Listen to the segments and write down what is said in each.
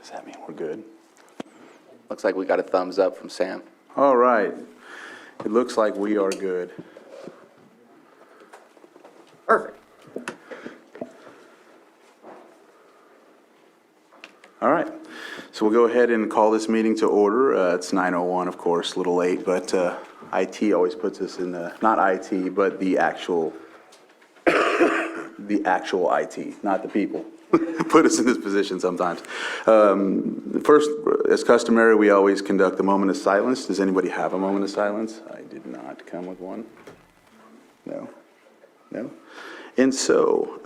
Does that mean we're good? Looks like we got a thumbs up from Sam. All right. It looks like we are good. Perfect. All right. So we'll go ahead and call this meeting to order. It's 9:01, of course, a little late, but IT always puts us in the, not IT, but the actual IT, not the people. Put us in this position sometimes. First, as customary, we always conduct a moment of silence. Does anybody have a moment of silence? I did not come with one. No? No? And so,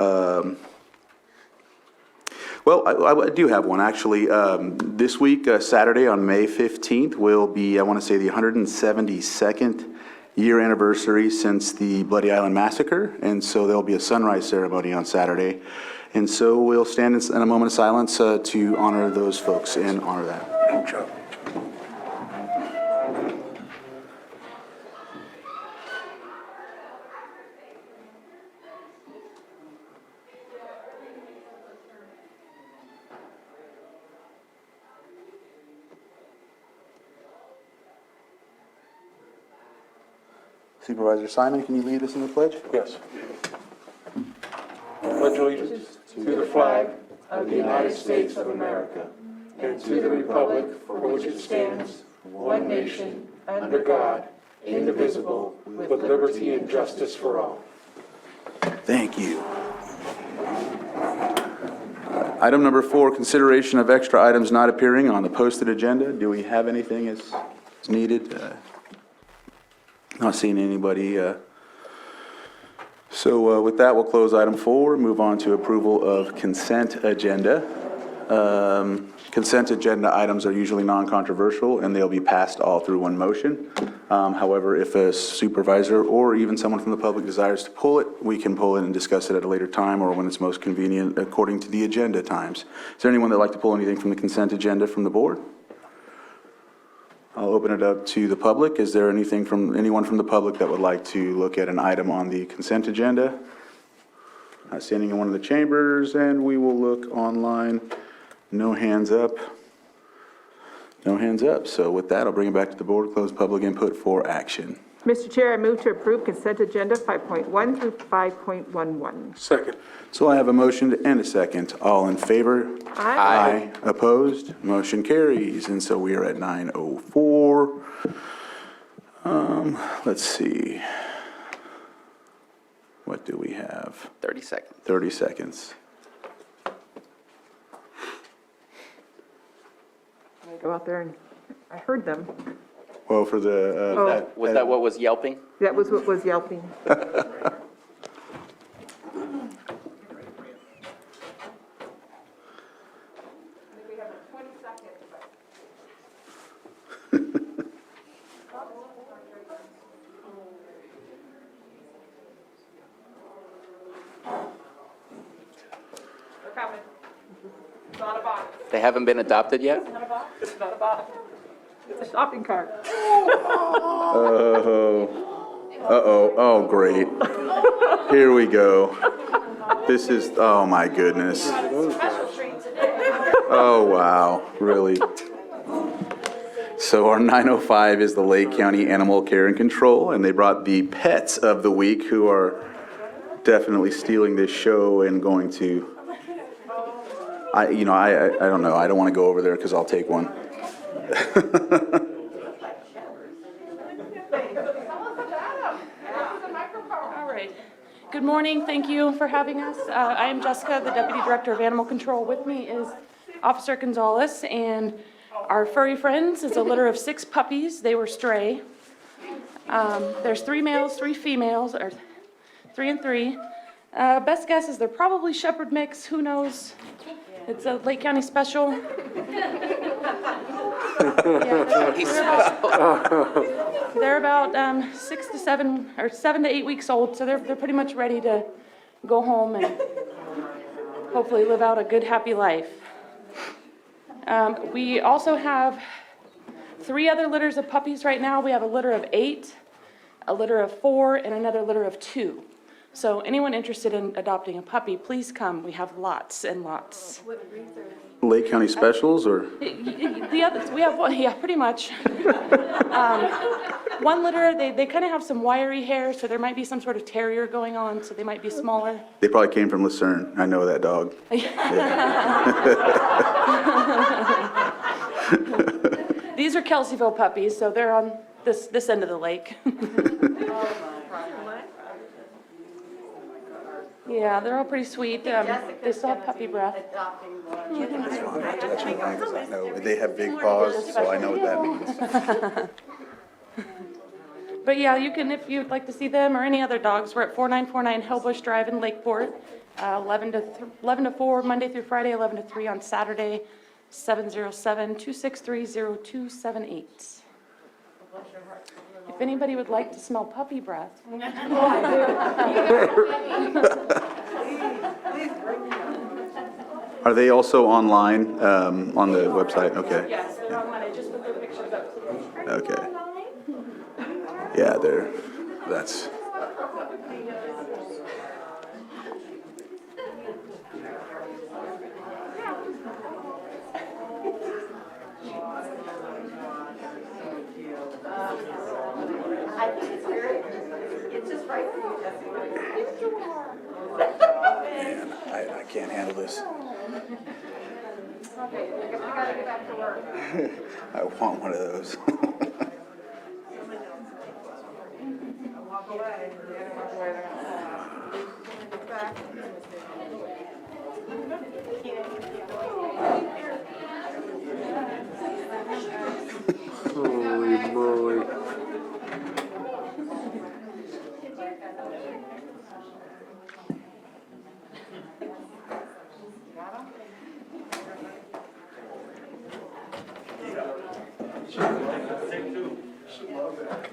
well, I do have one, actually. This week, Saturday on May 15th, will be, I want to say, the 172nd year anniversary since the Bloody Island Massacre. And so there'll be a sunrise ceremony on Saturday. And so we'll stand in a moment of silence to honor those folks and honor that. Supervisor Simon, can you lead us in the pledge? Yes. Pledge allegiance to the flag of the United States of America and to the republic for which it stands, one nation, under God, indivisible, with liberty and justice for all. Thank you. Item number 4, consideration of extra items not appearing on the posted agenda. Do we have anything as needed? Not seeing anybody. So with that, we'll close item 4, move on to approval of consent agenda. Consent agenda items are usually non-controversial, and they'll be passed all through one motion. However, if a supervisor or even someone from the public desires to pull it, we can pull it and discuss it at a later time or when it's most convenient according to the agenda times. Is there anyone that'd like to pull anything from the consent agenda from the board? I'll open it up to the public. Is there anything from anyone from the public that would like to look at an item on the consent agenda? Not seeing anyone in the chambers, and we will look online. No hands up. No hands up. So with that, I'll bring it back to the board, close public input for action. Mr. Chair, I move to approve consent agenda 5.1 through 5.11. Second. So I have a motion and a second. All in favor? Aye. Opposed? Motion carries. And so we are at 9:04. Let's see. What do we have? 30 seconds. 30 seconds. I go out there and I heard them. Well, for the... Was that what was yelping? That was what was yelping. They haven't been adopted yet? It's not a box. It's a shopping cart. Oh, great. Here we go. This is, oh my goodness. Oh, wow, really? So our 9:05 is the Lake County Animal Care and Control, and they brought the pets of the week who are definitely stealing this show and going to, I don't know, I don't want to go over there because I'll take one. All right. Good morning. Thank you for having us. I am Jessica, the Deputy Director of Animal Control. With me is Officer Gonzalez, and our furry friends is a litter of 6 puppies. They were stray. There's 3 males, 3 females, or 3 and 3. Best guess is they're probably shepherd mix. Who knows? It's a Lake County special. They're about 6 to 7 or 7 to 8 weeks old, so they're pretty much ready to go home and hopefully live out a good, happy life. We also have 3 other litters of puppies right now. We have a litter of 8, a litter of 4, and another litter of 2. So anyone interested in adopting a puppy, please come. We have lots and lots. Lake County Specials, or? The other, we have, yeah, pretty much. One litter, they kind of have some wiry hair, so there might be some sort of terrier going on, so they might be smaller. They probably came from Lucerne. I know that dog. These are Kelseyville puppies, so they're on this end of the lake. Yeah, they're all pretty sweet. They still have puppy breath. They have big paws, so I know what that means. But yeah, you can, if you'd like to see them or any other dogs, we're at 4949 Hellbush Drive in Lakeport, 11 to 4, Monday through Friday, 11 to 3 on Saturday, 707-263-0278. If anybody would like to smell puppy breath. Are they also online on the website? Okay. Yes, they're online. I just put their pictures up today. Okay. Yeah, that's. I think it's very, it's just right for you, Jessica. I can't handle this. Okay, I guess we gotta get back to work. I want one of those. Walk away. Back. Holy moly.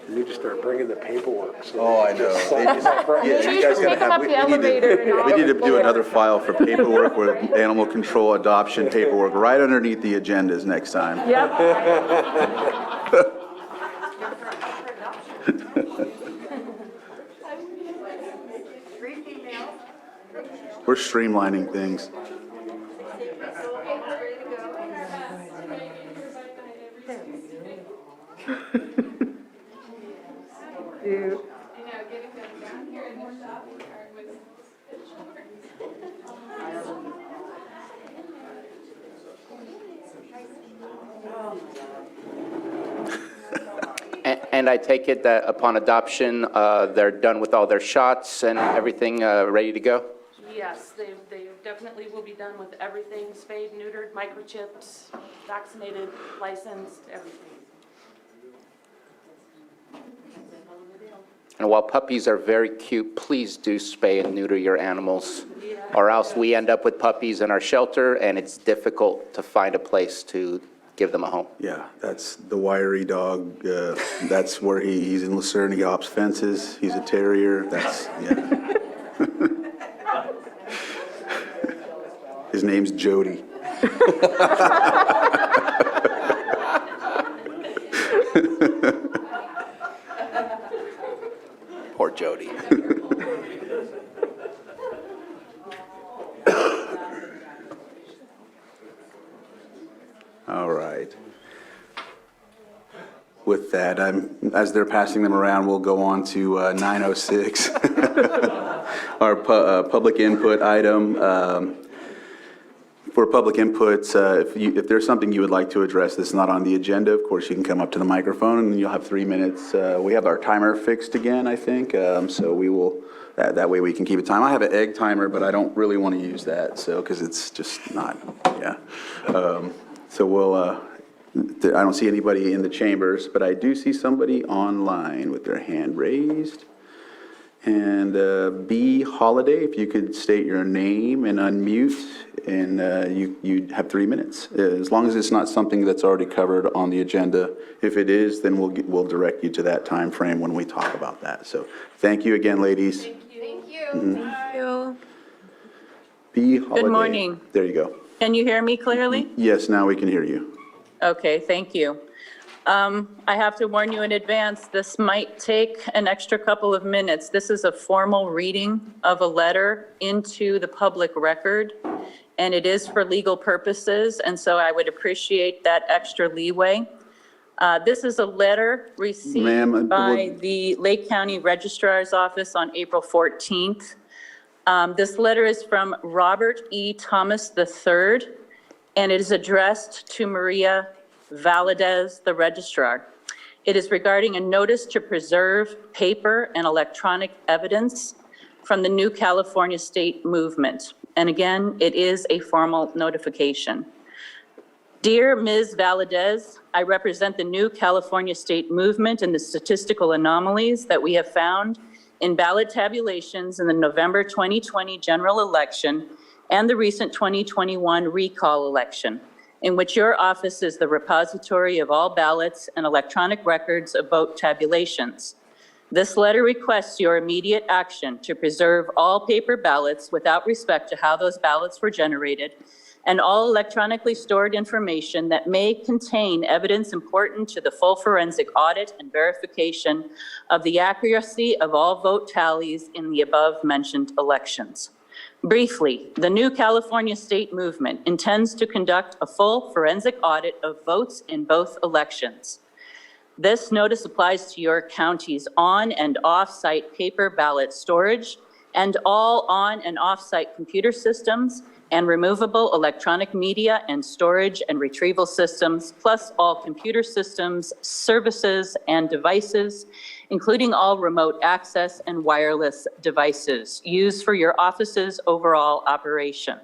You need to start bringing the paperwork. So Oh, I know. They just, yeah, you guys gotta Pick them up have, the elevator and all. we need to do another file for paperwork with animal control adoption paperwork right underneath the agendas next time. Yep. Three females. We're streamlining things. Dude. And I take it that upon adoption, they're done with all their shots and everything ready to go? Yes, they definitely will be done with everything, spayed, neutered, microchipped, vaccinated, licensed, everything. And while puppies are very cute, please do spay and neuter your animals, or else we end up with puppies in our shelter, and it's difficult to find a place to give them a home. Yeah, that's the wiry dog. That's where he's in Lucerne. He hops fences. He's a terrier. That's, yeah. His name's Jody. Poor Jody. All right. With that, as they're passing them around, we'll go on to 906, our public input item. For public inputs, if there's something you would like to address that's not on the agenda, of course, you can come up to the microphone and you'll have 3 minutes. We have our timer fixed again, I think, so we will, that way we can keep a time. I have an egg timer, but I don't really want to use that, so, because it's just not, yeah. So we'll, I don't see anybody in the chambers, but I do see somebody online with their hand raised. And B. Holiday, if you could state your name and unmute, and you have 3 minutes. As long as it's not something that's already covered on the agenda. If it is, then we'll direct you to that time frame when we talk about that. So thank you again, ladies. Thank you. Thank you. B. Holiday. Good morning. There you go. Can you hear me clearly? Yes, now we can hear you. Okay, thank you. I have to warn you in advance, this might take an extra couple of minutes. This is a formal reading of a letter into the public record, and it is for legal purposes, and so I would appreciate that extra leeway. This is a letter received Ma'am, by the Lake County Registrar's Office on April 14th. This letter is from Robert E. Thomas III, and it is addressed to Maria Valadez, the registrar. It is regarding a notice to preserve paper and electronic evidence from the New California State Movement. And again, it is a formal notification. Dear Ms. Valadez, I represent the New California State Movement and the statistical anomalies that we have found in ballot tabulations in the November 2020 general election and the recent 2021 recall election, in which your office is the repository of all ballots and electronic records of vote tabulations. This letter requests your immediate action to preserve all paper ballots without respect to how those ballots were generated, and all electronically stored information that may contain evidence important to the full forensic audit and verification of the accuracy of all vote tallies in the above-mentioned elections. Briefly, the New California State Movement intends to conduct a full forensic audit of votes in both elections. This notice applies to your county's on- and off-site paper ballot storage and all on- and off-site computer systems and removable electronic media and storage and retrieval systems, plus all computer systems, services, and devices, including all remote access and wireless devices used for your office's overall operation.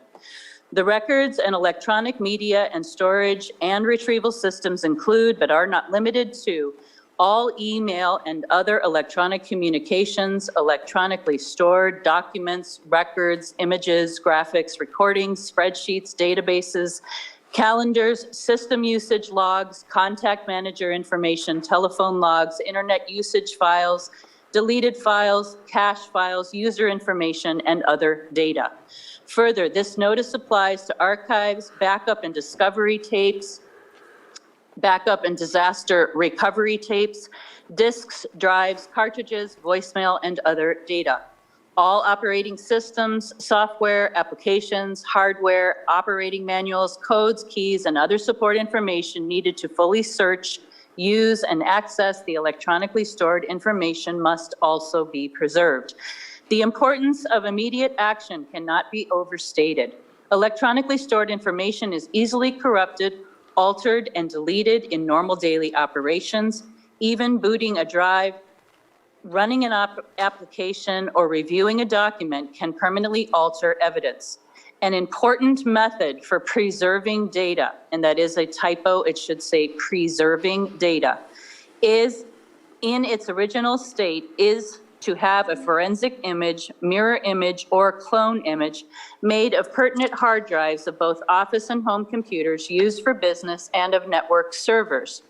The records and electronic media and storage and retrieval systems include, but are not limited to, all email and other electronic communications, electronically stored documents, records, images, graphics, recordings, spreadsheets, databases, calendars, system usage logs, contact manager information, telephone logs, internet usage files, deleted files, cache files, user information, and other data. Further, this notice applies to archives, backup and discovery tapes, backup and disaster recovery tapes, disks, drives, cartridges, voicemail, and other data. All operating systems, software, applications, hardware, operating manuals, codes, keys, and other support information needed to fully search, use, and access the electronically stored information must also be preserved. The importance of immediate action cannot be overstated. Electronically stored information is easily corrupted, altered, and deleted in normal daily operations. Even booting a drive, running an application, or reviewing a document can permanently alter evidence. An important method for preserving data, and that is a typo, it should say preserving data, is in its original state is to have a forensic image, mirror image, or clone image made of pertinent hard drives of both office and home computers used for business and of network servers.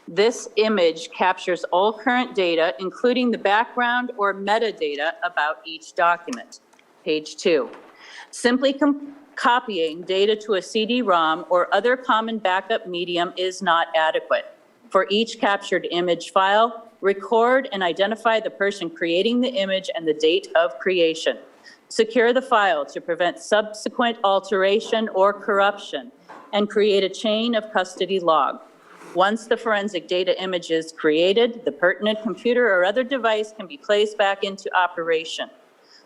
This image captures all current data, including the background or metadata about each document. Page 2. Simply copying data to a CD-ROM or other common backup medium is not adequate. For each captured image file, record and identify the person creating the image and the date of creation. Secure the file to prevent subsequent alteration or corruption, and create a chain of custody log. Once the forensic data image is created, the pertinent computer or other device can be placed back into operation.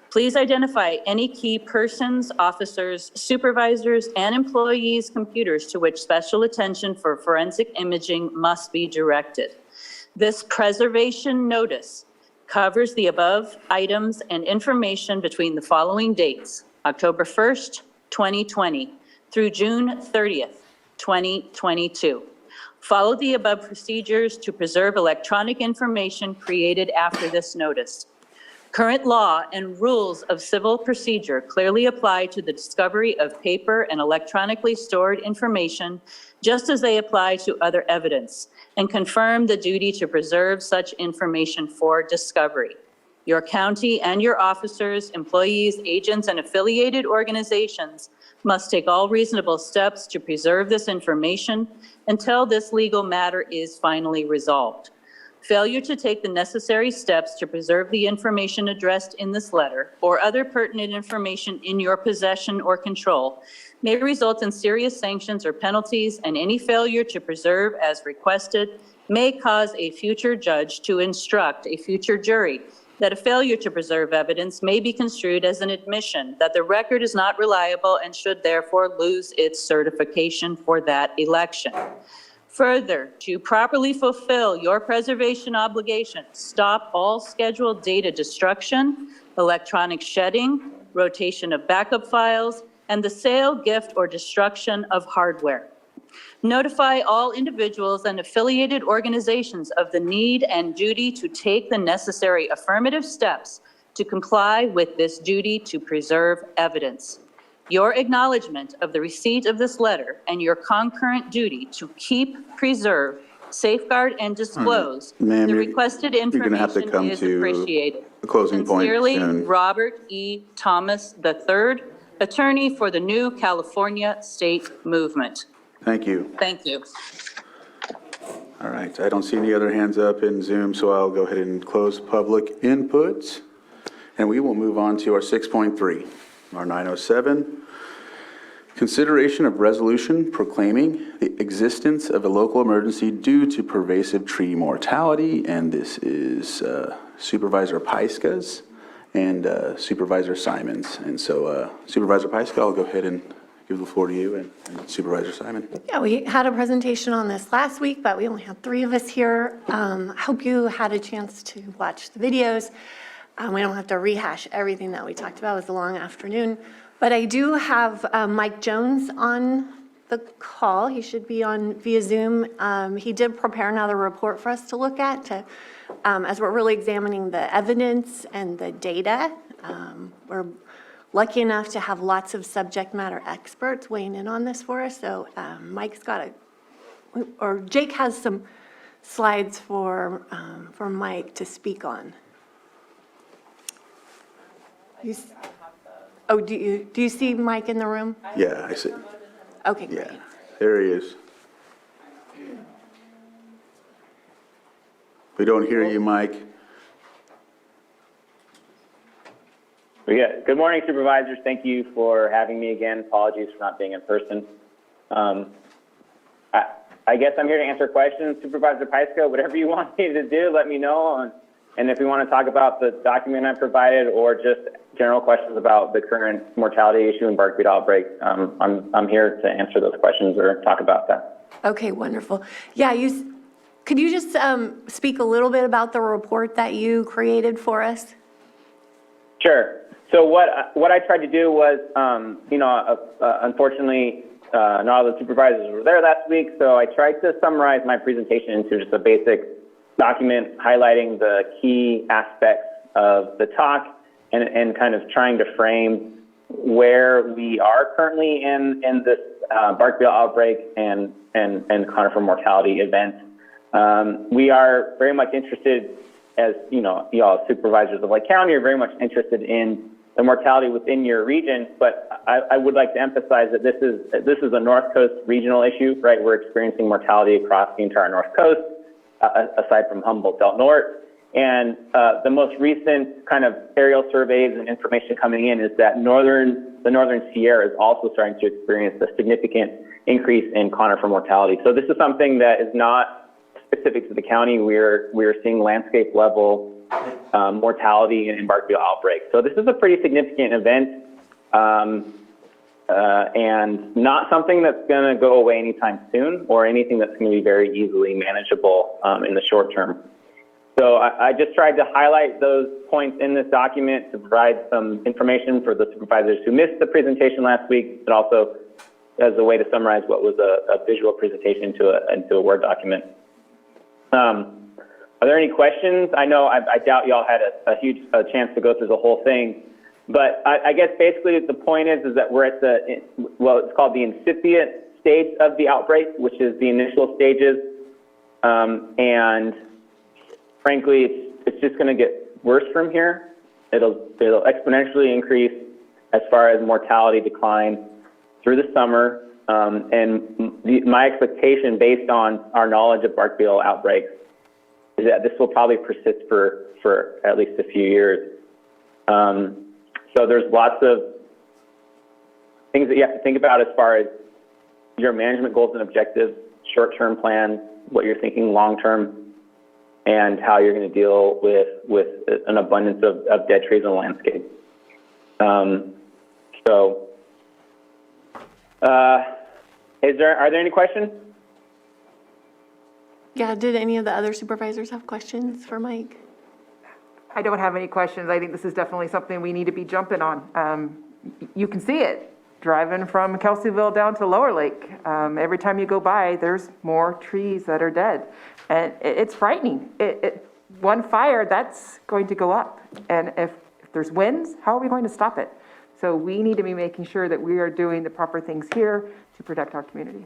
Please identify any key persons, officers, supervisors, and employees' computers to which special attention for forensic imaging must be directed. This preservation notice covers the above items and information between the following dates: October 1st, 2020 through June 30th, 2022. Follow the above procedures to preserve electronic information created after this notice. Current law and rules of civil procedure clearly apply to the discovery of paper and electronically stored information, just as they apply to other evidence, and confirm the duty to preserve such information for discovery. Your county and your officers, employees, agents, and affiliated organizations must take all reasonable steps to preserve this information until this legal matter is finally resolved. Failure to take the necessary steps to preserve the information addressed in this letter or other pertinent information in your possession or control may result in serious sanctions or penalties, and any failure to preserve as requested may cause a future judge to instruct a future jury that a failure to preserve evidence may be construed as an admission that the record is not reliable and should therefore lose its certification for that election. Further, to properly fulfill your preservation obligations, stop all scheduled data destruction, electronic shedding, rotation of backup files, and the sale, gift, or destruction of hardware. Notify all individuals and affiliated organizations of the need and duty to take the necessary affirmative steps to comply with this duty to preserve evidence. Your acknowledgement of the receipt of this letter and your concurrent duty to keep, preserve, safeguard, and disclose Ma'am, the you're- requested you're gonna have to information come is to appreciated. a closing point Sincerely, soon. Robert E. Thomas III, attorney for the New California State Movement. Thank you. Thank you. All right, I don't see any other hands up in Zoom, so I'll go ahead and close public input. And we will move on to our 6.3, our 907. Consideration of resolution proclaiming the existence of a local emergency due to pervasive tree mortality. And this is Supervisor Pyska's and Supervisor Simon's. And so Supervisor Pyska, I'll go ahead and give the floor to you and Supervisor Simon. Yeah, we had a presentation on this last week, but we only had 3 of us here. I hope you had a chance to watch the videos. We don't have to rehash everything that we talked about. It was a long afternoon. But I do have Mike Jones on the call. He should be on via Zoom. He did prepare another report for us to look at as we're really examining the evidence and the data. We're lucky enough to have lots of subject matter experts weighing in on this for us. So Mike's got Jake has some slides for Mike to speak on. Do you see Mike in the room? Yeah, I see. Okay, great. Yeah, there he is. We don't hear you, Mike. Good morning, Supervisors. Thank you for having me again. Apologies for not being in person. I guess I'm here to answer questions. Supervisor Pyska, whatever you want me to do, let me know. And if we want to talk about the document I provided or just general questions about the current mortality issue and bark beetle outbreak, I'm here to answer those questions or talk about that. Okay, wonderful. Yeah, could you just speak a little bit about the report that you created for us? Sure. So what I tried to do was, unfortunately, not all the supervisors were there last week, so I tried to summarize my presentation into just a basic document highlighting the key aspects of the talk and kind of trying to frame where we are currently in this bark beetle outbreak and conifer mortality event. We are very much interested, as y'all supervisors of Lake County are very much interested in the mortality within your region, but I would like to emphasize that this is a North Coast regional issue, right? We're experiencing mortality across the entire North Coast, aside from Humboldt Del Norte. And the most recent kind of aerial surveys and information coming in is that the Northern Sierra is also starting to experience a significant increase in conifer mortality. So this is something that is not specific to the county. We're seeing landscape level mortality and bark beetle outbreak. So this is a pretty significant event and not something that's going to go away anytime soon or anything that's going to be very easily manageable in the short term. So I just tried to highlight those points in this document to provide some information for the supervisors who missed the presentation last week, but also as a way to summarize what was a visual presentation into a Word document. Are there any questions? I know I doubt y'all had a huge chance to go through the whole thing, but I guess basically the point is that we're at it's called the incipient stage of the outbreak, which is the initial stages, and frankly, it's just going to get worse from here. It'll exponentially increase as far as mortality decline, through the summer. My expectation, based on our knowledge of bark beetle outbreaks, is that this will probably persist for at least a few years. So there's lots of things that you have to think about as far as your management goals and objectives, short-term plans, what you're thinking long-term, and how you're going to deal with an abundance of dead trees in the landscape. Are there any questions? Yeah, did any of the other supervisors have questions for Mike? I don't have any questions. I think this is definitely something we need to be jumping on. You can see it driving from Kelseyville down to Lower Lake. Every time you go by, there's more trees that are dead. And it's frightening. One fire, that's going to go up. And if there's winds, how are we going to stop it? So we need to be making sure that we are doing the proper things here to protect our communities.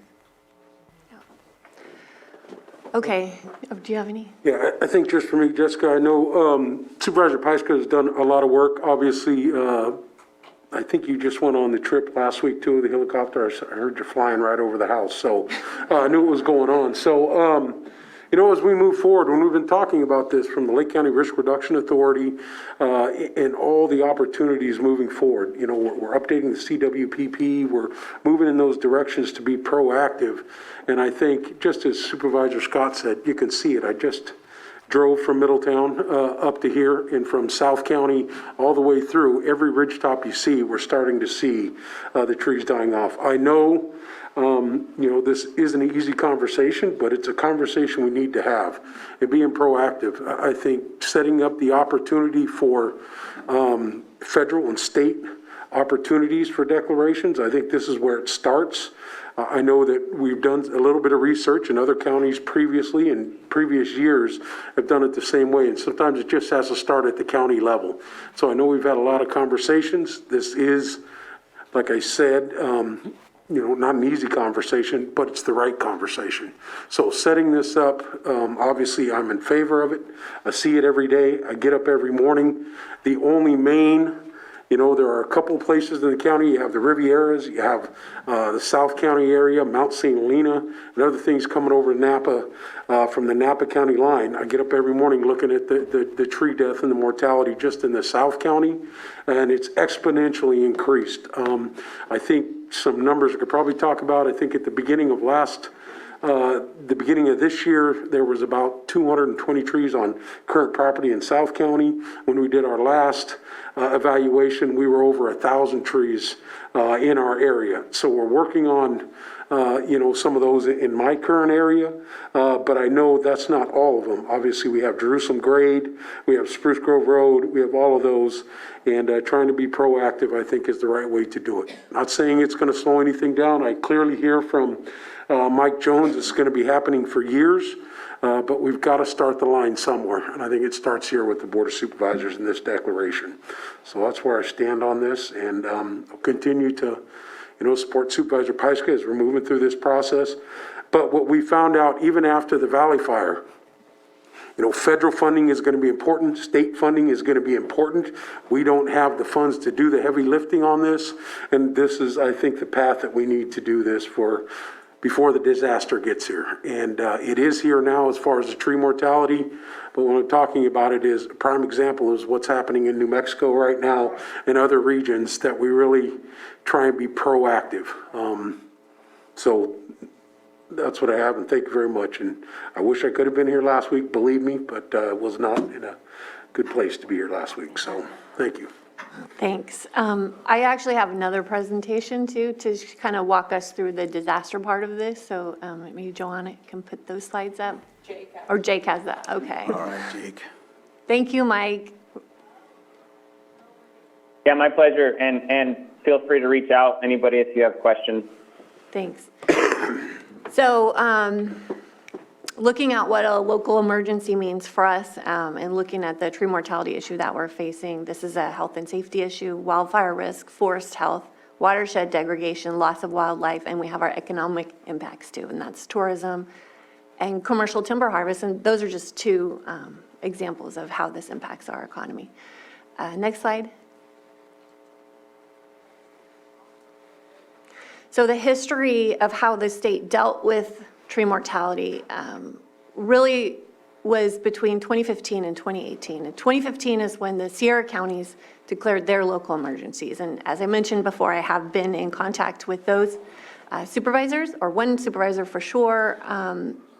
Okay, do you have any? Yeah, I think just for me, Jessica, I know Supervisor Pyska has done a lot of work. Obviously, I think you just went on the trip last week too, the helicopter. I heard you flying right over the house, so I knew what was going on. So, you know, as we move forward, when we've been talking about this from the Lake County Risk Reduction Authority and all the opportunities moving forward, you know, we're updating the CWPP, we're moving in those directions to be proactive. And I think, just as Supervisor Scott said, you can see it. I just drove from Middletown up to here, and from South County all the way through. Every ridgetop you see, we're starting to see the trees dying off. I know, you know, this isn't an easy conversation, but it's a conversation we need to have. And being proactive, I think setting up the opportunity for federal and state opportunities for declarations, I think this is where it starts. I know that we've done a little bit of research in other counties previously, and previous years have done it the same way, and sometimes it just has to start at the county level. So I know we've had a lot of conversations. This is, like I said, you know, not an easy conversation, but it's the right conversation. So setting this up, obviously I'm in favor of it. I see it every day. I get up every morning. The only main, you know, there are a couple places in the county. You have the Rivieras, you have the South County area, Mount St. Helena, and other things coming over Napa from the Napa County line. I get up every morning looking at the tree death and the mortality just in the South County, and it's exponentially increased. I think some numbers I could probably talk about. I think at the beginning of the beginning of this year, there was about 220 trees on current property in South County. When we did our last evaluation, we were over 1,000 trees in our area. So we're working on, you know, some of those in my current area, but I know that's not all of them. Obviously, we have Jerusalem Grade, we have Spruce Grove Road, we have all of those, and trying to be proactive, I think, is the right way to do it. Not saying it's going to slow anything down. I clearly hear from Mike Jones it's going to be happening for years. But we've got to start the line somewhere, and I think it starts here with the Board of Supervisors in this declaration. So that's where I stand on this, and I'll continue to, you know, support Supervisor Pyska as we're moving through this process. But what we found out, even after the Valley Fire, you know, federal funding is going to be important, state funding is going to be important. We don't have the funds to do the heavy lifting on this, and this is, I think, the path that we need to do this for before the disaster gets here. And it is here now as far as the tree mortality, but when I'm talking about it is a prime example is what's happening in New Mexico right now and other regions that we really try and be proactive. So that's what I have, and thank you very much. And I wish I could have been here last week, believe me, but I was not in a good place to be here last week, so thank you. Thanks. I actually have another presentation too to kind of walk us through the disaster part of this. So maybe Joanna can put those slides up. Or Jake has that. Okay. All right, Jake. Thank you, Mike. Yeah, my pleasure. And feel free to reach out, anybody, if you have questions. Thanks. So looking at what a local emergency means for us and looking at the tree mortality issue that we're facing, this is a health and safety issue, wildfire risk, forest health, watershed degradation, loss of wildlife, and we have our economic impacts too, and that's tourism and commercial timber harvest, and those are just two examples of how this impacts our economy. Next slide. So the history of how the state dealt with tree mortality really was between 2015 and 2018. And 2015 is when the Sierra counties declared their local emergencies. And as I mentioned before, I have been in contact with those supervisors, or one supervisor for sure.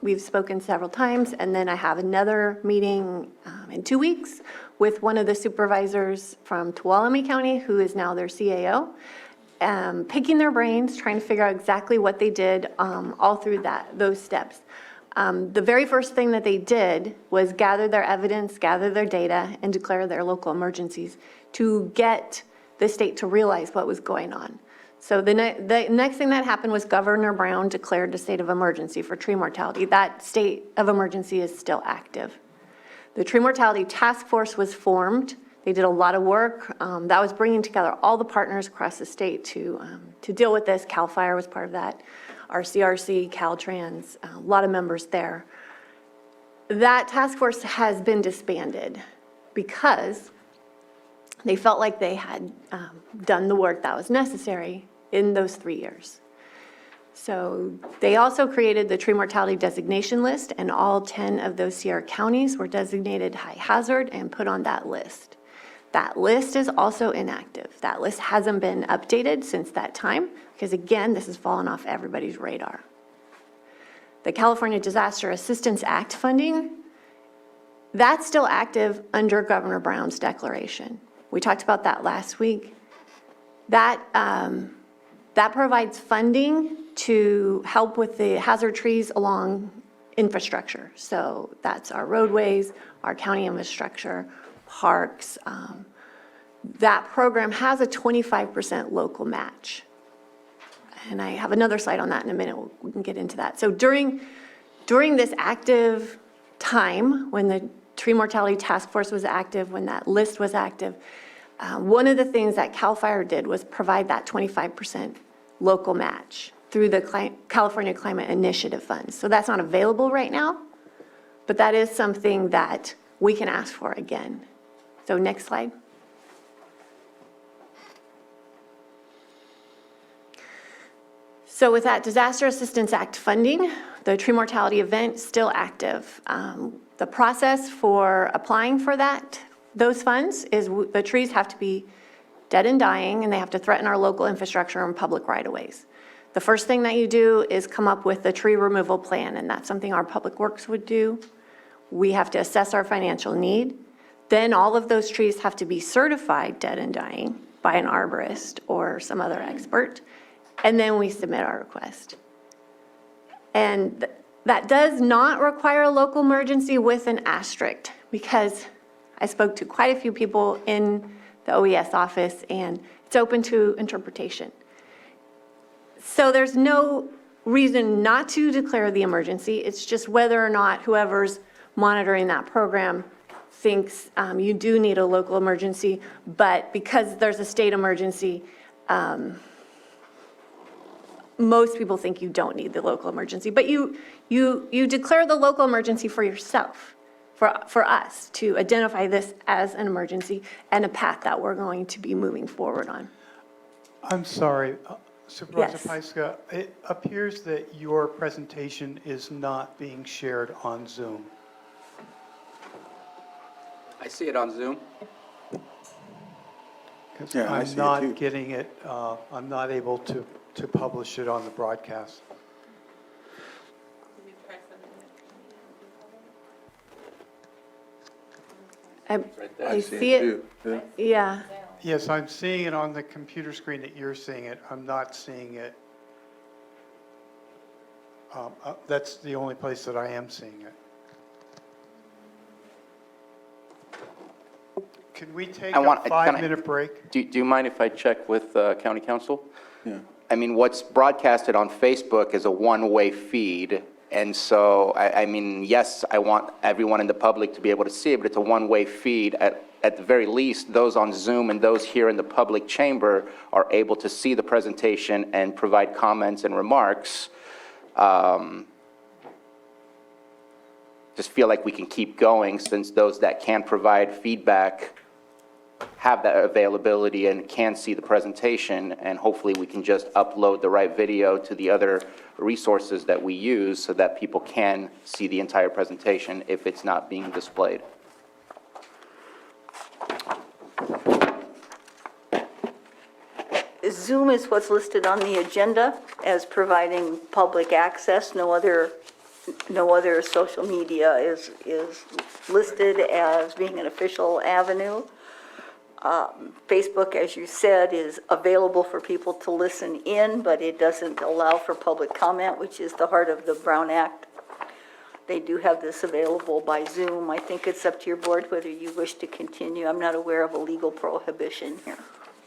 We've spoken several times, and then I have another meeting in 2 weeks with one of the supervisors from Tuolumne County, who is now their CAO, picking their brains, trying to figure out exactly what they did all through those steps. The very first thing that they did was gather their evidence, gather their data, and declare their local emergencies to get the state to realize what was going on. So the next thing that happened was Governor Brown declared a state of emergency for tree mortality. That state of emergency is still active. The Tree Mortality Task Force was formed. They did a lot of work. That was bringing together all the partners across the state to deal with this. CAL FIRE was part of that, RCRC, Caltrans, a lot of members there. That task force has been disbanded because they felt like they had done the work that was necessary in those 3 years. So they also created the tree mortality designation list, and all 10 of those Sierra counties were designated high hazard and put on that list. That list is also inactive. That list hasn't been updated since that time because, again, this has fallen off everybody's radar. The California Disaster Assistance Act funding, that's still active under Governor Brown's declaration. We talked about that last week. That provides funding to help with the hazard trees along infrastructure. So that's our roadways, our county infrastructure, parks. That program has a 25% local match. And I have another slide on that in a minute. We can get into that. So during this active time, when the Tree Mortality Task Force was active, when that list was active, one of the things that CAL FIRE did was provide that 25% local match through the California Climate Initiative funds. So that's not available right now, but that is something that we can ask for again. So next slide. So with that Disaster Assistance Act funding, the tree mortality event still active. The process for applying for those funds is the trees have to be dead and dying, and they have to threaten our local infrastructure and public right-of-ways. The first thing that you do is come up with a tree removal plan, and that's something our public works would do. We have to assess our financial need. Then all of those trees have to be certified dead and dying by an arborist or some other expert, and then we submit our request. And that does not require a local emergency with an asterisk, because I spoke to quite a few people in the OES office, and it's open to interpretation. So there's no reason not to declare the emergency. It's just whether or not whoever's monitoring that program thinks you do need a local emergency, but because there's a state emergency, most people think you don't need the local emergency, but you declare the local emergency for yourself, for us to identify this as an emergency and a path that we're going to be moving forward on. I'm sorry, Supervisor Yes. Pyska, it appears that your presentation is not being shared on Zoom. I see it on Zoom. Because Yeah, I see I'm it not too. getting it, I'm not able to publish it on the broadcast. I see it, too. Yeah. yeah. Yes, I'm seeing it on the computer screen that you're seeing it. I'm not seeing it. That's the only place that I am seeing it. Can we take a can I- 5-minute break? Do you mind if I check with county council? Yeah. I mean, what's broadcasted on Facebook is a one-way feed, and so, I mean, yes, I want everyone in the public to be able to see it, but it's a one-way feed. At the very least, those on Zoom and those here in the public chamber are able to see the presentation and provide comments and remarks. Just feel like we can keep going, since those that can provide feedback have that availability and can see the presentation, and hopefully we can just upload the right video to the other resources that we use so that people can see the entire presentation if it's not being displayed. Zoom is what's listed on the agenda as providing public access. No other social media is listed as being an official avenue. Facebook, as you said, is available for people to listen in, but it doesn't allow for public comment, which is the heart of the Brown Act. They do have this available by Zoom. I think it's up to your board whether you wish to continue. I'm not aware of a legal prohibition here.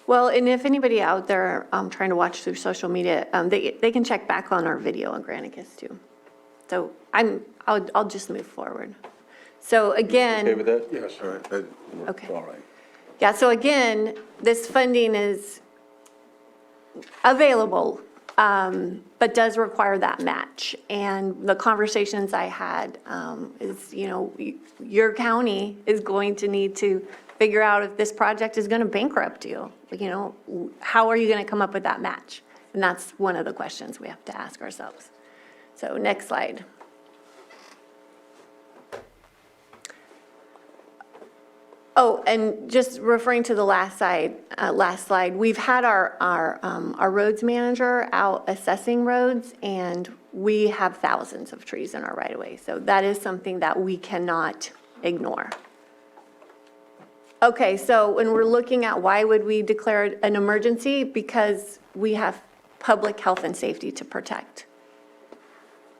Well, and if anybody out there trying to watch through social media, they can check back on our video on Granicus too. So I'll just move forward. So again. Okay with that? Yes. All right. Okay. All right. Yeah, so again, this funding is available, but does require that match. And the conversations I had is, your county is going to need to figure out if this project is going to bankrupt you. How are you going to come up with that match? And that's one of the questions we have to ask ourselves. So next slide. Oh, and just referring to the last slide, we've had our roads manager out assessing roads, and we have thousands of trees in our right-of-way. So that is something that we cannot ignore. Okay, so when we're looking at why would we declare an emergency? Because we have public health and safety to protect.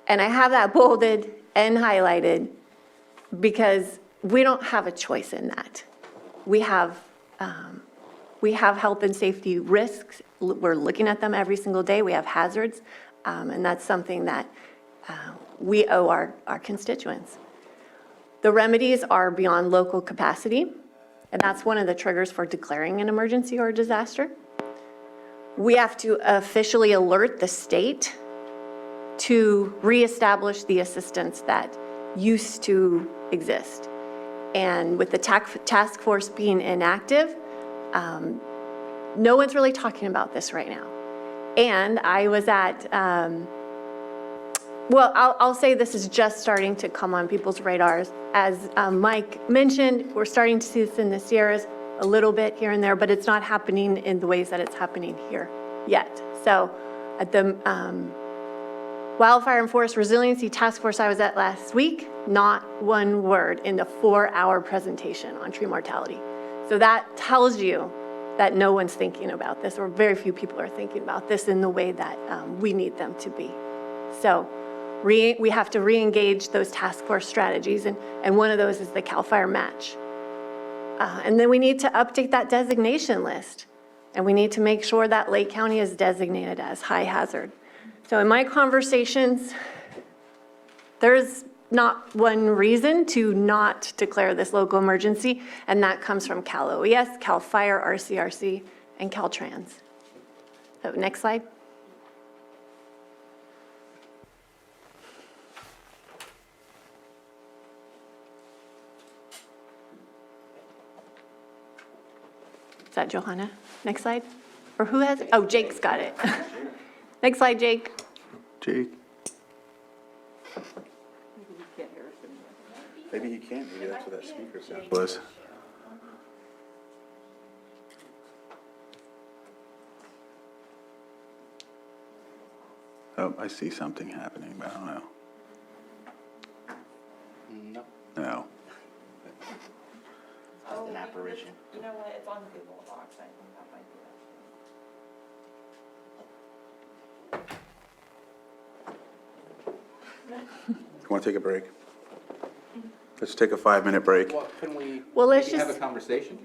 And I have that bolded and highlighted because we don't have a choice in that. We have health and safety risks. We're looking at them every single day. We have hazards, and that's something that we owe our constituents. The remedies are beyond local capacity, and that's one of the triggers for declaring an emergency or a disaster. We have to officially alert the state to reestablish the assistance that used to exist. And with the task force being inactive, no one's really talking about this right now. And I was at, I'll say this is just starting to come on people's radars. As Mike mentioned, we're starting to see this in the Sierras a little bit here and there, but it's not happening in the ways that it's happening here yet. So at the Wildfire and Forest Resiliency Task Force I was at last week, not one word in the 4-hour presentation on tree mortality. So that tells you that no one's thinking about this, or very few people are thinking about this in the way that we need them to be. So we have to re-engage those task force strategies, and one of those is the CAL FIRE match. And then we need to update that designation list, and we need to make sure that Lake County is designated as high hazard. So in my conversations, there's not one reason to not declare this local emergency, and that comes from Cal OES, Cal Fire, RCRC, and Caltrans. So next slide. Is that Johanna? Next slide. Or who has it? Oh, Jake's got it. Next slide, Jake. Jake? Maybe he can't. Maybe that's what that speaker sound was. Oh, I see something happening, but I don't know. No, No. it's an apparition. You know what, it's on Google Docs, I think that might be You want to take a break? Let's take a 5-minute break Well, can we Well, let's maybe have a just- conversation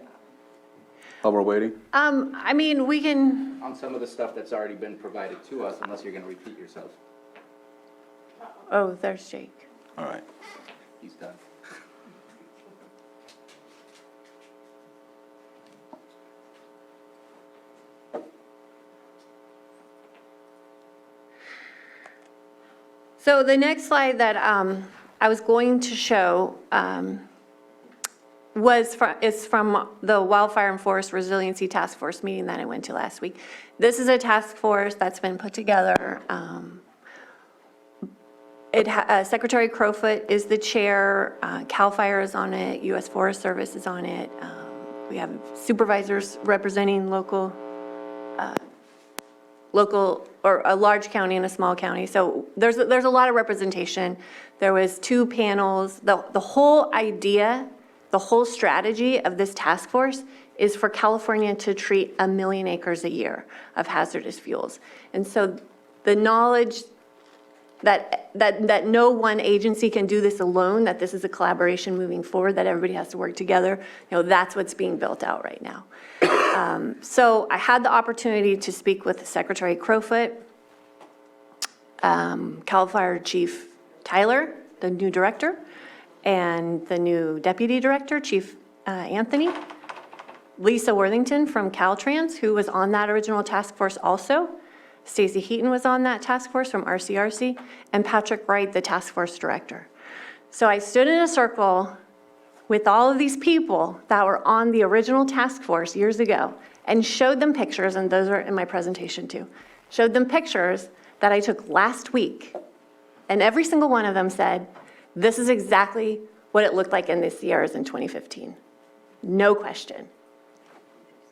while we're waiting. I mean, we can, on some of the stuff that's already been provided to us, unless you're going to repeat yourselves? oh, there's Jake. All right. He's done. So the next slide that I was going to show is from the Wildfire and Forest Resiliency Task Force meeting that I went to last week. This is a task force that's been put together. Secretary Crowfoot is the chair, CAL FIRE is on it, U.S. Forest Service is on it. We have supervisors representing local or a large county and a small county. So there's a lot of representation. There was 2 panels. The whole idea, the whole strategy of this task force is for California to treat 1 million acres a year of hazardous fuels. And so the knowledge that no one agency can do this alone, that this is a collaboration moving forward, that everybody has to work together, that's what's being built out right now. So I had the opportunity to speak with Secretary Crowfoot, CAL FIRE Chief Tyler, the new director, and the new deputy director, Chief Anthony, Lisa Worthington from Caltrans, who was on that original task force also. Stacy Heaton was on that task force from RCRC, and Patrick Wright, the task force director. So I stood in a circle with all of these people that were on the original task force years ago and showed them pictures, and those are in my presentation too, showed them pictures that I took last week. And every single one of them said, this is exactly what it looked like in the Sierras in 2015. No question.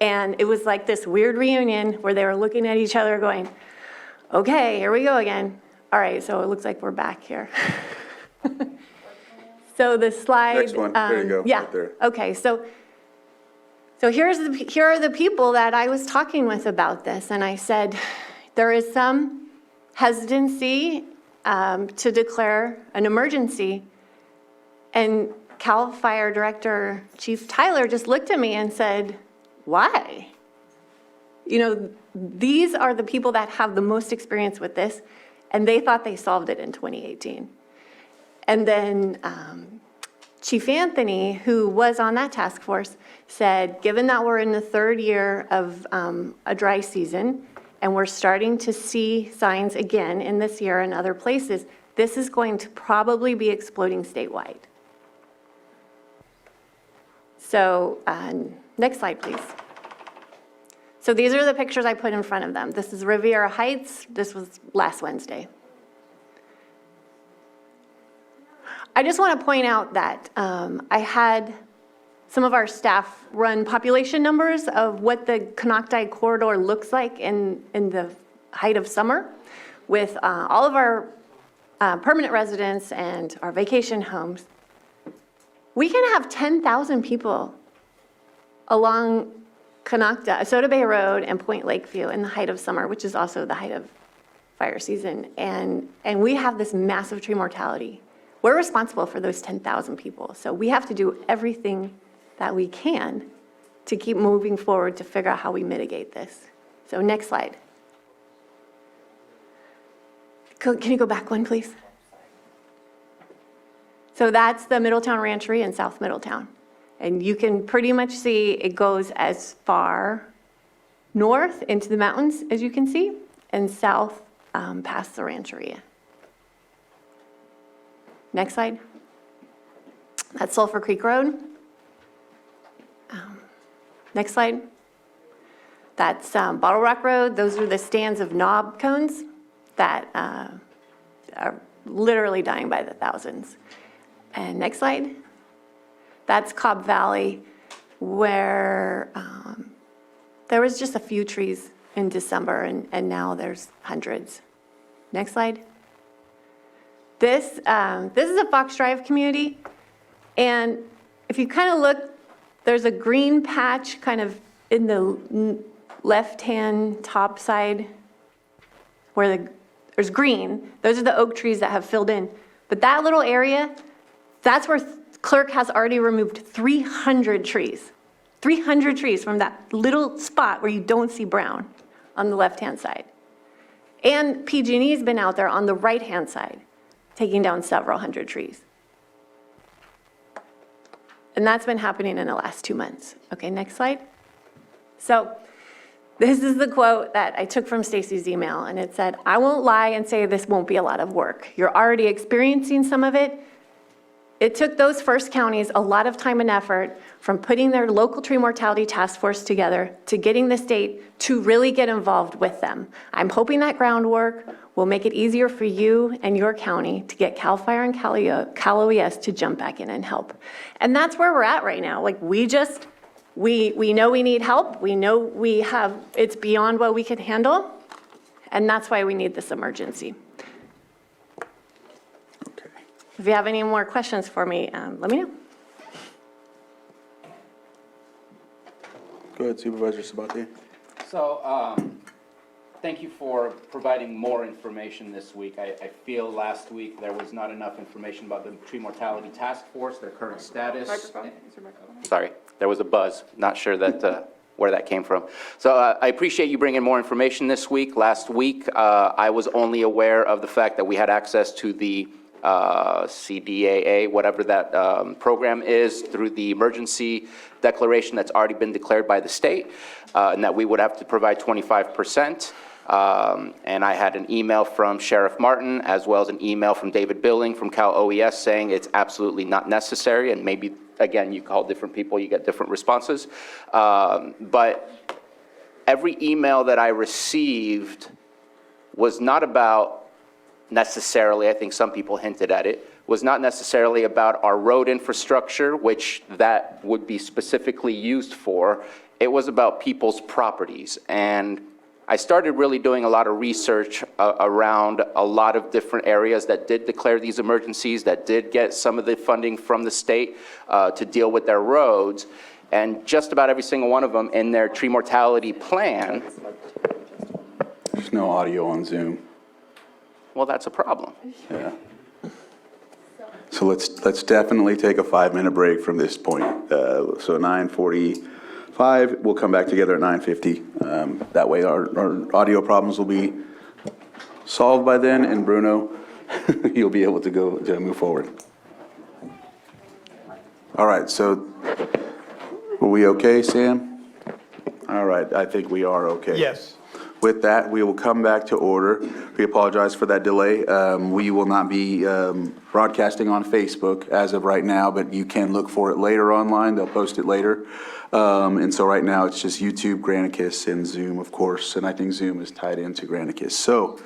And it was like this weird reunion where they were looking at each other going, okay, here we go again. All right, so it looks like we're back here. So the slide. Next one, there you go, Yeah, right there. okay, so here are the people that I was talking with about this. And I said, there is some hesitancy to declare an emergency. And CAL FIRE Director Chief Tyler just looked at me and said, why? These are the people that have the most experience with this, and they thought they solved it in 2018. And then Chief Anthony, who was on that task force, said, given that we're in the 3rd year of a dry season, and we're starting to see signs again in this year and other places, this is going to probably be exploding statewide. So next slide, please. So these are the pictures I put in front of them. This is Riviera Heights. This was last Wednesday. I just want to point out that I had some of our staff run population numbers of what the Konocti corridor looks like in the height of summer with all of our permanent residents and our vacation homes. We can have 10,000 people along Konocti, Soda Bay Road and Point Lakeview in the height of summer, which is also the height of fire season. And we have this massive tree mortality. We're responsible for those 10,000 people. So we have to do everything that we can to keep moving forward to figure out how we mitigate this. So next slide. Can you go back one, please? So that's the Middletown Ranchery in South Middletown. And you can pretty much see it goes as far north into the mountains, as you can see, and south past the rancheria. Next slide. That's Sulphur Creek Road. Next slide. That's Bottle Rock Road. Those are the stands of knob cones that are literally dying by the thousands. And next slide. That's Cobb Valley, where there was just a few trees in December, and now there's hundreds. Next slide. This is a Fox Drive community, and if you kind of look, there's a green patch kind of in the left-hand top side where there's green. Those are the oak trees that have filled in. But that little area, that's where Clerk has already removed 300 trees. 300 trees from that little spot where you don't see brown on the left-hand side. And PG&E has been out there on the right-hand side, taking down several hundred trees. And that's been happening in the last 2 months. Okay, next slide. So this is the quote that I took from Stacy's email, and it said, "I won't lie and say this won't be a lot of work. You're already experiencing some of it. It took those first counties a lot of time and effort from putting their local tree mortality task force together to getting the state to really get involved with them. I'm hoping that groundwork will make it easier for you and your county to get CAL FIRE and Cal OES to jump back in and help. And that's where we're at right now. Like, we know we need help. We know it's beyond what we can handle. And that's why we need this emergency. Okay. If you have any more questions for me, let me know. Go ahead, Supervisor Sabatier. So, thank you for providing more information this week. I feel last week there was not enough information about the Tree Mortality Task Force, their current status. Microphone? Is your microphone? Sorry, there was a buzz. Not sure that where that came from. So I appreciate you bringing more information this week. Last week, I was only aware of the fact that we had access to the CDAA, whatever that program is, through the emergency declaration that's already been declared by the state, and that we would have to provide 25%. And I had an email from Sheriff Martin, as well as an email from David Billing from Cal OES saying it's absolutely not necessary, and maybe, again, you call different people, you get different responses. But every email that I received was not about necessarily, I think some people hinted at it, was not necessarily about our road infrastructure, which that would be specifically used for. It was about people's properties. And I started really doing a lot of research around a lot of different areas that did declare these emergencies, that did get some of the funding from the state to deal with their roads. And just about every single one of them in their tree mortality plan. There's no audio on Zoom. Well, that's a problem. Yeah. So let's definitely take a 5-minute break from this point. So 9:45, we'll come back together at 9:50. That way our audio problems will be solved by then, and Bruno, you'll be able to move forward. All right, so were we okay, Sam? All right, I think we are okay. Yes. With that, we will come back to order. We apologize for that delay. We will not be broadcasting on Facebook as of right now, but you can look for it later online. They'll post it later. And so right now, it's just YouTube, Granicus, and Zoom, of course, and I think Zoom is tied into Granicus. So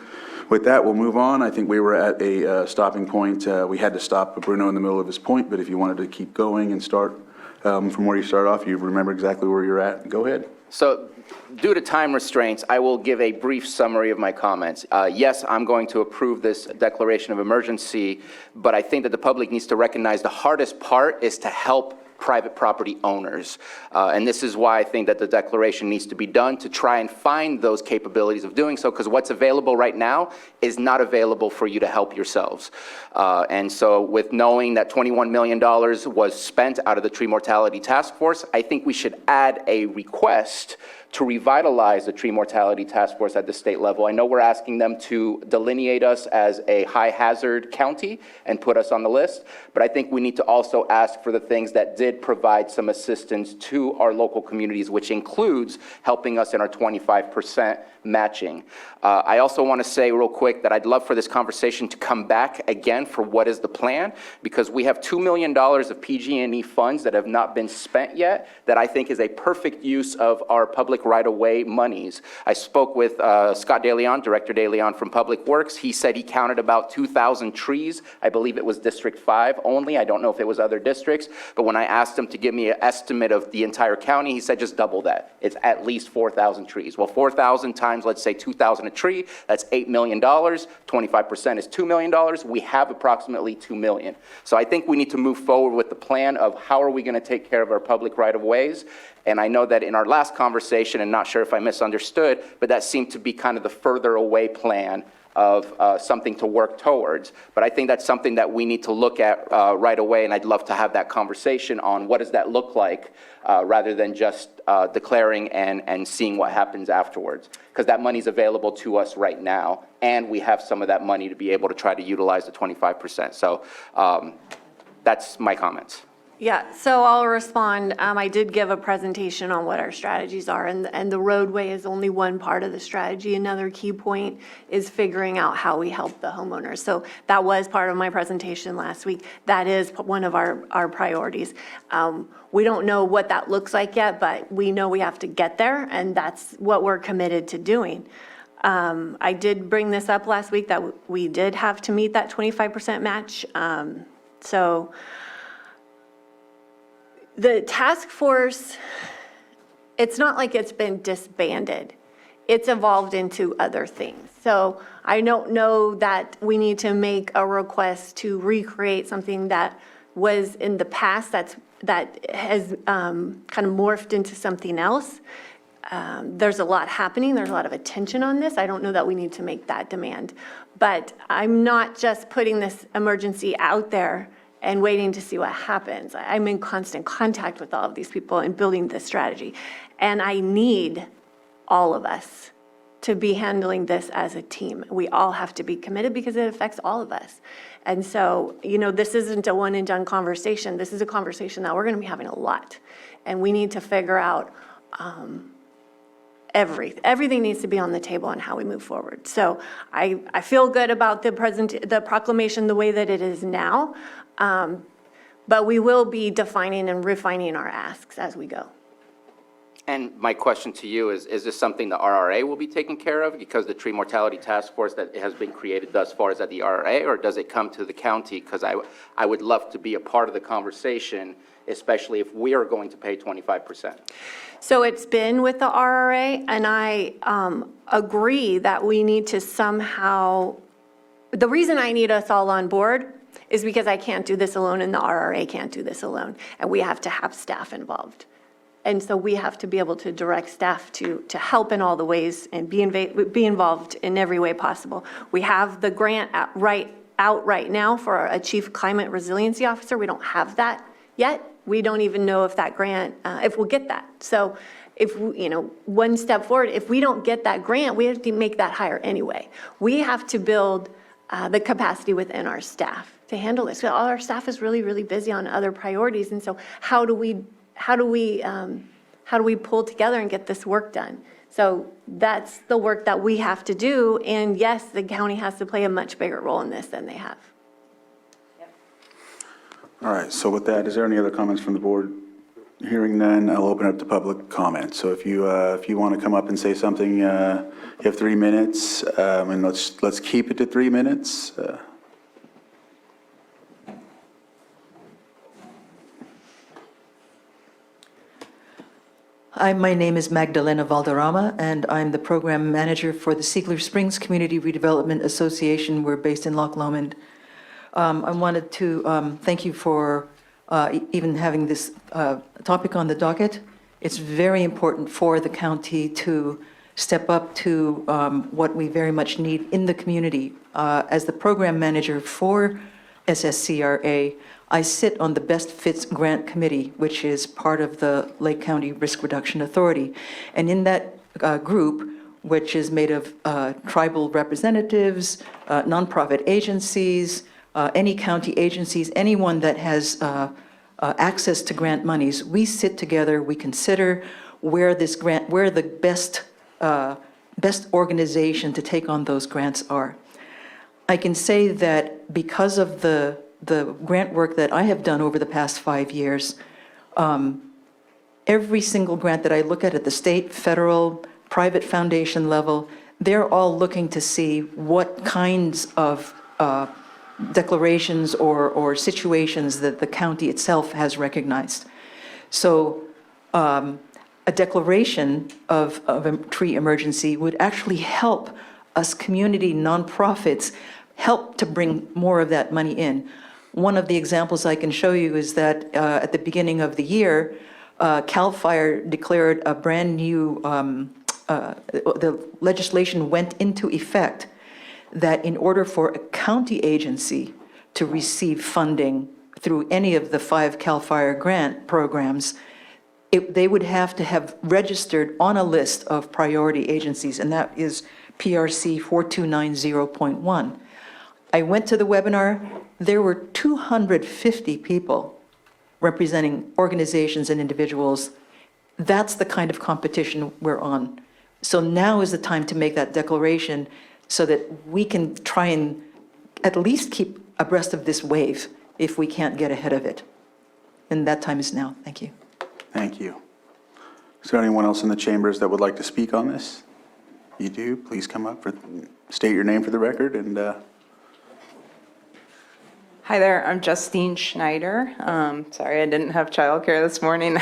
with that, we'll move on. I think we were at a stopping point. We had to stop Bruno in the middle of his point, but if you wanted to keep going and start from where you started off, you remember exactly where you're at, go ahead. So due to time restraints, I will give a brief summary of my comments. Yes, I'm going to approve this declaration of emergency, but I think that the public needs to recognize the hardest part is to help private property owners. And this is why I think that the declaration needs to be done, to try and find those capabilities of doing so, because what's available right now is not available for you to help yourselves. And so with knowing that $21 million was spent out of the Tree Mortality Task Force, I think we should add a request to revitalize the Tree Mortality Task Force at the state level. I know we're asking them to delineate us as a high hazard county and put us on the list, but I think we need to also ask for the things that did provide some assistance to our local communities, which includes helping us in our 25% matching. I also want to say real quick that I'd love for this conversation to come back again for what is the plan, because we have $2 million of PG&E funds that have not been spent yet that I think is a perfect use of our public right-of-way monies. I spoke with Scott DeLeon, Director DeLeon from Public Works. He said he counted about 2,000 trees. I believe it was District 5 only. I don't know if it was other districts, but when I asked him to give me an estimate of the entire county, he said just double that. It's at least 4,000 trees. Well, 4,000 times, let's say 2,000 a tree, that's $8 million. 25% is $2 million. We have approximately $2 million. So I think we need to move forward with the plan of how are we going to take care of our public right-of-ways. And I know that in our last conversation, and not sure if I misunderstood, but that seemed to be kind of the further away plan of something to work towards. But I think that's something that we need to look at right away, and I'd love to have that conversation on what does that look like rather than just declaring and seeing what happens afterwards. Because that money's available to us right now, and we have some of that money to be able to try to utilize the 25%. So that's my comments. Yeah, so I'll respond. I did give a presentation on what our strategies are, and the roadway is only one part of the strategy. Another key point is figuring out how we help the homeowners. So that was part of my presentation last week. That is one of our priorities. We don't know what that looks like yet, but we know we have to get there, and that's what we're committed to doing. I did bring this up last week that we did have to meet that 25% match. So the task force, it's not like it's been disbanded. It's evolved into other things. So I don't know that we need to make a request to recreate something that was in the past that has kind of morphed into something else. There's a lot happening. There's a lot of attention on this. I don't know that we need to make that demand. But I'm not just putting this emergency out there and waiting to see what happens. I'm in constant contact with all of these people and building this strategy. And I need all of us to be handling this as a team. We all have to be committed because it affects all of us. And so, this isn't a one and done conversation. This is a conversation that we're gonna be having a lot. And we need to figure out everything needs to be on the table on how we move forward. So I feel good about the proclamation the way that it is now. But we will be defining and refining our asks as we go. And my question to you is this something the RRA will be taking care of? Because the tree mortality task force that has been created thus far is at the RRA, or does it come to the county? Because I would love to be a part of the conversation, especially if we are going to pay 25%. So it's been with the RRA, and I agree that we need to somehow, the reason I need us all on board is because I can't do this alone and the RRA can't do this alone. And we have to have staff involved. And so we have to be able to direct staff to help in all the ways and be involved in every way possible. We have the grant out right now for a chief climate resiliency officer. We don't have that yet. We don't even know if that grant, if we'll get that. So if, one step forward, if we don't get that grant, we have to make that hire anyway. We have to build the capacity within our staff to handle this. All our staff is really, really busy on other priorities. And so how do we pull together and get this work done? So that's the work that we have to do. And yes, the county has to play a much bigger role in this than they have. All right, so with that, is there any other comments from the board? Hearing none, I'll open up to public comment. So if you want to come up and say something, you have 3 minutes, and let's keep it to 3 minutes. Hi, my name is Magdalena Valderrama, and I'm the program manager for the Siegler Springs Community Redevelopment Association. We're based in Loch Lomond. I wanted to thank you for even having this topic on the docket. It's very important for the county to step up to what we very much need in the community. As the program manager for SSCRA, I sit on the Best Fits Grant Committee, which is part of the Lake County Risk Reduction Authority. And in that group, which is made of tribal representatives, nonprofit agencies, any county agencies, anyone that has access to grant monies, we sit together, we consider where the best organization to take on those grants are. I can say that because of the grant work that I have done over the past 5 years, every single grant that I look at the state, federal, private foundation level, they're all looking to see what kinds of declarations or situations that the county itself has recognized. So a declaration of a tree emergency would actually help us community nonprofits help to bring more of that money in. One of the examples I can show you is that at the beginning of the year, CAL FIRE declared a brand new, the legislation went into effect that in order for a county agency to receive funding through any of the 5 CAL FIRE grant programs, they would have to have registered on a list of priority agencies, and that is PRC 4290.1. I went to the webinar. There were 250 people representing organizations and individuals. That's the kind of competition we're on. So now is the time to make that declaration so that we can try and at least keep abreast of this wave if we can't get ahead of it. And that time is now. Thank you. Thank you. Is there anyone else in the chambers that would like to speak on this? You do, please come up, state your name for the record, and Hi there, I'm Justine Schneider. Sorry, I didn't have childcare this morning.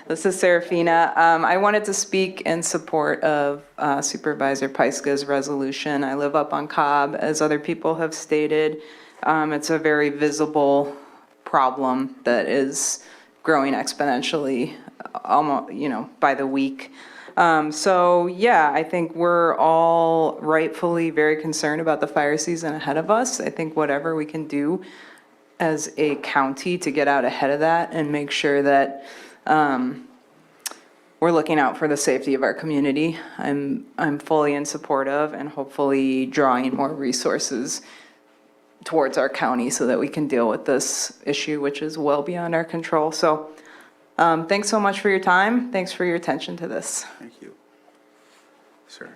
This is Serafina. I wanted to speak in support of Supervisor Pyska's resolution. I live up on Cobb, as other people have stated. It's a very visible problem that is growing exponentially, almost, by the week. So yeah, I think we're all rightfully very concerned about the fire season ahead of us. I think whatever we can do as a county to get out ahead of that and make sure that we're looking out for the safety of our community, I'm fully in support of, and hopefully drawing more resources towards our county so that we can deal with this issue, which is well beyond our control. So thanks so much for your time. Thanks for your attention to this. thank you. Sir.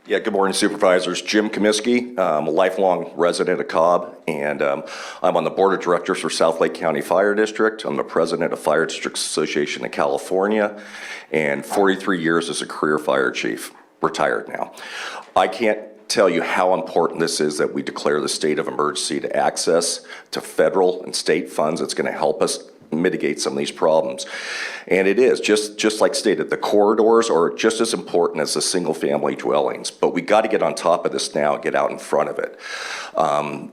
Yeah, good morning, Supervisors. Jim Comiskey. I'm a lifelong resident of Cobb, and I'm on the Board of Directors for South Lake County Fire District. I'm the president of Fire Districts Association of California, and 43 years as a career fire chief, retired now. I can't tell you how important this is that we declare the state of emergency to access to federal and state funds. It's going to help us mitigate some of these problems. And it is, just like stated, the corridors are just as important as the single-family dwellings, but we got to get on top of this now and get out in front of it.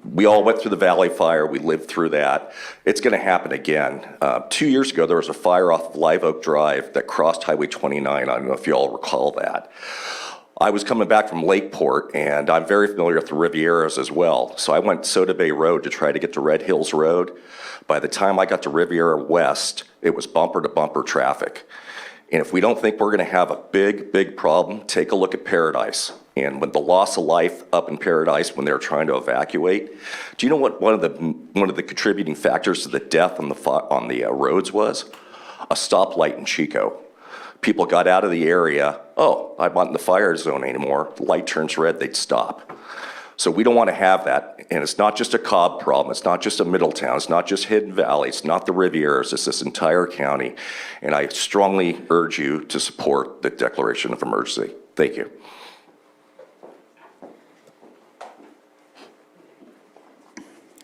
We all went through the Valley Fire. We lived through that. It's going to happen again. 2 years ago, there was a fire off Live Oak Drive that crossed Highway 29. I don't know if you all recall that. I was coming back from Lakeport, and I'm very familiar with the Rivieras as well. So I went Soda Bay Road to try to get to Red Hills Road. By the time I got to Riviera West, it was bumper-to-bumper traffic. And if we don't think we're going to have a big problem, take a look at Paradise. And when the loss of life up in Paradise when they were trying to evacuate, do you know what one of the contributing factors to the death on the roads was? A stoplight in Chico. People got out of the area. Oh, I'm not in the fire zone anymore. The light turns red, they'd stop. So we don't want to have that. And it's not just a Cobb problem. It's not just a Middletown. It's not just Hidden Valley. It's not the Rivieras. It's this entire county. And I strongly urge you to support the declaration of emergency. Thank you.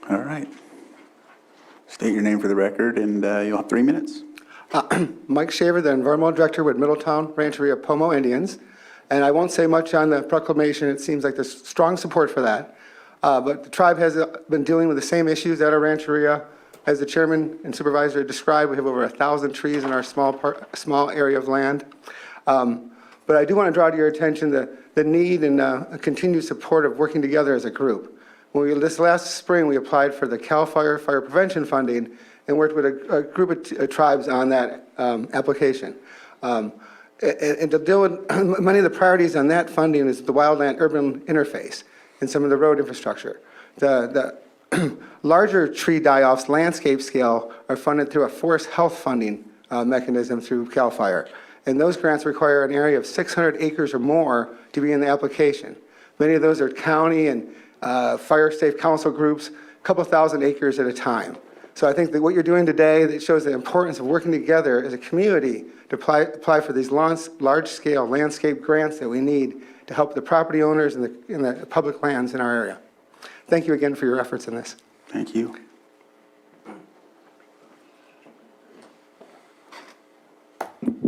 All right. State your name for the record, and you'll have 3 minutes. Mike Shaver, the Environmental Director with Middletown Rancheria Pomo Indians. And I won't say much on the proclamation. It seems like there's strong support for that. But the tribe has been dealing with the same issues at our rancheria. As the chairman and supervisor described, we have over 1,000 trees in our small area of land. But I do want to draw to your attention the need and a continued support of working together as a group. This last spring, we applied for the CAL FIRE fire prevention funding and worked with a group of tribes on that application. And to deal with many of the priorities on that funding is the wildland-urban interface and some of the road infrastructure. The larger tree die-offs, landscape scale, are funded through a forest health funding mechanism through CAL FIRE. And those grants require an area of 600 acres or more to be in the application. Many of those are county and fire safe council groups, a couple thousand acres at a time. So I think that what you're doing today, that shows the importance of working together as a community to apply for these large-scale landscape grants that we need to help the property owners and the public lands in our area. Thank you again for your efforts in this. Thank you.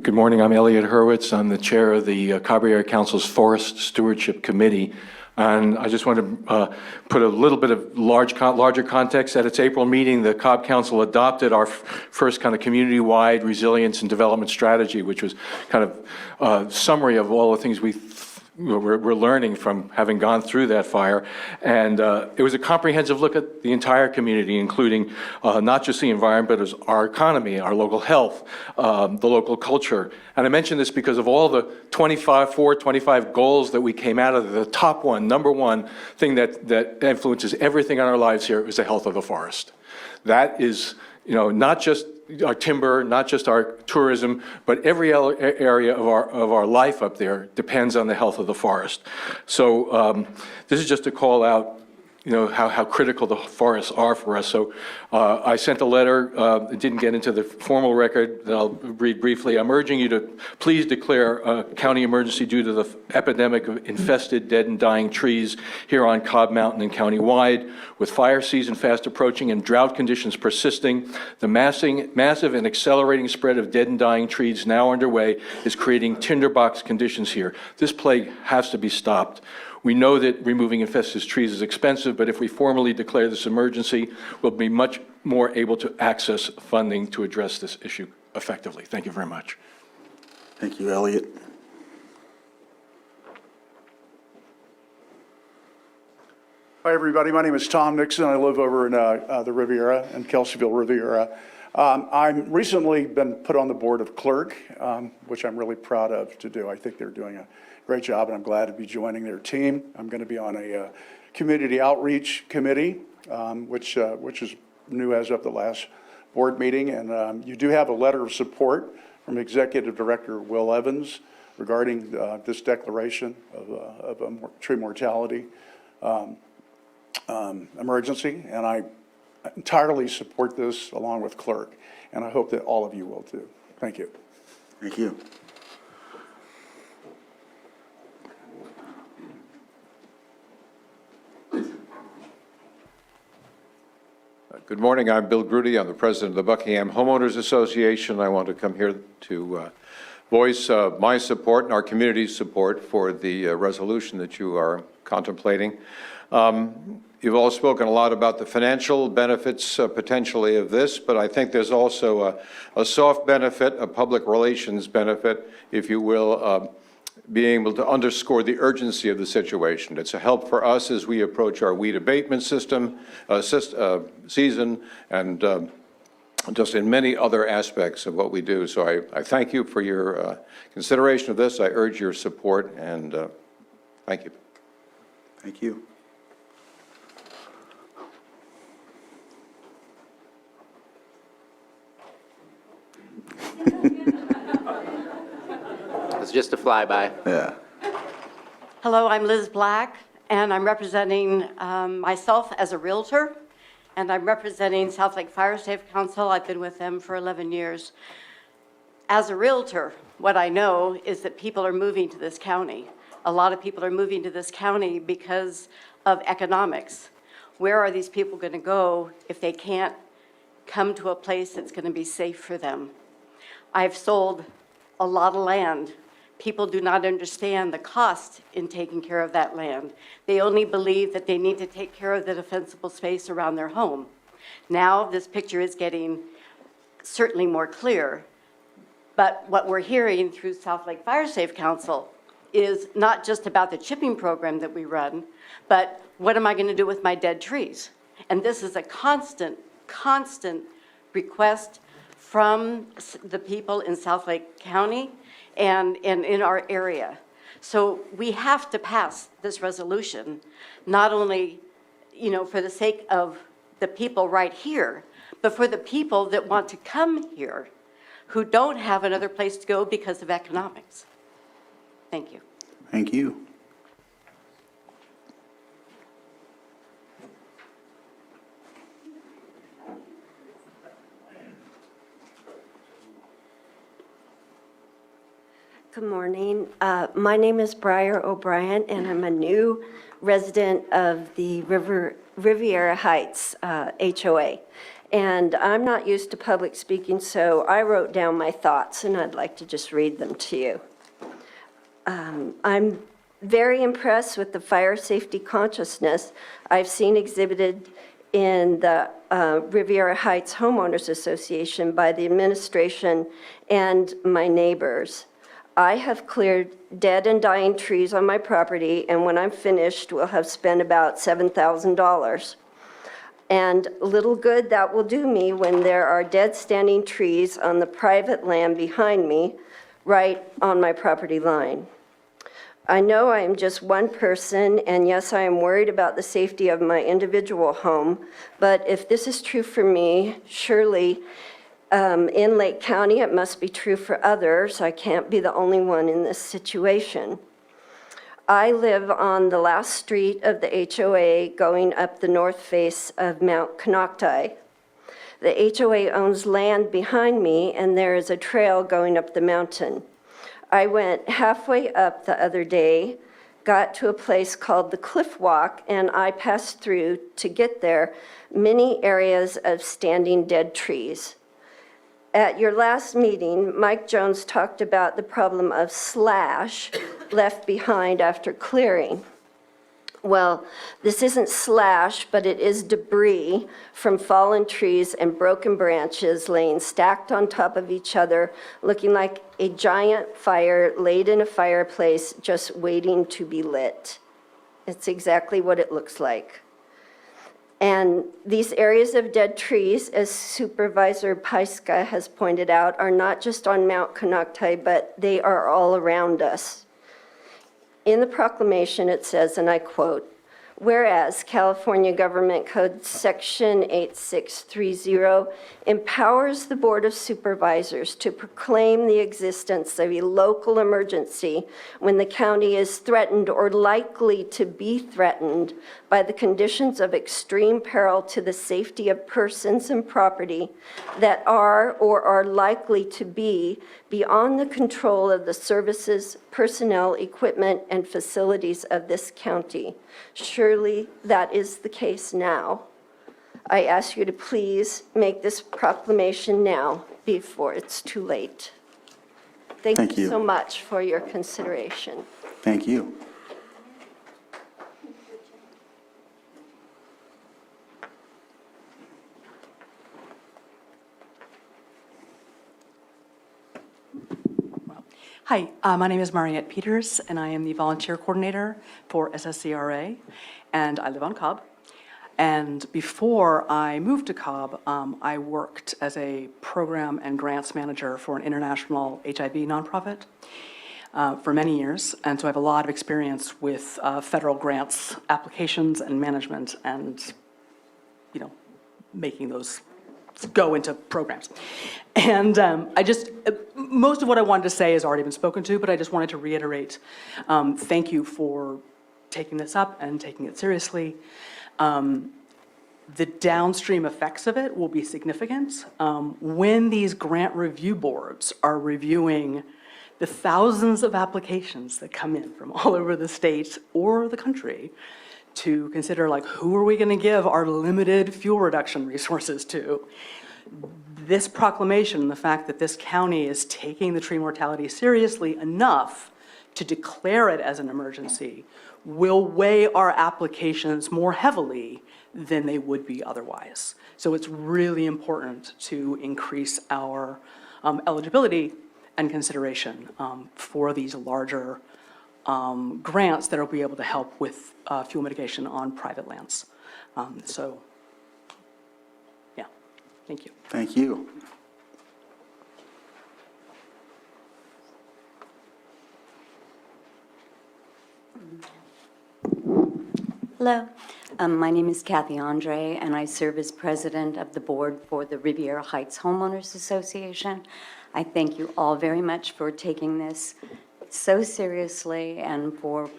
Good morning. I'm Elliot Hurwitz. I'm the chair of the Cobb Area Council's Forest Stewardship Committee. And I just want to put a little bit of larger context. At its April meeting, the Cobb Council adopted our first kind of community-wide resilience and development strategy, which was kind of a summary of all the things we we're learning from having gone through that fire. And it was a comprehensive look at the entire community, including not just the environment, but as our economy, our local health, the local culture. And I mention this because of all the 25 goals that we came out of, the top one, number one thing that influences everything in our lives here is the health of the forest. That is, not just our timber, not just our tourism, but every area of our life up there depends on the health of the forest. So this is just to call out, how critical the forests are for us. So I sent a letter, it didn't get into the formal record that I'll read briefly. I'm urging you to please declare a county emergency due to the epidemic of infested, dead and dying trees here on Cobb Mountain and county-wide. With fire season fast approaching and drought conditions persisting, the massive and accelerating spread of dead and dying trees now underway is creating tinderbox conditions here. This plague has to be stopped. We know that removing infested trees is expensive, but if we formally declare this emergency, we'll be much more able to access funding to address this issue effectively. Thank you very much. Thank you, Elliot. Hi, everybody. My name is Tom Nixon. I live over in the Riviera, in Kelseyville, Riviera. I've recently been put on the board of clerk, which I'm really proud of to do. I think they're doing a great job, and I'm glad to be joining their team. I'm going to be on a community outreach committee, which is new as of the last board meeting. And you do have a letter of support from Executive Director Will Evans regarding this declaration of a tree mortality emergency. And I entirely support this along with clerk. And I hope that all of you will too. Thank you. Thank you. Good morning. I'm Bill Grudy. I'm the president of the Buckingham Homeowners Association. I want to come here to voice my support and our community's support for the resolution that you are contemplating. You've all spoken a lot about the financial benefits potentially of this, but I think there's also a soft benefit, a public relations benefit, if you will, being able to underscore the urgency of the situation. It's a help for us as we approach our weed abatement season, and just in many other aspects of what we do. So I thank you for your consideration of this. I urge your support, and thank you. Thank you. It's just a flyby. Yeah. Hello, I'm Liz Black, and I'm representing myself as a realtor, and I'm representing South Lake Fire Safe Council. I've been with them for 11 years. As a realtor, what I know is that people are moving to this county. A lot of people are moving to this county because of economics. Where are these people going to go if they can't come to a place that's going to be safe for them? I've sold a lot of land. People do not understand the cost in taking care of that land. They only believe that they need to take care of the defensible space around their home. Now this picture is getting certainly more clear, but what we're hearing through South Lake Fire Safe Council is not just about the chipping program that we run, but what am I going to do with my dead trees? And this is a constant request from the people in South Lake County and in our area. So we have to pass this resolution, not only, for the sake of the people right here, but for the people that want to come here who don't have another place to go because of economics. Thank you. Thank you. Good morning. My name is Briar O'Brien, and I'm a new resident of the Riviera Heights HOA. And I'm not used to public speaking, so I wrote down my thoughts, and I'd like to just read them to you. I'm very impressed with the fire safety consciousness I've seen exhibited in the Riviera Heights Homeowners Association by the administration and my neighbors. I have cleared dead and dying trees on my property, and when I'm finished, will have spent about $7,000. And little good that will do me when there are dead standing trees on the private land behind me, right on my property line. I know I am just one person, and yes, I am worried about the safety of my individual home, but if this is true for me, surely in Lake County, it must be true for others. I can't be the only one in this situation. I live on the last street of the HOA going up the north face of Mount Konocti. The HOA owns land behind me, and there is a trail going up the mountain. I went halfway up the other day, got to a place called the Cliff Walk, and I passed through to get there many areas of standing dead trees. At your last meeting, Mike Jones talked about the problem of slash left behind after clearing. Well, this isn't slash, but it is debris from fallen trees and broken branches laying stacked on top of each other, looking like a giant fire laid in a fireplace just waiting to be lit. It's exactly what it looks like. And these areas of dead trees, as Supervisor Pyska has pointed out, are not just on Mount Konocti, but they are all around us. In the proclamation, it says, and I quote, "Whereas California Government Code Section 8630 empowers the Board of Supervisors to proclaim the existence of a local emergency when the county is threatened or likely to be threatened by the conditions of extreme peril to the safety of persons and property that are or are likely to be beyond the control of the services, personnel, equipment, and facilities of this county." Surely that is the case now. I ask you to please make this proclamation now before it's too late. Thank you so much for your consideration. Thank you. Hi, my name is Mariette Peters, and I am the volunteer coordinator for SSCRA, and I live on Cobb. And before I moved to Cobb, I worked as a program and grants manager for an international HIV nonprofit for many years, and so I have a lot of experience with federal grants applications and management and, making those go into programs. And most of what I wanted to say has already been spoken to, but I just wanted to reiterate, thank you for taking this up and taking it seriously. The downstream effects of it will be significant. When these grant review boards are reviewing the thousands of applications that come in from all over the state or the country, to consider who are we going to give our limited fuel reduction resources to. This proclamation, the fact that this county is taking the tree mortality seriously enough to declare it as an emergency, will weigh our applications more heavily than they would be otherwise. So it's really important to increase our eligibility and consideration for these larger grants that will be able to help with fuel mitigation on private lands. Yeah, thank you. Thank you. Hello, my name is Kathy Andre, and I serve as president of the board for the Riviera Heights Homeowners Association. I thank you all very much for taking this so seriously and for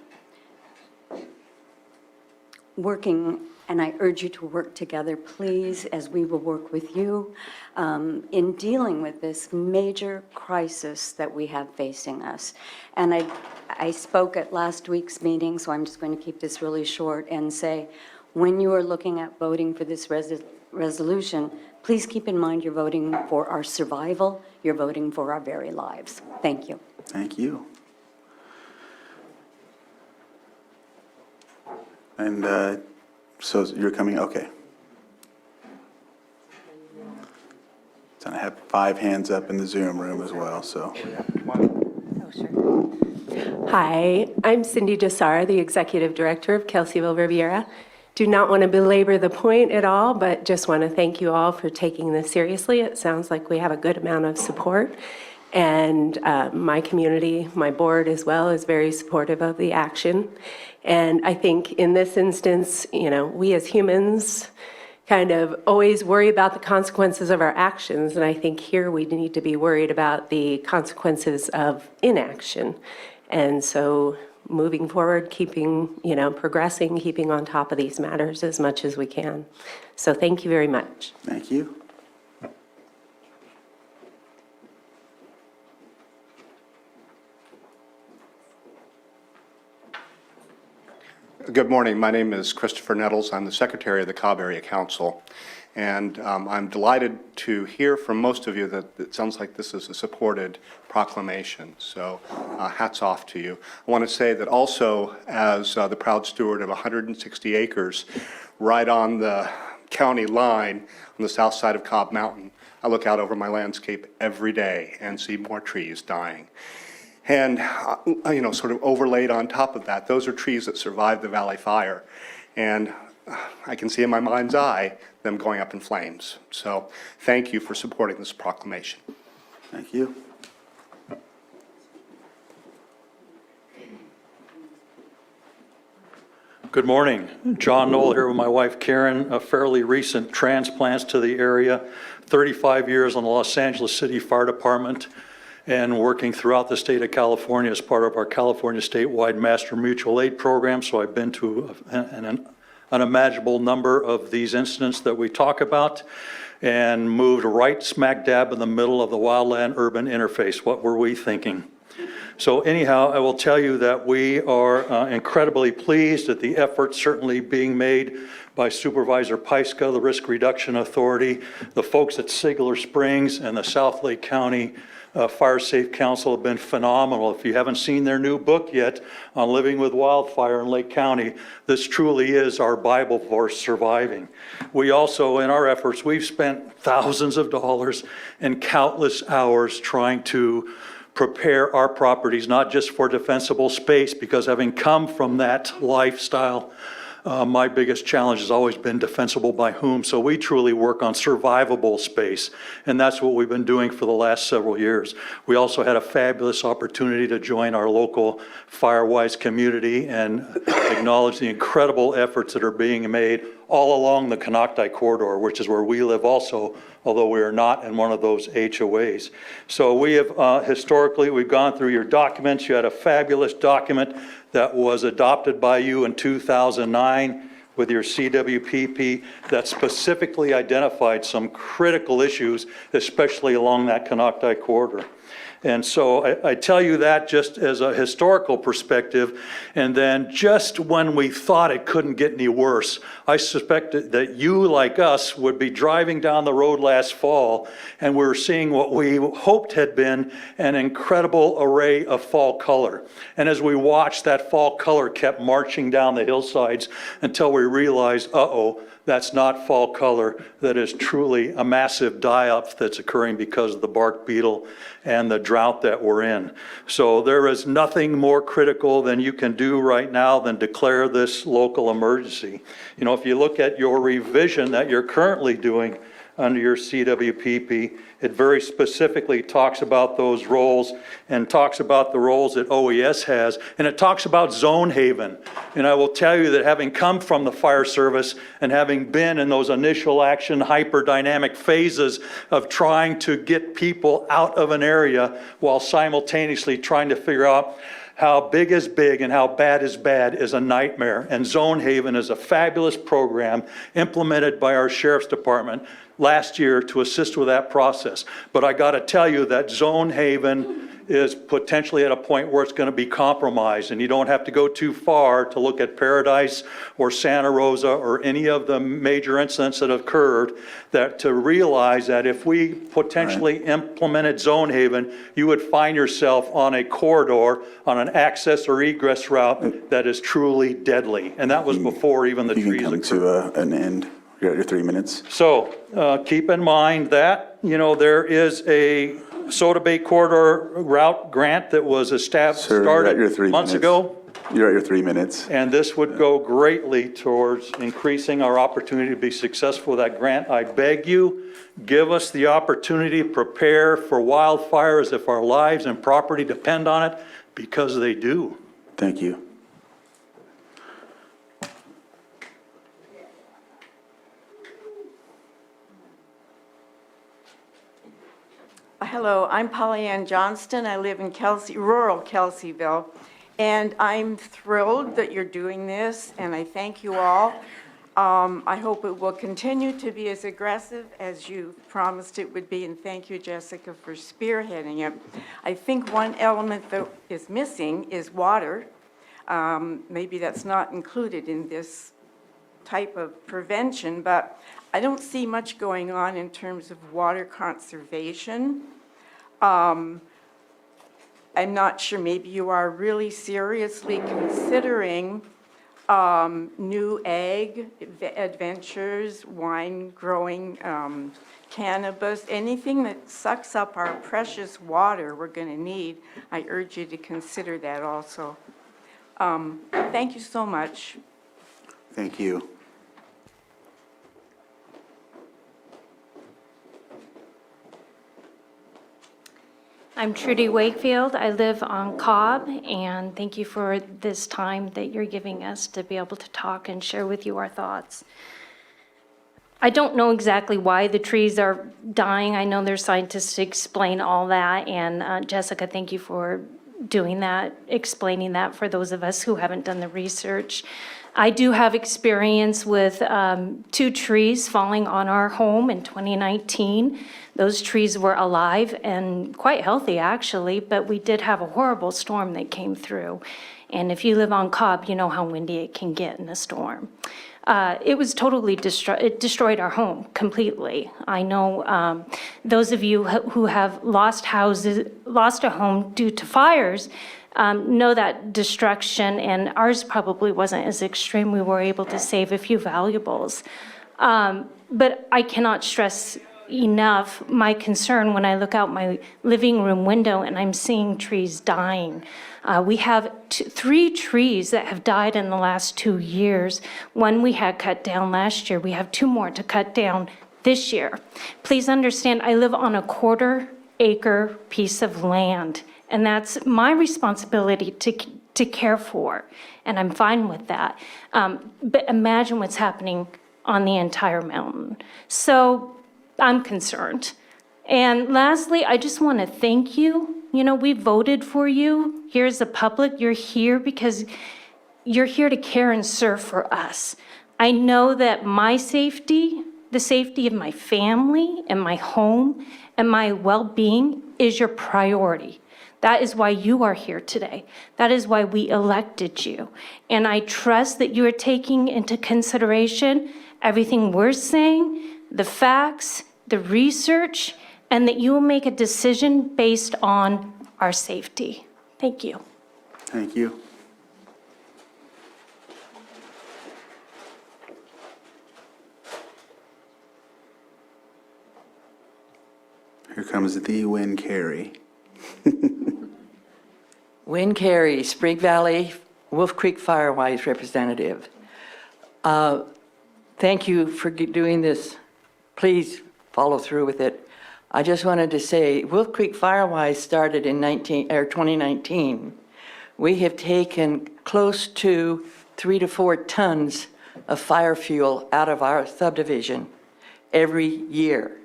working, and I urge you to work together, please, as we will work with you in dealing with this major crisis that we have facing us. And I spoke at last week's meeting, so I'm just going to keep this really short and say, when you are looking at voting for this resolution, please keep in mind you're voting for our survival, you're voting for our very lives. Thank you. Thank you. And so you're coming, okay. So I have 5 hands up in the Zoom room as well, so. Hi, I'm Cindy Desar, the Executive Director of Kelseyville Riviera. Do not want to belabor the point at all, but just want to thank you all for taking this seriously. It sounds like we have a good amount of support. And my community, my board as well, is very supportive of the action. And I think in this instance, we as humans kind of always worry about the consequences of our actions. And I think here we need to be worried about the consequences of inaction. And so moving forward, keeping, progressing, keeping on top of these matters as much as we can. So thank you very much. Thank you. Good morning. My name is Christopher Nettles. I'm the Secretary of the Cobb Area Council. And I'm delighted to hear from most of you that it sounds like this is a supported proclamation. So hats off to you. I want to say that also as the proud steward of 160 acres right on the county line on the south side of Cobb Mountain, I look out over my landscape every day and see more trees dying. And, sort of overlaid on top of that, those are trees that survived the Valley Fire. And I can see in my mind's eye them going up in flames. So thank you for supporting this proclamation. Thank you. Good morning. John Knoll here with my wife Karen, a fairly recent transplants to the area, 35 years on the Los Angeles City Fire Department, and working throughout the state of California as part of our California statewide Master Mutual Aid program. So I've been to an unimaginable number of these incidents that we talk about and moved right smack dab in the middle of the wildland urban interface. What were we thinking? So anyhow, I will tell you that we are incredibly pleased at the efforts certainly being made by Supervisor Pyska, the Risk Reduction Authority, the folks at Sigler Springs, and the South Lake County Fire Safe Council have been phenomenal. If you haven't seen their new book yet on living with wildfire in Lake County, this truly is our Bible for surviving. We also, in our efforts, we've spent thousands of dollars and countless hours trying to prepare our properties, not just for defensible space, because having come from that lifestyle, my biggest challenge has always been defensible by whom. So we truly work on survivable space, and that's what we've been doing for the last several years. We also had a fabulous opportunity to join our local Firewise community and acknowledge the incredible efforts that are being made all along the Canocti corridor, which is where we live also, although we are not in one of those HOAs. So we have historically, we've gone through your documents. You had a fabulous document that was adopted by you in 2009 with your CWPP that specifically identified some critical issues, especially along that Canocti corridor. And so I tell you that just as a historical perspective, and then just when we thought it couldn't get any worse, I suspected that you, like us, would be driving down the road last fall, and we were seeing what we hoped had been an incredible array of fall color. And as we watched, that fall color kept marching down the hillsides until we realized, uh-oh, that's not fall color. That is truly a massive die-off that's occurring because of the bark beetle and the drought that we're in. So there is nothing more critical than you can do right now than declare this local emergency. You know, if you look at your revision that you're currently doing under your CWPP, it very specifically talks about those roles and talks about the roles that OES has, and it talks about zone haven. And I will tell you that having come from the fire service and having been in those initial action hyperdynamic phases of trying to get people out of an area while simultaneously trying to figure out how big is big and how bad is a nightmare. And Zone Haven is a fabulous program implemented by our Sheriff's Department last year to assist with that process. But I got to tell you that Zone Haven is potentially at a point where it's going to be compromised, and you don't have to go too far to look at Paradise or Santa Rosa or any of the major incidents that occurred that to realize that if we potentially implemented Zone Haven, you would find yourself on a corridor on an access or egress route that is truly deadly, and that was before even the trees occurred. To an end. You're at your 3 minutes. So keep in mind that, you know, there is a Soda Bay Corridor Route Grant that was established, Sir, you're at your started 3 months minutes. ago. You're at your 3 minutes. And this would go greatly towards increasing our opportunity to be successful with that grant. I beg you, give us the opportunity to prepare for wildfires if our lives and property depend on it, because they do. Thank you. Hello, I'm Polly Ann Johnston. I live in rural Kelseyville, and I'm thrilled that you're doing this, and I thank you all. I hope it will continue to be as aggressive as you promised it would be, and thank you, Jessica, for spearheading it. I think one element that is missing is water. Maybe that's not included in this type of prevention, but I don't see much going on in terms of water conservation. I'm not sure, maybe you are really seriously considering new ag adventures, wine growing, cannabis, anything that sucks up our precious water we're going to need. I urge you to consider that also. Thank you so much. Thank you. I'm Trudy Wakefield. I live on Cobb, and thank you for this time that you're giving us to be able to talk and share with you our thoughts. I don't know exactly why the trees are dying. I know there's scientists to explain all that, and Jessica, thank you for doing that, explaining that for those of us who haven't done the research. I do have experience with 2 trees falling on our home in 2019. Those trees were alive and quite healthy, actually, but we did have a horrible storm that came through. And if you live on Cobb, you know how windy it can get in a storm. It was totally it destroyed our home completely. I know those of you who have lost a home due to fires, know that destruction, and ours probably wasn't as extreme. We were able to save a few valuables. But I cannot stress enough my concern when I look out my living room window and I'm seeing trees dying. We have 3 trees that have died in the last 2 years. One we had cut down last year. We have 2 more to cut down this year. Please understand, I live on a 1/4 acre piece of land, and that's my responsibility to care for, and I'm fine with that. But imagine what's happening on the entire mountain. So I'm concerned. And lastly, I just want to thank you. You know, we voted for you. Here's the public. You're here because you're here to care and serve for us. I know that my safety, the safety of my family and my home and my well-being is your priority. That is why you are here today. That is why we elected you. And I trust that you are taking into consideration everything we're saying, the facts, the research, and that you will make a decision based on our safety. Thank you. Thank you. Here comes the Win Carey. Win Carey, Spring Valley, Wolf Creek Firewise representative. Thank you for doing this. Please follow through with it. I just wanted to say, Wolf Creek Firewise started in 2019. We have taken close to 3 to 4 tons of fire fuel out of our subdivision every year.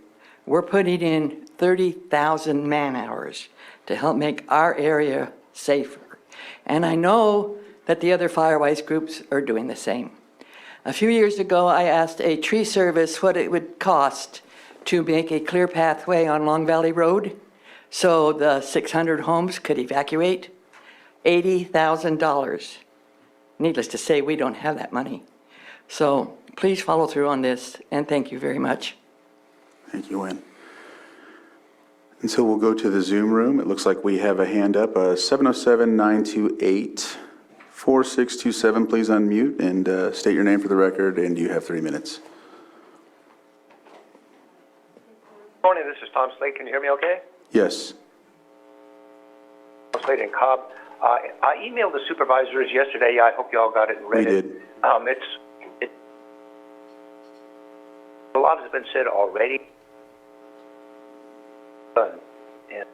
We're putting in 30,000 man-hours to help make our area safer. And I know that the other Firewise groups are doing the same. A few years ago, I asked a tree service what it would cost to make a clear pathway on Long Valley Road so the 600 homes could evacuate. $80,000. Needless to say, we don't have that money. So please follow through on this, and thank you very much. Thank you, Win. And so we'll go to the Zoom room. It looks like we have a hand up, 707-928-4627. Please unmute and state your name for the record, and you have 3 minutes. Morning, this is Tom Slade. Can you hear me okay? Yes. Slade and Cobb. I emailed the supervisors yesterday. I hope you all got it and read We it. did. A lot has been said already. And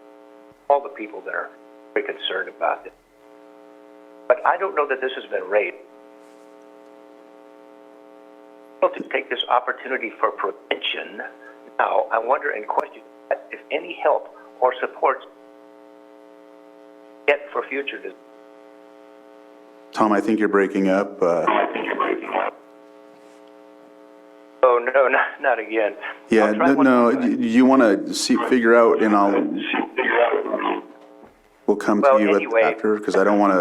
all the people that are very concerned about it. But I don't know that this has been raised. To take this opportunity for prevention, now I wonder and question if any help or support get for future disaster. Tom, I think you're breaking up. Oh, no, not again. Yeah, no, you want to figure out, and we'll come to you anyway. after, because I want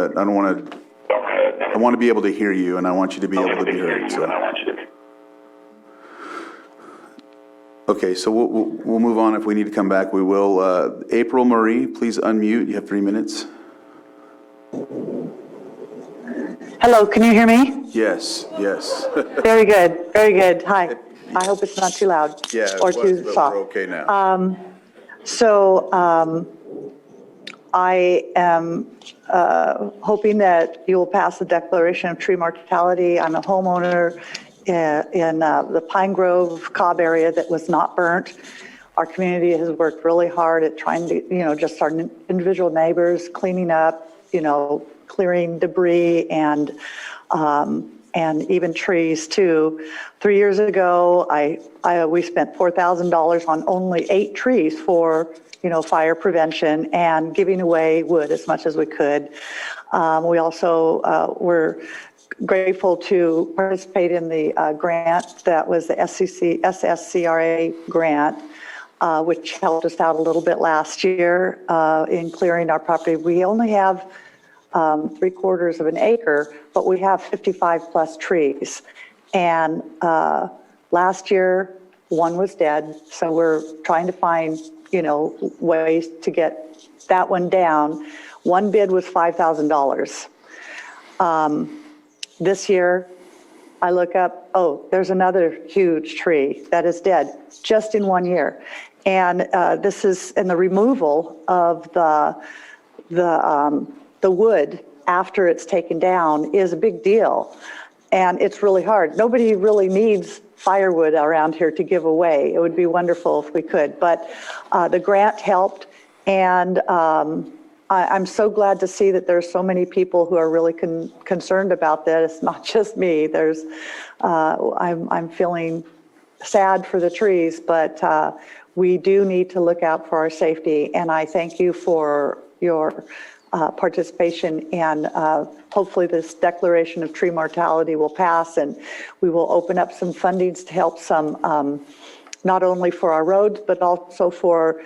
to be able to hear you, and I want you to be able to be heard, so. Okay, so we'll move on. If we need to come back, we will. April Marie, please unmute. You have 3 minutes. Hello, can you hear me? Yes, yes. Very good, very good. Hi. I hope it's not too loud Yeah, or it was, too but soft. we're okay now. I am hoping that you will pass the declaration of tree mortality. I'm a homeowner in the Pine Grove Cobb area that was not burnt. Our community has worked really hard at trying to, just our individual neighbors, cleaning up, clearing debris and even trees too. 3 years ago, we spent $4,000 on only 8 trees for, fire prevention and giving away wood as much as we could. We also were grateful to participate in the grant that was the SSCRA grant, which helped us out a little bit last year in clearing our property. We only have 3/4 of an acre, but we have 55 plus trees. And last year, one was dead. So we're trying to find, ways to get that one down. One bid was $5,000. This year, I look up, there's another huge tree that is dead just in 1 year. And this is in the removal of the wood after it's taken down is a big deal. And it's really hard. Nobody really needs firewood around here to give away. It would be wonderful if we could. But the grant helped. And I'm so glad to see that there's so many people who are really concerned about this. It's not just me. I'm feeling sad for the trees, but we do need to look out for our safety. And I thank you for your participation, and hopefully this declaration of tree mortality will pass, and we will open up some fundings to help some, not only for our roads, but also for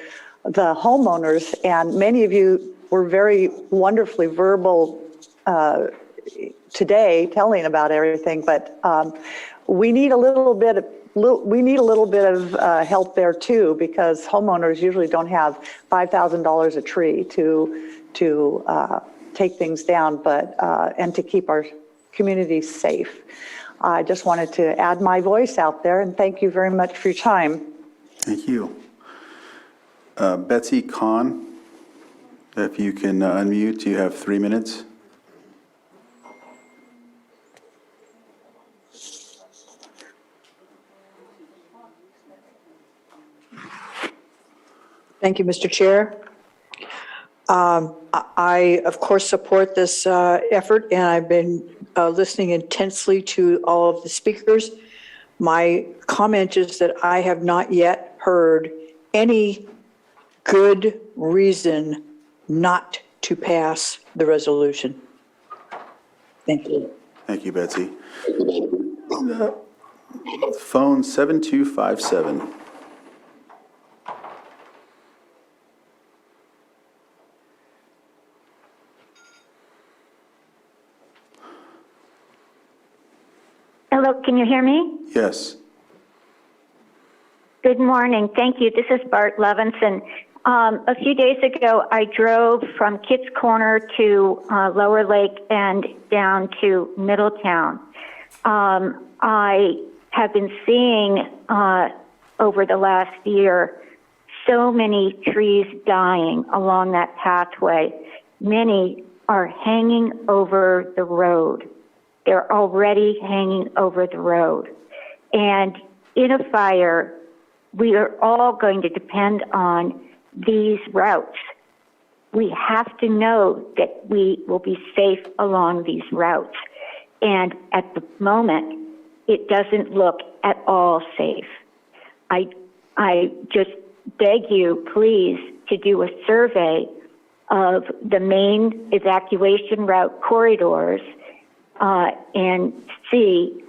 the homeowners. And many of you were very wonderfully verbal today, telling about everything, but we need a little bit of help there too, because homeowners usually don't have $5,000 a tree to take things down, but and to keep our communities safe. I just wanted to add my voice out there, and thank you very much for your time. Thank you. Betsy Kahn, if you can unmute, you have 3 minutes. Thank you, Mr. Chair. I, of course, support this effort, and I've been listening intensely to all of the speakers. My comment is that I have not yet heard any good reason not to pass the resolution. Thank you. Thank you, Betsy. Phone 7257. Hello, can you hear me? Yes. Good morning. Thank you. This is Bart Levinson. A few days ago, I drove from Kitts Corner to Lower Lake and down to Middletown. I have been seeing over the last year so many trees dying along that pathway. Many are hanging over the road. They're already hanging over the road. And in a fire, we are all going to depend on these routes. We have to know that we will be safe along these routes. And at the moment, it doesn't look at all safe. I just beg you, please, to do a survey of the main evacuation route corridors and see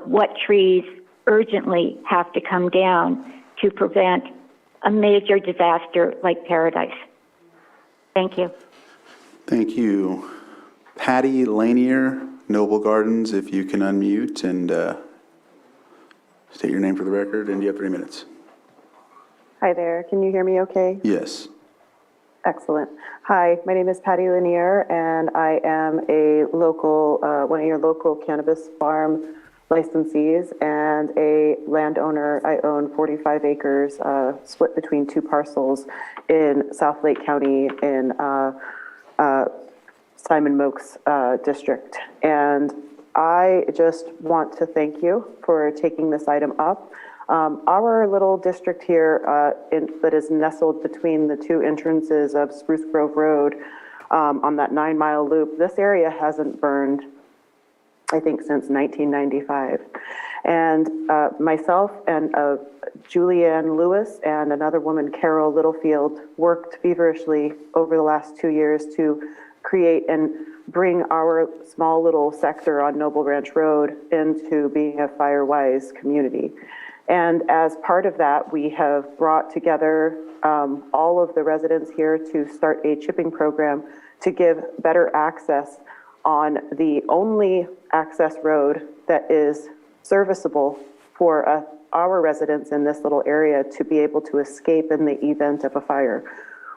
what trees urgently have to come down to prevent a major disaster like Paradise. Thank you. Thank you. Patty Lanier, Noble Gardens, if you can unmute and state your name for the record, and you have 3 minutes. Hi there, can you hear me okay? Yes. Excellent. Hi, my name is Patty Lanier, and I am a local, one of your local cannabis farm licensees and a landowner. I own 45 acres split between 2 parcels in South Lake County in Simon Moak's district. And I just want to thank you for taking this item up. Our little district here that is nestled between the 2 entrances of Spruce Grove Road on that 9-mile loop, this area hasn't burned, I think, since 1995. And myself and Julianne Lewis and another woman, Carol Littlefield, worked feverishly over the last 2 years to create and bring our small little sector on Noble Ranch Road into being a fire-wise community. And as part of that, we have brought together all of the residents here to start a chipping program to give better access on the only access road that is serviceable for our residents in this little area to be able to escape in the event of a fire.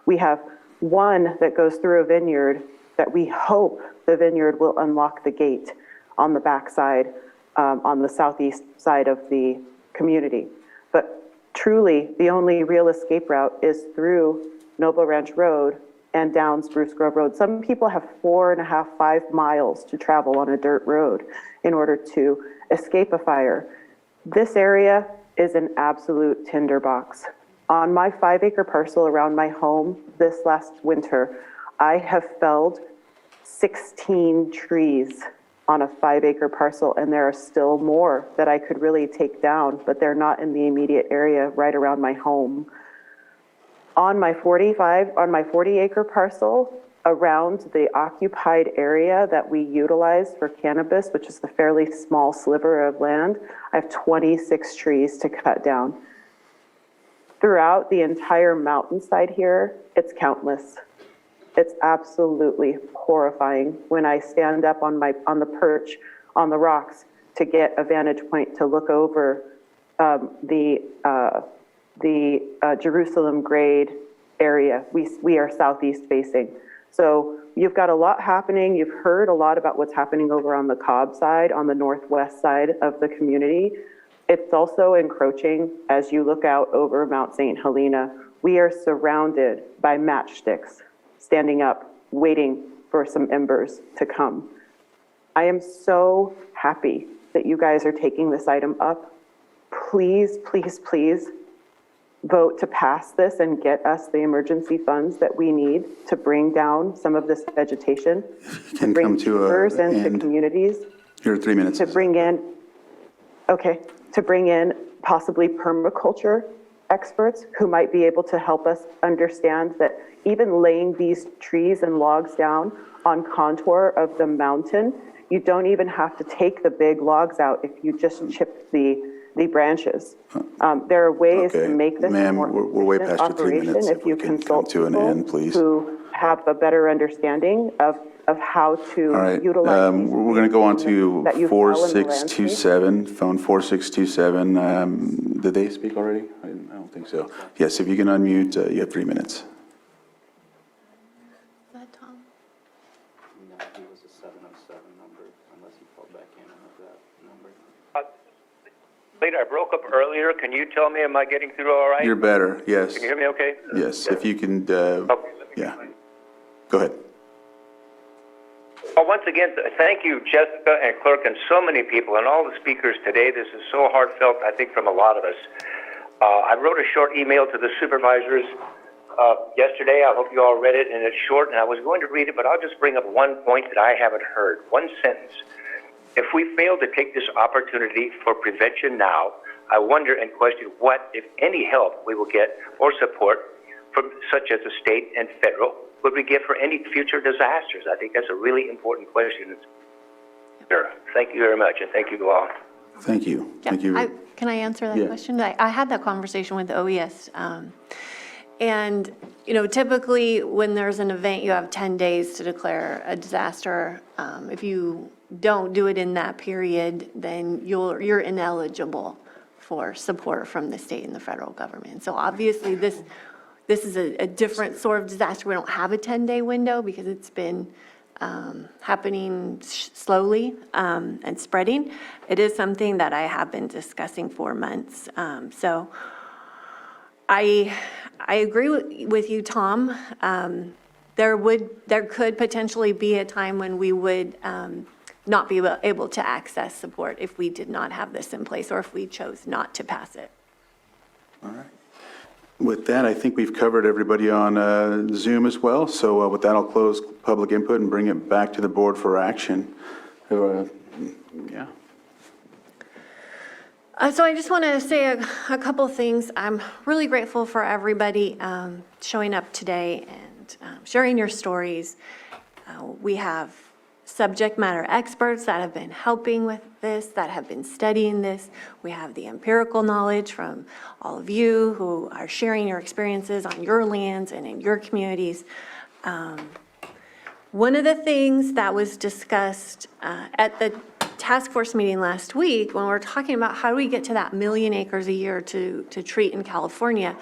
We have one that goes through a vineyard that we hope the vineyard will unlock the gate on the backside, on the southeast side of the community. But truly, the only real escape route is through Noble Ranch Road and down Spruce Grove Road. Some people have 4.5, 5 miles to travel on a dirt road in order to escape a fire. This area is an absolute tinderbox. On my 5-acre parcel around my home this last winter, I have felled 16 trees on a 5-acre parcel, and there are still more that I could really take down, but they're not in the immediate area right around my home. On my 40-acre parcel around the occupied area that we utilize for cannabis, which is the fairly small sliver of land, I have 26 trees to cut down. Throughout the entire mountainside here, it's countless. It's absolutely horrifying when I stand up on the perch on the rocks to get a vantage point to look over the Jerusalem grade area. We are southeast facing. So you've got a lot happening. You've heard a lot about what's happening over on the Cobb side, on the northwest side of the community. It's also encroaching as you look out over Mount St. Helena. We are surrounded by matchsticks, standing up, waiting for some embers to come. I am so happy that you guys are taking this item up. Please, please, please vote to pass this and get us the emergency funds that we need to bring down some of this vegetation, to bring keepers into communities. Your 3 minutes. To bring in possibly permaculture experts who might be able to help us understand that even laying these trees and logs down on contour of the mountain, you don't even have to take the big logs out if you just chip the branches. There are ways to make this a more we're way past your 3 minutes. if you consult to an end, please. who have a better understanding of how to All right, utilize we're going to go on to that you fell in the 4627, phone 4627. Did they speak already? I don't think so. Yes, if you can unmute, you have 3 minutes. Is that Tom? No, he was a 707 number, unless he called back in on that number. late. I broke up earlier. Can you tell me, am I getting through all right? You're better, yes. Can you hear me okay? Yes, if you can, Okay. yeah. Go ahead. Well, once again, thank you, Jessica and Clerk, and so many people, and all the speakers today. This is so heartfelt, I think, from a lot of us. I wrote a short email to the supervisors yesterday. I hope you all read it, and it's short, and I was going to read it, but I'll just bring up one point that I haven't heard. One sentence. If we fail to take this opportunity for prevention now, I wonder and question what, if any, help we will get or support from such as the state and federal would we get for any future disasters? I think that's a really important question. Sure. Thank you very much, and thank you all. Thank you. Thank you. Can I answer that Yeah. question? I had that conversation with the OES. And, typically when there's an event, you have 10 days to declare a disaster. If you don't do it in that period, then you're ineligible for support from the state and the federal government. So obviously this is a different sort of disaster. We don't have a 10-day window because it's been happening slowly and spreading. It is something that I have been discussing for months. So I agree with you, Tom. There could potentially be a time when we would not be able to access support if we did not have this in place or if we chose not to pass it. All right. With that, I think we've covered everybody on Zoom as well. So with that, I'll close public input and bring it back to the board for action. Yeah. So I just want to say a couple things. I'm really grateful for everybody showing up today and sharing your stories. We have subject matter experts that have been helping with this, that have been studying this. We have the empirical knowledge from all of you who are sharing your experiences on your lands and in your communities. One of the things that was discussed at the task force meeting last week, when we were talking about how do we get to that 1 million acres a year to treat in California,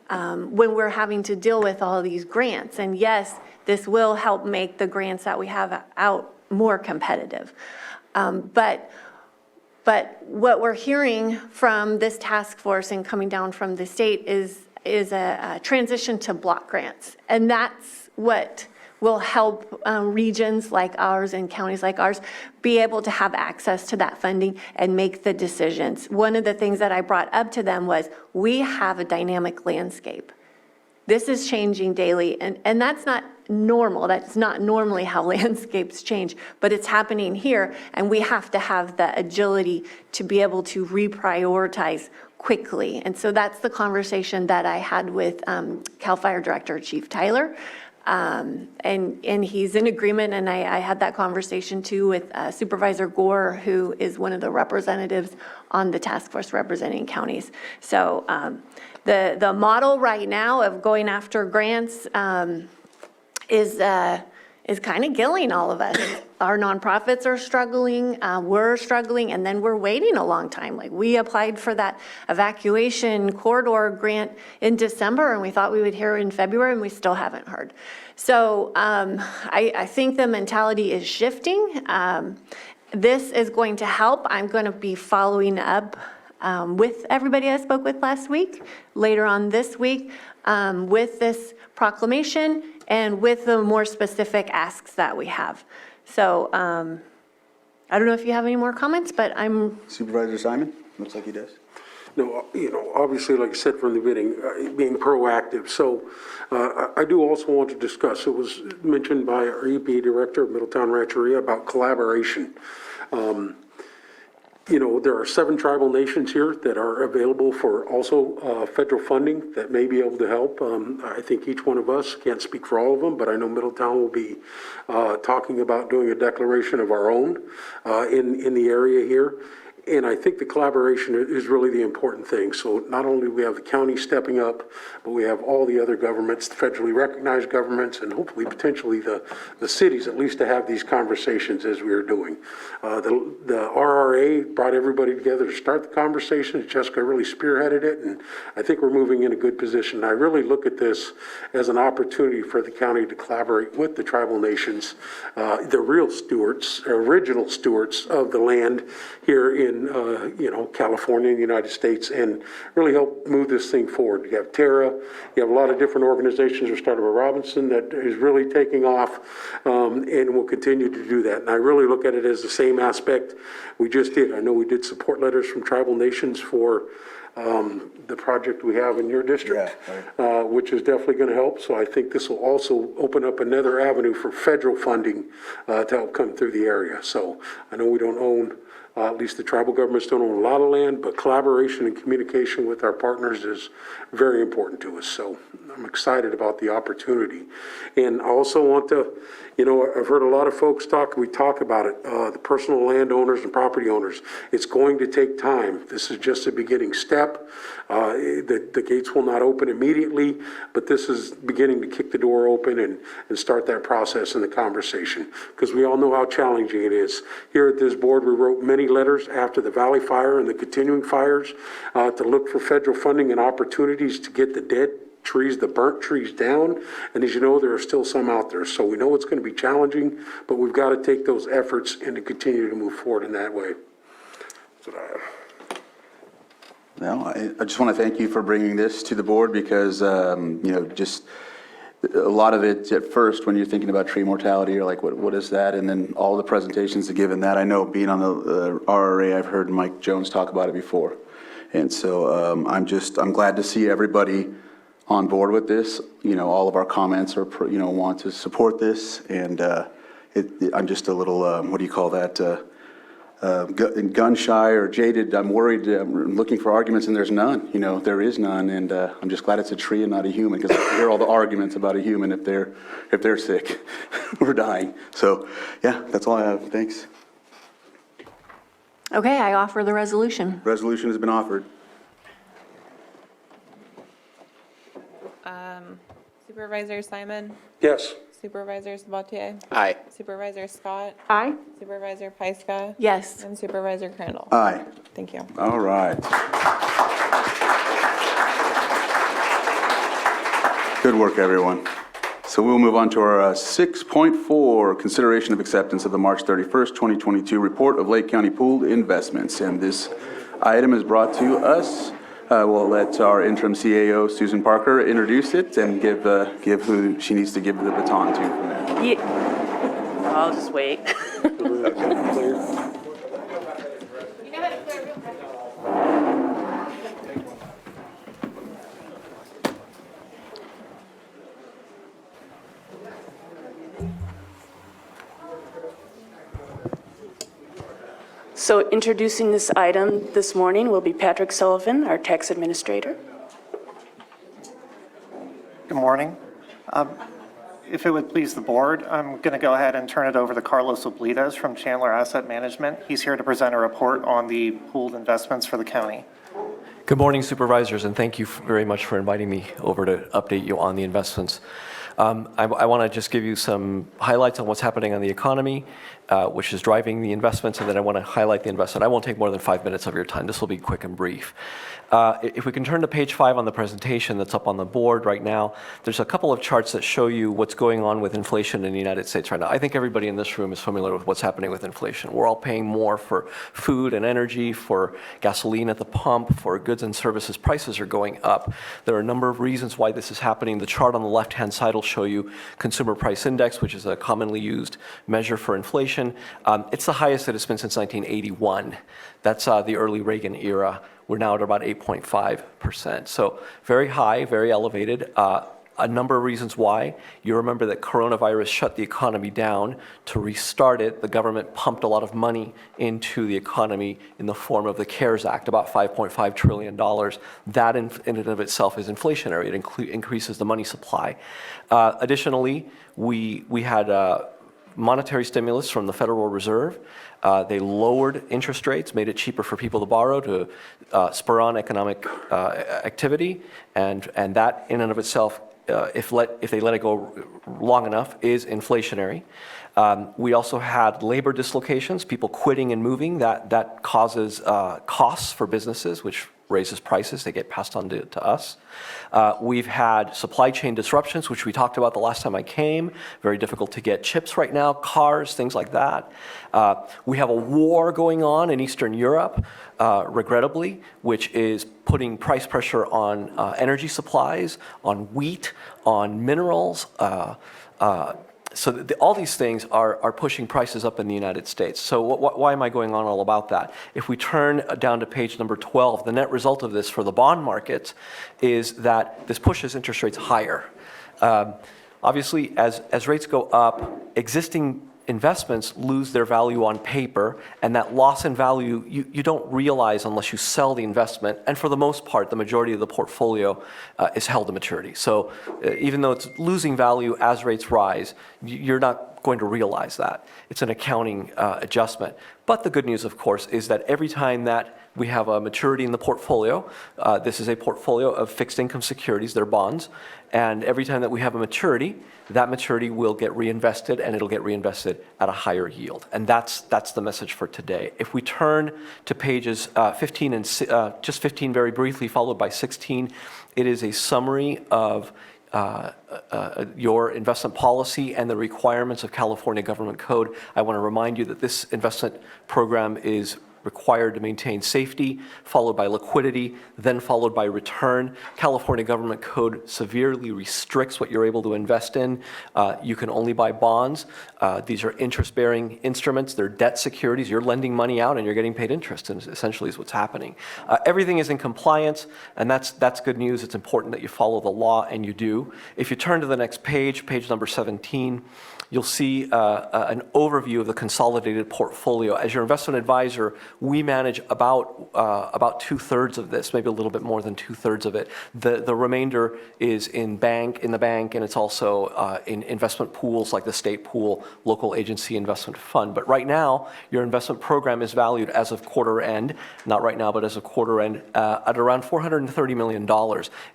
when we're having to deal with all of these grants. And yes, this will help make the grants that we have out more competitive. But what we're hearing from this task force and coming down from the state is a transition to block grants. And that's what will help regions like ours and counties like ours be able to have access to that funding and make the decisions. One of the things that I brought up to them was we have a dynamic landscape. This is changing daily, and that's not normal. That's not normally how landscapes change, but it's happening here, and we have to have the agility to be able to reprioritize quickly. And so that's the conversation that I had with CAL FIRE Director Chief Tyler. And he's in agreement, and I had that conversation too with Supervisor Gore, who is one of the representatives on the task force representing counties. So the model right now of going after grants is kind of killing all of us. Our nonprofits are struggling, we're struggling, and then we're waiting a long time. Like, we applied for that evacuation corridor grant in December, and we thought we would hear in February, and we still haven't heard. So I think the mentality is shifting. This is going to help. I'm going to be following up with everybody I spoke with last week, later on this week, with this proclamation and with the more specific asks that we have. So I don't know if you have any more comments, but I'm... Supervisor Simon, looks like he does. No, obviously, like I said from the beginning, being proactive. So I do also want to discuss, it was mentioned by our EPA Director of Middletown Rancheria about collaboration. There are 7 tribal nations here that are available for also federal funding that may be able to help. I think each one of us, can't speak for all of them, but I know Middletown will be talking about doing a declaration of our own in the area here. And I think the collaboration is really the important thing. So not only do we have the county stepping up, but we have all the other governments, the federally recognized governments, and hopefully potentially the cities at least to have these conversations as we are doing. The RRA brought everybody together to start the conversations. Jessica really spearheaded it, and I think we're moving in a good position. I really look at this as an opportunity for the county to collaborate with the tribal nations, the real stewards, original stewards of the land here in in, California and the United States and really help move this thing forward. You have Terra, you have a lot of different organizations. We started with Robinson that is really taking off, and will continue to do that. And I really look at it as the same aspect we just did. I know we did support letters from tribal nations for the project we have in your district, which is definitely going to help. So I think this will also open up another avenue for federal funding to help come through the area. So I know we don't own, at least the tribal governments don't own a lot of land, but collaboration and communication with our partners is very important to us. So I'm excited about the opportunity. And I also want to, I've heard a lot of folks we talk about it, the personal landowners and property owners. It's going to take time. This is just a beginning step. The gates will not open immediately, but this is beginning to kick the door open and start that process and the conversation, because we all know how challenging it is. Here at this board, we wrote many letters after the Valley Fire and the continuing fires to look for federal funding and opportunities to get the dead trees, the burnt trees down. And as you know, there are still some out there. So we know it's going to be challenging, but we've got to take those efforts and to continue to move forward in that way. That's what I have. No, I just want to thank you for bringing this to the board because, just a lot of it at first when you're thinking about tree mortality, you're like, what is that? And then all the presentations given that. I know being on the RRA, I've heard Mike Jones talk about it before. And so I'm glad to see everybody on board with this. All of our comments are, want to support this. And I'm just a little, what do you call that? Gun shy or jaded. I'm worried. I'm looking for arguments and there's none. There is none. And I'm just glad it's a tree and not a human, because I hear all the arguments about a human if they're sick or dying. So yeah, that's all I have. Thanks. Okay, I offer the resolution. Resolution has been offered. Supervisor Simon? Yes. Supervisor Sabatier? Aye. Supervisor Scott? Aye. Supervisor Pyska? Yes. And Supervisor Crandall? Aye. Thank you. All right. Good work, everyone. So we'll move on to our 6.4, consideration of acceptance of the March 31st, 2022 report of Lake County pooled investments. And this item is brought to us. We'll let our interim CAO, Susan Parker, introduce it and give who she needs to give the baton to from there. Yeah. I'll just wait. So introducing this item this morning will be Patrick Sullivan, our tax administrator. Good morning. If it would please the board, I'm going to go ahead and turn it over to Carlos Oblitas from Chandler Asset Management. He's here to present a report on the pooled investments for the county. Good morning, supervisors, and thank you very much for inviting me over to update you on the investments. I want to just give you some highlights on what's happening on the economy, which is driving the investments, and then I want to highlight the investment. I won't take more than 5 minutes of your time. This will be quick and brief. If we can turn to page 5 on the presentation that's up on the board right now, there's a couple of charts that show you what's going on with inflation in the United States right now. I think everybody in this room is familiar with what's happening with inflation. We're all paying more for food and energy, for gasoline at the pump, for goods and services. Prices are going up. There are a number of reasons why this is happening. The chart on the left-hand side will show you Consumer Price Index, which is a commonly used measure for inflation. It's the highest that it's been since 1981. That's the early Reagan era. We're now at about 8.5%. So very high, very elevated. A number of reasons why. You remember that coronavirus shut the economy down. To restart it, the government pumped a lot of money into the economy in the form of the CARES Act, about $5.5 trillion. That in and of itself is inflationary. It increases the money supply. Additionally, we had monetary stimulus from the Federal Reserve. They lowered interest rates, made it cheaper for people to borrow to spur on economic activity, and that in and of itself, if they let it go long enough, is inflationary. We also had labor dislocations, people quitting and moving. That causes costs for businesses, which raises prices, they get passed on to us. We've had supply chain disruptions, which we talked about the last time I came. Very difficult to get chips right now, cars, things like that. We have a war going on in Eastern Europe, regrettably, which is putting price pressure on energy supplies, on wheat, on minerals. So all these things are pushing prices up in the United States. So why am I going on all about that? If we turn down to page number 12, the net result of this for the bond markets is that this pushes interest rates higher. Obviously, as rates go up, existing investments lose their value on paper, and that loss in value you don't realize unless you sell the investment. And for the most part, the majority of the portfolio is held to maturity. So even though it's losing value as rates rise, you're not going to realize that. It's an accounting adjustment. But the good news, of course, is that every time that we have a maturity in the portfolio, this is a portfolio of fixed income securities, they're bonds, and every time that we have a maturity, that maturity will get reinvested, and it'll get reinvested at a higher yield. And that's the message for today. If we turn to pages 15 and just 15 very briefly, followed by 16, it is a summary of your investment policy and the requirements of California Government Code. I want to remind you that this investment program is required to maintain safety, followed by liquidity, then followed by return. California Government Code severely restricts what you're able to invest in. You can only buy bonds. These are interest-bearing instruments. They're debt securities. You're lending money out and you're getting paid interest, and essentially is what's happening. Everything is in compliance, and that's good news. It's important that you follow the law, and you do. If you turn to the next page, page number 17, you'll see an overview of the consolidated portfolio. As your investment advisor, we manage about two-thirds of this, maybe a little bit more than two-thirds of it. The remainder is in the bank, and it's also in investment pools like the state pool, local agency investment fund. But right now, your investment program is valued as of quarter end, not right now, but as of quarter end, at around $430 million.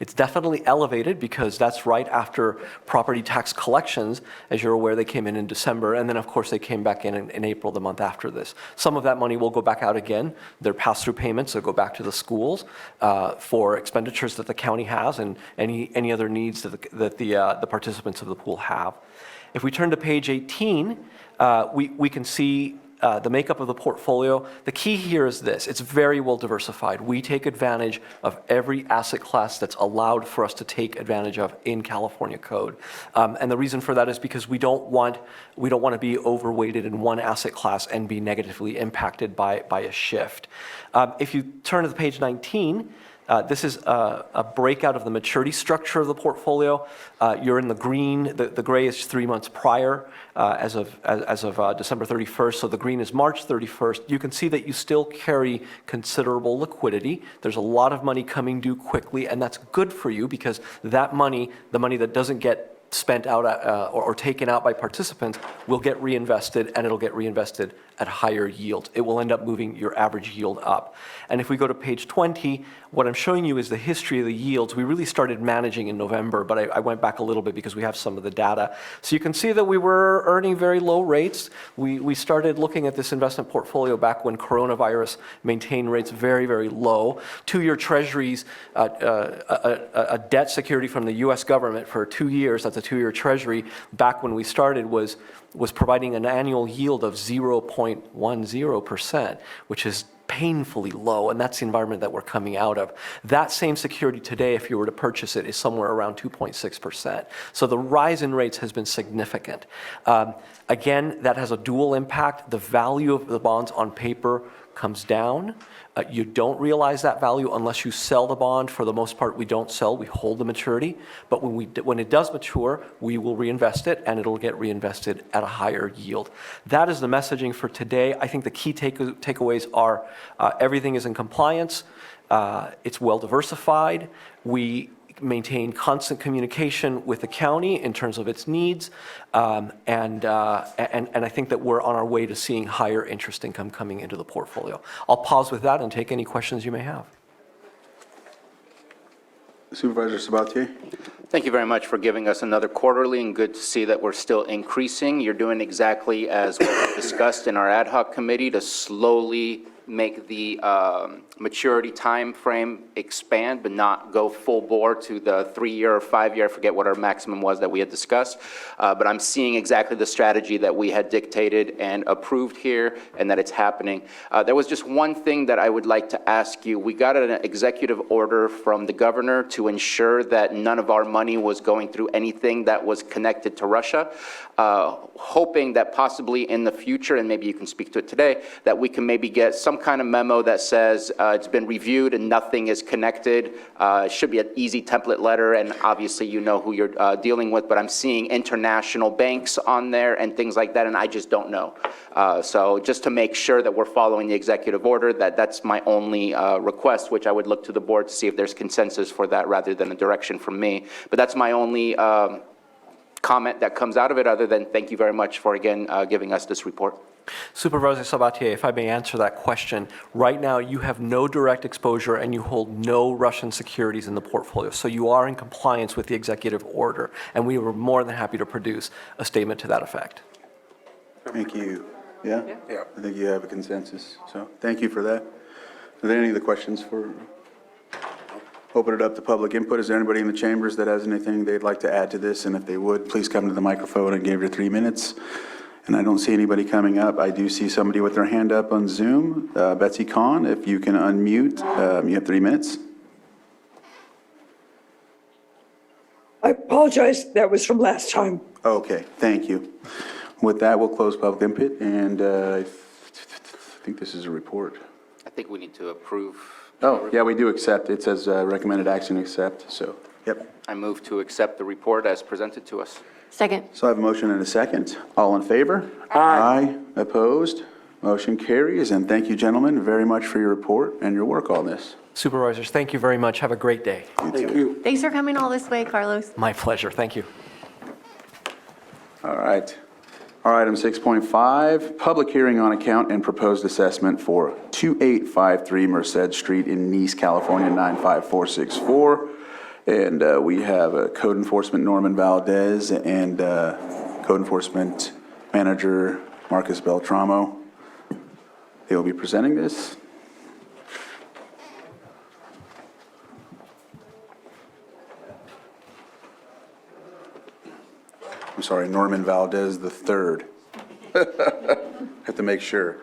It's definitely elevated because that's right after property tax collections. As you're aware, they came in December, and then of course they came back in April, the month after this. Some of that money will go back out again. They're pass-through payments that go back to the schools for expenditures that the county has and any other needs that the participants of the pool have. If we turn to page 18, we can see the makeup of the portfolio. The key here is this: it's very well diversified. We take advantage of every asset class that's allowed for us to take advantage of in California code. And the reason for that is because we don't want to be overweighted in one asset class and be negatively impacted by a shift. If you turn to the page 19, this is a breakout of the maturity structure of the portfolio. You're in the green. The gray is 3 months prior, as of December 31st. So the green is March 31st. You can see that you still carry considerable liquidity. There's a lot of money coming due quickly, and that's good for you because that money, the money that doesn't get spent out or taken out by participants, will get reinvested, and it'll get reinvested at higher yields. It will end up moving your average yield up. And if we go to page 20, what I'm showing you is the history of the yields. We really started managing in November, but I went back a little bit because we have some of the data. So you can see that we were earning very low rates. We started looking at this investment portfolio back when coronavirus maintained rates very, very low. 2-year treasuries, a debt security from the U.S. government for 2 years, that's a 2-year treasury, back when we started was providing an annual yield of 0.10%, which is painfully low, and that's the environment that we're coming out of. That same security today, if you were to purchase it, is somewhere around 2.6%. So the rise in rates has been significant. Again, that has a dual impact. The value of the bonds on paper comes down. You don't realize that value unless you sell the bond. For the most part, we don't sell, we hold the maturity. But when it does mature, we will reinvest it, and it'll get reinvested at a higher yield. That is the messaging for today. I think the key takeaways are everything is in compliance. It's well diversified. We maintain constant communication with the county in terms of its needs, and I think that we're on our way to seeing higher interest income coming into the portfolio. I'll pause with that and take any questions you may have. Supervisor Sabatier? Thank you very much for giving us another quarterly, and good to see that we're still increasing. You're doing exactly as what we discussed in our ad hoc committee to slowly make the maturity time frame expand, but not go full bore to the 3-year or 5-year, I forget what our maximum was that we had discussed. But I'm seeing exactly the strategy that we had dictated and approved here, and that it's happening. There was just one thing that I would like to ask you. We got an executive order from the governor to ensure that none of our money was going through anything that was connected to Russia, hoping that possibly in the future, and maybe you can speak to it today, that we can maybe get some kind of memo that says it's been reviewed and nothing is connected. It should be an easy template letter, and obviously you know who you're dealing with, but I'm seeing international banks on there and things like that, and I just don't know. So just to make sure that we're following the executive order, that's my only request, which I would look to the board to see if there's consensus for that rather than a direction from me. But that's my only comment that comes out of it, other than thank you very much for, again, giving us this report. Supervisor Sabatier, if I may answer that question, right now you have no direct exposure and you hold no Russian securities in the portfolio. So you are in compliance with the executive order, and we were more than happy to produce a statement to that effect. Thank you. Yeah? Yeah. I think you have a consensus, so thank you for that. Are there any other questions for? Open it up to public input. Is there anybody in the chambers that has anything they'd like to add to this? And if they would, please come to the microphone and give your 3 minutes. And I don't see anybody coming up. I do see somebody with their hand up on Zoom. Betsy Kahn, if you can unmute, you have 3 minutes. I apologize, that was from last time. Okay, thank you. With that, we'll close public input, and I think this is a report. I think we need to approve. Oh, yeah, we do accept. It says recommended action accept, so, yep. I move to accept the report as presented to us. Second. So I have a motion and a second. All in favor? Aye. Opposed? Motion carries, and thank you, gentlemen, very much for your report and your work on this. Supervisors, thank you very much. Have a great day. Thank you. Thanks for coming all this way, Carlos. My pleasure. Thank you. All right. Our item 6.5, public hearing on account and proposed assessment for 2853 Merced Street in Nice, California, 95464. And we have Code Enforcement Norman Valdez and Code Enforcement Manager Marcus Beltramo. They will be presenting this. I'm sorry, Norman Valdez the third. Have to make sure.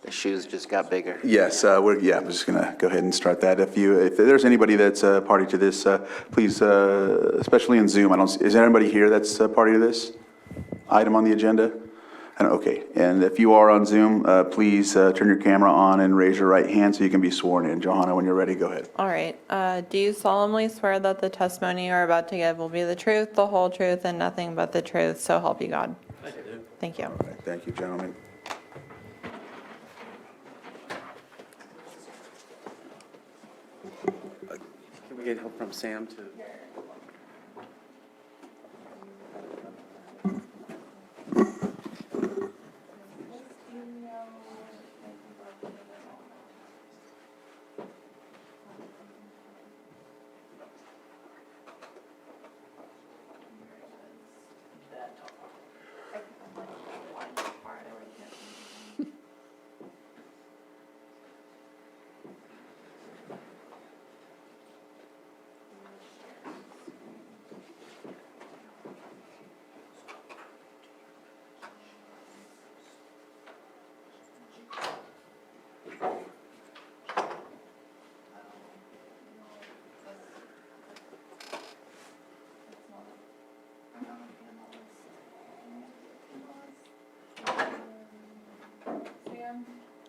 The shoes just got bigger. Yes, I'm just gonna go ahead and start that. If there's anybody that's party to this, please, especially in Zoom, is there anybody here that's party to this item on the agenda? Okay, and if you are on Zoom, please turn your camera on and raise your right hand so you can be sworn in. Johanna, when you're ready, go ahead. All right. Do you solemnly swear that the testimony you are about to give will be the truth, the whole truth, and nothing but the truth, so help you God? I do. Thank you. All right, thank you, gentlemen. Can we get help from Sam to?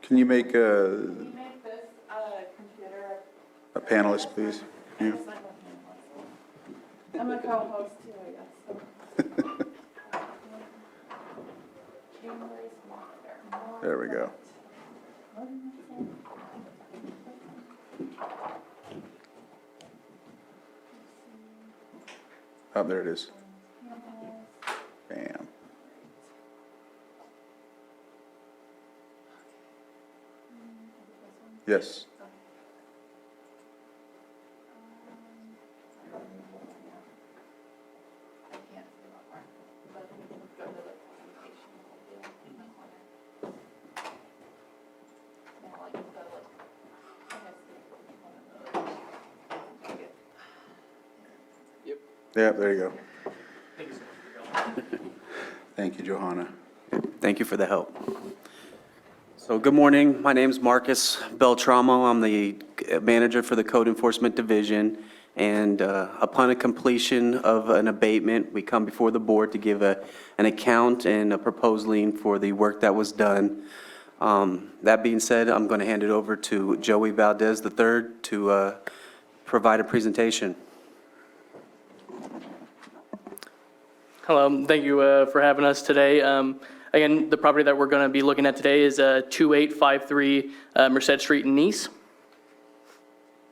Can you make this computer? a panelist, please? Yeah. I'm a co-host too, I guess. There we go. Oh, there it is. Bam. Yes. Yeah, there you go. Thank you, Johanna. Thank you for the help. So good morning. My name's Marcus Beltramo. I'm the manager for the Code Enforcement Division. And upon a completion of an abatement, we come before the board to give an account and a proposed lien for the work that was done. That being said, I'm going to hand it over to Joey Valdez III to provide a presentation. Hello, thank you for having us today. Again, the property that we're going to be looking at today is 2853 Merced Street in Nice.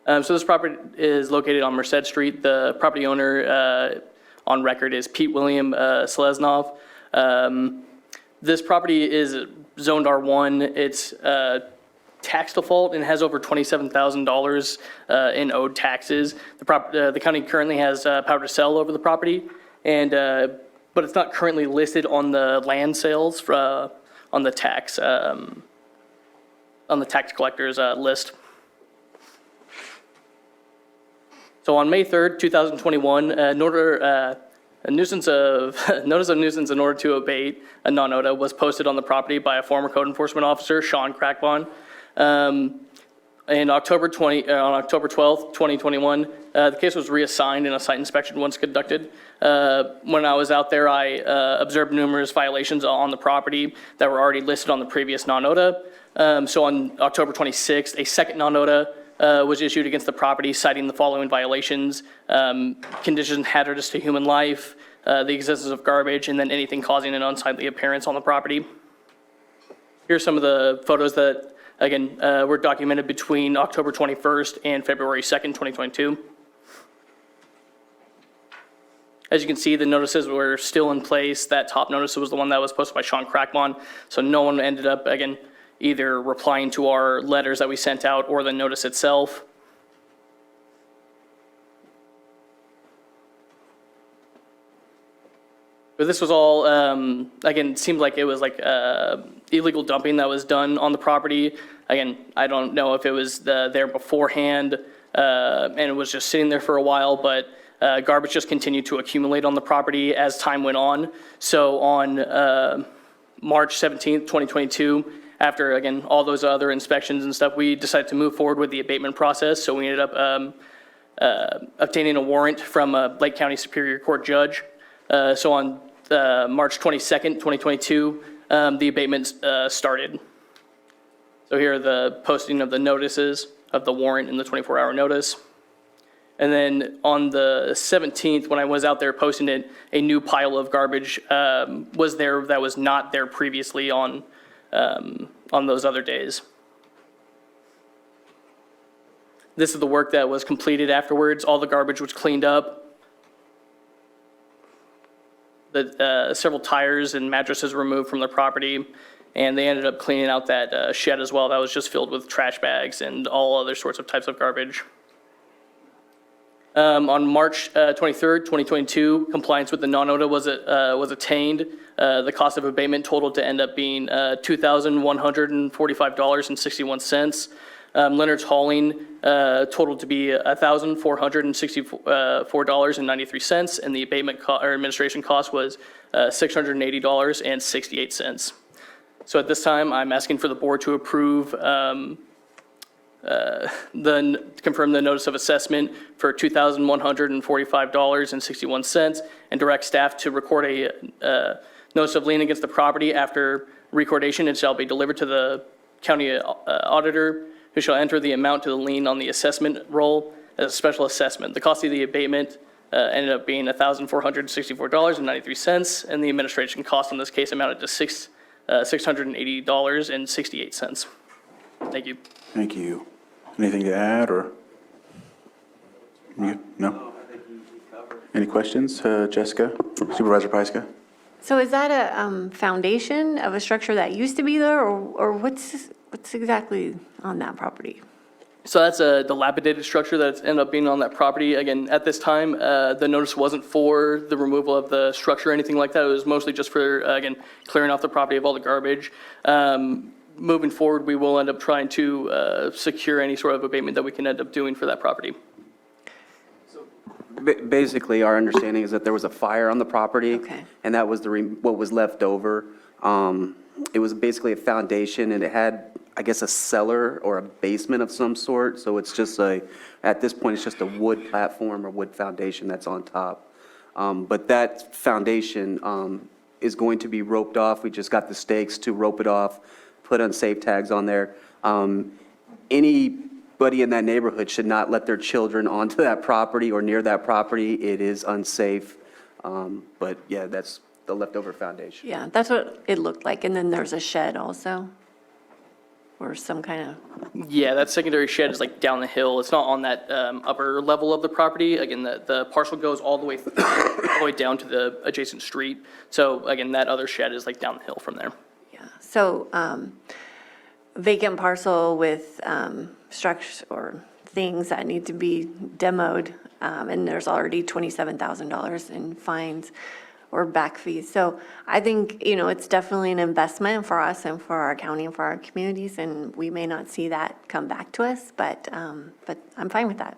So this property is located on Merced Street. The property owner on record is Pete William Seleznov. This property is zoned R1. It's tax default and has over $27,000 in owed taxes. The county currently has power to sell over the property, and but it's not currently listed on the land sales on the tax collector's list. So on May 3rd, 2021, a notice of nuisance in order to abate a non-OTA was posted on the property by a former code enforcement officer, Sean Crackbon. On October 12th, 2021, the case was reassigned and a site inspection was conducted. When I was out there, I observed numerous violations on the property that were already listed on the previous non-OTA. So on October 26th, a second non-OTA was issued against the property, citing the following violations: conditions hazardous to human life, the existence of garbage, and then anything causing an unsightly appearance on the property. Here's some of the photos that, again, were documented between October 21st and February 2nd, 2022. As you can see, the notices were still in place. That top notice was the one that was posted by Sean Crackbon, so no one ended up, again, either replying to our letters that we sent out or the notice itself. But this was all, again, it seemed like it was like illegal dumping that was done on the property. Again, I don't know if it was there beforehand and it was just sitting there for a while, but garbage just continued to accumulate on the property as time went on. So on March 17th, 2022, after, again, all those other inspections and stuff, we decided to move forward with the abatement process. So we ended up obtaining a warrant from a Lake County Superior Court judge. So on March 22nd, 2022, the abatement started. So here are the posting of the notices of the warrant and the 24-hour notice. And then on the 17th, when I was out there posting it, a new pile of garbage was there that was not there previously on those other days. This is the work that was completed afterwards. All the garbage was cleaned up. Several tires and mattresses were removed from the property, and they ended up cleaning out that shed as well. That was just filled with trash bags and all other sorts of types of garbage. On March 23rd, 2022, compliance with the non-OTA was attained. The cost of abatement totaled to end up being $2,145.61. Leonard's hauling totaled to be $1,464.93, and the abatement or administration cost was $680.68. So at this time, I'm asking for the board to approve confirm the notice of assessment for $2,145.61 and direct staff to record a notice of lien against the property. After recordation, it shall be delivered to the county auditor, who shall enter the amount to the lien on the assessment roll as a special assessment. The cost of the abatement ended up being $1,464.93, and the administration cost in this case amounted to $680.68. Thank you. Thank you. Anything to add, or? No? Any questions, Jessica? Supervisor Pyska? So is that a foundation of a structure that used to be there, or what's exactly on that property? So that's a dilapidated structure that's ended up being on that property. Again, at this time, the notice wasn't for the removal of the structure or anything like that. It was mostly just for, again, clearing off the property of all the garbage. Moving forward, we will end up trying to secure any sort of abatement that we can end up doing for that property. Basically, our understanding is that there was a fire on the property. Okay. And that was what was left over. It was basically a foundation, and it had, I guess, a cellar or a basement of some sort. So it's just at this point, it's just a wood platform or wood foundation that's on top. But that foundation is going to be roped off. We just got the stakes to rope it off, put unsafe tags on there. Anybody in that neighborhood should not let their children onto that property or near that property. It is unsafe. But yeah, that's the leftover foundation. Yeah, that's what it looked like. And then there's a shed also, or some kind of, Yeah, that secondary shed is like down the hill. It's not on that upper level of the property. Again, the parcel goes all the way down to the adjacent street. So again, that other shed is like down the hill from there. so vacant parcel with structures or things that need to be demoed, and there's already $27,000 in fines or back fees. So I think, it's definitely an investment for us and for our county and for our communities, and we may not see that come back to us, but I'm fine with that.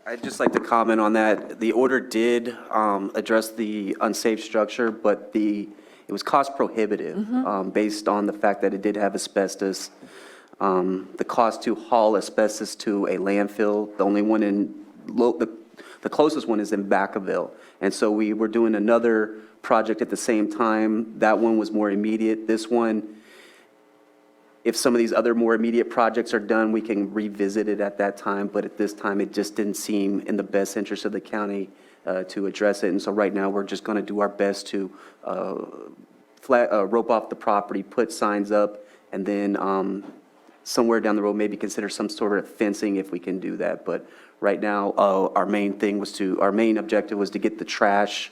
I'd just like to comment on that. The order did address the unsafe structure, but it was cost prohibitive based on the fact that it did have asbestos. The cost to haul asbestos to a landfill, the only one the closest one is in Vacaville. And so we were doing another project at the same time. That one was more immediate. This one, if some of these other more immediate projects are done, we can revisit it at that time. But at this time, it just didn't seem in the best interest of the county to address it. And so right now, we're just going to do our best to rope off the property, put signs up, and then somewhere down the road, maybe consider some sort of fencing if we can do that. But right now, our main objective was to get the trash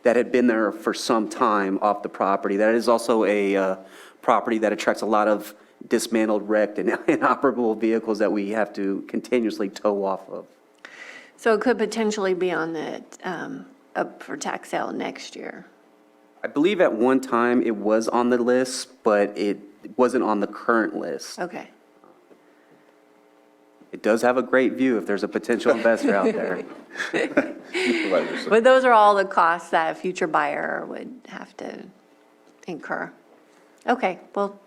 that had been there for some time off the property. That is also a property that attracts a lot of dismantled, wrecked, and inoperable vehicles that we have to continuously tow off of. So it could potentially be on the, up for tax sale next year. I believe at one time it was on the list, but it wasn't on the current list. Okay. It does have a great view if there's a potential investor out there. But those are all the costs that a future buyer would have to incur. Okay, well,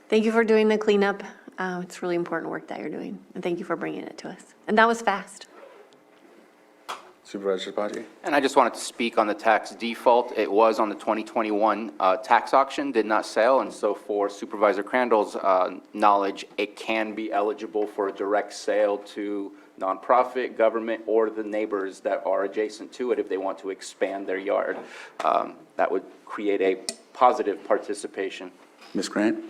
thank you for doing the cleanup. It's really important work that you're doing, and thank you for bringing it to us. And that was fast. Supervisor Sabatier? And I just wanted to speak on the tax default. It was on the 2021 tax auction, did not sell, and so for Supervisor Crandall's knowledge, it can be eligible for a direct sale to nonprofit, government, or the neighbors that are adjacent to it if they want to expand their yard. That would create a positive participation. Ms. Grant?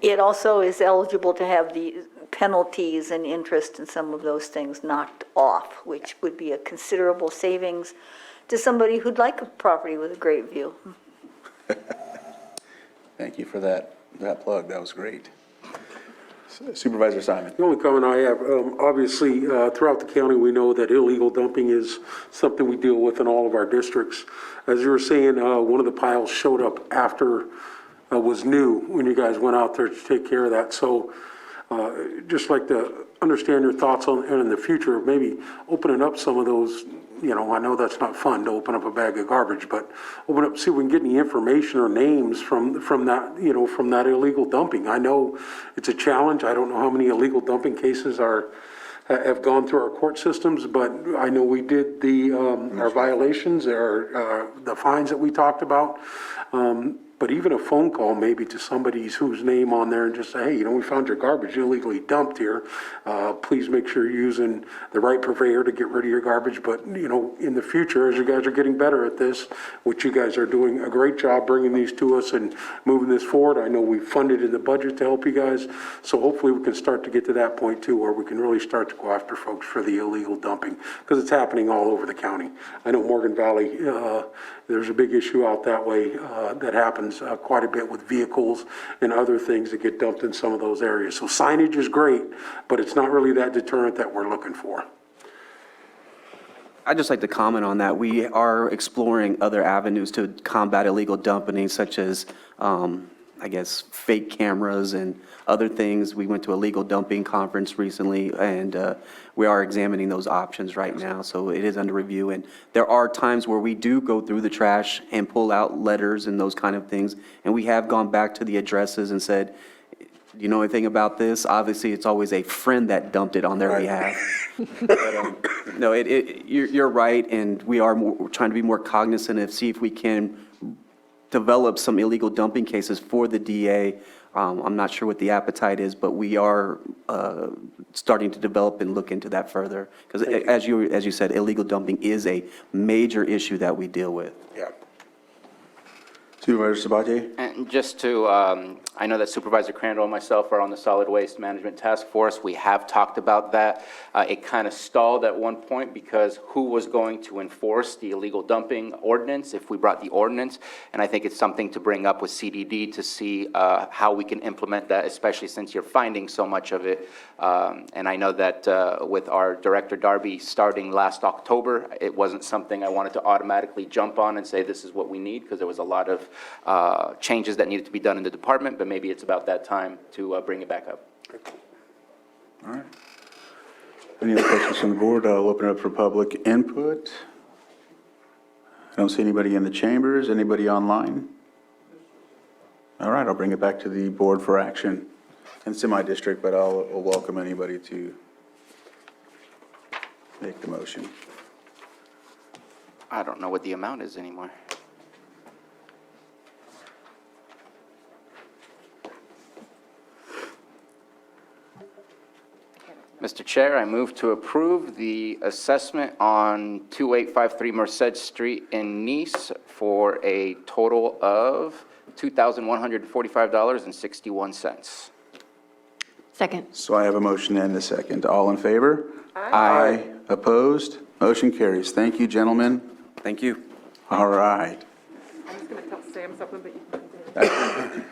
It also is eligible to have the penalties and interest and some of those things knocked off, which would be a considerable savings to somebody who'd like a property with a great view. Thank you for that plug. That was great. Supervisor Simon? The only comment I have, obviously, throughout the county, we know that illegal dumping is something we deal with in all of our districts. As you were saying, one of the piles showed up after was new when you guys went out there to take care of that. So just like to understand your thoughts on, and in the future, maybe opening up some of those, I know that's not fun to open up a bag of garbage, but open up, see if we can get any information or names from that, from that illegal dumping. I know it's a challenge. I don't know how many illegal dumping cases have gone through our court systems, but I know we did our violations, the fines that we talked about. But even a phone call maybe to somebody whose name on there and just say, hey, we found your garbage illegally dumped here. Please make sure you're using the right purveyor to get rid of your garbage. But, in the future, as you guys are getting better at this, which you guys are doing a great job bringing these to us and moving this forward. I know we funded in the budget to help you guys. So hopefully we can start to get to that point too, where we can really start to go after folks for the illegal dumping, because it's happening all over the county. I know Morgan Valley, there's a big issue out that way that happens quite a bit with vehicles and other things that get dumped in some of those areas. So signage is great, but it's not really that deterrent that we're looking for. I'd just like to comment on that. We are exploring other avenues to combat illegal dumping, such as I guess, fake cameras and other things. We went to a legal dumping conference recently, and we are examining those options right now, so it is under review. And there are times where we do go through the trash and pull out letters and those kind of things, and we have gone back to the addresses and said, do you know anything about this? Obviously, it's always a friend that dumped it on their behalf. But, no, you're right, and we are we're trying to be more cognizant of see if we can develop some illegal dumping cases for the DA. I'm not sure what the appetite is, but we are starting to develop and look into that further. Because as you said, illegal dumping is a major issue that we deal with. Yeah. Supervisor Sabatier? And just to, I know that Supervisor Crandall and myself are on the Solid Waste Management Task Force. We have talked about that. It kind of stalled at one point because who was going to enforce the illegal dumping ordinance if we brought the ordinance? And I think it's something to bring up with CDD to see how we can implement that, especially since you're finding so much of it. And I know that with our Director Darby starting last October, it wasn't something I wanted to automatically jump on and say this is what we need, because there was a lot of changes that needed to be done in the department, but maybe it's about that time to bring it back up. All right. Any other questions from the board? I'll open it up for public input. I don't see anybody in the chambers. Anybody online? All right, I'll bring it back to the board for action. And it's in my district, but I'll welcome anybody to make the motion. I don't know what the amount is anymore. Mr. Chair, I move to approve the assessment on 2853 Merced Street in Nice for a total of $2,145.61. Second. So I have a motion and a second. All in favor? Aye. Opposed? Motion carries. Thank you, gentlemen. Thank you. All right. I'm just going to tell Sam something, but you can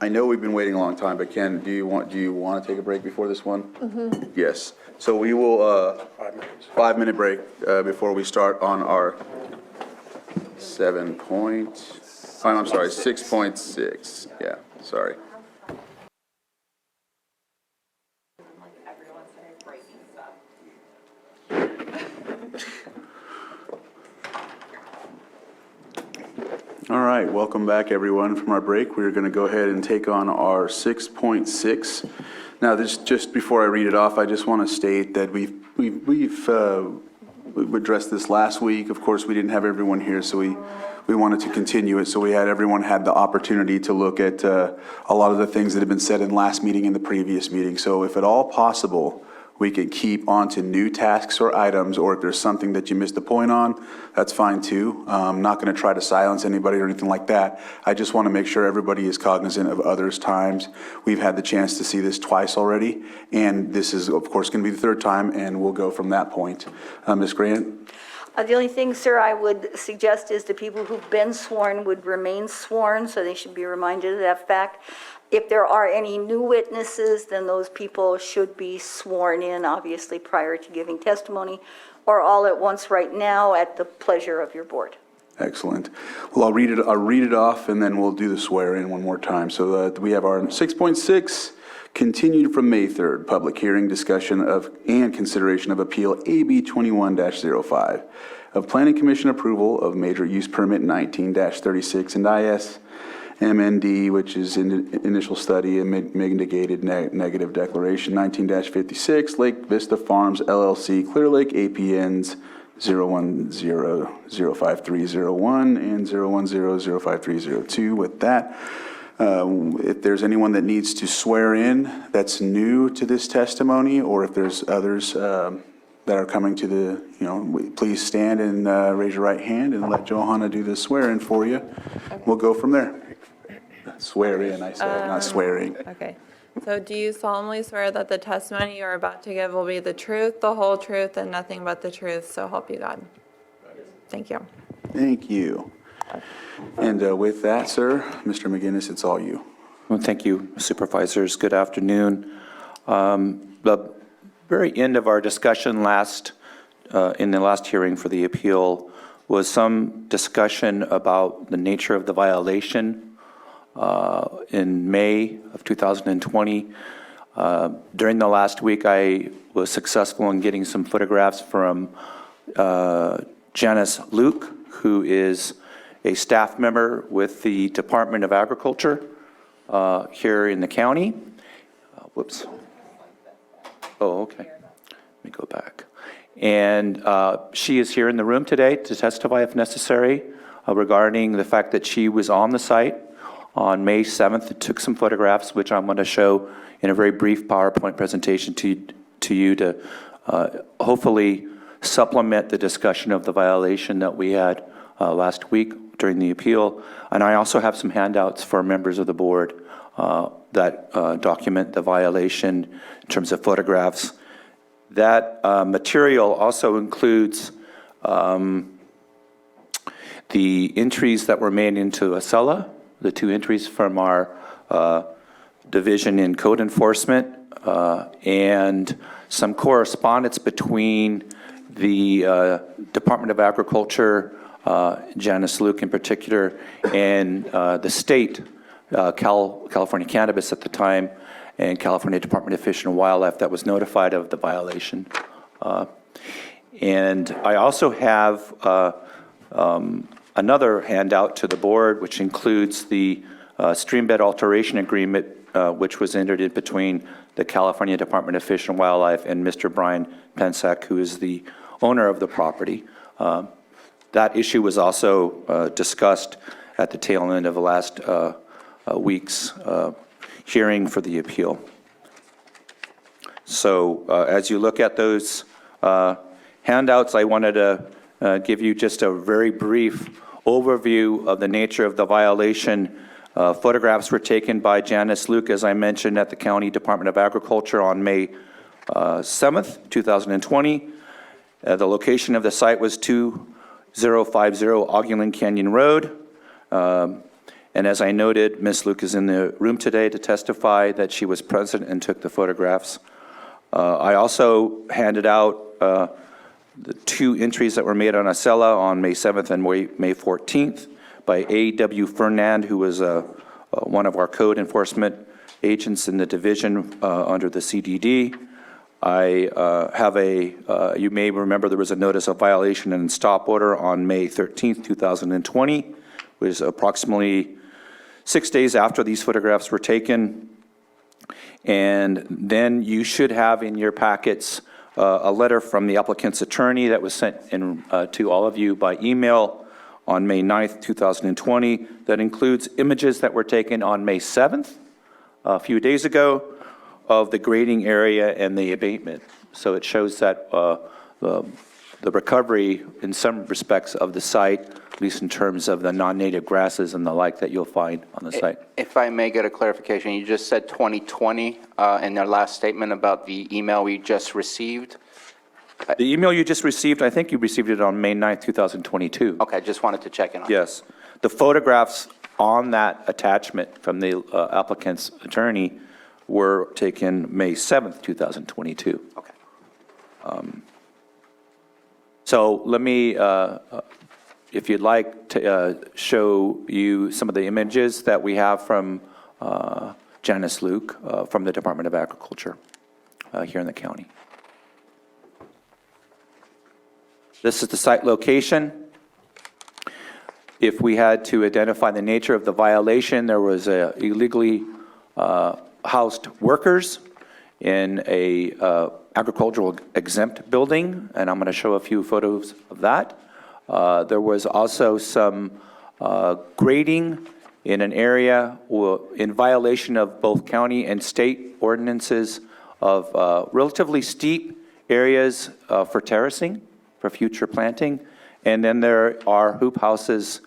I know we've been waiting a long time, but Ken, do you want to take a break before this one? Mm-hmm. Yes. So we will, 5 minute break before we start on our 6.6. Yeah, sorry. All right, welcome back, everyone, from our break. We're going to go ahead and take on our 6.6. Now, this just before I read it off, I just want to state that we've addressed this last week. Of course, we didn't have everyone here, so we wanted to continue it. So everyone had the opportunity to look at a lot of the things that have been said in last meeting and the previous meeting. So if at all possible, we can keep on to new tasks or items, or if there's something that you missed a point on, that's fine too. I'm not going to try to silence anybody or anything like that. I just want to make sure everybody is cognizant of others' times. We've had the chance to see this twice already, and this is, of course, going to be the third time, and we'll go from that point. Ms. Grant? The only thing, sir, I would suggest is the people who've been sworn would remain sworn, so they should be reminded of that fact. If there are any new witnesses, then those people should be sworn in, obviously, prior to giving testimony, or all at once right now at the pleasure of your board. Excellent. Well, I'll read it off, and then we'll do the swear-in one more time. So we have our 6.6, continued from May 3rd, public hearing, discussion of and consideration of appeal AB 21-05 of Planning Commission approval of major use permit 19-36 and IS MND, which is initial study and mitigated negative declaration 19-56, Lake Vista Farms LLC, Clear Lake APNs 010-05301 and 010-05302. With that, if there's anyone that needs to swear in that's new to this testimony, or if there's others that are coming to the, please stand and raise your right hand and let Johanna do the swear-in for you. We'll go from there. Swear in, I said, not swearing. Okay. So do you solemnly swear that the testimony you're about to give will be the truth, the whole truth, and nothing but the truth, so help you God? Thank you. Thank you. And with that, sir, Mr. McGinnis, it's all you. Well, thank you, Supervisors. Good afternoon. The very end of our discussion in the last hearing for the appeal was some discussion about the nature of the violation. in May of 2020. During the last week, I was successful in getting some photographs from Janice Luke, who is a staff member with the Department of Agriculture here in the county. Whoops. Oh, okay. Let me go back. And she is here in the room today to testify if necessary regarding the fact that she was on the site on May 7th and took some photographs, which I'm going to show in a very brief PowerPoint presentation to you to hopefully supplement the discussion of the violation that we had last week during the appeal. And I also have some handouts for members of the board that document the violation in terms of photographs. That material also includes the entries that were made into Acela, the 2 entries from our division in code enforcement, and some correspondence between the Department of Agriculture, Janice Luke in particular, and the state, California Cannabis at the time, and California Department of Fish and Wildlife that was notified of the violation. And I also have another handout to the board, which includes the Streambed Alteration Agreement, which was entered in between the California Department of Fish and Wildlife and Mr. Brian Pensack, who is the owner of the property. That issue was also discussed at the tail end of the last week's hearing for the appeal. So as you look at those handouts, I wanted to give you just a very brief overview of the nature of the violation. Photographs were taken by Janice Luke, as I mentioned, at the County Department of Agriculture on May 7th, 2020. The location of the site was 2050 Augulin Canyon Road. And as I noted, Ms. Luke is in the room today to testify that she was present and took the photographs. I also handed out the 2 entries that were made on Acela on May 7th and May 14th by A.W. Fernand, who was one of our code enforcement agents in the division under the CDD. I have you may remember there was a notice of violation and stop order on May 13th, 2020, which was approximately 6 days after these photographs were taken. And then you should have in your packets a letter from the applicant's attorney that was sent in, to all of you by email on May 9th, 2020, that includes images that were taken on May 7th, a few days ago, of the grading area and the abatement. So it shows that the recovery in some respects of the site, at least in terms of the non-native grasses and the like that you'll find on the site. If I may get a clarification, you just said 2020 in their last statement about the email we just received. The email you just received, I think you received it on May 9th, 2022. Okay, just wanted to check in on it. Yes. The photographs on that attachment from the applicant's attorney were taken May 7th, 2022. Okay. So let me, if you'd like, to show you some of the images that we have from Janice Luke from the Department of Agriculture here in the county. This is the site location. If we had to identify the nature of the violation, there was illegally housed workers in a agricultural exempt building, and I'm going to show a few photos of that. There was also some grading in an area in violation of both county and state ordinances of relatively steep areas for terracing, for future planting. And then there are hoop houses,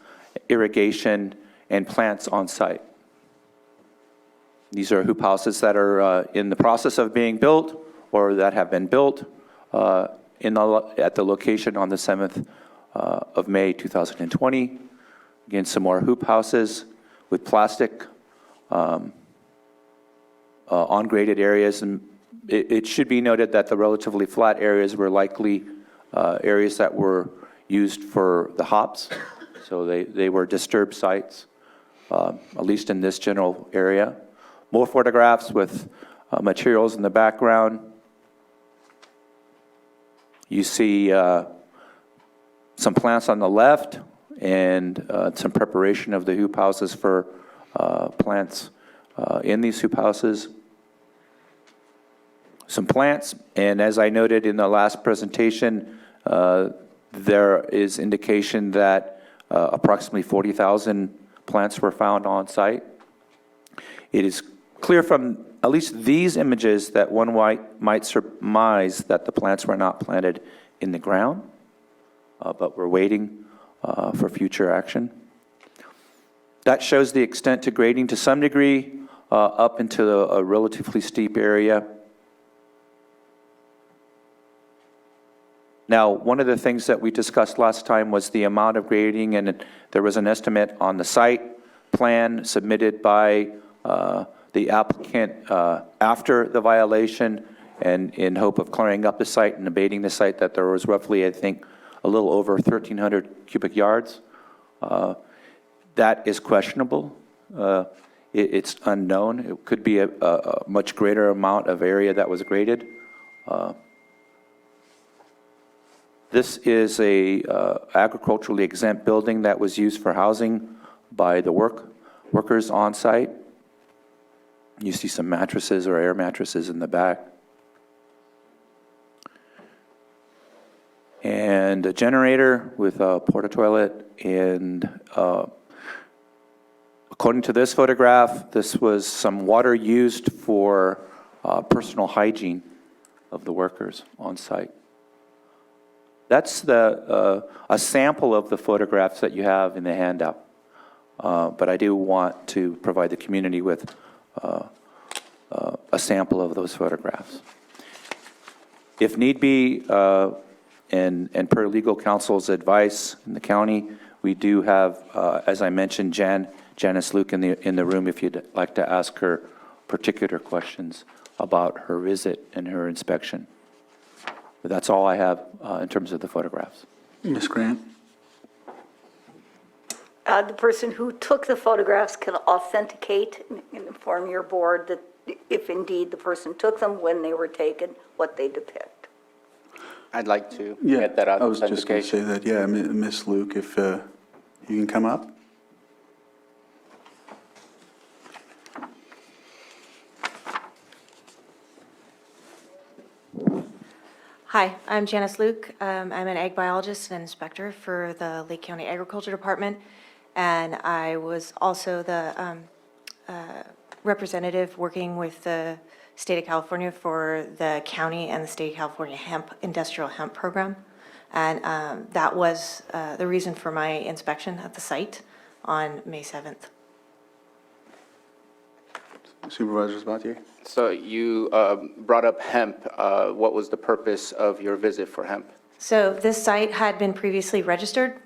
irrigation, and plants on site. These are hoop houses that are in the process of being built or that have been built at the location on the 7th of May 2020. Again, some more hoop houses with plastic on-graded areas. And it should be noted that the relatively flat areas were likely areas that were used for the hops. So they were disturbed sites. at least in this general area. More photographs with materials in the background. You see some plants on the left and some preparation of the hoop houses for plants in these hoop houses. Some plants, and as I noted in the last presentation, there is indication that approximately 40,000 plants were found on site. It is clear from at least these images that one might surmise that the plants were not planted in the ground, but we're waiting for future action. That shows the extent to grading to some degree up into a relatively steep area. Now, one of the things that we discussed last time was the amount of grading, and there was an estimate on the site plan submitted by the applicant after the violation, and in hope of clearing up the site and abating the site, that there was roughly, I think, a little over 1,300 cubic yards. That is questionable. It's unknown. It could be a much greater amount of area that was graded. This is a agriculturally exempt building that was used for housing by the workers on site. You see some mattresses or air mattresses in the back. And a generator with a porta toilet. And according to this photograph, this was some water used for personal hygiene of the workers on site. That's a sample of the photographs that you have in the handout. But I do want to provide the community with a sample of those photographs. If need be, and per legal counsel's advice in the county, we do have, as I mentioned, Janice Luke in the room if you'd like to ask her particular questions about her visit and her inspection. But that's all I have in terms of the photographs. Ms. Grant? The person who took the photographs can authenticate and inform your board that if indeed the person took them, when they were taken, what they depict. I'd like to Yeah, get that I was just going to say authentication. that, yeah, Ms. Luke, if you can come up. Hi, I'm Janice Luke. I'm an ag biologist and inspector for the Lake County Agriculture Department, and I was also the representative working with the state of California for the county and the state of California industrial hemp program. And that was the reason for my inspection at the site on May 7th. Supervisor Sabatier? So you brought up hemp. What was the purpose of your visit for hemp? So this site had been previously registered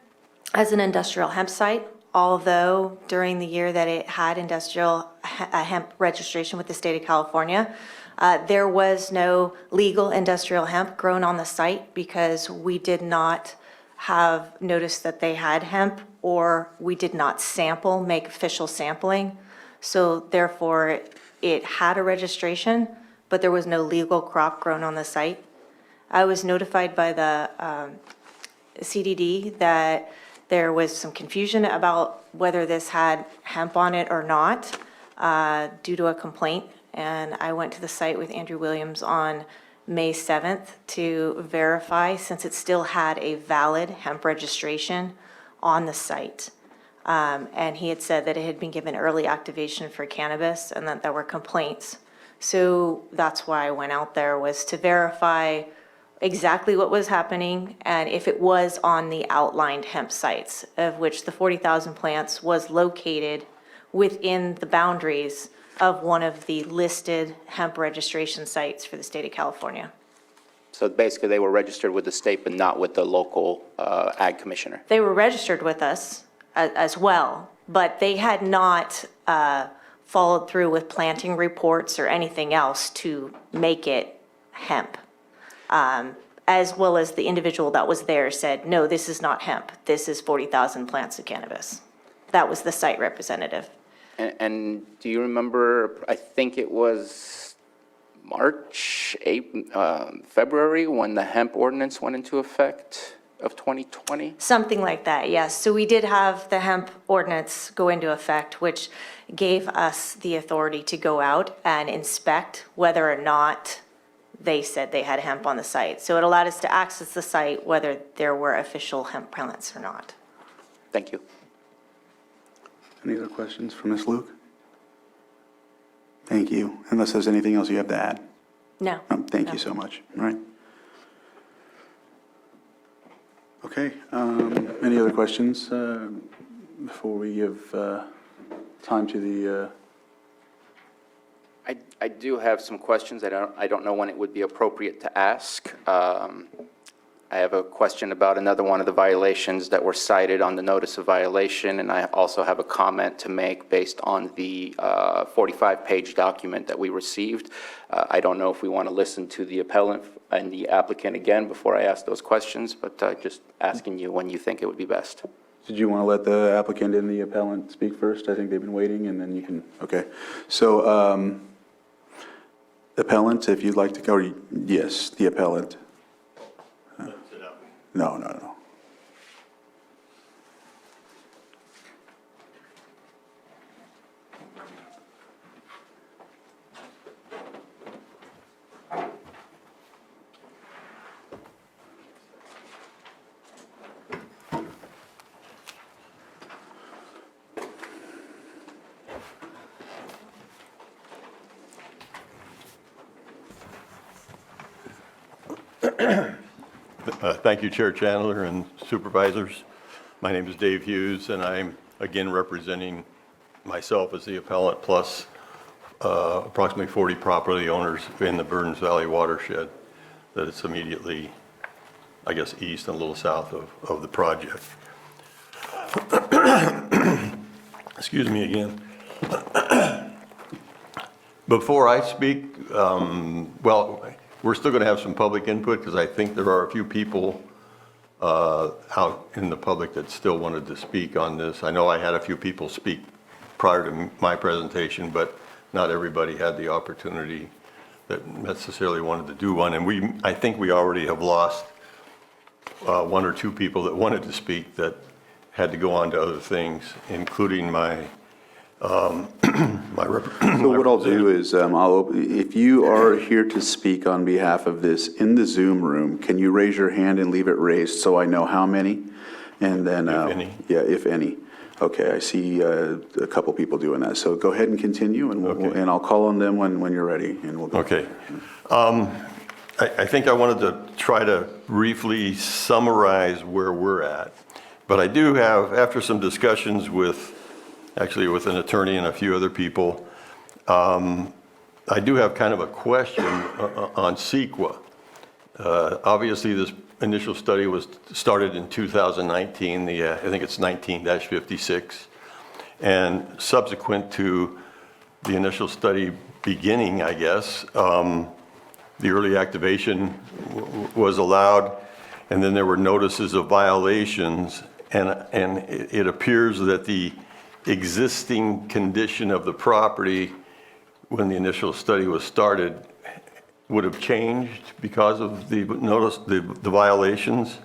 as an industrial hemp site, although during the year that it had industrial hemp registration with the state of California, there was no legal industrial hemp grown on the site because we did not have noticed that they had hemp, or we did not make official sampling. So therefore, it had a registration, but there was no legal crop grown on the site. I was notified by the CDD that there was some confusion about whether this had hemp on it or not due to a complaint. And I went to the site with Andrew Williams on May 7th to verify, since it still had a valid hemp registration on the site. And he had said that it had been given early activation for cannabis and that there were complaints. So that's why I went out there, was to verify exactly what was happening and if it was on the outlined hemp sites, of which the 40,000 plants was located within the boundaries of one of the listed hemp registration sites for the state of California. So basically, they were registered with the state, but not with the local ag commissioner. They were registered with us as well, but they had not followed through with planting reports or anything else to make it hemp. As well as the individual that was there said, no, this is not hemp. This is 40,000 plants of cannabis. that was the site representative. And do you remember, I think it was March, February, when the hemp ordinance went into effect of 2020? Something like that, yes. So we did have the hemp ordinance go into effect, which gave us the authority to go out and inspect whether or not they said they had hemp on the site. So it allowed us to access the site whether there were official hemp permits or not. Thank you. Any other questions for Ms. Luke? Thank you. Unless there's anything else you have to add. No. Thank you so much. All right. Okay. Any other questions before we give time to the... I do have some questions. I don't know when it would be appropriate to ask. I have a question about another one of the violations that were cited on the notice of violation, and I also have a comment to make based on the 45-page document that we received. I don't know if we want to listen to the appellant and the applicant again before I ask those questions, but just asking you when you think it would be best. Did you want to let the applicant and the appellant speak first? I think they've been waiting, and then you can... Okay. So, appellant, if you'd like to go... Yes, the appellant. No. Thank you, Chair Chandler and Supervisors. My name is Dave Hughes, and I'm again representing myself as the appellant plus approximately 40 property owners in the Burns Valley watershed that it's immediately, I guess, east and a little south of the project. Excuse me again. Before I speak, well, we're still going to have some public input because I think there are a few people out in the public that still wanted to speak on this. I know I had a few people speak prior to my presentation, but not everybody had the opportunity that necessarily wanted to do one. And I think we already have lost one or two people that wanted to speak that had to go on to other things, including my So what I'll do is, if you are here to speak on behalf of this in the Zoom room, can you raise your hand and leave it raised so I know how many? And then, If any. Yeah, if any. Okay, I see a couple people doing that. So go ahead and continue, and and I'll call on them when you're ready, and we'll go. Okay. I think I wanted to try to briefly summarize where we're at. But I do have, after some discussions with an attorney and a few other people, I do have kind of a question on CEQA. Obviously, this initial study was started in 2019, I think it's 19-56, and subsequent to the initial study beginning, I guess, the early activation was allowed, and then there were notices of violations, and it appears that the existing condition of the property when the initial study was started would have changed because of the violations.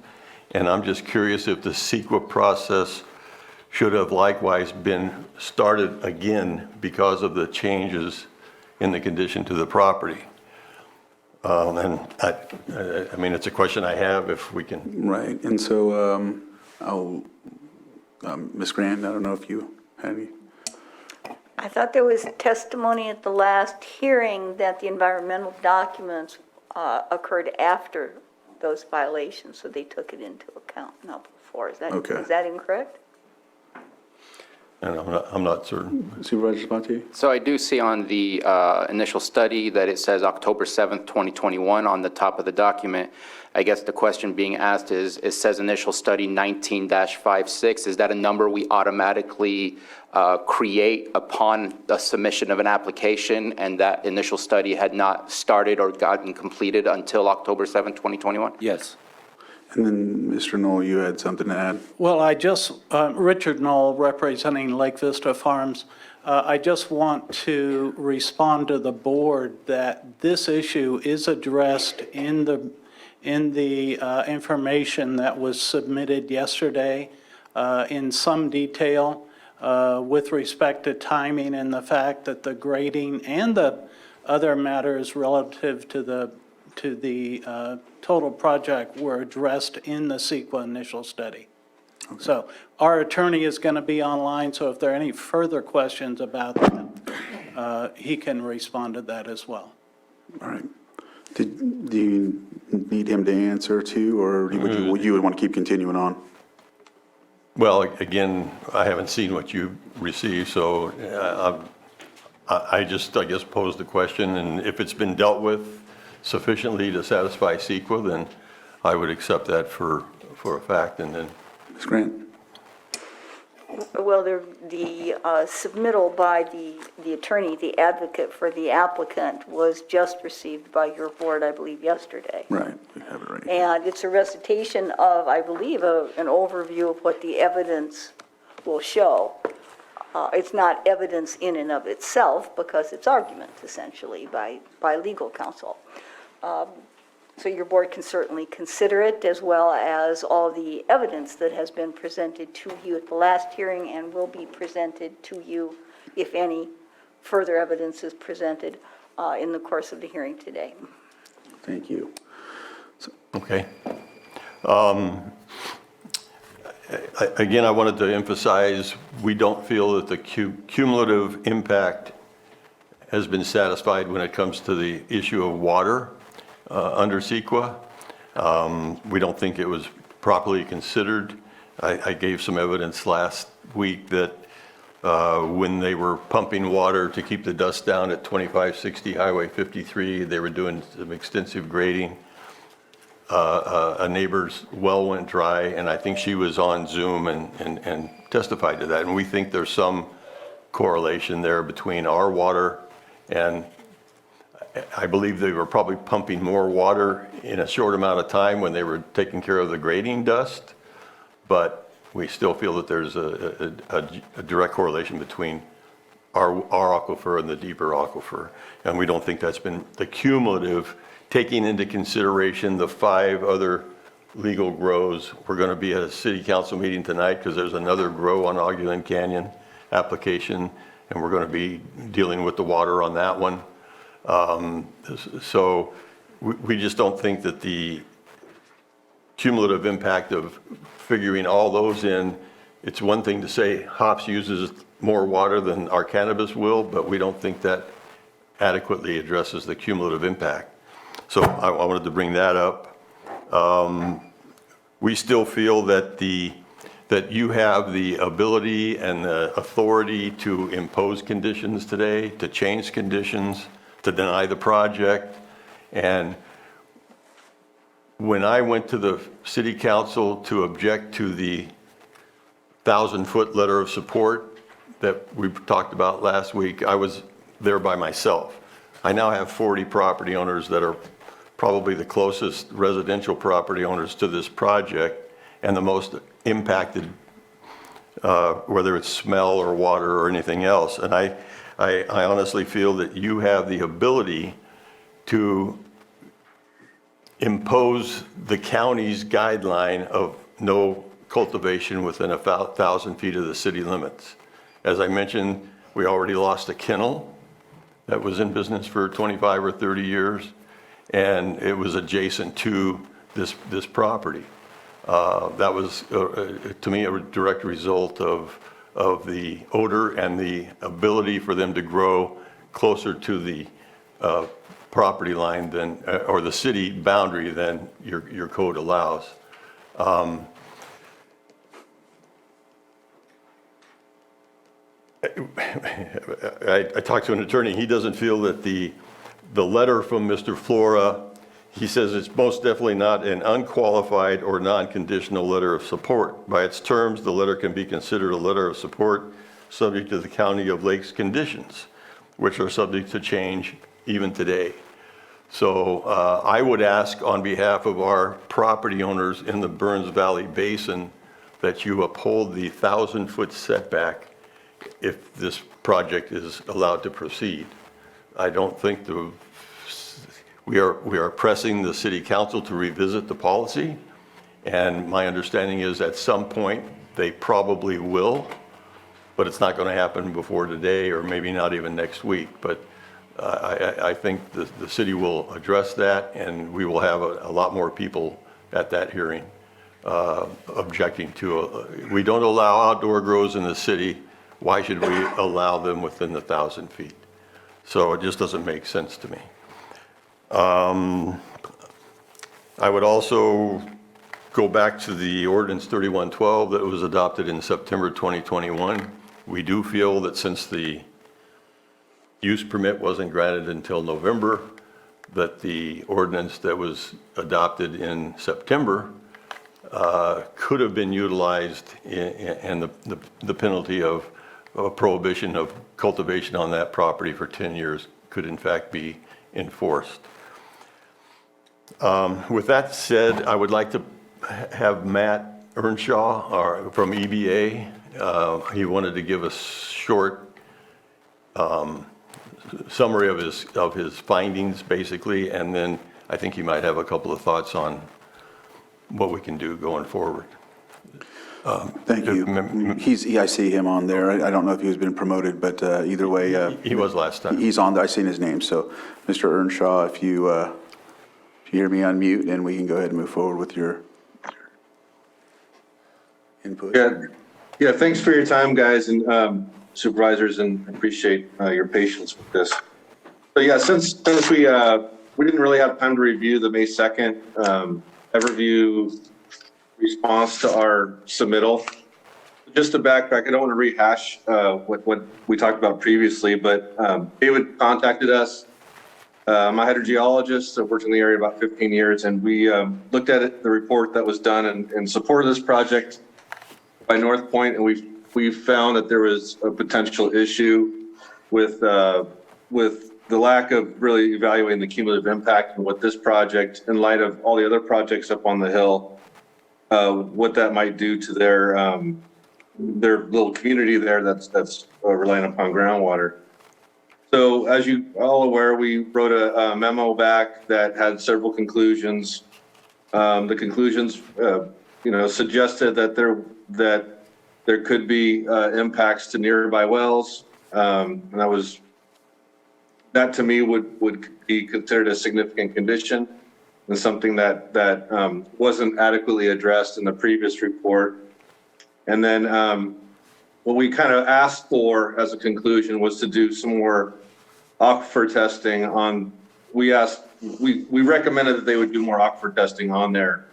And I'm just curious if the CEQA process should have likewise been started again because of the changes in the condition to the property. And I mean, it's a question I have if we can. Right, and so Ms. Grant, I don't know if you had any. I thought there was testimony at the last hearing that the environmental documents occurred after those violations, so they took it into account, not before. Is that incorrect? And I'm not certain. Supervisor Sabatier? So I do see on the initial study that it says October 7th, 2021 on the top of the document. I guess the question being asked is, it says initial study 19-56. Is that a number we automatically create upon the submission of an application, and that initial study had not started or gotten completed until October 7th, 2021? Yes. And then, Mr. Knoll, you had something to add? Well, Richard Knoll, representing Lake Vista Farms. I just want to respond to the board that this issue is addressed in the information that was submitted yesterday in some detail with respect to timing and the fact that the grading and the other matters relative to the total project were addressed in the CEQA initial study. Okay. So our attorney is going to be online, so if there are any further questions about that, he can respond to that as well. All right. Do you need him to answer too, or would you want to keep continuing on? Well, again, I haven't seen what you received, so I guess, posed the question, and if it's been dealt with sufficiently to satisfy CEQA, then I would accept that for a fact, and then. Ms. Grant? Well, the submittal by the attorney, the advocate for the applicant, was just received by your board, I believe, yesterday. Right, we have it right here. And it's a recitation of, I believe, an overview of what the evidence will show. It's not evidence in and of itself, because it's argument, essentially, by legal counsel. So your board can certainly consider it, as well as all the evidence that has been presented to you at the last hearing and will be presented to you, if any further evidence is presented in the course of the hearing today. Thank you. Okay. Again, I wanted to emphasize, we don't feel that the cumulative impact has been satisfied when it comes to the issue of water under CEQA. We don't think it was properly considered. I gave some evidence last week that when they were pumping water to keep the dust down at 2560 Highway 53, they were doing some extensive grading. A neighbor's well went dry, and I think she was on Zoom and testified to that. And we think there's some correlation there between our water, and I believe they were probably pumping more water in a short amount of time when they were taking care of the grading dust. But we still feel that there's a direct correlation between our aquifer and the deeper aquifer. And we don't think that's been the cumulative, taking into consideration the 5 other legal grows. We're going to be at a city council meeting tonight because there's another grow on Augulin Canyon application, and we're going to be dealing with the water on that one. So we just don't think that the cumulative impact of figuring all those in, it's one thing to say hops uses more water than our cannabis will, but we don't think that adequately addresses the cumulative impact. So I wanted to bring that up. We still feel that that you have the ability and the authority to impose conditions today, to change conditions, to deny the project. And when I went to the city council to object to the 1,000-foot letter of support that we talked about last week, I was there by myself. I now have 40 property owners that are probably the closest residential property owners to this project and the most impacted, whether it's smell or water or anything else. And I honestly feel that you have the ability to impose the county's guideline of no cultivation within 1,000 feet of the city limits. As I mentioned, we already lost a kennel that was in business for 25 or 30 years, and it was adjacent to this property. That was, to me, a direct result of the odor and the ability for them to grow closer to the property line than, or the city boundary than your code allows. I talked to an attorney. He doesn't feel that the letter from Mr. Flora, he says it's most definitely not an unqualified or non-conditional letter of support. By its terms, the letter can be considered a letter of support subject to the County of Lakes conditions, which are subject to change even today. So I would ask on behalf of our property owners in the Burns Valley Basin that you uphold the 1,000-foot setback if this project is allowed to proceed. I don't think we are pressing the city council to revisit the policy, and my understanding is at some point they probably will, but it's not going to happen before today or maybe not even next week. But I think the city will address that, and we will have a lot more people at that hearing objecting to. We don't allow outdoor grows in the city. Why should we allow them within the 1,000 feet? So it just doesn't make sense to me. I would also go back to the ordinance 3112 that was adopted in September 2021. We do feel that since the use permit wasn't granted until November, that the ordinance that was adopted in September could have been utilized, and the penalty of a prohibition of cultivation on that property for 10 years could in fact be enforced. With that said, I would like to have Matt Earnshaw from EBA. He wanted to give a short summary of his findings, basically, and then I think he might have a couple of thoughts on what we can do going forward. Thank you. I see him on there. I don't know if he's been promoted, but either way. He was last time. He's on there. I've seen his name. So, Mr. Earnshaw, if you hear me, unmute, and we can go ahead and move forward with your input. Yeah. Thanks for your time, guys, and supervisors, and appreciate your patience with this. So yeah, since we didn't really have time to review the May 2nd Everview response to our submittal. Just to backtrack, I don't want to rehash what we talked about previously, but David contacted us. I'm a hydrogeologist. I've worked in the area about 15 years, and we looked at it, the report that was done in support of this project by North Point, and we found that there was a potential issue with the lack of really evaluating the cumulative impact and what this project, in light of all the other projects up on the hill, what that might do to their little community there that's relying upon groundwater. So as you all aware, we wrote a memo back that had several conclusions. The conclusions, suggested that there could be impacts to nearby wells, and that to me would be considered a significant condition and something that wasn't adequately addressed in the previous report. And then what we kind of asked for as a conclusion was to do some more aquifer testing on. We recommended that they would do more aquifer testing on their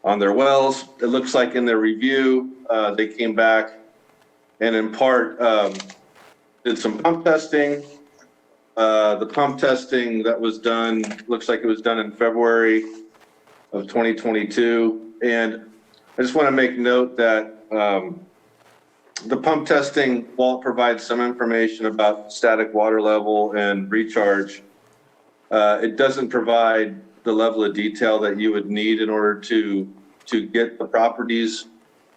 wells. It looks like in their review, they came back and in part did some pump testing. The pump testing that was done, looks like it was done in February of 2022. And I just want to make note that the pump testing, while it provides some information about static water level and recharge, it doesn't provide the level of detail that you would need in order to get the properties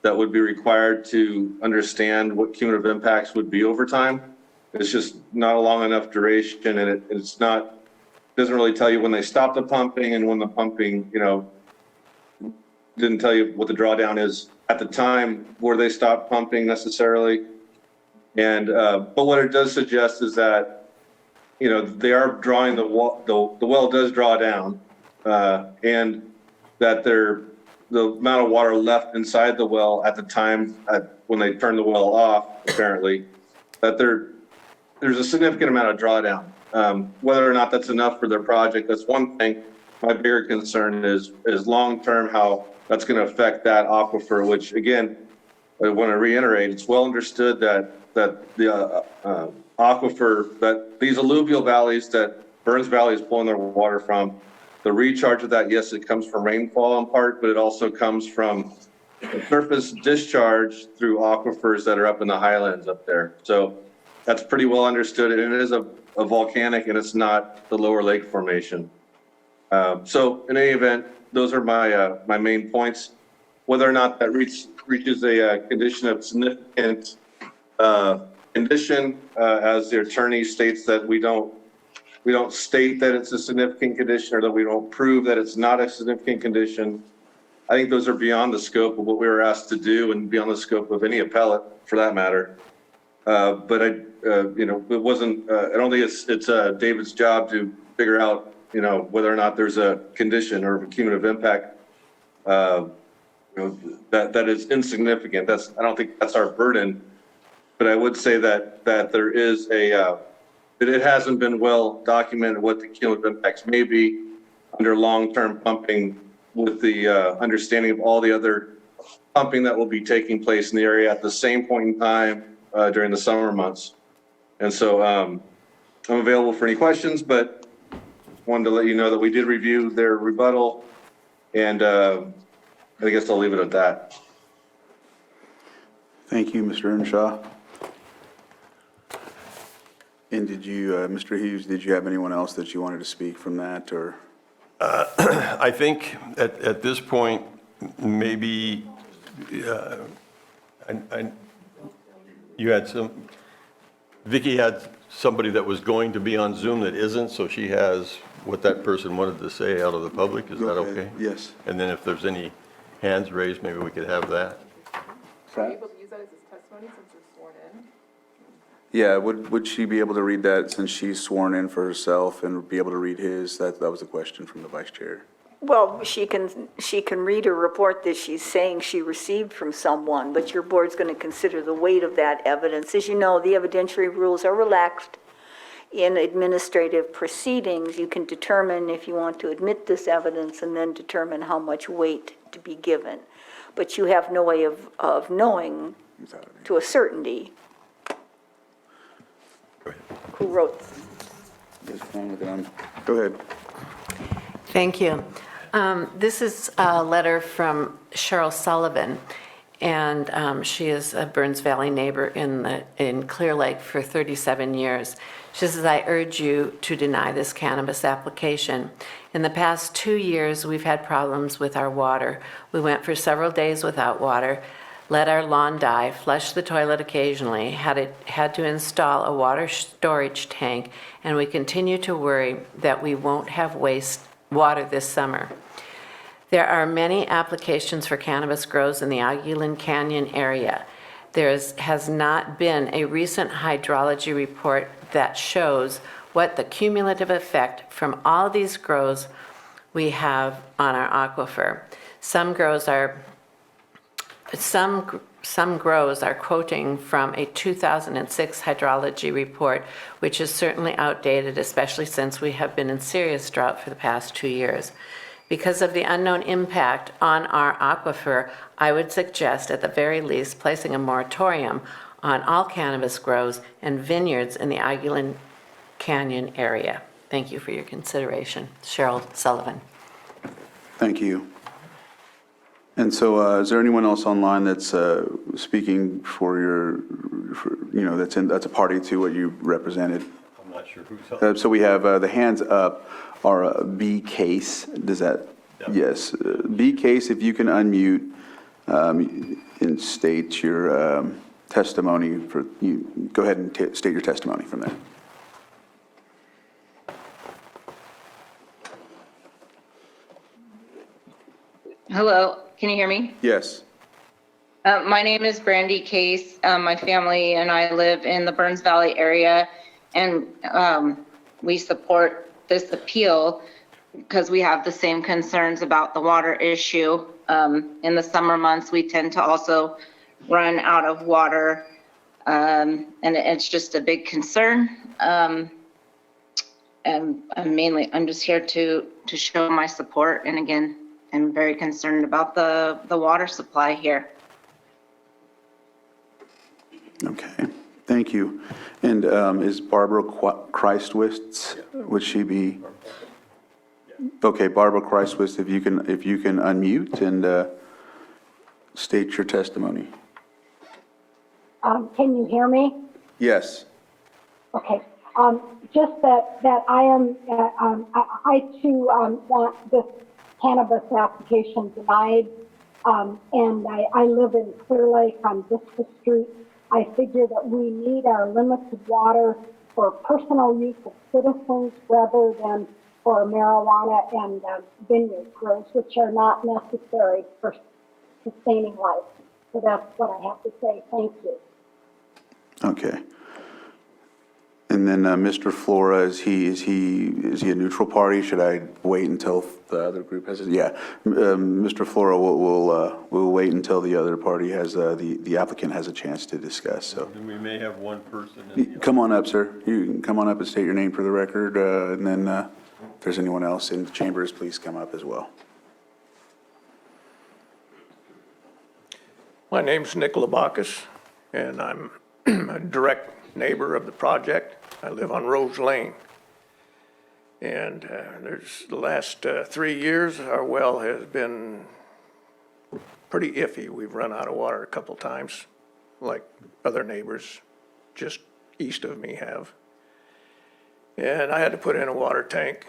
that would be required to understand what cumulative impacts would be over time. It's just not a long enough duration, and it doesn't really tell you when they stopped the pumping and when the pumping, didn't tell you what the drawdown is at the time where they stopped pumping necessarily. And, but what it does suggest is that, they are drawing the well does draw down, and that the amount of water left inside the well at the time when they turned the well off, apparently, that there's a significant amount of drawdown. Whether or not that's enough for their project, that's one thing. My bigger concern is long-term how that's going to affect that aquifer, which again, I want to reiterate, it's well understood that the aquifer, that these alluvial valleys that Burns Valley is pulling their water from, the recharge of that, yes, it comes from rainfall in part, but it also comes from surface discharge through aquifers that are up in the highlands up there. So that's pretty well understood, and it is a a volcanic and it's not the lower lake formation. So in any event, those are my main points. Whether or not that reaches a condition of significant condition, as the attorney states that we don't state that it's a significant condition or that we don't prove that it's not a significant condition. I think those are beyond the scope of what we were asked to do and beyond the scope of any appellate for that matter. But it wasn't, I don't think it's David's job to figure out, whether or not there's a condition or a cumulative impact, that is insignificant. I don't think that's our burden, but I would say that there is that it hasn't been well documented what the cumulative impacts may be under long-term pumping, with the understanding of all the other pumping that will be taking place in the area at the same point in time during the summer months. And so I'm available for any questions, but wanted to let you know that we did review their rebuttal, and I guess I'll leave it at that. Thank you, Mr. Earnshaw. And did you, Mr. Hughes, did you have anyone else that you wanted to speak from that, or? I think at this point, maybe you had Vicki had somebody that was going to be on Zoom that isn't, so she has what that person wanted to say out of the public. Is that okay? Yes. And then if there's any hands raised, maybe we could have that. Are you able to use that as his testimony since you're sworn in? Yeah, would she be able to read that since she's sworn in for herself and be able to read his? That was a question from the vice chair. Well, she can read a report that she's saying she received from someone, but your board's going to consider the weight of that evidence. As you know, the evidentiary rules are relaxed. In administrative proceedings, you can determine if you want to admit this evidence and then determine how much weight to be given. But you have no way of knowing to a certainty who wrote this. Go ahead. Thank you. This is a letter from Cheryl Sullivan, and she is a Burns Valley neighbor in Clear Lake for 37 years. She says, I urge you to deny this cannabis application. In the past 2 years, we've had problems with our water. We went for several days without water, let our lawn die, flushed the toilet occasionally, had to install a water storage tank, and we continue to worry that we won't have water this summer. There are many applications for cannabis grows in the Aguilan Canyon area. There has not been a recent hydrology report that shows what the cumulative effect from all these grows we have on our aquifer. Some grows are quoting from a 2006 hydrology report, which is certainly outdated, especially since we have been in serious drought for the past 2 years. Because of the unknown impact on our aquifer, I would suggest at the very least placing a moratorium on all cannabis grows and vineyards in the Aguilan Canyon area. Thank you for your consideration. Cheryl Sullivan. Thank you. And so is there anyone else online that's speaking for that's a party to what you represented? I'm not sure who's up. So we have the hands up are B Case. Does that? Yep. Yes. B Case, if you can unmute and state your testimony for you. Go ahead and state your testimony from there. Hello, can you hear me? Yes. My name is Brandy Case. My family and I live in the Burns Valley area, and we support this appeal because we have the same concerns about the water issue. In the summer months, we tend to also run out of water, and it's just a big concern. And I'm just here to show my support, and again, I'm very concerned about the water supply here. Okay, thank you. And is Barbara Christwitz, would she be? Okay, Barbara Christwitz, if you can unmute and state your testimony. Can you hear me? Yes. Okay. Just that I am, I too want this cannabis application denied. And I live in Clear Lake on Vista Street. I figure that we need our limited water for personal use of citizens rather than for marijuana and vineyard grows, which are not necessary for sustaining life. So that's what I have to say. Thank you. Okay. And then Mr. Flora, is he a neutral party? Should I wait until the other group has it? Yeah. Mr. Flora, we'll wait until the other party has, the applicant has a chance to discuss, so. And we may have one person. Come on up, sir. You can come on up and state your name for the record, and then if there's anyone else in the chambers, please come up as well. My name's Nick Labakis, and I'm a direct neighbor of the project. I live on Rose Lane. And there's the last 3 years, our well has been pretty iffy. We've run out of water a couple times, like other neighbors just east of me have. And I had to put in a water tank,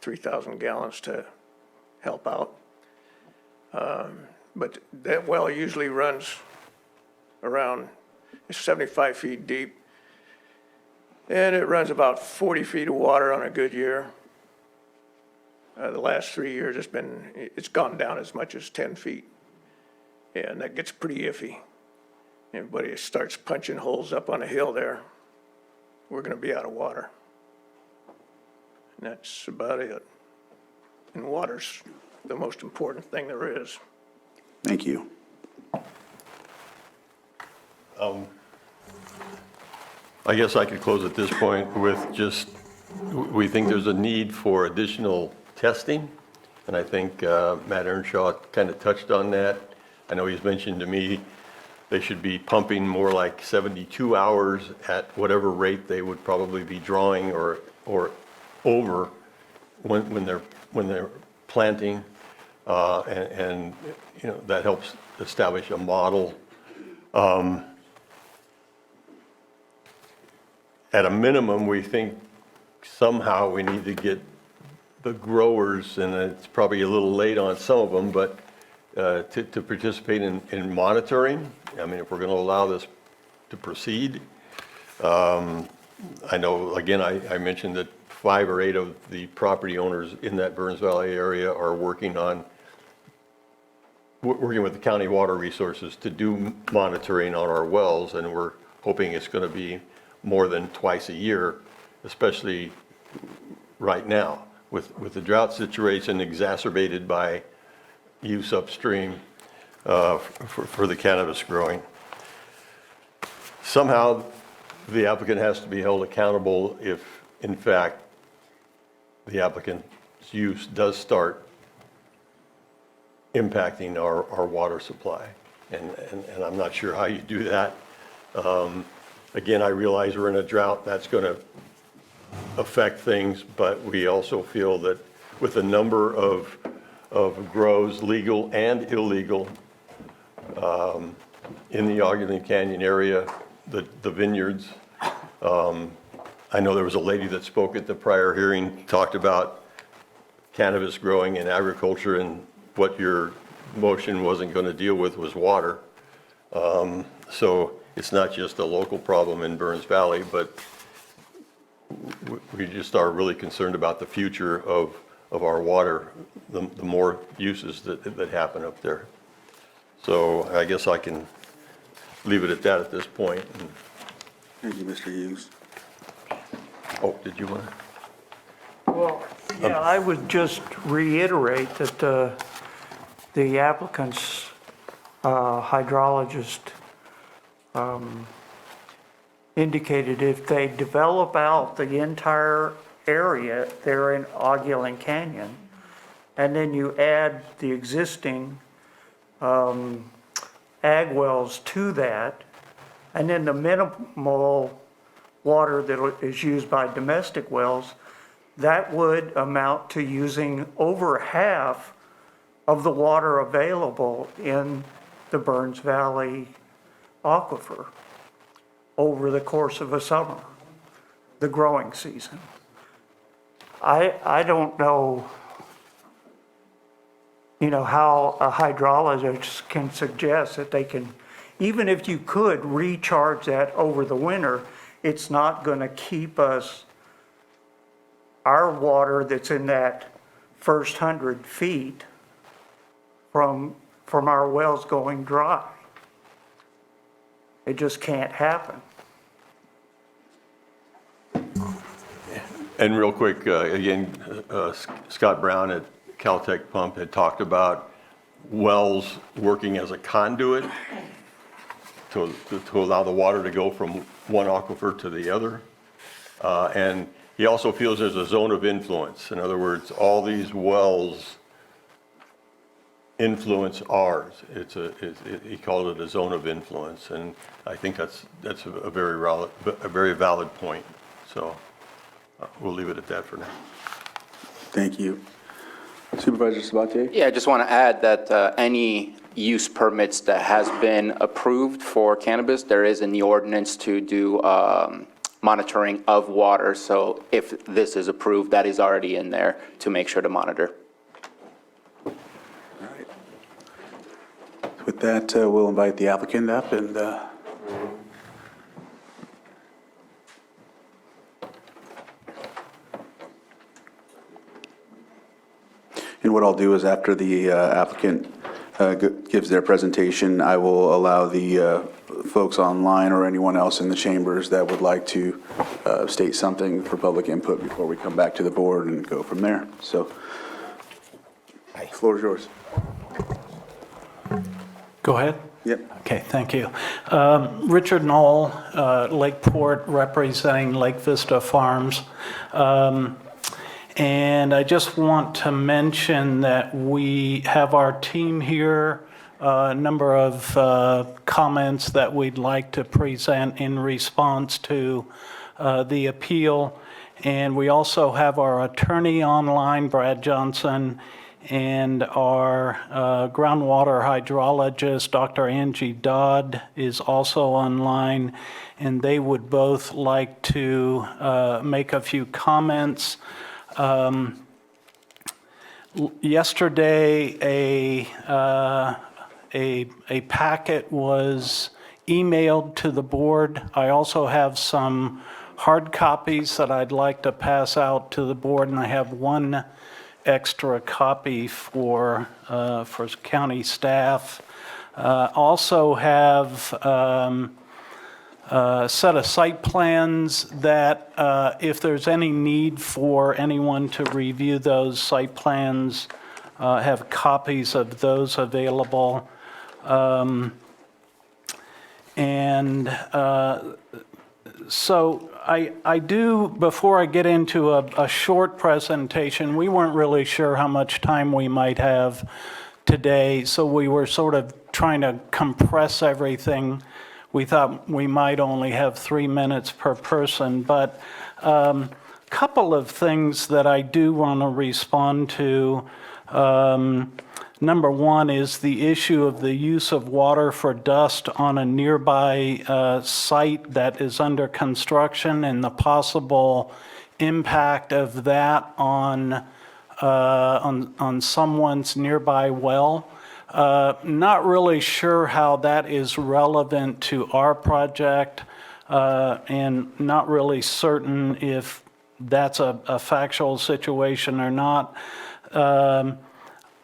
3,000 gallons to help out. But that well usually runs around, it's 75 feet deep. And it runs about 40 feet of water on a good year. The last 3 years it's gone down as much as 10 feet. And that gets pretty iffy. Everybody starts punching holes up on a hill there, we're gonna be out of water. And that's about it. And water's the most important thing there is. Thank you. I guess I could close at this point with just, we think there's a need for additional testing. And I think Matt Earnshaw kind of touched on that. I know he's mentioned to me they should be pumping more like 72 hours at whatever rate they would probably be drawing or over when they're planting. And you know, that helps establish a model. At a minimum, we think somehow we need to get the growers, and it's probably a little late on some of them, but to participate in monitoring. I mean, if we're going to allow this to proceed. I know, again, I mentioned that 5 or 8 of the property owners in that Burns Valley area are working with the county water resources to do monitoring on our wells, and we're hoping it's going to be more than twice a year, especially right now with the drought situation exacerbated by use upstream for the cannabis growing. Somehow the applicant has to be held accountable if, in fact, the applicant's use does start impacting our water supply. And I'm not sure how you do that. Again, I realize we're in a drought, that's going to affect things, but we also feel that with the number of grows, legal and illegal, in the Ogden Canyon area, the vineyards. I know there was a lady that spoke at the prior hearing, talked about cannabis growing in agriculture, and what your motion wasn't going to deal with was water. So it's not just a local problem in Burns Valley, but we just are really concerned about the future of our water, the more uses that happen up there. So I guess I can leave it at that at this point. Thank you, Mr. Hughes. Oh, did you want to? Well, yeah, I would just reiterate that the applicant's hydrologist indicated if they develop out the entire area there in Ogden Canyon, and then you add the existing ag wells to that, and then the minimal water that is used by domestic wells, that would amount to using over half of the water available in the Burns Valley aquifer. over the course of a summer, the growing season. I don't know, how a hydrologist can suggest that they can, even if you could recharge that over the winter, it's not going to keep our water that's in that first 100 feet from our wells going dry. It just can't happen. And real quick, again, Scott Brown at Caltech Pump had talked about wells working as a conduit to allow the water to go from one aquifer to the other. And he also feels there's a zone of influence. In other words, all these wells influence ours. He called it a zone of influence, and I think that's a very valid point. So we'll leave it at that for now. Thank you. Supervisor Sabatier? Yeah, I just want to add that any use permits that has been approved for cannabis, there is in the ordinance to do monitoring of water. So if this is approved, that is already in there to make sure to monitor. With that, we'll invite the applicant up and what I'll do is after the applicant gives their presentation, I will allow the folks online or anyone else in the chambers that would like to state something for public input before we come back to the board and go from there. So, the floor is yours. Go ahead. Yep. Okay, thank you. Richard Knoll, Lakeport, representing Lake Vista Farms. And I just want to mention that we have our team here, a number of comments that we'd like to present in response to the appeal. And we also have our attorney online, Brad Johnson, and our groundwater hydrologist, Dr. Angie Dodd, is also online, and they would both like to make a few comments. Yesterday, a packet was emailed to the board. I also have some hard copies that I'd like to pass out to the board, and I have one extra copy for county staff. Also have a set of site plans that if there's any need for anyone to review those site plans, have copies of those available. So I do, before I get into a short presentation, we weren't really sure how much time we might have today, so we were sort of trying to compress everything. We thought we might only have 3 minutes per person, but a couple of things that I do want to respond to. Number one is the issue of the use of water for dust on a nearby site that is under construction and the possible impact of that on someone's nearby well. Not really sure how that is relevant to our project, and not really certain if that's a factual situation or not.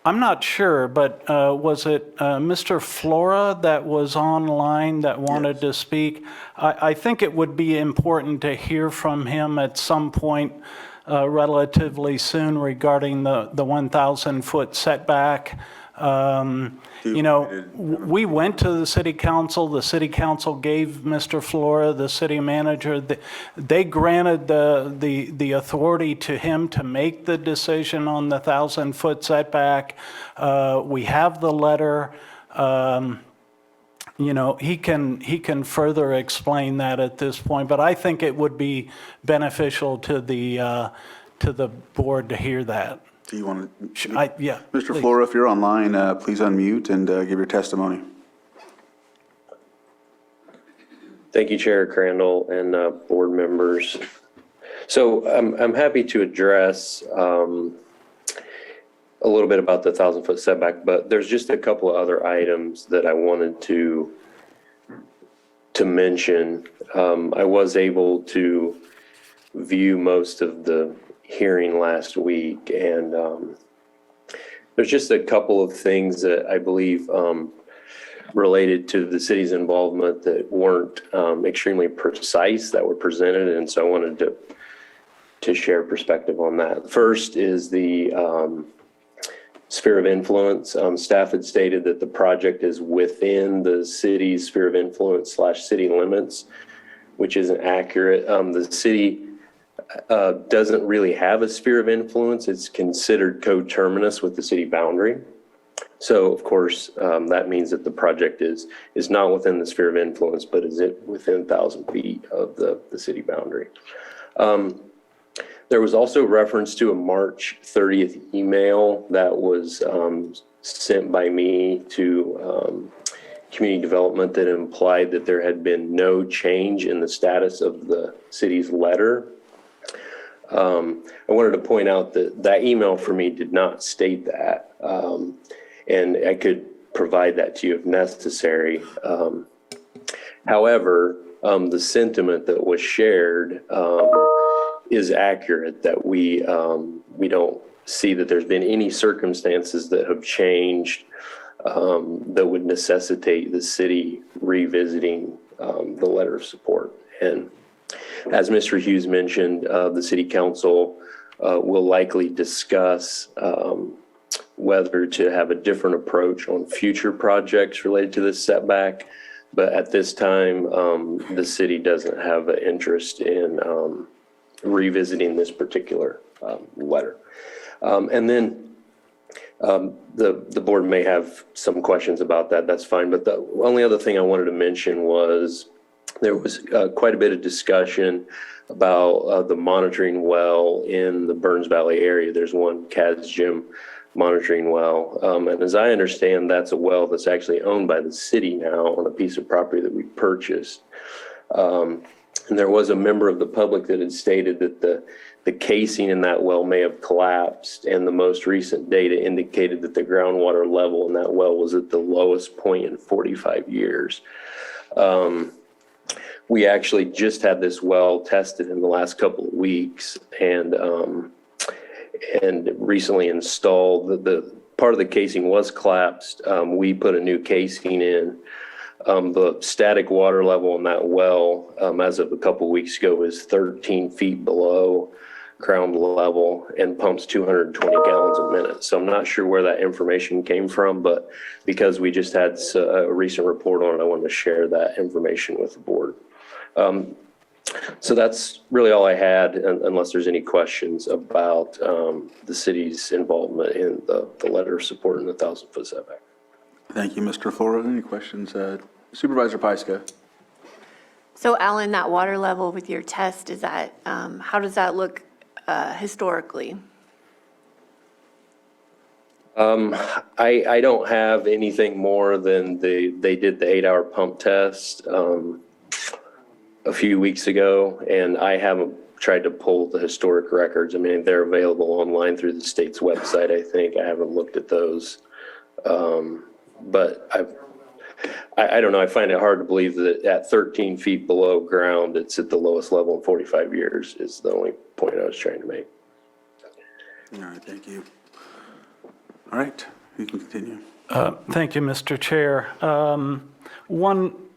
I'm not sure, but was it Mr. Flora that was online that wanted to speak? I think it would be important to hear from him at some point relatively soon regarding the 1,000-foot setback. We went to the city council gave Mr. Flora, the city manager, they granted the authority to him to make the decision on the 1,000-foot setback. We have the letter. He can further explain that at this point, but I think it would be beneficial to the board to hear that. Do you want to? Yeah. Mr. Please. Flora, if you're online, please unmute and give your testimony. Thank you, Chair Crandall and board members. So I'm happy to address a little bit about the 1,000-foot setback, but there's just a couple of other items that I wanted to mention. I was able to view most of the hearing last week, and there's just a couple of things that I believe related to the city's involvement that weren't extremely precise that were presented, and so I wanted to share perspective on that. First is the sphere of influence. Staff had stated that the project is within the city's sphere of influence / city limits, which isn't accurate. The city doesn't really have a sphere of influence. It's considered coterminous with the city boundary. So, of course, that means that the project is not within the sphere of influence, but is it within 1,000 feet of the city boundary. There was also reference to a March 30th email that was sent by me to community development that implied that there had been no change in the status of the city's letter. I wanted to point out that that email for me did not state that. And I could provide that to you if necessary. However, the sentiment that was shared is accurate, that we don't see that there's been any circumstances that have changed that would necessitate the city revisiting the letter of support. And as Mr. Hughes mentioned, the city council will likely discuss whether to have a different approach on future projects related to this setback. But at this time, the city doesn't have an interest in revisiting this particular letter. And then the board may have some questions about that. That's fine. But the only other thing I wanted to mention was there was quite a bit of discussion about the monitoring well in the Burns Valley area. There's one Kaz Gym monitoring well. And as I understand, that's a well that's actually owned by the city now on a piece of property that we purchased. And there was a member of the public that had stated that the casing in that well may have collapsed, and the most recent data indicated that the groundwater level in that well was at the lowest point in 45 years. We actually just had this well tested in the last couple of weeks, and recently installed. The part of the casing was collapsed. We put a new casing in. The static water level in that well, as of a couple weeks ago, is 13 feet below ground level and pumps 220 gallons a minute. So I'm not sure where that information came from, but because we just had a recent report on it, I wanted to share that information with the board. So that's really all I had, unless there's any questions about the city's involvement in the letter of support in the 1,000-foot setback. Thank you, Mr. Flora. Any questions? Supervisor Pyska. So Alan, that water level with your test, is that, how does that look historically? I don't have anything more than they did the 8-hour pump test a few weeks ago, and I haven't tried to pull the historic records. I mean, they're available online through the state's website, I think. I haven't looked at those. But I don't know. I find it hard to believe that at 13 feet below ground, it's at the lowest level in 45 years is the only point I was trying to make. All right, thank you. All right, you can continue. Thank you, Mr. Chair.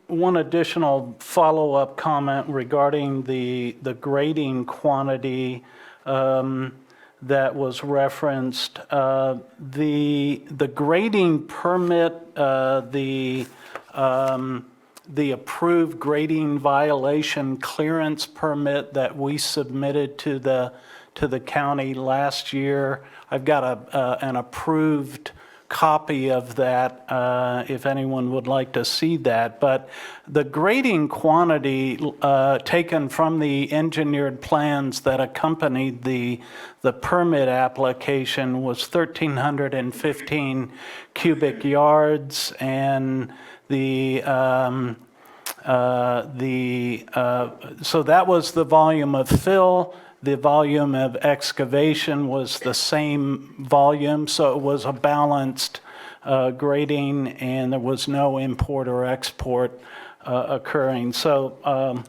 One additional follow-up comment regarding the grading quantity that was referenced. The grading permit, the approved grading violation clearance permit that we submitted to the county last year, I've got an approved copy of that if anyone would like to see that. But the grading quantity taken from the engineered plans that accompanied the permit application was 1,315 cubic yards, and the So that was the volume of fill. The volume of excavation was the same volume, so it was a balanced grading, and there was no import or export occurring. So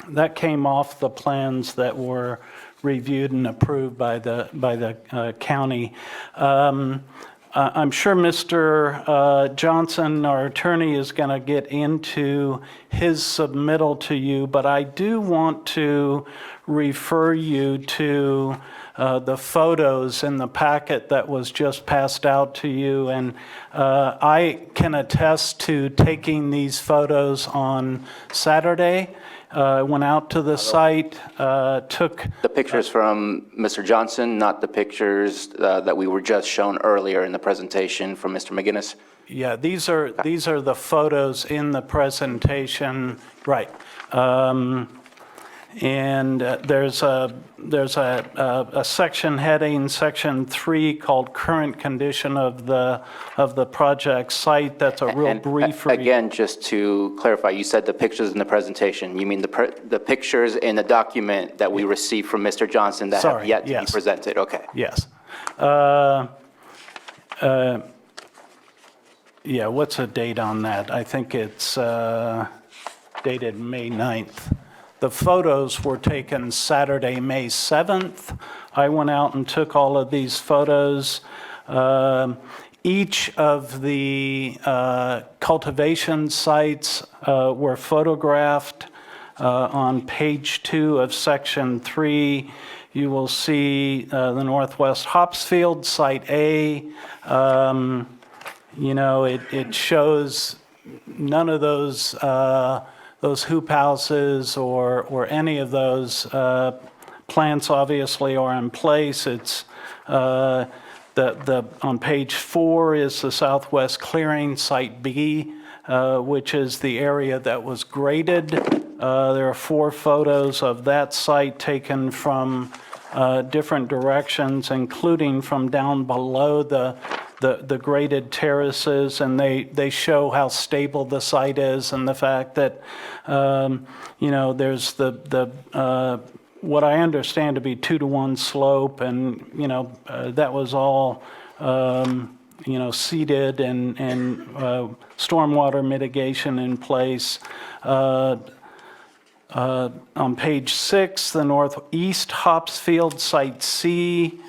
that came off the plans that were reviewed and approved by the county. I'm sure Mr. Johnson, our attorney, is going to get into his submittal to you, but I do want to refer you to the photos in the packet that was just passed out to you. And I can attest to taking these photos on Saturday. Went out to the site, took... The pictures from Mr. Johnson, not the pictures that we were just shown earlier in the presentation from Mr. McGinnis? Yeah, these are the photos in the presentation, right. And there's a section heading, section 3, called current condition of the project site. That's a real brief. Again, just to clarify, you said the pictures in the presentation. You mean the pictures in the document that we received from Mr. Johnson that have yet to be presented? Okay. Yes. Yeah, what's the date on that? I think it's dated May 9th. The photos were taken Saturday, May 7th. I went out and took all of these photos. Each of the cultivation sites were photographed. On page 2 of section 3, you will see the Northwest Hops Field, site A. You know, it shows none of those hoop houses or any of those plants obviously are in place. It's on page 4 is the Southwest Clearing, site B, which is the area that was graded. There are 4 photos of that site taken from different directions, including from down below the graded terraces, and they show how stable the site is, and the fact that you know, there's the what I understand to be 2-to-1 slope, and you know, that was all you know, seeded and stormwater mitigation in place. On page 6, the Northeast Hops Field, site C,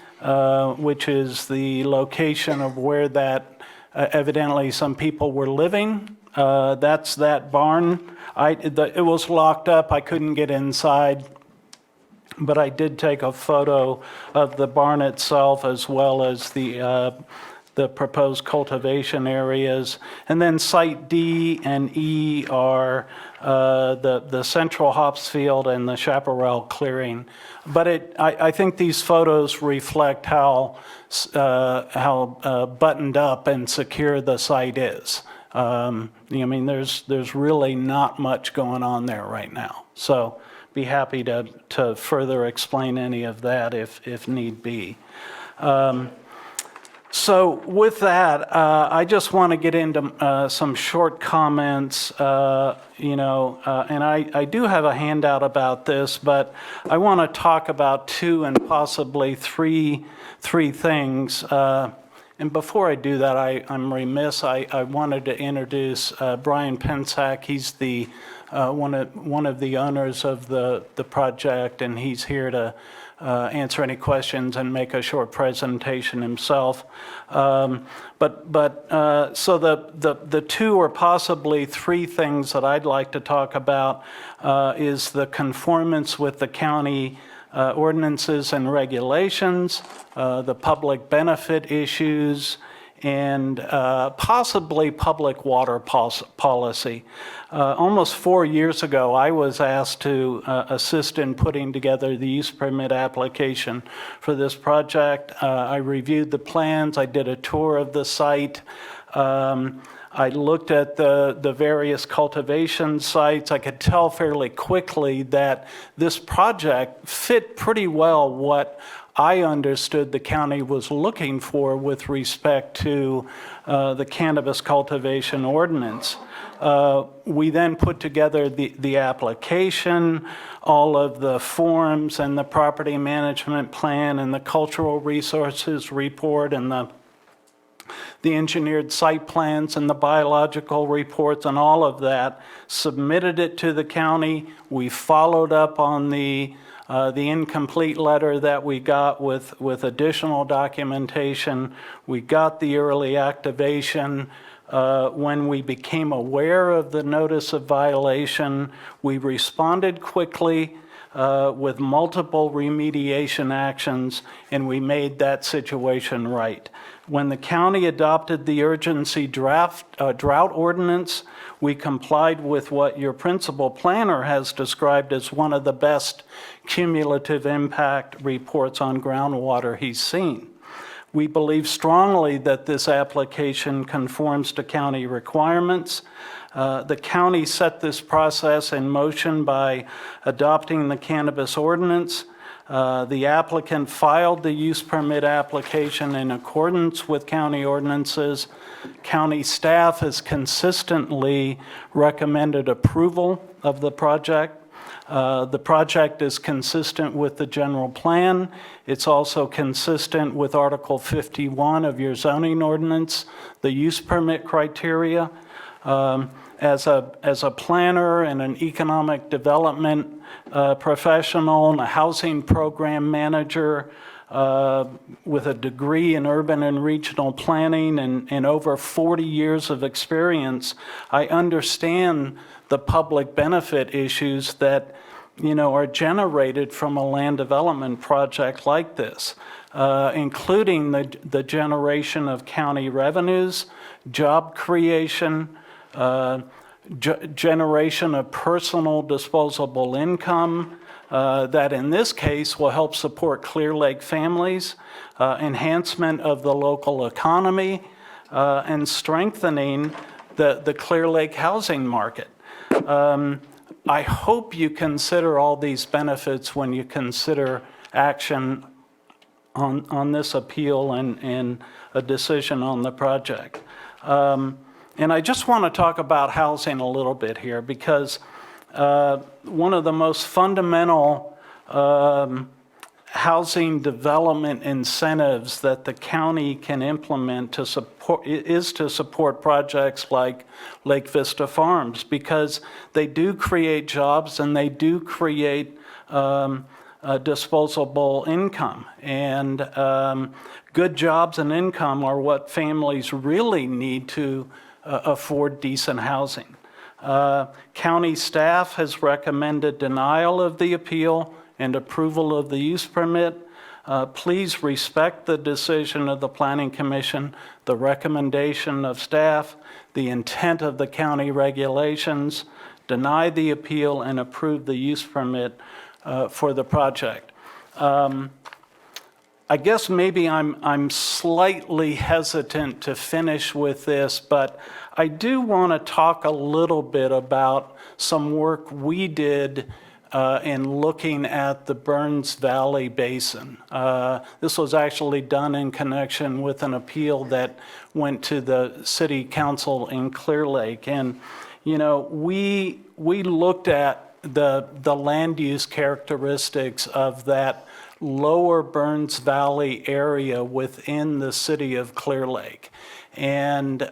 which is the location of where that evidently some people were living. That's that barn. It was locked up. I couldn't get inside, but I did take a photo of the barn itself as well as the proposed cultivation areas. And then site D and E are the central hops field and the chaparral clearing. But I think these photos reflect how buttoned up and secure the site is. I mean, there's really not much going on there right now. So be happy to further explain any of that if need be. So with that, I just want to get into some short comments, you know, and I do have a handout about this, but I want to talk about 2 and possibly three things. And before I do that, I'm remiss. I wanted to introduce Brian Pensack. He's the one of the owners of the project, and he's here to answer any questions and make a short presentation himself. So the 2 or possibly 3 things that I'd like to talk about is the conformance with the county ordinances and regulations, the public benefit issues, and possibly public water policy. Almost 4 years ago, I was asked to assist in putting together the use permit application for this project. I reviewed the plans. I did a tour of the site. I looked at the various cultivation sites. I could tell fairly quickly that this project fit pretty well what I understood the county was looking for with respect to the cannabis cultivation ordinance. We then put together the application, all of the forms and the property management plan and the cultural resources report and the engineered site plans and the biological reports and all of that, submitted it to the county. We followed up on the incomplete letter that we got with additional documentation. We got the early activation. When we became aware of the notice of violation, we responded quickly with multiple remediation actions, and we made that situation right. When the county adopted the urgency drought ordinance, we complied with what your principal planner has described as one of the best cumulative impact reports on groundwater he's seen. We believe strongly that this application conforms to county requirements. The county set this process in motion by adopting the cannabis ordinance. The applicant filed the use permit application in accordance with county ordinances. County staff has consistently recommended approval of the project. The project is consistent with the general plan. It's also consistent with Article 51 of your zoning ordinance, the use permit criteria. As a planner and an economic development professional and a housing program manager with a degree in urban and regional planning and over 40 years of experience, I understand the public benefit issues that are generated from a land development project like this, including the generation of county revenues, job creation, generation of personal disposable income that in this case will help support Clear Lake families, enhancement of the local economy, and strengthening the Clear Lake housing market. I hope you consider all these benefits when you consider action on this appeal and a decision on the project. And I just want to talk about housing a little bit here because one of the most fundamental housing development incentives that the county can implement to support projects like Lake Vista Farms, because they do create jobs and they do create disposable income. And good jobs and income are what families really need to afford decent housing. County staff has recommended denial of the appeal and approval of the use permit. Please respect the decision of the Planning Commission, the recommendation of staff, the intent of the county regulations, deny the appeal and approve the use permit for the project. I guess maybe I'm slightly hesitant to finish with this, but I do want to talk a little bit about some work we did in looking at the Burns Valley Basin. This was actually done in connection with an appeal that went to the city council in Clear Lake. And, we looked at the land use characteristics of that lower Burns Valley area within the city of Clear Lake. And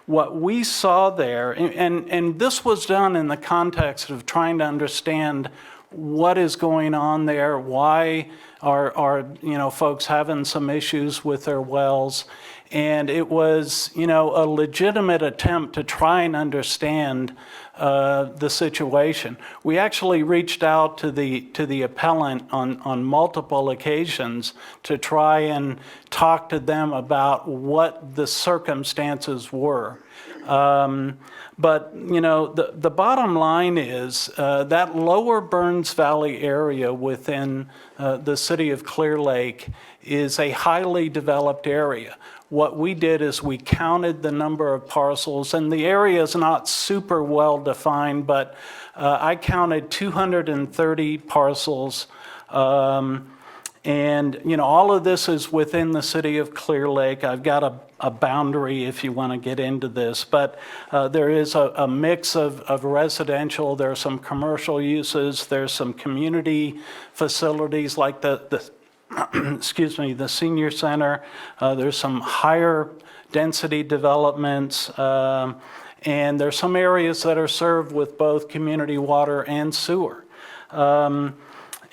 what we saw there, and this was done in the context of trying to understand what is going on there, why are folks having some issues with their wells. And it was, a legitimate attempt to try and understand the situation. We actually reached out to the appellant on multiple occasions to try and talk to them about what the circumstances were. But, the bottom line is that lower Burns Valley area within the city of Clear Lake is a highly developed area. What we did is we counted the number of parcels, and the area is not super well defined, but I counted 230 parcels, And, all of this is within the city of Clear Lake. I've got a boundary if you want to get into this, but there is a mix of residential, there are some commercial uses, there's some community facilities like the excuse me, the senior center. There's some higher density developments, and there's some areas that are served with both community water and sewer.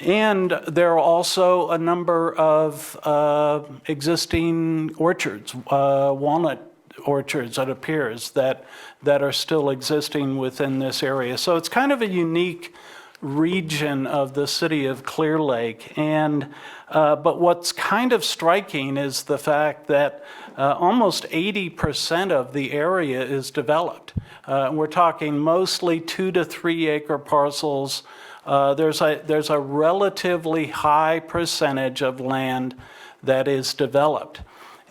And there are also a number of existing orchards, walnut orchards, it appears, that are still existing within this area. So it's kind of a unique region of the city of Clear Lake. And but what's kind of striking is the fact that almost 80% of the area is developed. We're talking mostly 2 to 3 acre parcels. There's a relatively high percentage of land that is developed.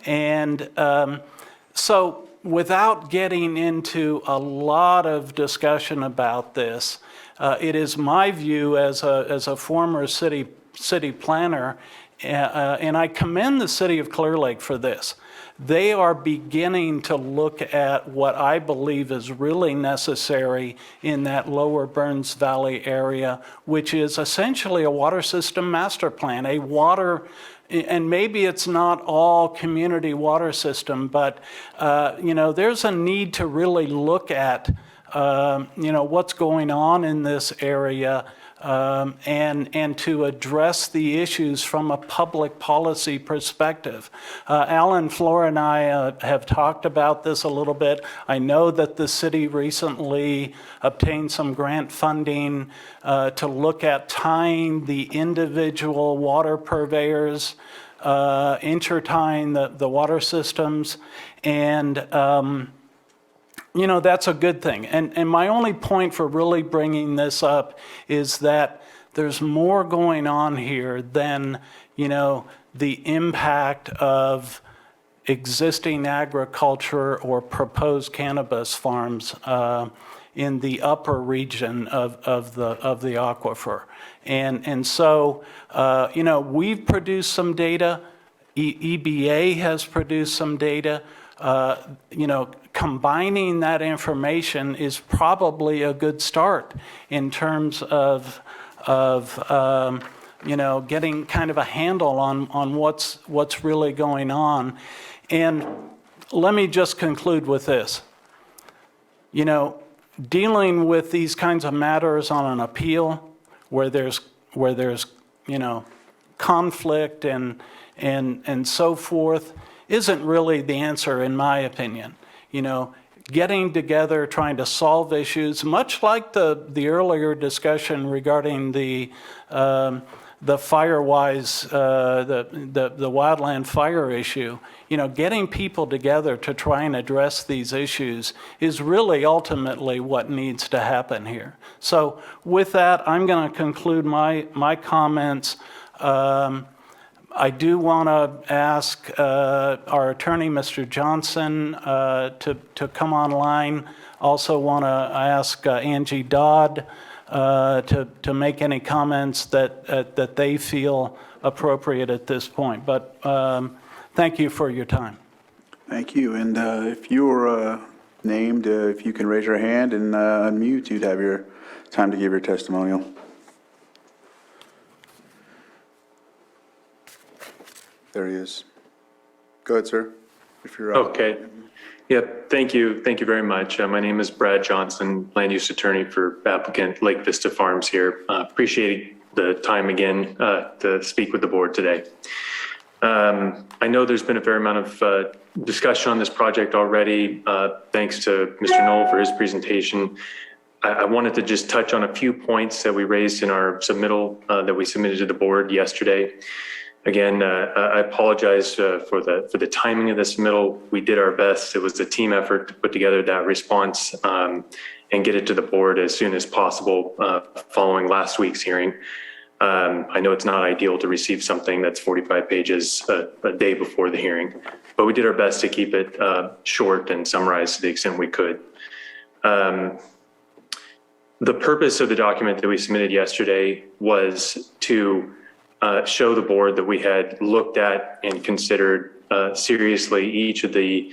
And so without getting into a lot of discussion about this, it is my view as a former city planner, and I commend the city of Clear Lake for this. They are beginning to look at what I believe is really necessary in that lower Burns Valley area, which is essentially a water system master plan, and maybe it's not all community water system, but there's a need to really look at what's going on in this area, and to address the issues from a public policy perspective. Alan, Flora, and I have talked about this a little bit. I know that the city recently obtained some grant funding to look at tying the individual water purveyors, intertying the water systems, and that's a good thing. And my only point for really bringing this up is that there's more going on here than, the impact of existing agriculture or proposed cannabis farms in the upper region of the aquifer. And so, we've produced some data. EBA has produced some data. Combining that information is probably a good start in terms of getting kind of a handle on what's really going on. And let me just conclude with this. Dealing with these kinds of matters on an appeal where there's conflict and so forth isn't really the answer, in my opinion. Getting together, trying to solve issues, much like the earlier discussion regarding the Firewise, the wildland fire issue. Getting people together to try and address these issues is really ultimately what needs to happen here. So with that, I'm going to conclude my comments. I do want to ask our attorney, Mr. Johnson, to come online. Also want to ask Angie Dodd to make any comments that they feel appropriate at this point. But thank you for your time. Thank you. And if you're named, if you can raise your hand and unmute, you'd have your time to give your testimonial. There he is. Go ahead, sir, if you're up. Okay. Yep. Thank you. Thank you very much. My name is Brad Johnson, land use attorney for applicant Lake Vista Farms here. Appreciate the time again to speak with the board today. I know there's been a fair amount of discussion on this project already. Thanks to Mr. Knoll for his presentation. I wanted to just touch on a few points that we raised in our submittal that we submitted to the board yesterday. Again, I apologize for the timing of this submittal. We did our best. It was a team effort to put together that response and get it to the board as soon as possible following last week's hearing. I know it's not ideal to receive something that's 45 pages a day before the hearing, but we did our best to keep it short and summarized to the extent we could. The purpose of the document that we submitted yesterday was to show the board that we had looked at and considered seriously each of the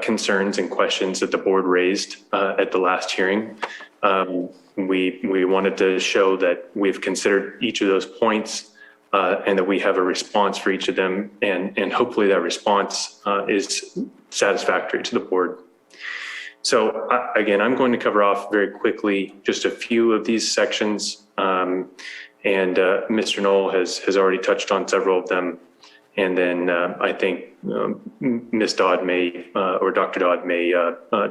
concerns and questions that the board raised at the last hearing. We wanted to show that we've considered each of those points and that we have a response for each of them, and hopefully that response is satisfactory to the board. So again, I'm going to cover off very quickly just a few of these sections, and Mr. Knoll has already touched on several of them. And then I think Ms. Dodd may, or Dr. Dodd may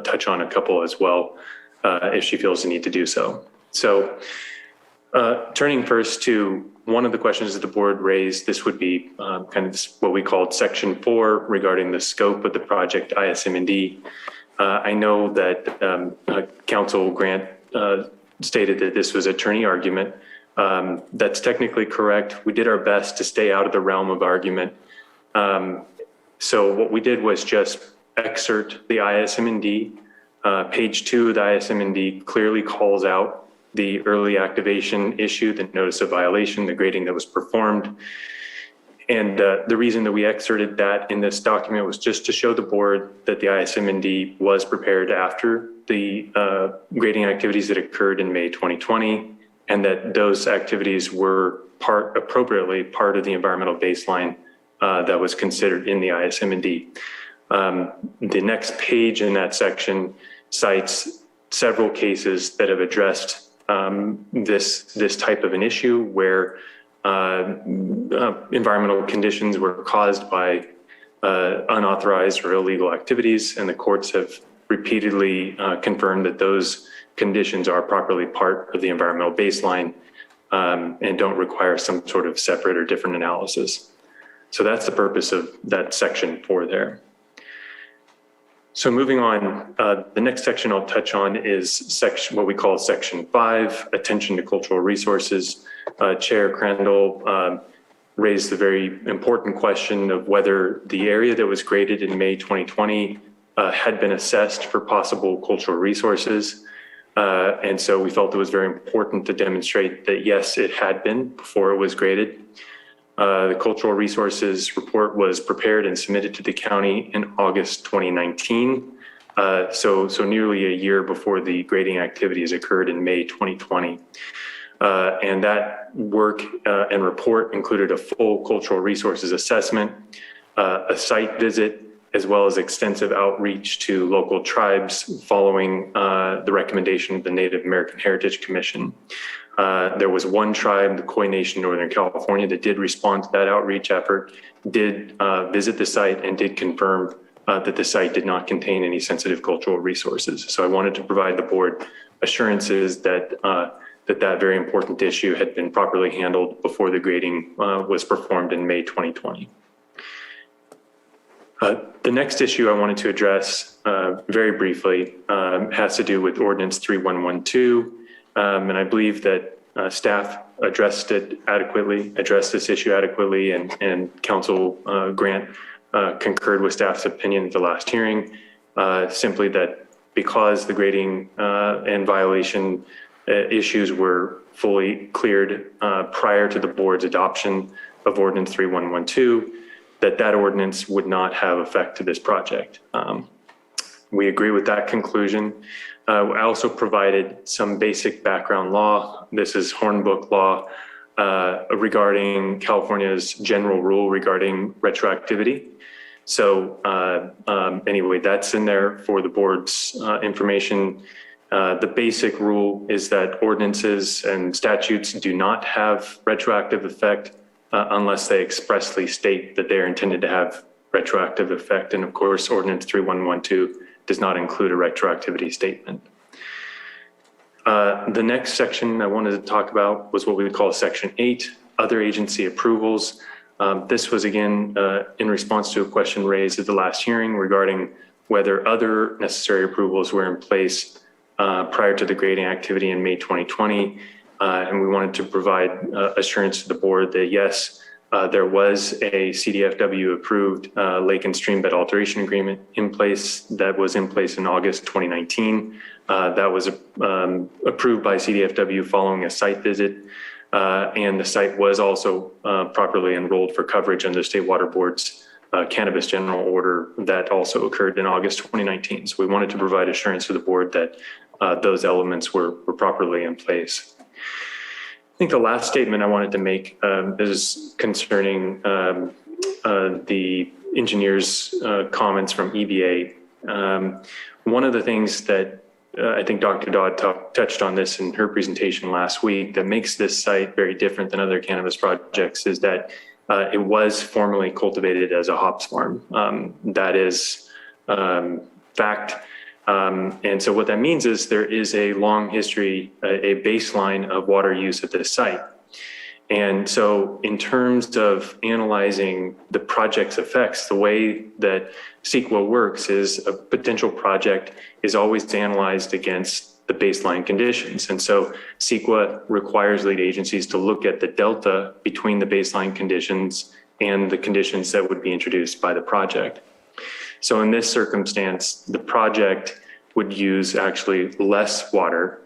touch on a couple as well if she feels the need to do so. So turning first to one of the questions that the board raised, this would be kind of what we called Section 4 regarding the scope of the project ISM&D. I know that Council Grant stated that this was attorney argument. That's technically correct. We did our best to stay out of the realm of argument. So what we did was just excerpt the ISM&D. Page 2 of the ISM&D clearly calls out the early activation issue, the notice of violation, the grading that was performed. And the reason that we excerpted that in this document was just to show the board that the ISM&D was prepared after the grading activities that occurred in May 2020, and that those activities were appropriately part of the environmental baseline that was considered in the ISM&D. The next page in that section cites several cases that have addressed this type of an issue where environmental conditions were caused by unauthorized or illegal activities, and the courts have repeatedly confirmed that those conditions are properly part of the environmental baseline and don't require some sort of separate or different analysis. So that's the purpose of that Section 4 there. So moving on, the next section I'll touch on is what we call Section 5, Attention to Cultural Resources. Chair Crandall raised the very important question of whether the area that was graded in May 2020 had been assessed for possible cultural resources. And so we felt it was very important to demonstrate that, yes, it had been before it was graded. The Cultural Resources Report was prepared and submitted to the county in August 2019, so nearly a year before the grading activities occurred in May 2020. And that work and report included a full cultural resources assessment, a site visit, as well as extensive outreach to local tribes following the recommendation of the Native American Heritage Commission. There was one tribe, the Khoi Nation, Northern California, that did respond to that outreach effort, did visit the site, and did confirm that the site did not contain any sensitive cultural resources. So I wanted to provide the board assurances that that very important issue had been properly handled before the grading was performed in May 2020. The next issue I wanted to address very briefly has to do with Ordinance 3112. And I believe that staff addressed this issue adequately, and Council Grant concurred with staff's opinion at the last hearing, simply that because the grading and violation issues were fully cleared prior to the board's adoption of Ordinance 3112, that ordinance would not have effect to this project. We agree with that conclusion. I also provided some basic background law. This is Hornbook law regarding California's general rule regarding retroactivity. So anyway, that's in there for the board's information. The basic rule is that ordinances and statutes do not have retroactive effect unless they expressly state that they're intended to have retroactive effect. And of course, Ordinance 3112 does not include a retroactivity statement. The next section I wanted to talk about was what we would call Section 8, Other Agency Approvals. This was again in response to a question raised at the last hearing regarding whether other necessary approvals were in place prior to the grading activity in May 2020. And we wanted to provide assurance to the board that yes, there was a CDFW approved lake and streambed alteration agreement in place that was in place in August 2019. That was approved by CDFW following a site visit. And the site was also properly enrolled for coverage under the State Water Board's cannabis general order that also occurred in August 2019. So we wanted to provide assurance to the board that those elements were properly in place. I think the last statement I wanted to make is concerning the engineer's comments from EBA. One of the things that I think Dr. Dodd touched on this in her presentation last week that makes this site very different than other cannabis projects is that it was formerly cultivated as a hops farm. That is fact. And so what that means is there is a long history, a baseline of water use at this site. And so in terms of analyzing the project's effects, the way that CEQA works is a potential project is always analyzed against the baseline conditions. And so CEQA requires lead agencies to look at the delta between the baseline conditions and the conditions that would be introduced by the project. So in this circumstance, the project would use actually less water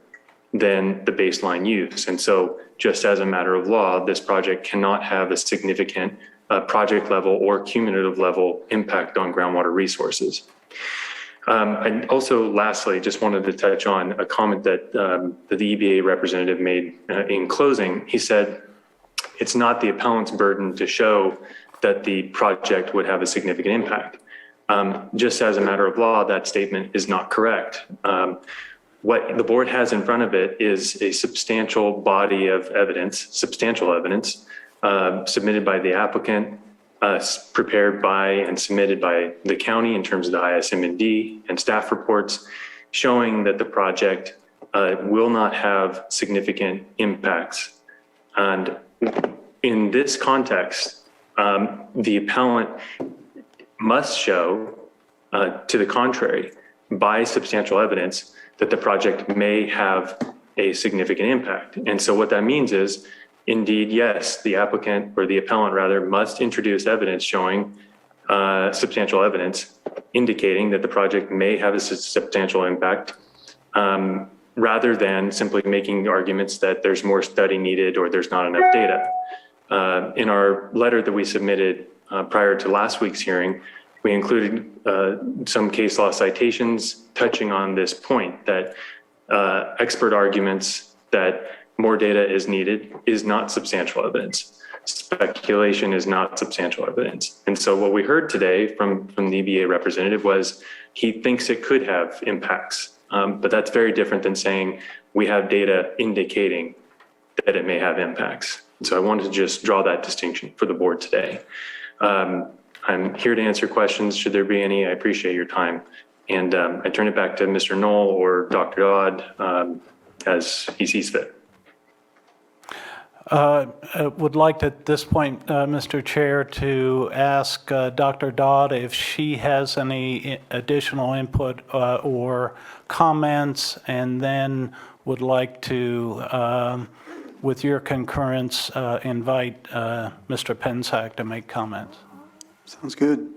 than the baseline use. And so just as a matter of law, this project cannot have a significant project level or cumulative level impact on groundwater resources. And also lastly, just wanted to touch on a comment that the EBA representative made in closing. He said, it's not the appellant's burden to show that the project would have a significant impact. Just as a matter of law, that statement is not correct. What the board has in front of it is a substantial body of evidence, substantial evidence, submitted by the applicant, prepared by and submitted by the county in terms of the ISM&D and staff reports, showing that the project will not have significant impacts. And in this context, the appellant must show, to the contrary, by substantial evidence, that the project may have a significant impact. And so what that means is, indeed, yes, the applicant, or the appellant rather, must introduce evidence showing substantial evidence indicating that the project may have a substantial impact, rather than simply making arguments that there's more study needed or there's not enough data. In our letter that we submitted prior to last week's hearing, we included some case law citations touching on this point, that expert arguments that more data is needed is not substantial evidence. Speculation is not substantial evidence. And so what we heard today from the EBA representative was he thinks it could have impacts, but that's very different than saying we have data indicating that it may have impacts. And so I wanted to just draw that distinction for the board today. I'm here to answer questions, should there be any. I appreciate your time. And I turn it back to Mr. Knoll or Dr. Dodd as he sees fit. I would like at this point, Mr. Chair, to ask Dr. Dodd if she has any additional input or comments, and then would like to, with your concurrence, invite Mr. Pensack to make comments. Sounds good.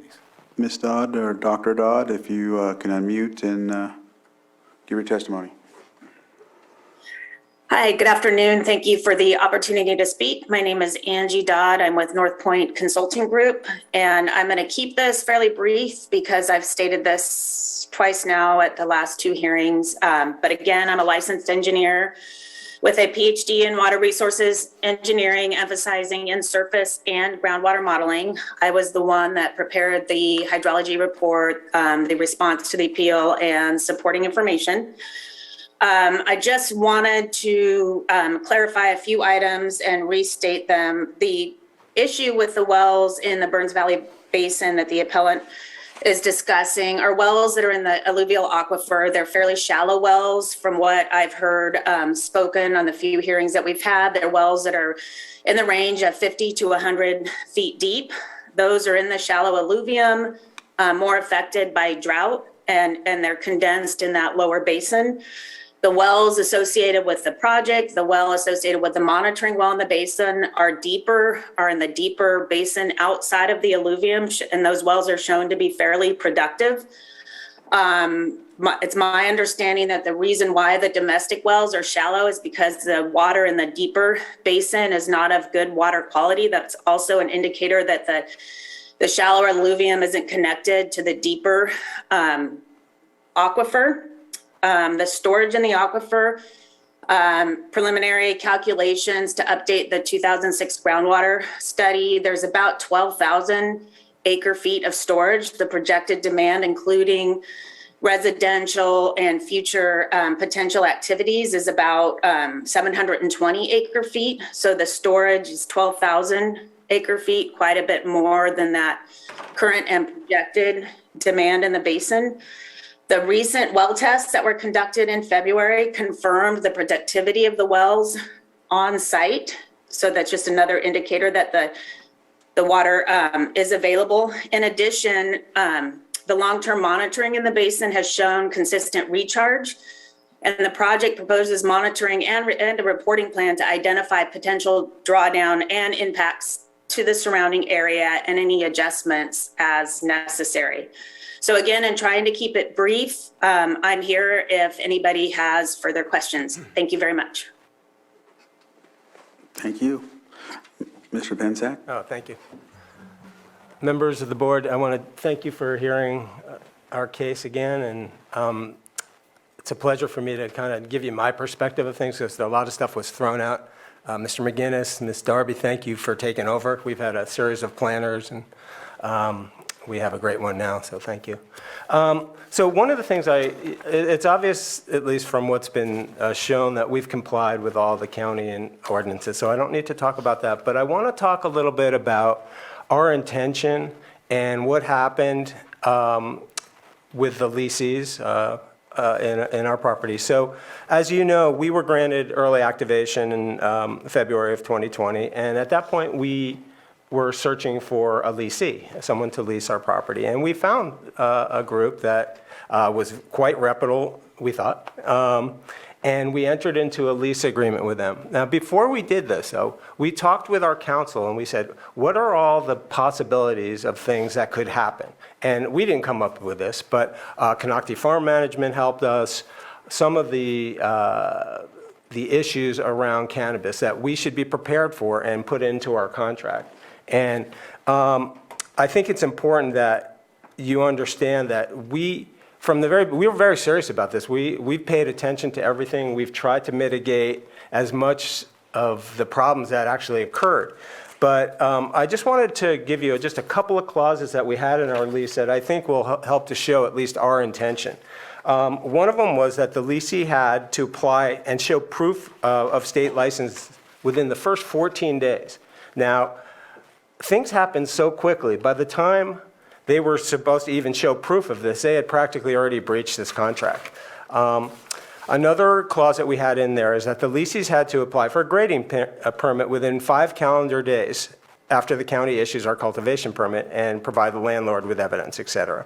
Ms. Dodd or Dr. Dodd, if you can unmute and give your testimony. Hi, good afternoon. Thank you for the opportunity to speak. My name is Angie Dodd. I'm with North Point Consulting Group, and I'm going to keep this fairly brief because I've stated this twice now at the last two hearings. But again, I'm a licensed engineer with a PhD in water resources engineering, emphasizing in surface and groundwater modeling. I was the one that prepared the hydrology report, the response to the appeal, and supporting information. I just wanted to clarify a few items and restate them. The issue with the wells in the Burns Valley Basin that the appellant is discussing are wells that are in the alluvial aquifer. They're fairly shallow wells from what I've heard spoken on the few hearings that we've had. They're wells that are in the range of 50 to 100 feet deep. Those are in the shallow alluvium, more affected by drought, and they're condensed in that lower basin. The wells associated with the project, the well associated with the monitoring well in the basin are in the deeper basin outside of the alluvium, and those wells are shown to be fairly productive. It's my understanding that the reason why the domestic wells are shallow is because the water in the deeper basin is not of good water quality. That's also an indicator that the shallower alluvium isn't connected to the deeper aquifer. The storage in the aquifer, preliminary calculations to update the 2006 groundwater study, there's about 12,000 acre feet of storage. The projected demand, including residential and future potential activities, is about 720 acre feet. So the storage is 12,000 acre feet, quite a bit more than that current and projected demand in the basin. The recent well tests that were conducted in February confirmed the productivity of the wells on site. So that's just another indicator that the water is available. In addition, the long-term monitoring in the basin has shown consistent recharge, and the project proposes monitoring and a reporting plan to identify potential drawdown and impacts to the surrounding area and any adjustments as necessary. So again, in trying to keep it brief, I'm here if anybody has further questions. Thank you very much. Thank you. Mr. Pensack? Oh, thank you. Members of the board, I want to thank you for hearing our case again, and it's a pleasure for me to kind of give you my perspective of things, because a lot of stuff was thrown out. Mr. McGinnis, Ms. Darby, thank you for taking over. We've had a series of planners, and we have a great one now, so thank you. So one of the things it's obvious, at least from what's been shown, that we've complied with all the county and ordinances, so I don't need to talk about that. But I want to talk a little bit about our intention and what happened with the leases in our property. So as you know, we were granted early activation in February of 2020, and at that point we were searching for a leasee, someone to lease our property. And we found a group that was quite reputable, we thought, and we entered into a lease agreement with them. Now, before we did this, though, we talked with our council and we said, what are all the possibilities of things that could happen? And we didn't come up with this, but Canocti Farm Management helped us. Some of the issues around cannabis that we should be prepared for and put into our contract. And I think it's important that you understand that we were very serious about this. We've paid attention to everything. We've tried to mitigate as much of the problems that actually occurred. But I just wanted to give you just a couple of clauses that we had in our lease that I think will help to show at least our intention. One of them was that the leasee had to apply and show proof of state license within the first 14 days. Now, things happened so quickly. By the time they were supposed to even show proof of this, they had practically already breached this contract. Another clause that we had in there is that the leasees had to apply for a grading permit within 5 calendar days after the county issues our cultivation permit and provide the landlord with evidence, et cetera.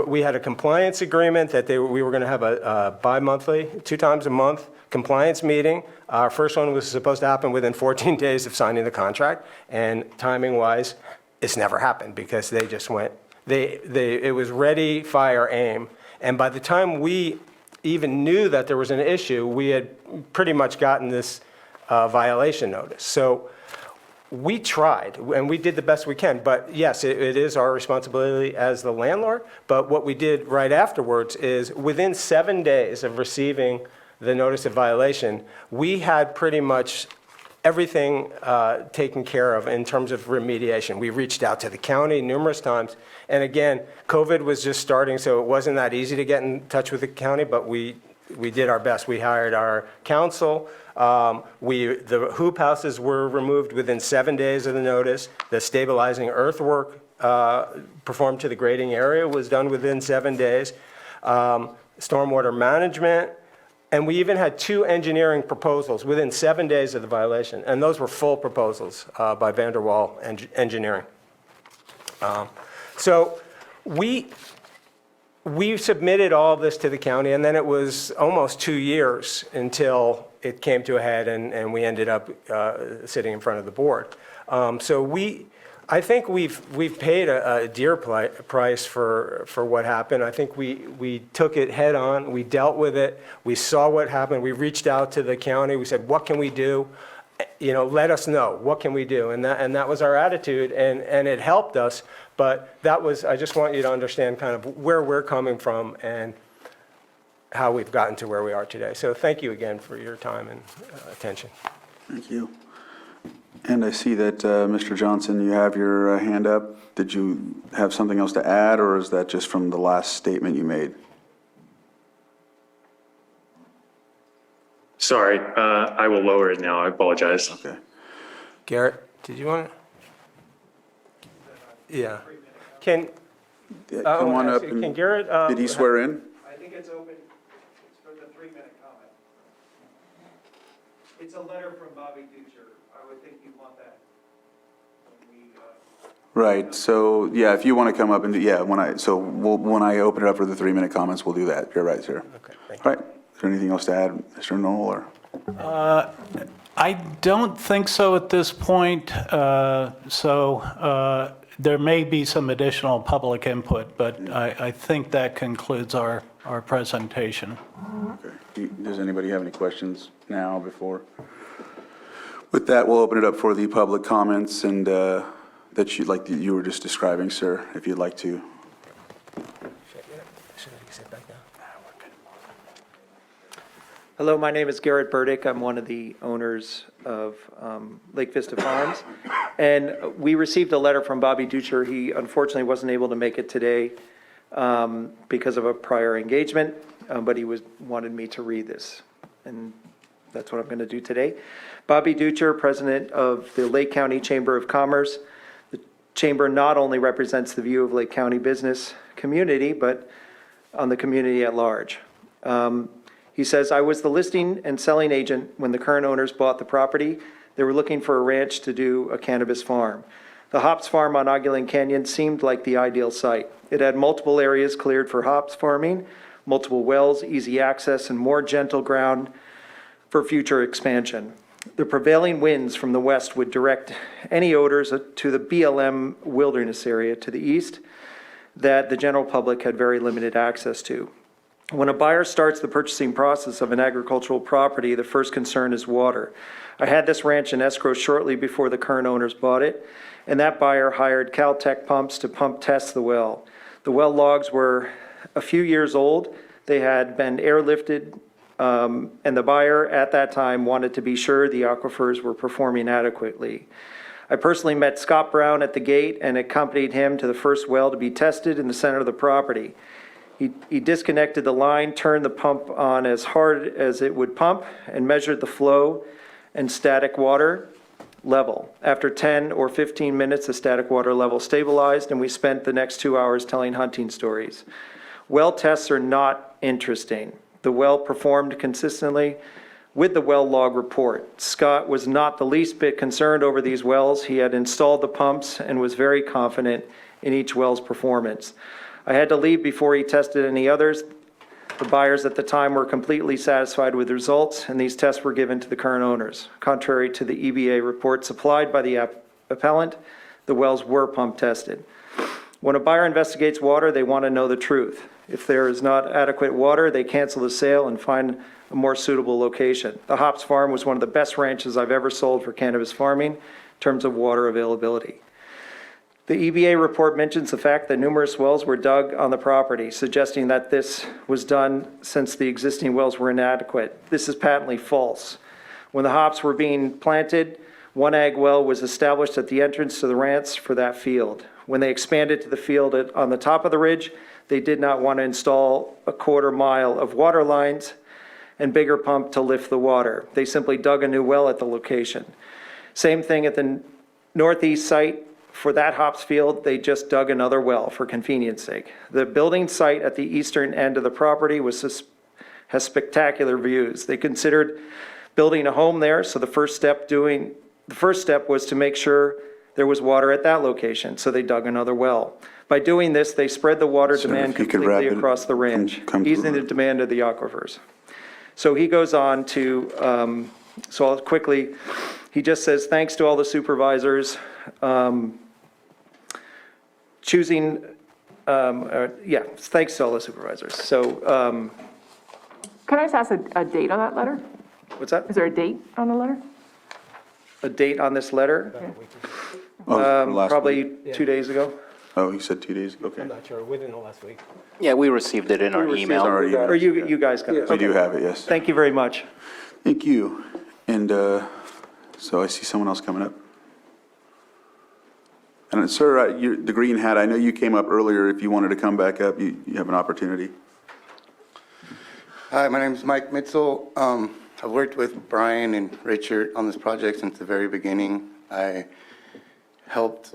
We had a compliance agreement that we were going to have a bi-monthly, 2 times a month compliance meeting. Our first one was supposed to happen within 14 days of signing the contract, and timing-wise, it's never happened because they just went, it was ready, fire, aim. And by the time we even knew that there was an issue, we had pretty much gotten this violation notice. So we tried, and we did the best we can. But yes, it is our responsibility as the landlord. But what we did right afterwards is within 7 days of receiving the notice of violation, we had pretty much everything taken care of in terms of remediation. We reached out to the county numerous times. And again, COVID was just starting, so it wasn't that easy to get in touch with the county, but we did our best. We hired our counsel. The hoop houses were removed within 7 days of the notice. The stabilizing earthwork performed to the grading area was done within 7 days. Stormwater management. And we even had 2 engineering proposals within 7 days of the violation. And those were full proposals by Vanderwall Engineering. So we submitted all of this to the county, and then it was almost 2 years until it came to a head and we ended up sitting in front of the board. So I think we've paid a dear price for what happened. I think we took it head on. We dealt with it. We saw what happened. We reached out to the county. We said, what can we do? You know, let us know. What can we do? And that was our attitude, and it helped us. But that was, I just want you to understand kind of where we're coming from and how we've gotten to where we are today. So thank you again for your time and attention. Thank you. And I see that, Mr. Johnson, you have your hand up. Did you have something else to add, or is that just from the last statement you made? Sorry, I will lower it now. I apologize. Okay. Garrett, did you want to? Yeah. Can, Come on up. can Garrett? Did he swear in? I think it's open. It's for the 3-minute comment. It's a letter from Bobby Ducher. I would think you want that. Right, so, yeah, if you want to come up and, when I open it up for the 3-minute comments, we'll do that. You're right, sir. Okay, thank All right, is there anything else to add, Mr. Knoll, or? I don't think so at this point. There may be some additional public input, but I think that concludes our presentation. Okay. Does anybody have any questions now before? With that, we'll open it up for the public comments and that you were just describing, sir, if you'd like to. Hello, my name is Garrett Burdick. I'm one of the owners of Lake Vista Farms. And we received a letter from Bobby Ducher. He unfortunately wasn't able to make it today because of a prior engagement, but he wanted me to read this. And that's what I'm going to do today. Bobby Ducher, president of the Lake County Chamber of Commerce. The chamber not only represents the view of Lake County business community, but on the community at large. He says, I was the listing and selling agent when the current owners bought the property. They were looking for a ranch to do a cannabis farm. The hops farm on Ogulin Canyon seemed like the ideal site. It had multiple areas cleared for hops farming, multiple wells, easy access, and more gentle ground for future expansion. The prevailing winds from the west would direct any odors to the BLM wilderness area to the east that the general public had very limited access to. When a buyer starts the purchasing process of an agricultural property, the first concern is water. I had this ranch in escrow shortly before the current owners bought it, and that buyer hired Caltech pumps to pump test the well. The well logs were a few years old. They had been airlifted, and the buyer at that time wanted to be sure the aquifers were performing adequately. I personally met Scott Brown at the gate and accompanied him to the first well to be tested in the center of the property. He disconnected the line, turned the pump on as hard as it would pump, and measured the flow and static water level. After 10 or 15 minutes, the static water level stabilized, and we spent the next 2 hours telling hunting stories. Well tests are not interesting. The well performed consistently with the well log report. Scott was not the least bit concerned over these wells. He had installed the pumps and was very confident in each well's performance. I had to leave before he tested any others. The buyers at the time were completely satisfied with the results, and these tests were given to the current owners. Contrary to the EBA report supplied by the appellant, the wells were pump tested. When a buyer investigates water, they want to know the truth. If there is not adequate water, they cancel the sale and find a more suitable location. The Hops Farm was one of the best ranches I've ever sold for cannabis farming in terms of water availability. The EBA report mentions the fact that numerous wells were dug on the property, suggesting that this was done since the existing wells were inadequate. This is patently false. When the hops were being planted, one ag well was established at the entrance to the ranch for that field. When they expanded to the field on the top of the ridge, they did not want to install a 1/4 mile of water lines and bigger pump to lift the water. They simply dug a new well at the location. Same thing at the northeast site. For that hops field, they just dug another well for convenience sake. The building site at the eastern end of the property has spectacular views. They considered building a home there, so the first step was to make sure there was water at that location, so they dug another well. By doing this, they spread the water demand completely across the range, easing the demand of the aquifers. So he goes on to, so I'll quickly, he just says, thanks to all the supervisors choosing, thanks to all the supervisors. So, Can I just ask a date on that letter? what's that? Is there a date on the letter? A date on this letter? last Probably week. 2 days ago. Oh, you said 2 days? Okay. I'm not sure, within the last week. Yeah, we received it in our email. Our email. Or you guys got it? We do Okay. have it, yes. Thank you very much. Thank you. And so I see someone else coming up. And sir, the green hat, I know you came up earlier. If you wanted to come back up, you have an opportunity. Hi, my name is Mike Mitzel. I've worked with Brian and Richard on this project since the very beginning. I helped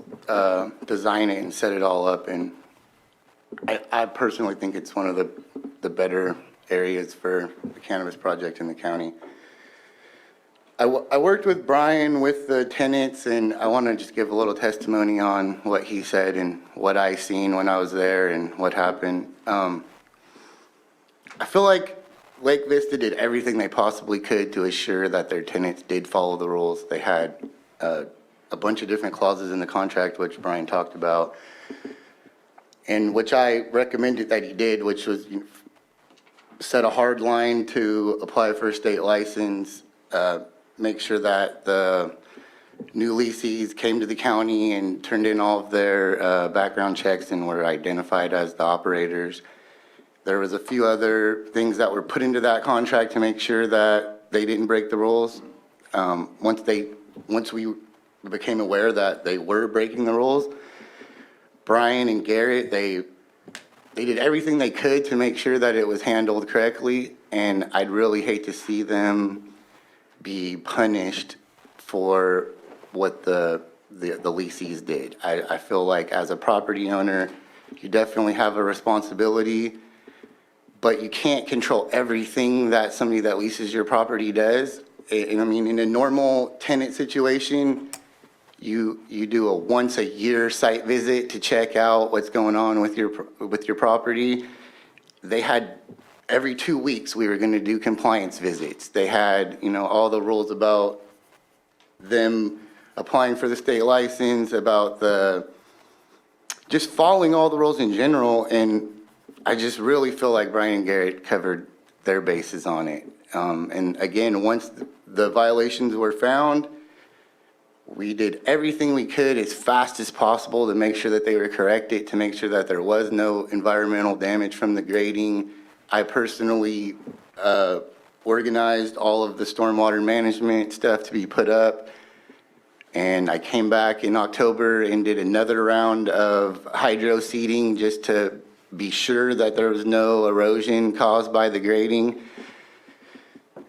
design it and set it all up, and I personally think it's one of the better areas for the cannabis project in the county. I worked with Brian with the tenants, and I want to just give a little testimony on what he said and what I seen when I was there and what happened. I feel like Lake Vista did everything they possibly could to assure that their tenants did follow the rules. They had a bunch of different clauses in the contract, which Brian talked about, and which I recommended that he did, which was set a hard line to apply for a state license, make sure that the new leases came to the county and turned in all of their background checks and were identified as the operators. There was a few other things that were put into that contract to make sure that they didn't break the rules. Once we became aware that they were breaking the rules, Brian and Garrett, they did everything they could to make sure that it was handled correctly, and I'd really hate to see them be punished for what the leasees did. I feel like as a property owner, you definitely have a responsibility, but you can't control everything that somebody that leases your property does. And I mean, in a normal tenant situation, you do a once a year site visit to check out what's going on with your property. They had every 2 weeks we were going to do compliance visits. They had, all the rules about them applying for the state license, about just following all the rules in general. And I just really feel like Brian and Garrett covered their bases on it. And again, once the violations were found, we did everything we could as fast as possible to make sure that they were corrected, to make sure that there was no environmental damage from the grading. I personally organized all of the stormwater management stuff to be put up. And I came back in October and did another round of hydro seeding just to be sure that there was no erosion caused by the grading.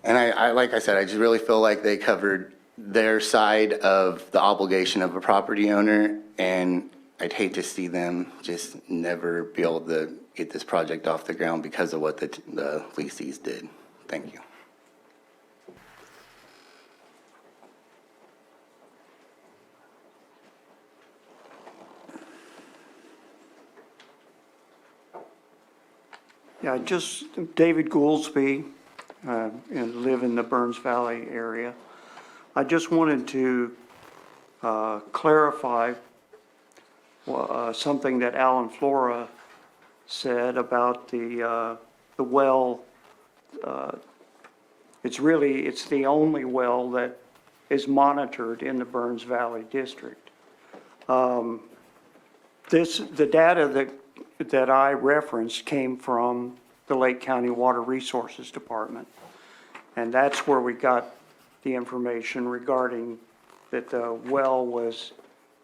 And I like I said, I just really feel like they covered their side of the obligation of a property owner, and I'd hate to see them just never be able to get this project off the ground because of what the leasees did. Thank you. Yeah, just David Gouldsby, and live in the Burns Valley area. I just wanted to clarify something that Alan Flora said about the well. It's the only well that is monitored in the Burns Valley district. The data that I referenced came from the Lake County Water Resources Department. And that's where we got the information regarding that the well was,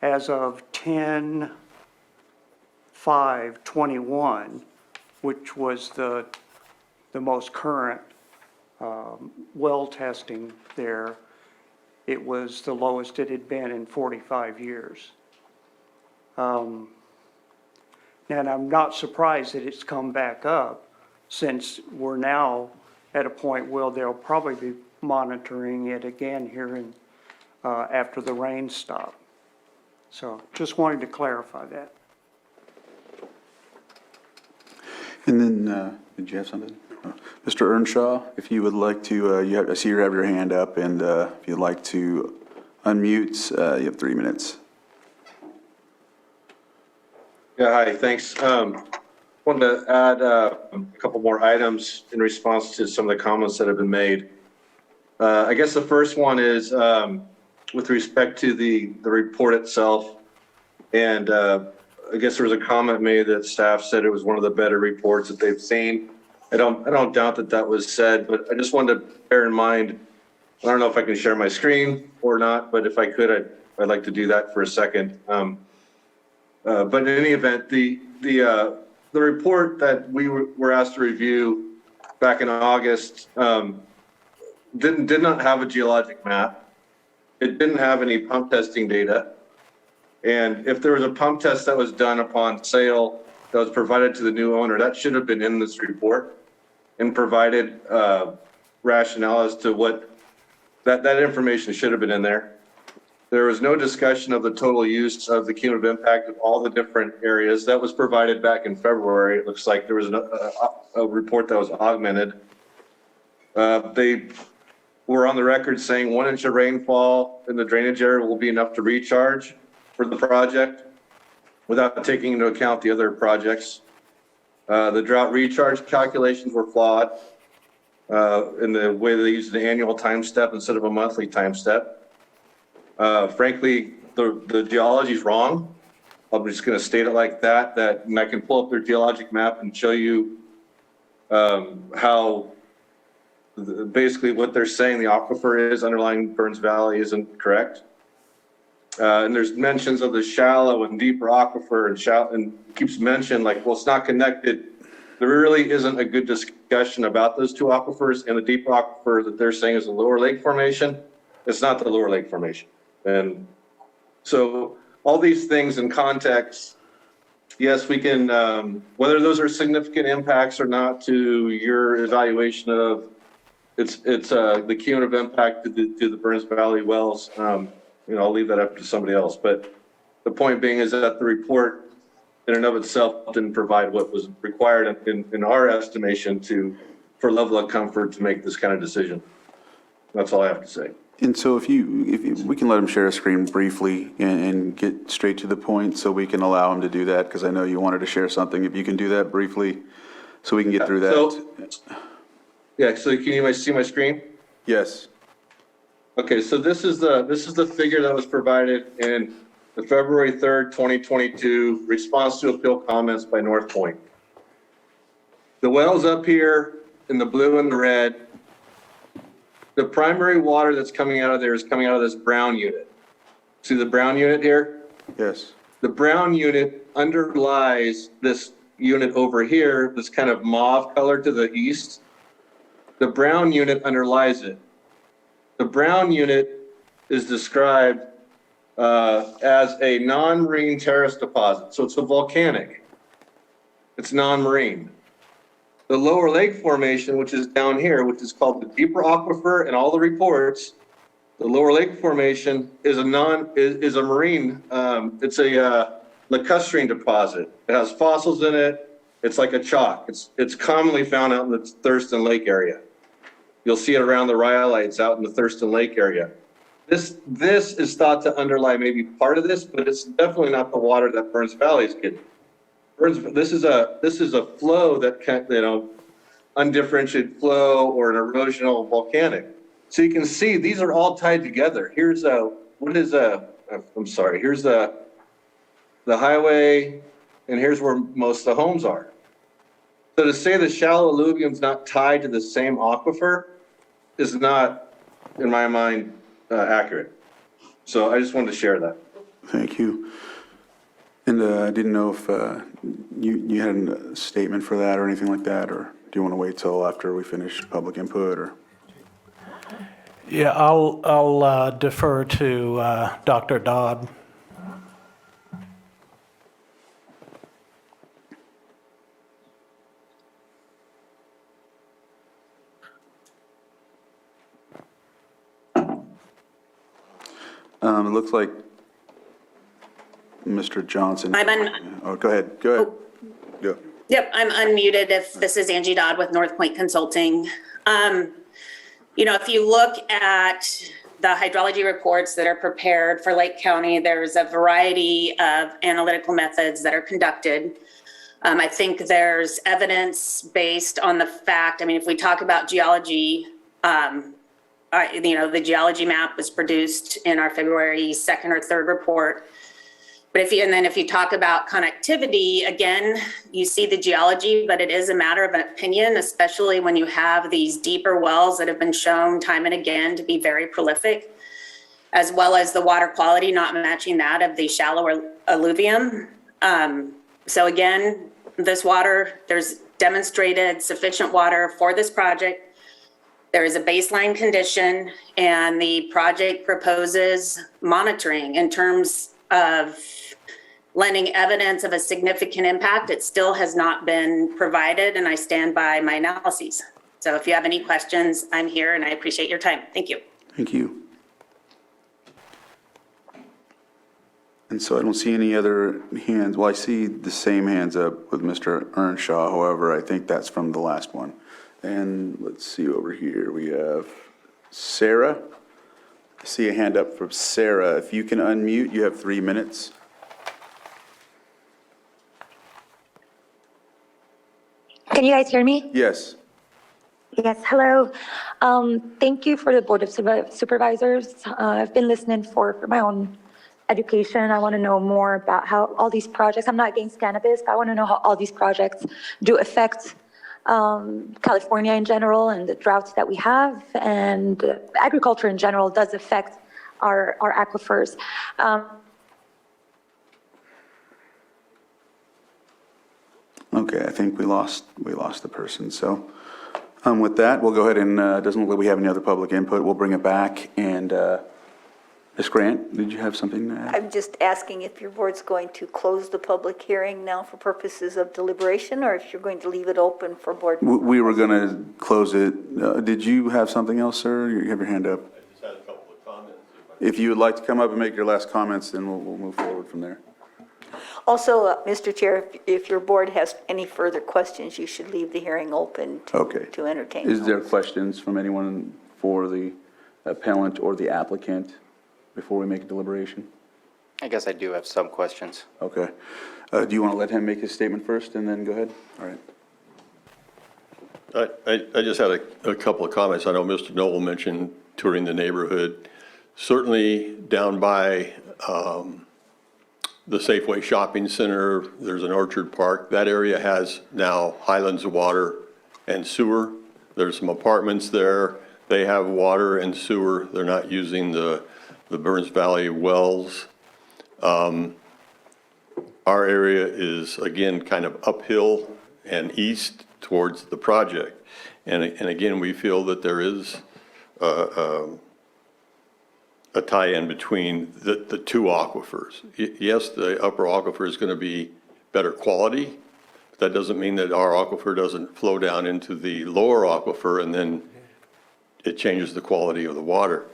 as of 10/5/21, which was the most current well testing there, it was the lowest it had been in 45 years. And I'm not surprised that it's come back up, since we're now at a point where they'll probably be monitoring it again here in, after the rains stop. So just wanted to clarify that. And then, did you have something? Mr. Earnshaw, if you would like to, I see you have your hand up, and if you'd like to unmute, you have 3 minutes. Yeah, hi, thanks. Wanted to add a couple more items in response to some of the comments that have been made. I guess the first one is with respect to the report itself. And I guess there was a comment made that staff said it was one of the better reports that they've seen. I don't doubt that that was said, but I just wanted to bear in mind, I don't know if I can share my screen or not, but if I could, I'd like to do that for a second. But in any event, the report that we were asked to review back in August did not have a geologic map. It didn't have any pump testing data. And if there was a pump test that was done upon sale that was provided to the new owner, that should have been in this report and provided rationale as to what that information should have been in there. There was no discussion of the total use of the cumulative impact of all the different areas. That was provided back in February. It looks like there was a report that was augmented. They were on the record saying 1 inch of rainfall in the drainage area will be enough to recharge for the project without taking into account the other projects. The drought recharge calculations were flawed in the way they used an annual time step instead of a monthly time step. Frankly, the geology is wrong. I'm just going to state it like that, and I can pull up their geologic map and show you how basically what they're saying the aquifer is underlying Burns Valley isn't correct. And there's mentions of the shallow and deeper aquifer and keeps mentioning like, well, it's not connected. There really isn't a good discussion about those two aquifers, and the deeper aquifer that they're saying is the lower lake formation. It's not the lower lake formation. And so all these things in context, yes, we can, whether those are significant impacts or not to your evaluation of it's the cumulative impact to the Burns Valley wells, I'll leave that up to somebody else. But the point being is that the report in and of itself didn't provide what was required in our estimation for level of comfort to make this kind of decision. That's all I have to say. And so if we can let him share a screen briefly and get straight to the point so we can allow him to do that, because I know you wanted to share something. If you can do that briefly so we can get through that. So can you see my screen? Yes. Okay, so this is the figure that was provided in the February 3rd, 2022 response to appeal comments by North Point. The wells up here in the blue and the red, the primary water that's coming out of there is coming out of this brown unit. See the brown unit here? Yes. The brown unit underlies this unit over here, this kind of mauve color to the east. The brown unit underlies it. The brown unit is described as a non-marine terrace deposit. So it's a volcanic. It's non-marine. The lower lake formation, which is down here, which is called the deeper aquifer in all the reports, the lower lake formation is a marine, it's a lacustrine deposit. It has fossils in it. It's like a chalk. It's commonly found out in the Thurston Lake area. You'll see it around the rhyolites out in the Thurston Lake area. This is thought to underlie maybe part of this, but it's definitely not the water that Burns Valley is getting. This is a flow that can, undifferentiated flow or an erosional volcanic. So you can see these are all tied together. Here's the highway, and here's where most of the homes are. So to say the shallow alluvium's not tied to the same aquifer is not, in my mind, accurate. So I just wanted to share that. Thank you. And I didn't know if you had a statement for that or anything like that, or do you want to wait till after we finish public input, or? Yeah, I'll defer to Dr. Dodd. It looks like Mr. Johnson. Go ahead. Go. Yep, I'm unmuted if this is Angie Dodd with North Point Consulting. If you look at the hydrology reports that are prepared for Lake County, there's a variety of analytical methods that are conducted. I think there's evidence based on the fact, I mean, if we talk about geology, the geology map was produced in our February 2nd or 3rd report. But if you talk about connectivity, again, you see the geology, but it is a matter of opinion, especially when you have these deeper wells that have been shown time and again to be very prolific, as well as the water quality not matching that of the shallower alluvium. So again, this water, there's demonstrated sufficient water for this project. There is a baseline condition, and the project proposes monitoring in terms of lending evidence of a significant impact. It still has not been provided, and I stand by my analyses. So if you have any questions, I'm here, and I appreciate your time. Thank you. Thank you. And so I don't see any other hands. Well, I see the same hands up with Mr. Earnshaw. However, I think that's from the last one. And let's see over here. We have Sarah. I see a hand up from Sarah. If you can unmute, you have 3 minutes. Can you guys hear me? Yes. Yes, hello. Thank you for the Board of Supervisors. I've been listening for my own education. I want to know more about how all these projects, I'm not against cannabis, but I want to know how all these projects do affect California in general and the droughts that we have, and agriculture in general does affect our aquifers. Okay, I think we lost the person. So with that, we'll go ahead and, doesn't look like we have any other public input. We'll bring it back. And Ms. Grant, did you have something to add? I'm just asking if your board's going to close the public hearing now for purposes of deliberation, or if you're going to leave it open for board. We were going to close it. Did you have something else, sir? You have your hand up. I just had a couple of comments. If you would like to come up and make your last comments, then we'll move forward from there. Also, Mr. Chair, if your board has any further questions, you should leave the hearing open to entertain. Is there questions from anyone for the appellant or the applicant before we make a deliberation? I guess I do have some questions. Okay. Do you want to let him make his statement first and then go ahead? All right. I just had a couple of comments. I know Mr. Noel mentioned touring the neighborhood. Certainly down by the Safeway Shopping Center, there's an Orchard Park. That area has now Highlands of water and sewer. There's some apartments there. They have water and sewer. They're not using the Burns Valley wells. Our area is, again, kind of uphill and east towards the project. And again, we feel that there is a tie-in between the two aquifers. Yes, the upper aquifer is going to be better quality. But that doesn't mean that our aquifer doesn't flow down into the lower aquifer and then it changes the quality of the water.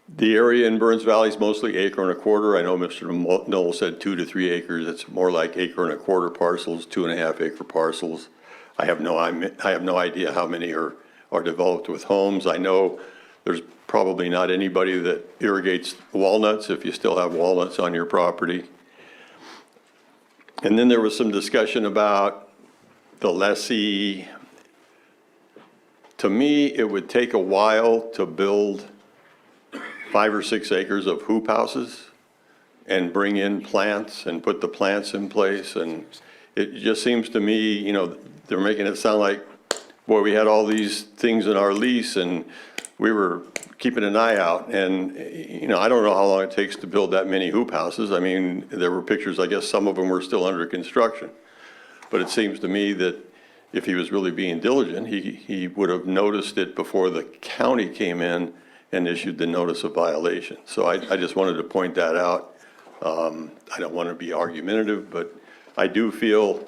The area in Burns Valley is mostly 1.25 acres. I know Mr. Noel said 2 to 3 acres. It's more like 1.25 acre parcels, 2.5 acre parcels. I have no idea how many are developed with homes. I know there's probably not anybody that irrigates walnuts if you still have walnuts on your property. And then there was some discussion about the lessee. To me, it would take a while to build 5 or 6 acres of hoop houses and bring in plants and put the plants in place. And it just seems to me, they're making it sound like, boy, we had all these things in our lease and we were keeping an eye out. And, I don't know how long it takes to build that many hoop houses. I mean, there were pictures, I guess some of them were still under construction. But it seems to me that if he was really being diligent, he would have noticed it before the county came in and issued the notice of violation. So I just wanted to point that out. I don't want to be argumentative, but I do feel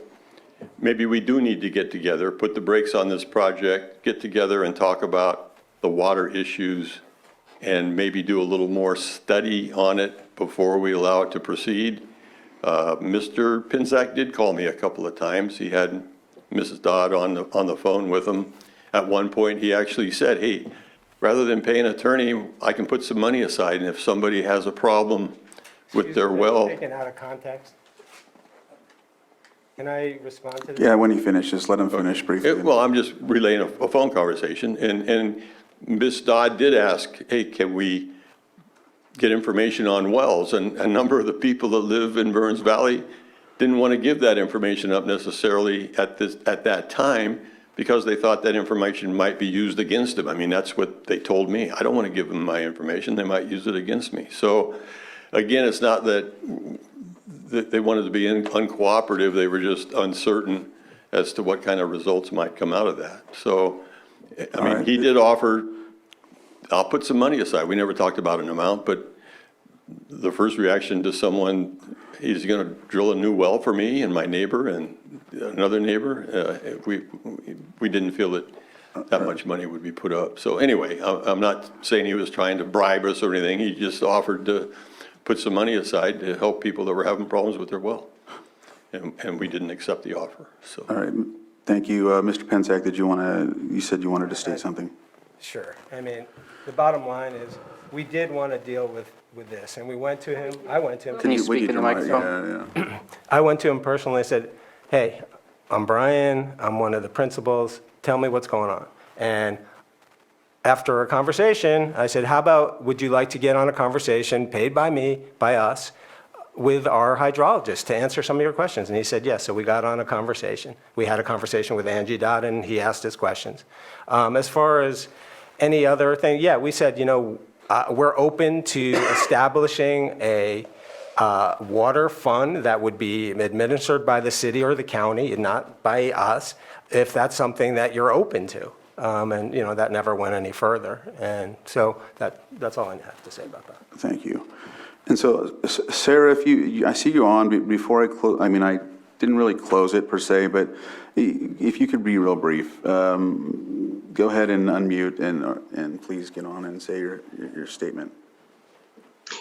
maybe we do need to get together, put the brakes on this project, get together and talk about the water issues and maybe do a little more study on it before we allow it to proceed. Mr. Pinsack did call me a couple of times. He had Mrs. Dodd on the phone with him. At one point, he actually said, hey, rather than pay an attorney, I can put some money aside, and if somebody has a problem with their well. Taken out of context. Can I respond to this? Yeah, when he finishes, let him finish briefly. Well, I'm just relaying a phone conversation, and Ms. Dodd did ask, hey, can we get information on wells? And a number of the people that live in Burns Valley didn't want to give that information up necessarily at that time, because they thought that information might be used against them. I mean, that's what they told me. I don't want to give them my information. They might use it against me. So again, it's not that they wanted to be uncooperative. They were just uncertain as to what kind of results might come out of that. So, I mean, he did offer, I'll put some money aside. We never talked about an amount, but the first reaction to someone, he's going to drill a new well for me and my neighbor and another neighbor. We didn't feel that much money would be put up. So anyway, I'm not saying he was trying to bribe us or anything. He just offered to put some money aside to help people that were having problems with their well. And we didn't accept the offer, so. All right, thank you. Mr. Pensack, you said you wanted to state something? Sure. I mean, the bottom line is, we did want to deal with this, and we went to him, I went to him. Can you speak in the microphone? Yeah. I went to him personally and said, hey, I'm Brian, I'm one of the principals, tell me what's going on. And after a conversation, I said, how about, would you like to get on a conversation paid by me, by us, with our hydrologist to answer some of your questions? And he said, yes. So we got on a conversation. We had a conversation with Angie Dodd, and he asked his questions. As far as any other thing, yeah, we said, we're open to establishing a water fund that would be administered by the city or the county and not by us, if that's something that you're open to. And, that never went any further. And so that's all I have to say about that. Thank you. And so, Sarah, I see you on, before I close, I mean, I didn't really close it per se, but if you could be real brief, go ahead and unmute and please get on and say your statement.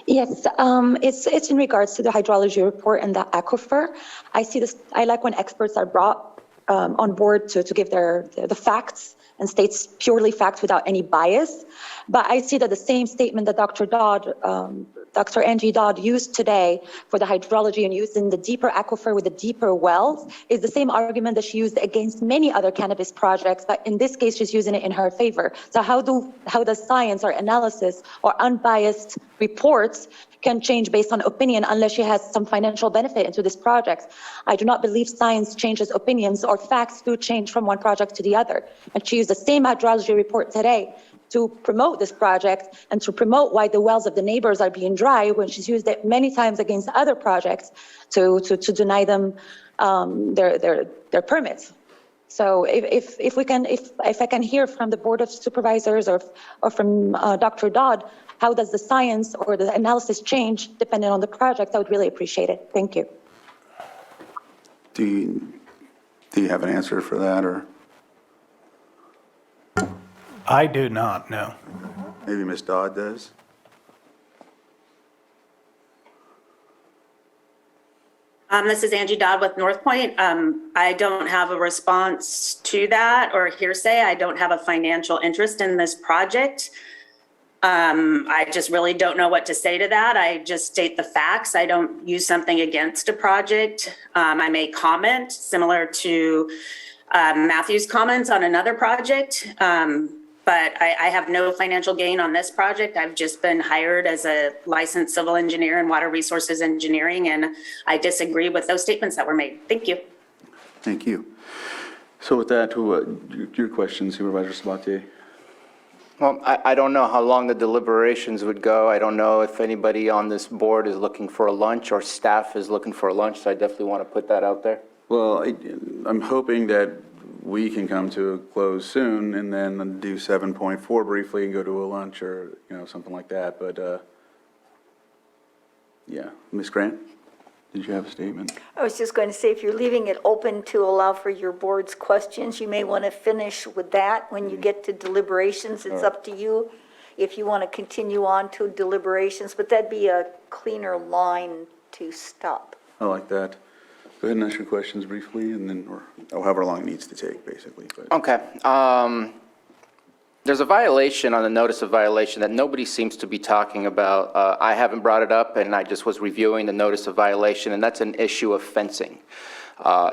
Yes, it's in regards to the hydrology report and the aquifer. I like when experts are brought on board to give the facts and states purely facts without any bias. But I see that the same statement that Dr. Angie Dodd used today for the hydrology and used in the deeper aquifer with the deeper wells is the same argument that she used against many other cannabis projects, but in this case, she's using it in her favor. So how does science or analysis or unbiased reports can change based on opinion unless she has some financial benefit into this project? I do not believe science changes opinions, or facts do change from one project to the other. And she used the same hydrology report today to promote this project and to promote why the wells of the neighbors are being dry, when she's used it many times against other projects to deny them their permits. So if I can hear from the Board of Supervisors or from Dr. Dodd, how does the science or the analysis change depending on the project, I would really appreciate it. Thank you. Do you have an answer for that, or? I do not, no. Maybe Ms. Dodd does? This is Angie Dodd with North Point. I don't have a response to that or hearsay. I don't have a financial interest in this project. I just really don't know what to say to that. I just state the facts. I don't use something against a project. I may comment similar to Matthew's comments on another project. But I have no financial gain on this project. I've just been hired as a licensed civil engineer in water resources engineering, and I disagree with those statements that were made. Thank you. Thank you. So with that, your question, Supervisor Sabatier? Well, I don't know how long the deliberations would go. I don't know if anybody on this board is looking for a lunch or staff is looking for a lunch, so I definitely want to put that out there. Well, I'm hoping that we can come to a close soon and then do 7.4 briefly and go to a lunch or, something like that. But, yeah. Ms. Grant, did you have a statement? I was just going to say, if you're leaving it open to allow for your board's questions, you may want to finish with that when you get to deliberations. It's up to you if you want to continue on to deliberations, but that'd be a cleaner line to stop. I like that. Go ahead and ask your questions briefly, and then, or however long it needs to take, basically. But. Okay. There's a violation on the notice of violation that nobody seems to be talking about. I haven't brought it up, and I just was reviewing the notice of violation, and that's an issue of fencing.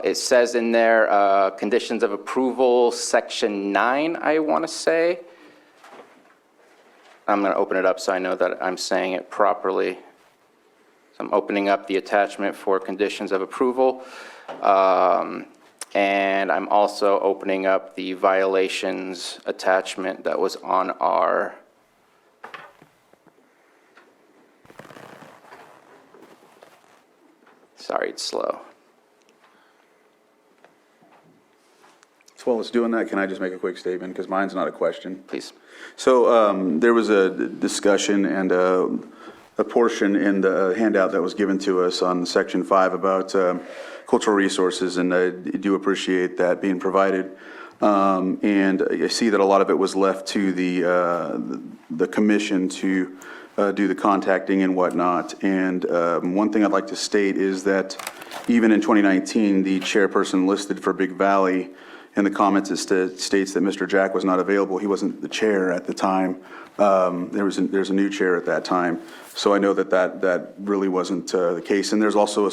It says in there, conditions of approval, section 9, I want to say. I'm going to open it up so I know that I'm saying it properly. So I'm opening up the attachment for conditions of approval. And I'm also opening up the violations attachment that was on our sorry, it's slow. So while it's doing that, can I just make a quick statement, because mine's not a question? Please. So there was a discussion and a portion in the handout that was given to us on section 5 about cultural resources, and I do appreciate that being provided. And I see that a lot of it was left to the commission to do the contacting and whatnot. And one thing I'd like to state is that even in 2019, the chairperson listed for Big Valley, in the comments it states that Mr. Jack was not available. He wasn't the chair at the time. There's a new chair at that time. So I know that really wasn't the case. And there's also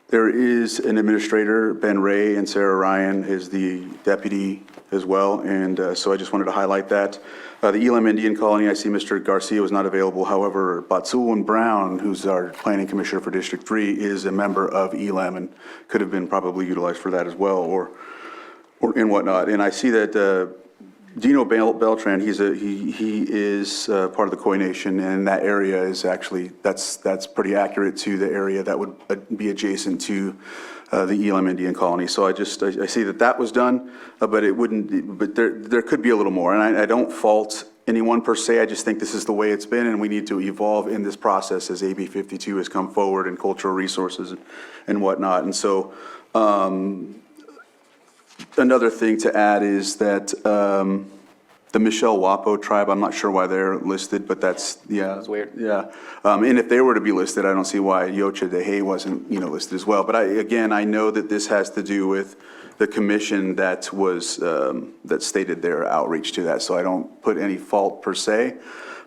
there is an administrator, Ben Ray, and Sarah Ryan is the deputy as well. And so I just wanted to highlight that. The Elam Indian Colony, I see Mr. Garcia was not available. However, Batsul Brown, who's our planning commissioner for District 3, is a member of Elam and could have been probably utilized for that as well, or and whatnot. And I see that Dino Beltran, he is part of the Koi Nation, and that area is actually, that's pretty accurate to the area that would be adjacent to the Elam Indian Colony. So I see that was done, but it wouldn't, but there could be a little more. And I don't fault anyone per se. I just think this is the way it's been, and we need to evolve in this process as AB 52 has come forward and cultural resources and whatnot. And so, another thing to add is that the Michelle Wapo tribe, I'm not sure why they're listed, but that's weird. Yeah. And if they were to be listed, I don't see why Yocha Dehe wasn't, listed as well. But I know that this has to do with the commission that was, that stated their outreach to that. So I don't put any fault per se.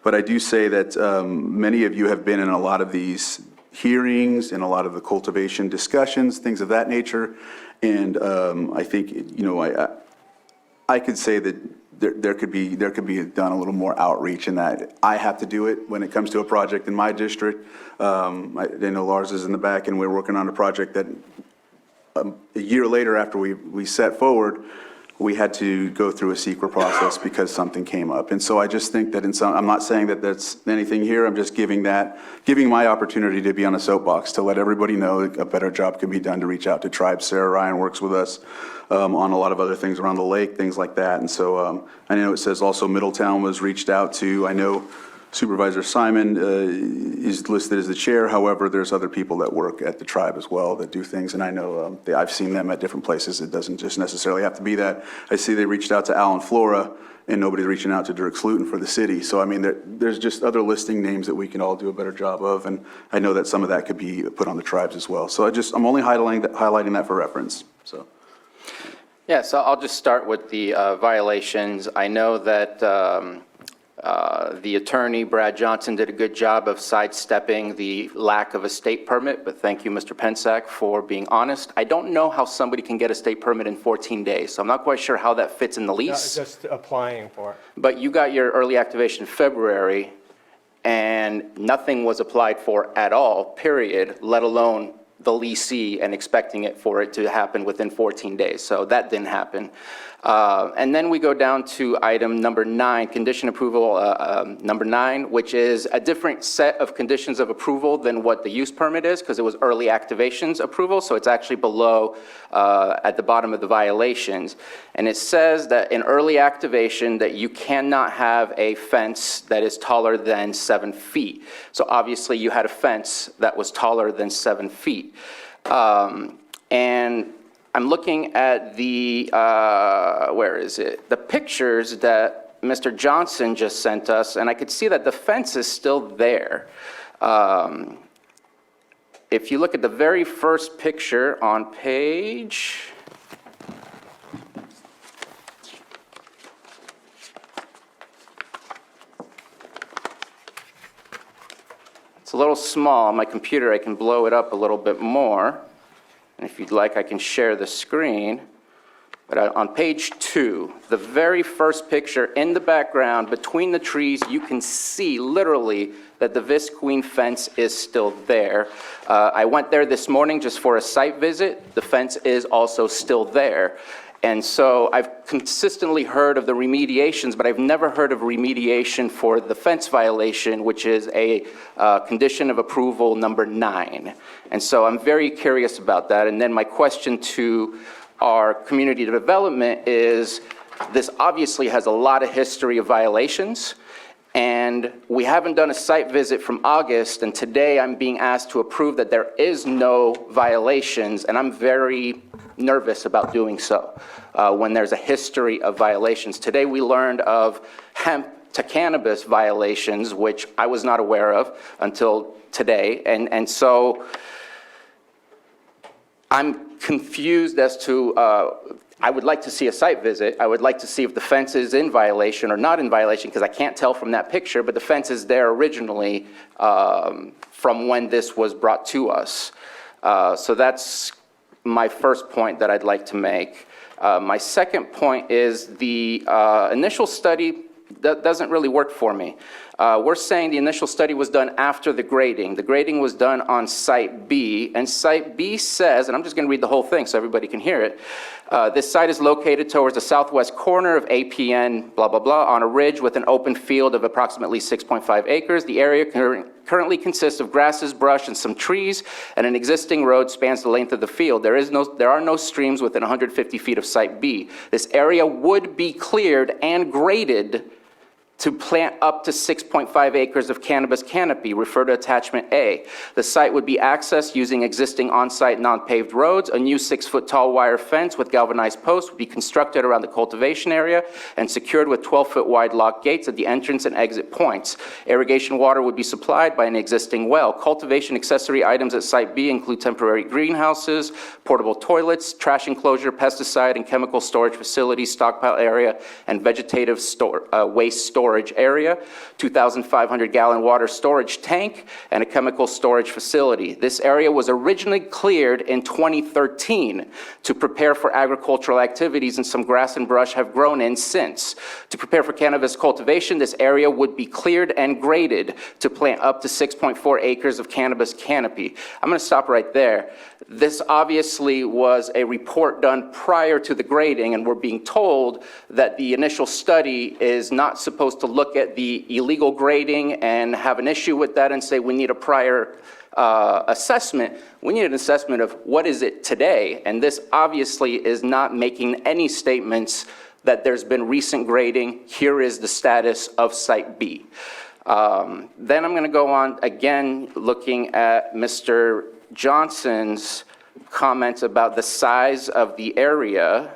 But I do say that many of you have been in a lot of these hearings and a lot of the cultivation discussions, things of that nature. And I think, I could say that there could be done a little more outreach in that. I have to do it when it comes to a project in my district. I know Lars is in the back, and we're working on a project that a year later after we set forward, we had to go through a secret process because something came up. And so I just think that I'm not saying that that's anything here. I'm just giving my opportunity to be on a soapbox to let everybody know that a better job can be done to reach out to tribes. Sarah Ryan works with us on a lot of other things around the lake, things like that. And so I know it says also Middletown was reached out to. I know Supervisor Simon is listed as the chair. However, there's other people that work at the tribe as well that do things, and I know I've seen them at different places. It doesn't just necessarily have to be that. I see they reached out to Alan Flora, and nobody's reaching out to Dirk Slutin for the city. So I mean, there's just other listing names that we can all do a better job of, and I know that some of that could be put on the tribes as well. So I'm only highlighting that for reference. So. Yeah, so I'll just start with the violations. I know that the attorney, Brad Johnson, did a good job of sidestepping the lack of a state permit, but thank you, Mr. Pensack, for being honest. I don't know how somebody can get a state permit in 14 days, so I'm not quite sure how that fits in the lease. Just applying for it. But you got your early activation February, and nothing was applied for at all, period, let alone the leasee and expecting it for it to happen within 14 days. So that didn't happen. And then we go down to item number 9, condition approval number 9, which is a different set of conditions of approval than what the use permit is, because it was early activations approval. So it's actually below at the bottom of the violations. And it says that in early activation that you cannot have a fence that is taller than 7 feet. So obviously you had a fence that was taller than 7 feet. And I'm looking at the, where is it? The pictures that Mr. Johnson just sent us, and I could see that the fence is still there. If you look at the very first picture on page, little small. On my computer, I can blow it up a little bit more. And if you'd like, I can share the screen. But on page 2, the very first picture in the background between the trees, you can see literally that the visqueen fence is still there. I went there this morning just for a site visit. The fence is also still there. And so I've consistently heard of the remediations, but I've never heard of remediation for the fence violation, which is a condition of approval number 9. And so I'm very curious about that. And then my question to our community development is, this obviously has a lot of history of violations, and we haven't done a site visit from August, and today I'm being asked to approve that there is no violations, and I'm very nervous about doing so when there's a history of violations. Today we learned of hemp to cannabis violations, which I was not aware of until today, and so I'm confused as to, I would like to see a site visit. I would like to see if the fence is in violation or not in violation, because I can't tell from that picture, but the fence is there originally from when this was brought to us. So that's my first point that I'd like to make. My second point is the initial study that doesn't really work for me. We're saying the initial study was done after the grading. The grading was done on Site B, and Site B says, and I'm just going to read the whole thing so everybody can hear it, this site is located towards the southwest corner of APN, blah, blah, blah, on a ridge with an open field of approximately 6.5 acres. The area currently consists of grasses, brush, and some trees, and an existing road spans the length of the field. There are no streams within 150 feet of Site B. This area would be cleared and graded to plant up to 6.5 acres of cannabis canopy, refer to attachment A. The site would be accessed using existing on-site non-paved roads. A new 6-foot tall wire fence with galvanized posts would be constructed around the cultivation area and secured with 12-foot wide lock gates at the entrance and exit points. Irrigation water would be supplied by an existing well. Cultivation accessory items at Site B include temporary greenhouses, portable toilets, trash enclosure, pesticide and chemical storage facilities, stockpile area, and vegetative waste storage area, 2,500 gallon water storage tank, and a chemical storage facility. This area was originally cleared in 2013 to prepare for agricultural activities, and some grass and brush have grown in since. To prepare for cannabis cultivation, this area would be cleared and graded to plant up to 6.4 acres of cannabis canopy. I'm going to stop right there. This obviously was a report done prior to the grading, and we're being told that the initial study is not supposed to look at the illegal grading and have an issue with that and say we need a prior assessment. We need an assessment of what is it today, and this obviously is not making any statements that there's been recent grading. Here is the status of Site B. Then I'm going to go on again looking at Mr. Johnson's comments about the size of the area,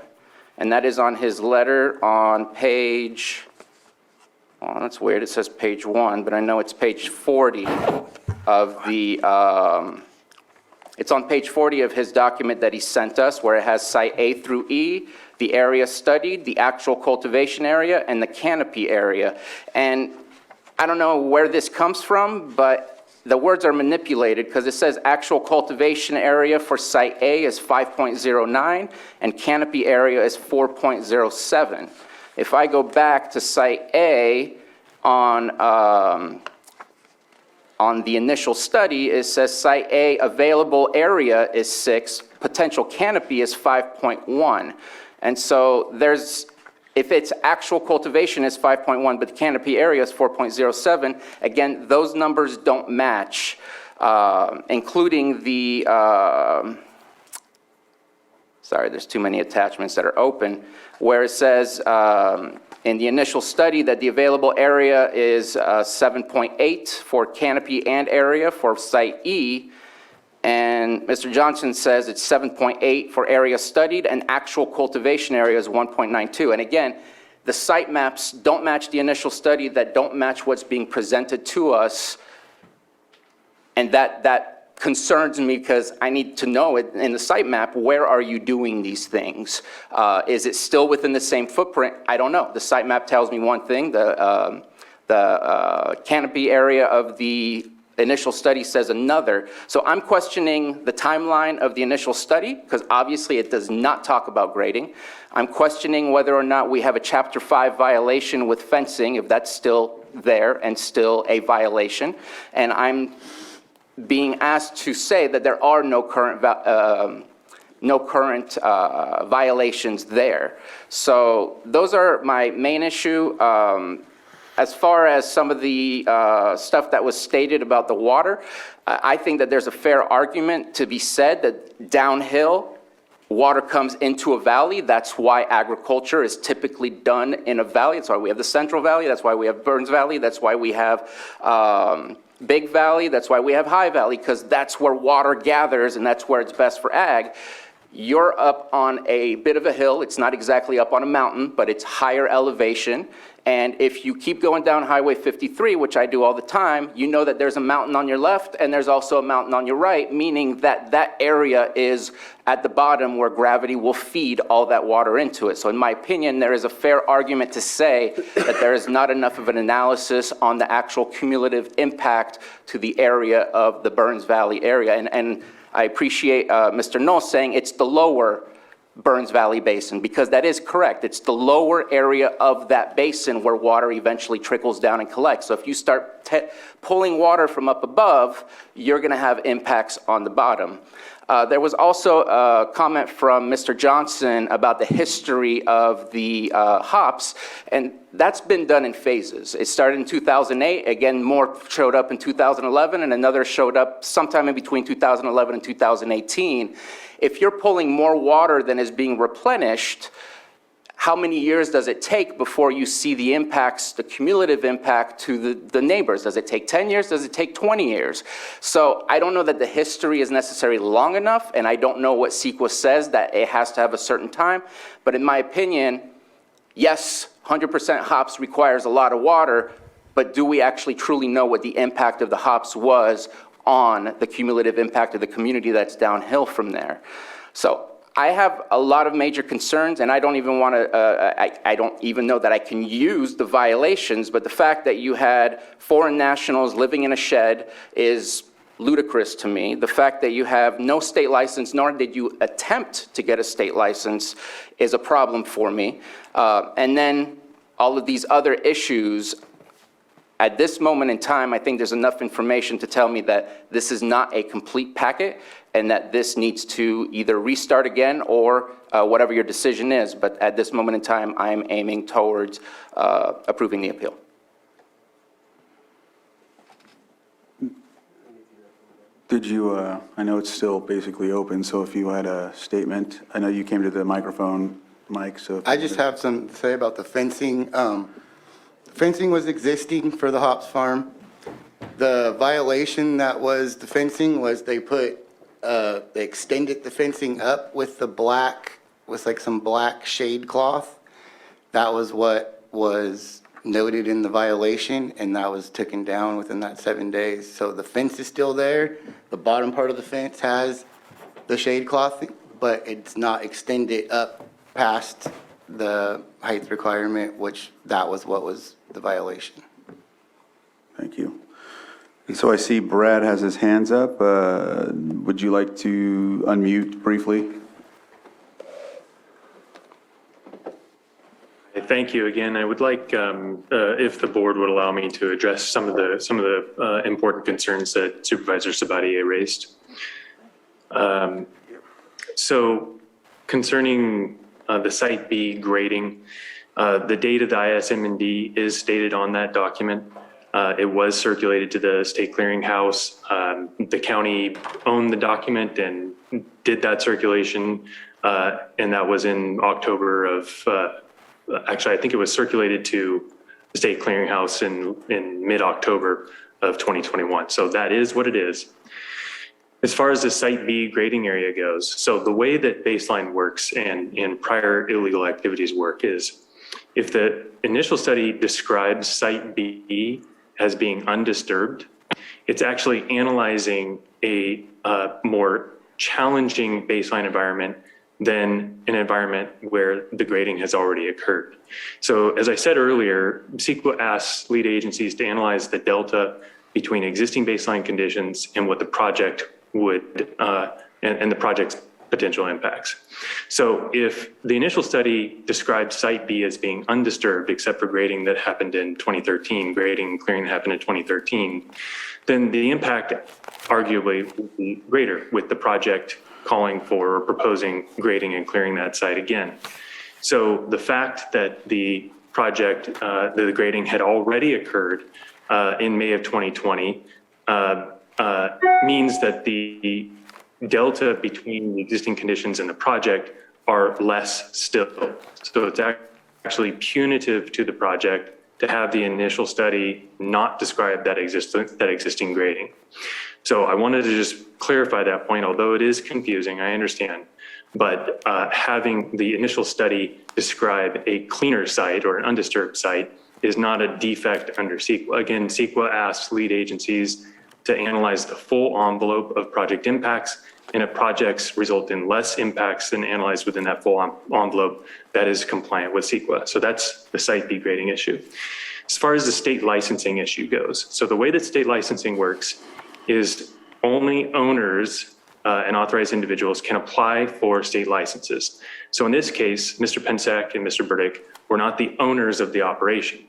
and that is on his letter on page, oh, that's weird, it says page 1, but I know it's page 40 of the, it's on page 40 of his document that he sent us, where it has Site A through E, the area studied, the actual cultivation area, and the canopy area. And I don't know where this comes from, but the words are manipulated because it says actual cultivation area for Site A is 5.09 and canopy area is 4.07. If I go back to Site A on the initial study, it says Site A available area is 6, potential canopy is 5.1. And so there's, if it's actual cultivation is 5.1, but the canopy area is 4.07, again, those numbers don't match, including the, sorry, there's too many attachments that are open, where it says in the initial study that the available area is 7.8 for canopy and area for Site E, and Mr. Johnson says it's 7.8 for area studied, and actual cultivation area is 1.92. And again, the site maps don't match the initial study, that don't match what's being presented to us, and that concerns me because I need to know it in the site map, where are you doing these things? Is it still within the same footprint? I don't know. The site map tells me one thing, the canopy area of the initial study says another. So I'm questioning the timeline of the initial study, because obviously it does not talk about grading. I'm questioning whether or not we have a Chapter 5 violation with fencing, if that's still there and still a violation. And I'm being asked to say that there are no current violations there. So those are my main issue. As far as some of the stuff that was stated about the water, I think that there's a fair argument to be said that downhill, water comes into a valley. That's why agriculture is typically done in a valley. That's why we have the Central Valley. That's why we have Burns Valley. That's why we have Big Valley. That's why we have High Valley, because that's where water gathers and that's where it's best for ag. You're up on a bit of a hill. It's not exactly up on a mountain, but it's higher elevation. And if you keep going down Highway 53, which I do all the time, you know that there's a mountain on your left and there's also a mountain on your right, meaning that that area is at the bottom where gravity will feed all that water into it. So in my opinion, there is a fair argument to say that there is not enough of an analysis on the actual cumulative impact to the area of the Burns Valley area. And I appreciate Mr. Knowles saying it's the lower Burns Valley Basin, because that is correct. It's the lower area of that basin where water eventually trickles down and collects. So if you start pulling water from up above, you're going to have impacts on the bottom. There was also a comment from Mr. Johnson about the history of the hops, and that's been done in phases. It started in 2008, again, more showed up in 2011, and another showed up sometime in between 2011 and 2018. If you're pulling more water than is being replenished, how many years does it take before you see the impacts, the cumulative impact to the neighbors? Does it take 10 years? Does it take 20 years? So I don't know that the history is necessarily long enough, and I don't know what CEQA says that it has to have a certain time. But in my opinion, yes, 100% hops requires a lot of water, but do we actually truly know what the impact of the hops was on the cumulative impact of the community that's downhill from there? So I have a lot of major concerns, and I don't even want to, I don't even know that I can use the violations, but the fact that you had foreign nationals living in a shed is ludicrous to me. The fact that you have no state license, nor did you attempt to get a state license, is a problem for me. And then all of these other issues, at this moment in time, I think there's enough information to tell me that this is not a complete packet and that this needs to either restart again or whatever your decision is. But at this moment in time, I'm aiming towards approving the appeal. Did you, I know it's still basically open, so if you had a statement, I know you came to the microphone, Mike, so. I just have something to say about the fencing. Fencing was existing for the hops farm. The violation that was the fencing was they extended the fencing up with the black, with like some black shade cloth. That was what was noted in the violation, and that was taken down within that 7 days. So the fence is still there. The bottom part of the fence has the shade cloth, but it's not extended up past the height requirement, which that was what was the violation. Thank you. And so I see Brad has his hands up. Would you like to unmute briefly? Thank you again. I would like, if the board would allow me to address some of the important concerns that Supervisor Sabatier raised. So concerning the Site B grading, the date of the ISM&D is stated on that document. It was circulated to the state clearinghouse. The county owned the document and did that circulation, and that was in October of, actually, I think it was circulated to the state clearinghouse in mid-October of 2021. So that is what it is. As far as the Site B grading area goes, so the way that baseline works and prior illegal activities work is if the initial study describes Site B as being undisturbed, it's actually analyzing a more challenging baseline environment than an environment where the grading has already occurred. So as I said earlier, CEQA asks lead agencies to analyze the delta between existing baseline conditions and what the project would, and the project's potential impacts. So if the initial study described Site B as being undisturbed except for grading that happened in 2013, grading and clearing that happened in 2013, then the impact arguably would be greater with the project calling for or proposing grading and clearing that site again. So the fact that the project, the grading had already occurred in May of 2020 means that the delta between the existing conditions and the project are less still. So it's actually punitive to the project to have the initial study not describe that existing grading. So I wanted to just clarify that point, although it is confusing, I understand. But having the initial study describe a cleaner site or an undisturbed site is not a defect under CEQA. Again, CEQA asks lead agencies to analyze the full envelope of project impacts, and if projects result in less impacts than analyzed within that full envelope, that is compliant with CEQA. So that's the Site B grading issue. As far as the state licensing issue goes, so the way that state licensing works is only owners and authorized individuals can apply for state licenses. So in this case, Mr. Pensack and Mr. Burdick were not the owners of the operation.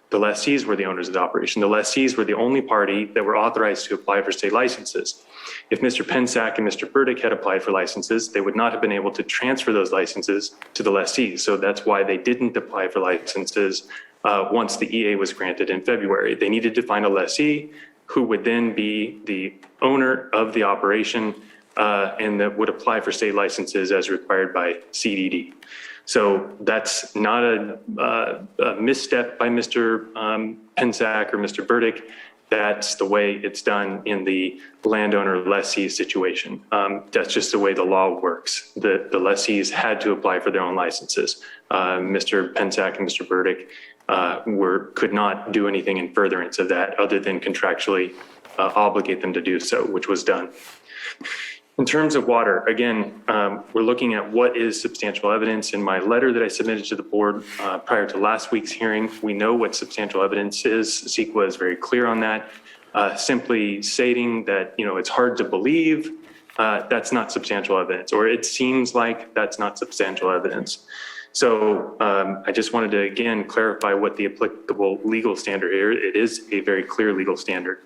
The lessees were the owners of the operation. The lessees were the only party that were authorized to apply for state licenses. If Mr. Pensack and Mr. Burdick had applied for licenses, they would not have been able to transfer those licenses to the lessees. So that's why they didn't apply for licenses once the EA was granted in February. They needed to find a lessee who would then be the owner of the operation and that would apply for state licenses as required by CDD. So that's not a misstep by Mr. Pensack or Mr. Burdick. That's the way it's done in the landowner lessee situation. That's just the way the law works. The lessees had to apply for their own licenses. Mr. Pensack and Mr. Burdick could not do anything in furtherance of that other than contractually obligate them to do so, which was done. In terms of water, again, we're looking at what is substantial evidence. In my letter that I submitted to the board prior to last week's hearing, we know what substantial evidence is. CEQA is very clear on that. Simply stating that, it's hard to believe, that's not substantial evidence, or it seems like that's not substantial evidence. So I just wanted to, again, clarify what the applicable legal standard here. It is a very clear legal standard.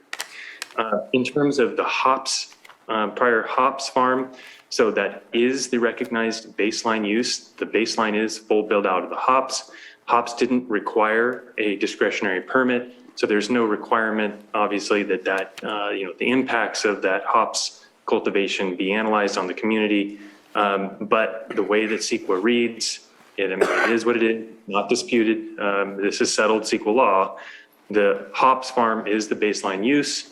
In terms of the hops, prior hops farm, so that is the recognized baseline use. The baseline is full build out of the hops. Hops didn't require a discretionary permit, so there's no requirement, obviously, that the impacts of that hops cultivation be analyzed on the community. But the way that CEQA reads, it is what it is, not disputed. This is settled CEQA law. The hops farm is the baseline use.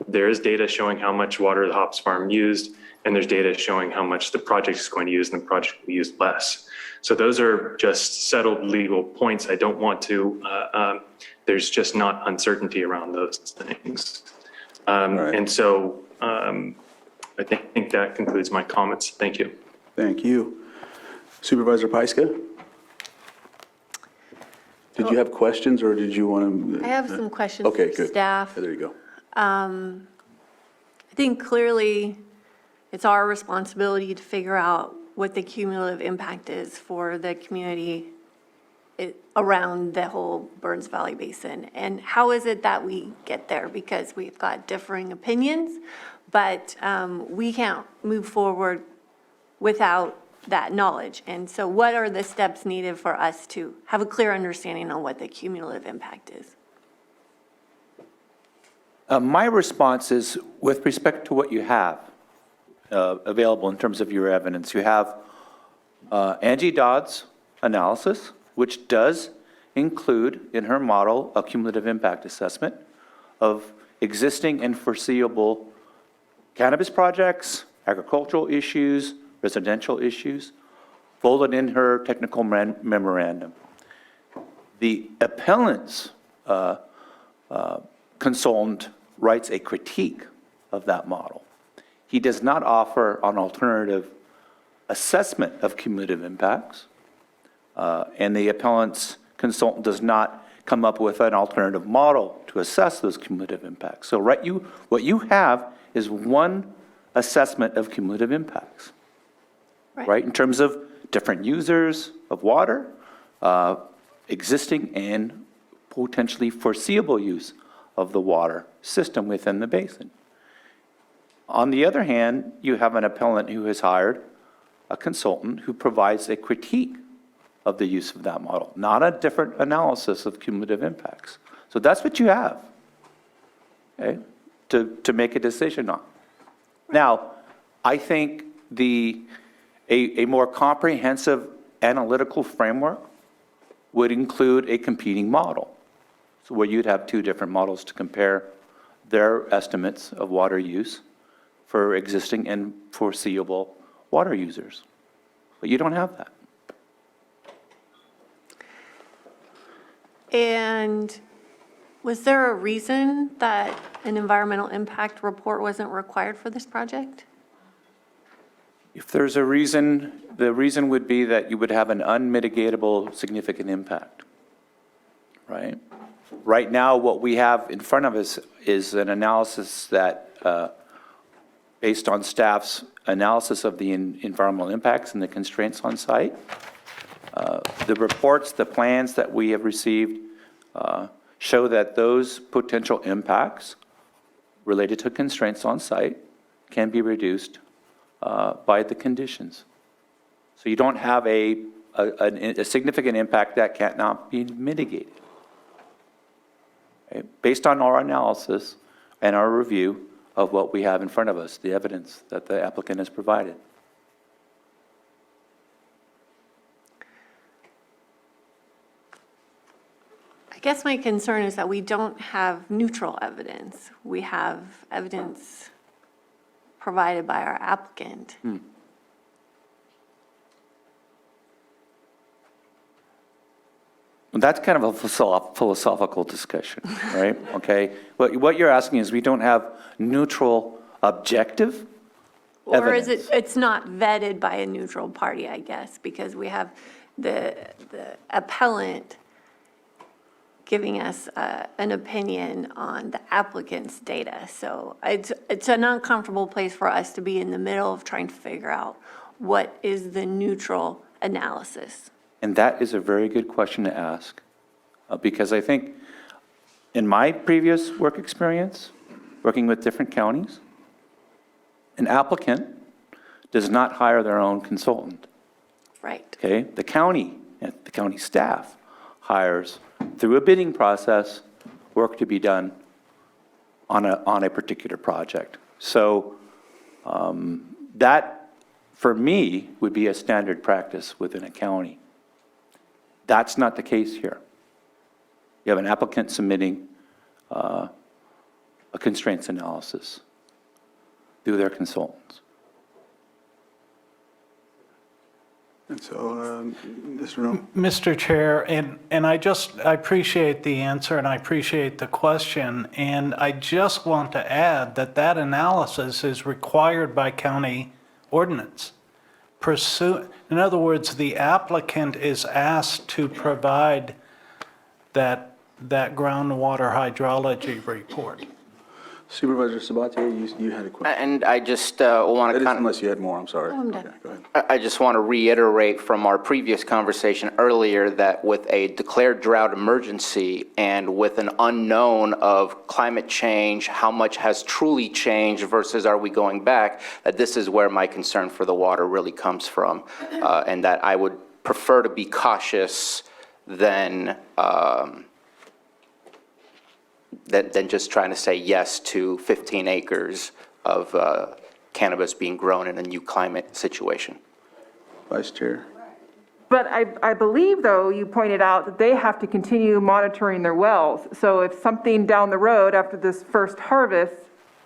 There is data showing how much water the hops farm used, and there's data showing how much the project is going to use, and the project will use less. So those are just settled legal points. I don't want to, there's just not uncertainty around those things. And so I think that concludes my comments. Thank you. Thank you. Supervisor Pyska? Did you have questions, or did you want to? I have some questions Okay, for good. staff. There you go. I think clearly it's our responsibility to figure out what the cumulative impact is for the community around the whole Burns Valley Basin. And how is it that we get there? Because we've got differing opinions, but we can't move forward without that knowledge. And so what are the steps needed for us to have a clear understanding on what the cumulative impact is? My response is with respect to what you have available in terms of your evidence. You have Angie Dodd's analysis, which does include in her model a cumulative impact assessment of existing and foreseeable cannabis projects, agricultural issues, residential issues, folded in her technical memorandum. The appellant's consultant writes a critique of that model. He does not offer an alternative assessment of cumulative impacts, and the appellant's consultant does not come up with an alternative model to assess those cumulative impacts. So what you have is one assessment of cumulative impacts, right? In terms of different users of water, existing and potentially foreseeable use of the water system within the basin. On the other hand, you have an appellant who has hired a consultant who provides a critique of the use of that model, not a different analysis of cumulative impacts. So that's what you have, okay, to make a decision on. Now, I think a more comprehensive analytical framework would include a competing model. So where you'd have two different models to compare their estimates of water use for existing and foreseeable water users. But you don't have that. And was there a reason that an environmental impact report wasn't required for this project? If there's a reason, the reason would be that you would have an unmitigatable significant impact, right? Right now, what we have in front of us is an analysis that, based on staff's analysis of the environmental impacts and the constraints on site, the reports, the plans that we have received show that those potential impacts related to constraints on site can be reduced by the conditions. So you don't have a significant impact that cannot be mitigated. Okay? Based on our analysis and our review of what we have in front of us, the evidence that the applicant has provided. I guess my concern is that we don't have neutral evidence. We have evidence provided by our applicant. Well, that's kind of a philosophical discussion, right? Okay. What you're asking is we don't have neutral, objective Or is evidence. it's not vetted by a neutral party, I guess, because we have the appellant giving us an opinion on the applicant's data. So it's an uncomfortable place for us to be in the middle of trying to figure out what is the neutral analysis. And that is a very good question to ask, because I think in my previous work experience, working with different counties, an applicant does not hire their own consultant. Right. Okay? The county staff hires, through a bidding process, work to be done on a particular project. So that, for me, would be a standard practice within a county. That's not the case here. You have an applicant submitting a constraints analysis through their consultants. And so, Mr. Rowe? Mr. Chair, and I appreciate the answer and I appreciate the question. And I just want to add that analysis is required by county ordinance. In other words, the applicant is asked to provide that groundwater hydrology report. Supervisor Sabatier, you had a question. And I just want to kind of... Unless you had more, I'm sorry. I'm done. Okay, go ahead. I just want to reiterate from our previous conversation earlier that with a declared drought emergency and with an unknown of climate change, how much has truly changed versus are we going back, that this is where my concern for the water really comes from, and that I would prefer to be cautious than just trying to say yes to 15 acres of cannabis being grown in a new climate situation. Vice Chair. But I believe, though, you pointed out that they have to continue monitoring their wells. So if something down the road after this first harvest,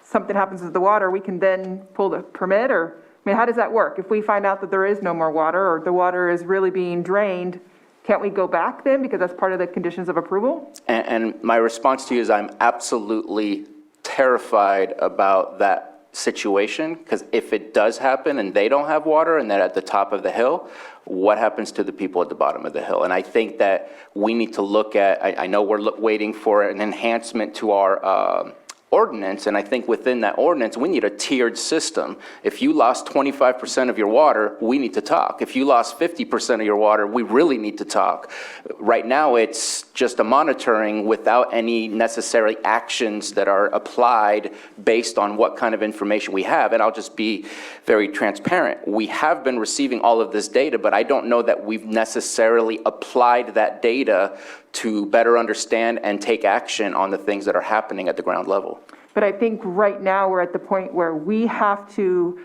something happens with the water, we can then pull the permit, or, I mean, how does that work? If we find out that there is no more water or the water is really being drained, can't we go back then because that's part of the conditions of approval? And my response to you is I'm absolutely terrified about that situation, because if it does happen and they don't have water and they're at the top of the hill, what happens to the people at the bottom of the hill? And I think that we need to look at, I know we're waiting for an enhancement to our ordinance, and I think within that ordinance, we need a tiered system. If you lost 25% of your water, we need to talk. If you lost 50% of your water, we really need to talk. Right now, it's just a monitoring without any necessary actions that are applied based on what kind of information we have. And I'll just be very transparent. We have been receiving all of this data, but I don't know that we've necessarily applied that data to better understand and take action on the things that are happening at the ground level. But I think right now we're at the point where we have to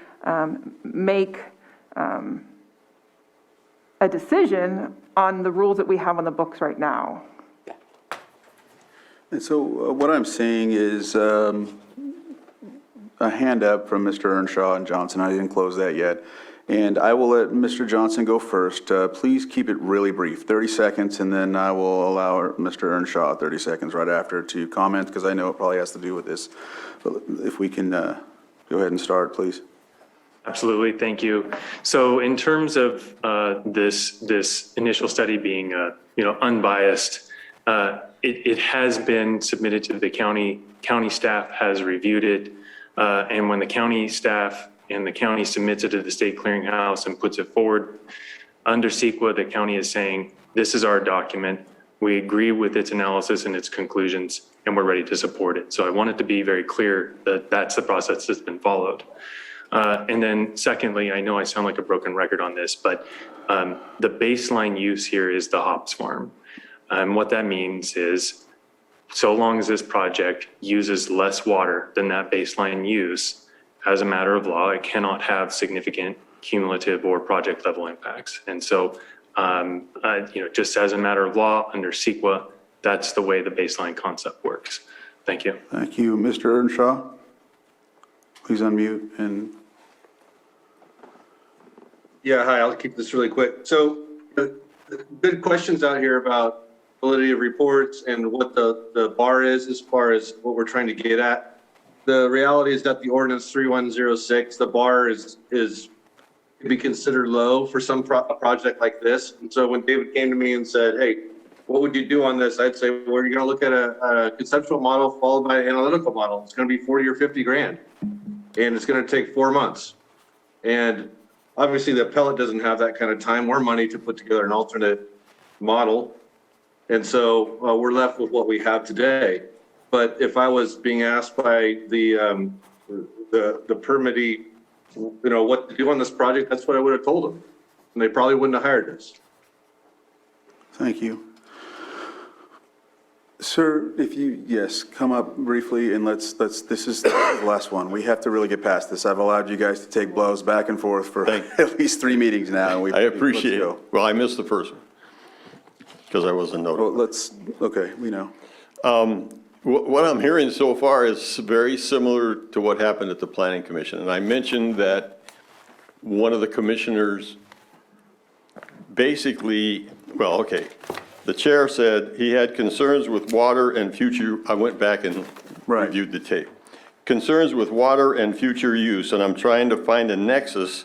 make a decision on the rules that we have on the books right now. And so what I'm seeing is a hand up from Mr. Earnshaw and Johnson. I didn't close that yet. And I will let Mr. Johnson go first. Please keep it really brief, 30 seconds, and then I will allow Mr. Earnshaw 30 seconds right after to comment, because I know it probably has to do with this. But if we can go ahead and start, please. Absolutely, thank you. So in terms of this initial study being unbiased, it has been submitted to the county. County staff has reviewed it, and when the county staff and the county submits it to the state clearinghouse and puts it forward under CEQA, the county is saying, this is our document. We agree with its analysis and its conclusions, and we're ready to support it. So I want it to be very clear that that's the process that's been followed. And then secondly, I know I sound like a broken record on this, but the baseline use here is the hops farm. And what that means is, so long as this project uses less water than that baseline use, as a matter of law, it cannot have significant cumulative or project level impacts. And so, just as a matter of law under CEQA, that's the way the baseline concept works. Thank you. Thank you. Mr. Earnshaw, please unmute and. Yeah, hi, I'll keep this really quick. So good questions out here about validity of reports and what the bar is as far as what we're trying to get at. The reality is that the ordinance 3106, the bar could be considered low for some project like this. And so when David came to me and said, hey, what would you do on this? I'd say, well, you're going to look at a conceptual model followed by an analytical model. It's going to be 40 or 50 grand, and it's going to take 4 months. And obviously the appellate doesn't have that kind of time or money to put together an alternate model. And so we're left with what we have today. But if I was being asked by the permittee, what to do on this project, that's what I would have told them. And they probably wouldn't have hired us. Thank you. Sir, if you, yes, come up briefly and this is the last one. We have to really get past this. I've allowed you guys to take blows back and forth for at least 3 meetings now. I appreciate it. Well, I missed the first one because I wasn't notified. Well, okay, we know. What I'm hearing so far is very similar to what happened at the Planning Commission. And I mentioned that one of the commissioners basically, the chair said he had concerns with water and future, I went back and reviewed the tape. Concerns with water and future use, and I'm trying to find a nexus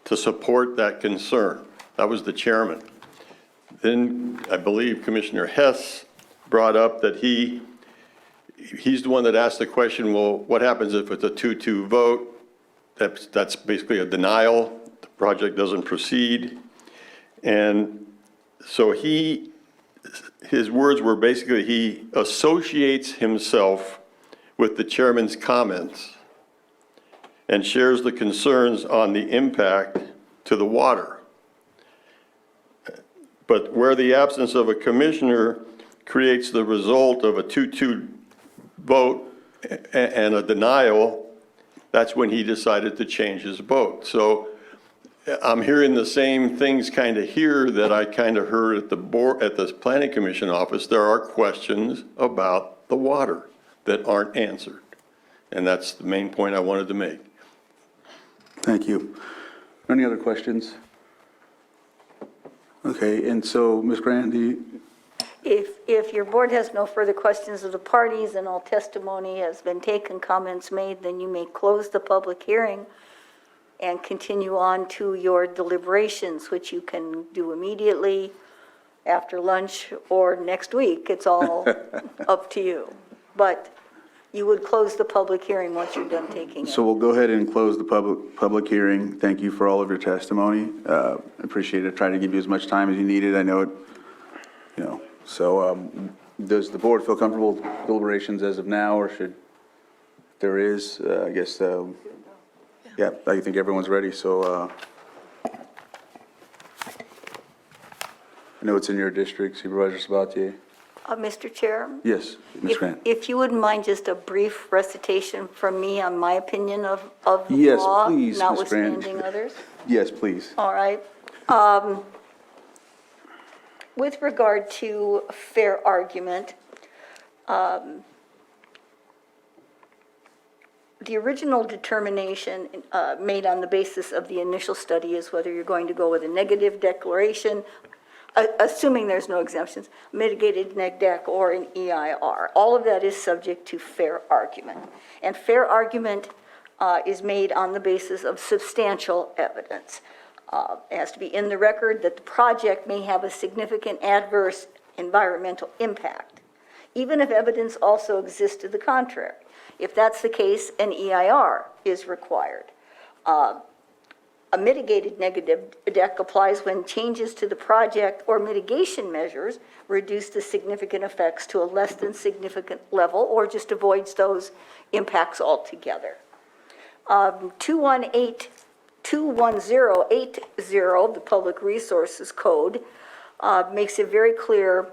to support that concern. That was the chairman. Then I believe Commissioner Hess brought up that he's the one that asked the question, well, what happens if it's a 2-2 vote? That's basically a denial. The project doesn't proceed. And so his words were basically he associates himself with the chairman's comments and shares the concerns on the impact to the water. But where the absence of a commissioner creates the result of a 2-2 vote and a denial, that's when he decided to change his vote. So I'm hearing the same things kind of here that I kind of heard at the board, at the Planning Commission office. There are questions about the water that aren't answered. And that's the main point I wanted to make. Thank you. Any other questions? Okay, and so Ms. Grant, If your board has no further questions of the parties and all testimony has been taken, comments made, then you may close the public hearing and continue on to your deliberations, which you can do immediately after lunch or next week. It's all up to you. But you would close the public hearing once you're done taking it. So we'll go ahead and close the public hearing. Thank you for all of your testimony. Appreciate it. Try to give you as much time as you needed. I know it, so does the board feel comfortable with deliberations as of now, or should, if there is, I guess, yeah, I think everyone's ready, so I know it's in your district, Supervisor Sabatier. Mr. Chair? Yes, Ms. Grant. If you wouldn't mind just a brief recitation from me on my opinion of the Yes, law, please, Ms. Grant. notwithstanding others? Yes, please. All right. With regard to fair argument, the original determination made on the basis of the initial study is whether you're going to go with a negative declaration, assuming there's no exemptions, mitigated neg deck or an EIR. All of that is subject to fair argument. And fair argument is made on the basis of substantial evidence. It has to be in the record that the project may have a significant adverse environmental impact, even if evidence also exists to the contrary. If that's the case, an EIR is required. A mitigated negative deck applies when changes to the project or mitigation measures reduce the significant effects to a less than significant level or just avoids those impacts altogether. 21080, the Public Resources Code, makes it very clear.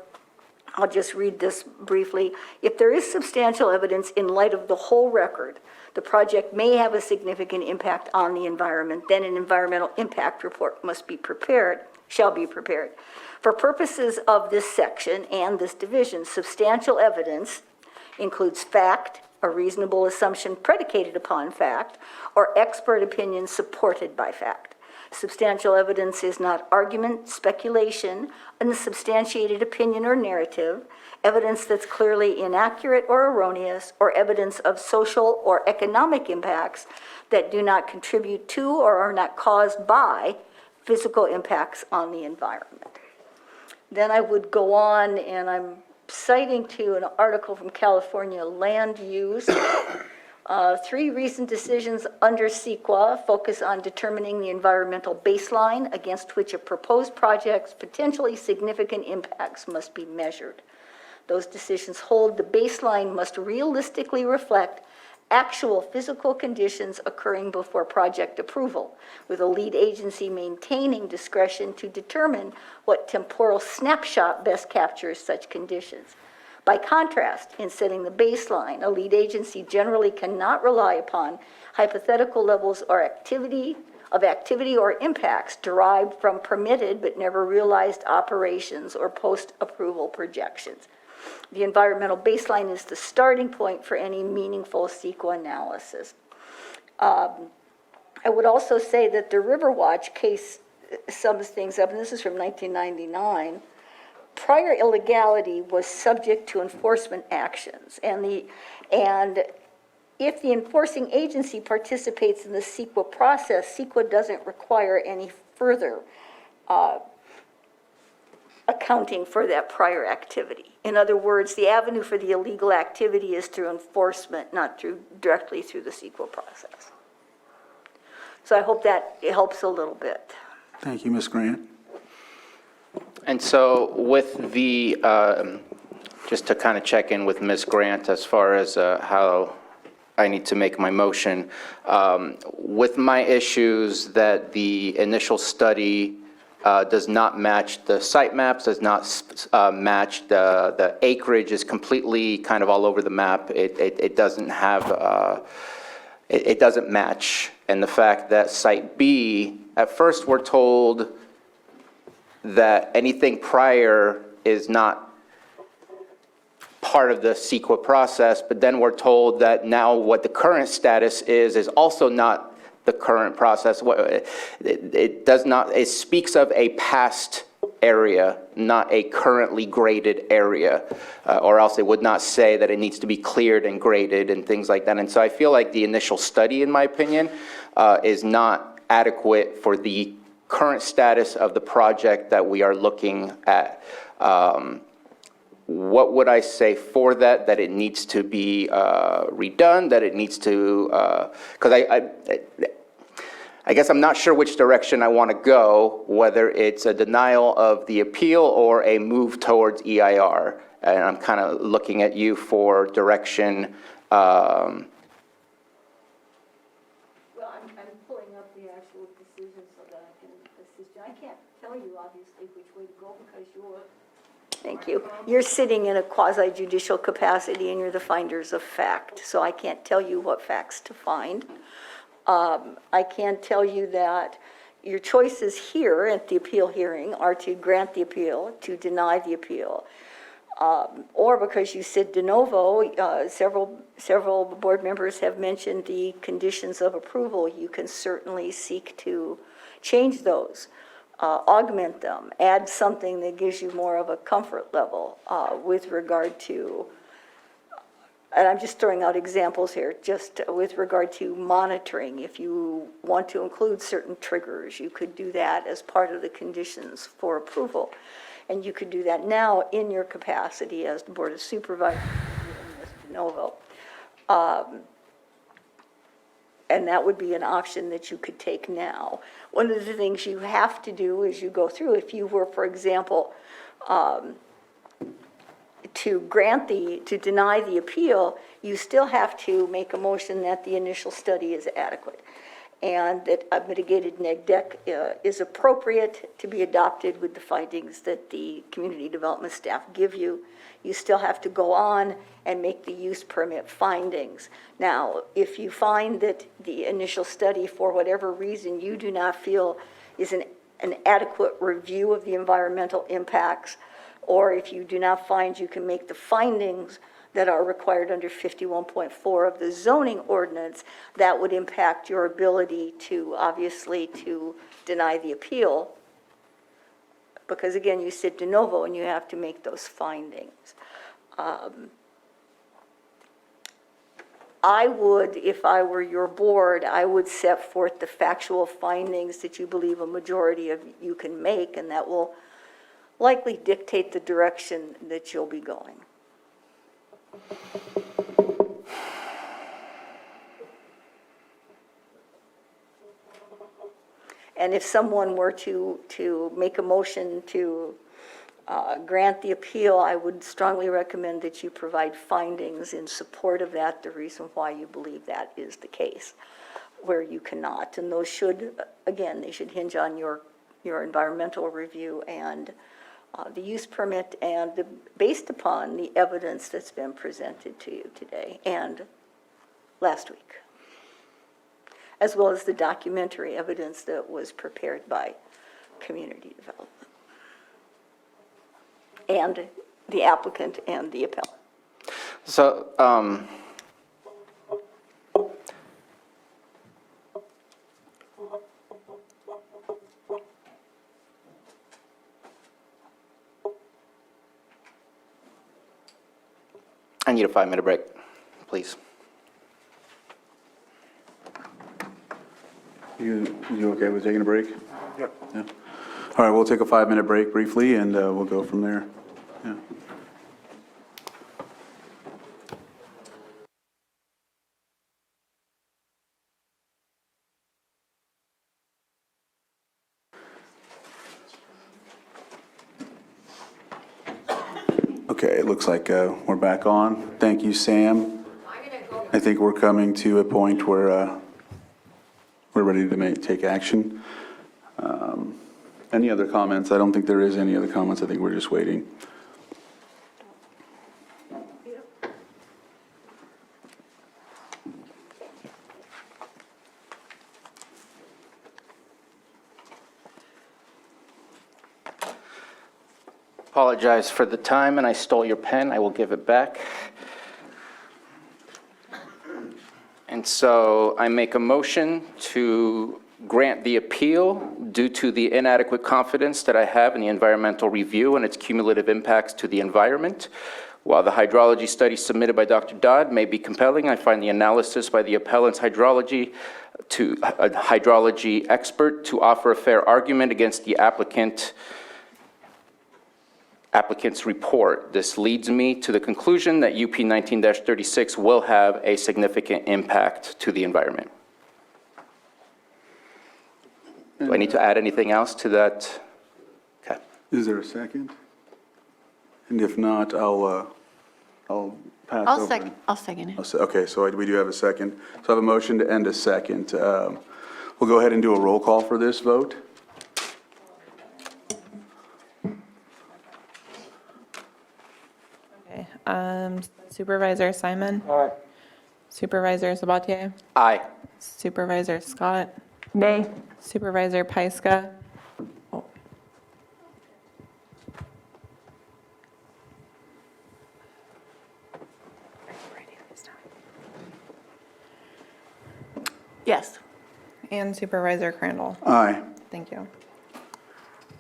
I'll just read this briefly. If there is substantial evidence in light of the whole record, the project may have a significant impact on the environment, then an environmental impact report shall be prepared. For purposes of this section and this division, substantial evidence includes fact, a reasonable assumption predicated upon fact, or expert opinion supported by fact. Substantial evidence is not argument, speculation, unsubstantiated opinion or narrative, evidence that's clearly inaccurate or erroneous, or evidence of social or economic impacts that do not contribute to or are not caused by physical impacts on the environment. Then I would go on, and I'm citing to an article from California Land Use. 3 recent decisions under CEQA focus on determining the environmental baseline against which a proposed project's potentially significant impacts must be measured. Those decisions hold the baseline must realistically reflect actual physical conditions occurring before project approval, with a lead agency maintaining discretion to determine what temporal snapshot best captures such conditions. By contrast, in setting the baseline, a lead agency generally cannot rely upon hypothetical levels or activity or impacts derived from permitted but never realized operations or post-approval projections. The environmental baseline is the starting point for any meaningful CEQA analysis. I would also say that the Riverwatch case sums things up, and this is from 1999. Prior illegality was subject to enforcement actions, and if the enforcing agency participates in the CEQA process, CEQA doesn't require any further accounting for that prior activity. In other words, the avenue for the illegal activity is through enforcement, not directly through the CEQA process. So I hope that it helps a little bit. Thank you, Ms. Grant. And so with the, just to kind of check in with Ms. Grant as far as how I need to make my motion, with my issues that the initial study does not match the site maps, does not match the acreage is completely kind of all over the map. It doesn't have, it doesn't match. And the fact that site B, at first we're told that anything prior is not part of the CEQA process, but then we're told that now what the current status is also not the current process. It does not, it speaks of a past area, not a currently graded area, or else it would not say that it needs to be cleared and graded and things like that. And so I feel like the initial study, in my opinion, is not adequate for the current status of the project that we are looking at. What would I say for that? That it needs to be redone, that it needs to, because I guess I'm not sure which direction I want to go, whether it's a denial of the appeal or a move towards EIR. And I'm kind of looking at you for direction. Well, I'm pulling up the actual decision so that I can assist you. I can't tell you, obviously, which way to go because thank you. You're sitting in a quasi-judicial capacity and you're the finders of fact. So I can't tell you what facts to find. I can tell you that your choices here at the appeal hearing are to grant the appeal, to deny the appeal, or because you said de novo, several board members have mentioned the conditions of approval. You can certainly seek to change those, augment them, add something that gives you more of a comfort level with regard to, and I'm just throwing out examples here, just with regard to monitoring. If you want to include certain triggers, you could do that as part of the conditions for approval. And you could do that now in your capacity as the Board of Supervisors, de novo. And that would be an option that you could take now. One of the things you have to do as you go through, if you were, for example, to deny the appeal, you still have to make a motion that the initial study is adequate and that a mitigated neg deck is appropriate to be adopted with the findings that the community development staff give you. You still have to go on and make the use permit findings. Now, if you find that the initial study, for whatever reason, you do not feel is an adequate review of the environmental impacts, or if you do not find you can make the findings that are required under 51.4 of the zoning ordinance, that would impact your ability to, obviously, to deny the appeal. Because again, you sit de novo and you have to make those findings. I would, if I were your board, I would set forth the factual findings that you believe a majority of you can make, and that will likely dictate the direction that you'll be going. And if someone were to make a motion to grant the appeal, I would strongly recommend that you provide findings in support of that, the reason why you believe that is the case, where you cannot. And those should, again, they should hinge on your environmental review and the use permit, and based upon the evidence that's been presented to you today and last week, as well as the documentary evidence that was prepared by community development and the applicant and the appellant. So, I need a 5-minute break, please. You okay with taking a break? Yep. Yeah. All right, we'll take a 5-minute break briefly, and we'll go from there. Yeah. Okay, it looks like we're back on. Thank you, Sam. I think we're coming to a point where we're ready to take action. Any other comments? I don't think there is any other comments. I think we're just waiting. Apologize for the time, and I stole your pen. I will give it back. And so I make a motion to grant the appeal due to the inadequate confidence that I have in the environmental review and its cumulative impacts to the environment. While the hydrology study submitted by Dr. Dodd may be compelling, I find the analysis by the appellant's hydrology expert to offer a fair argument against the applicant's report. This leads me to the conclusion that UP 19-36 will have a significant impact to the environment. Do I need to add anything else to that? Okay. Is there a second? And if not, I'll pass over. I'll second it. Okay, so we do have a second. So I have a motion to end a second. We'll go ahead and do a roll call for this vote. Okay. Supervisor Simon? Aye. Supervisor Sabatier? Aye. Supervisor Scott? Nay. Supervisor Pyska? Yes. And Supervisor Crandall? Aye. Thank you.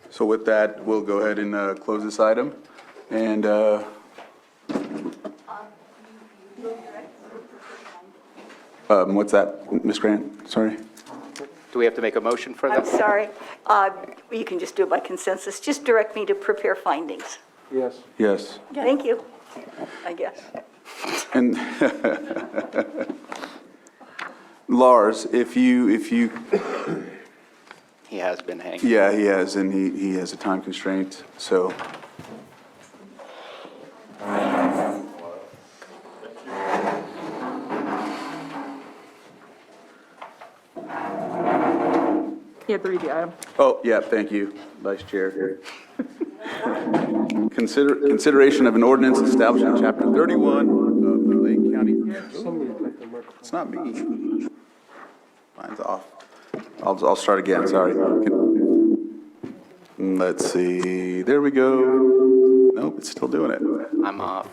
So with that, we'll go ahead and close this item. And what's that, Ms. Grant? Sorry. Do we have to make a motion for that? I'm sorry. You can just do it by consensus. Just direct me to prepare findings. Yes. Yes. Thank you, I guess. And Lars, if you, He has been hanging. yeah, he has, and he has a time constraint, so. You have to read the item. Oh, yeah, thank you, Vice Chair. Consideration of an ordinance establishing Chapter 31 of the Lake County. It's not me. Mine's off. I'll start again, sorry. Let's see, there we go. Nope, it's still doing it. I'm off.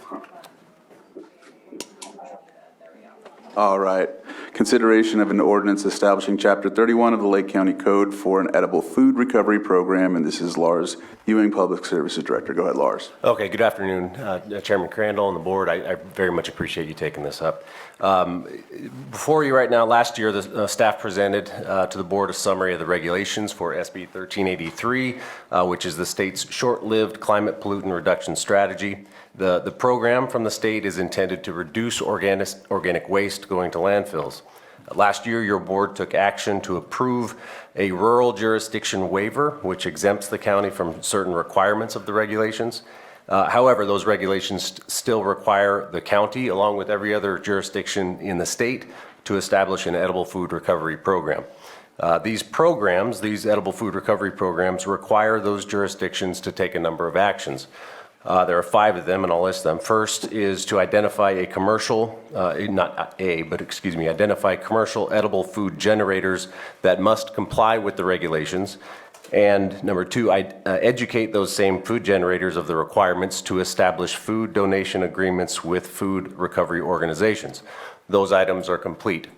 All right. Consideration of an ordinance establishing Chapter 31 of the Lake County Code for an edible food recovery program, and this is Lars Ewing, Public Services Director. Go ahead, Lars. Okay, good afternoon, Chairman Crandall and the board. I very much appreciate you taking this up. Before you right now, last year, the staff presented to the board a summary of the regulations for SB 1383, which is the state's short-lived climate pollutant reduction strategy. The program from the state is intended to reduce organic waste going to landfills. Last year, your board took action to approve a rural jurisdiction waiver, which exempts the county from certain requirements of the regulations. However, those regulations still require the county, along with every other jurisdiction in the state, to establish an edible food recovery program. These edible food recovery programs, require those jurisdictions to take a number of actions. There are 5 of them, and I'll list them. First is to identify identify commercial edible food generators that must comply with the regulations. And number 2, educate those same food generators of the requirements to establish food donation agreements with food recovery organizations. Those items are complete.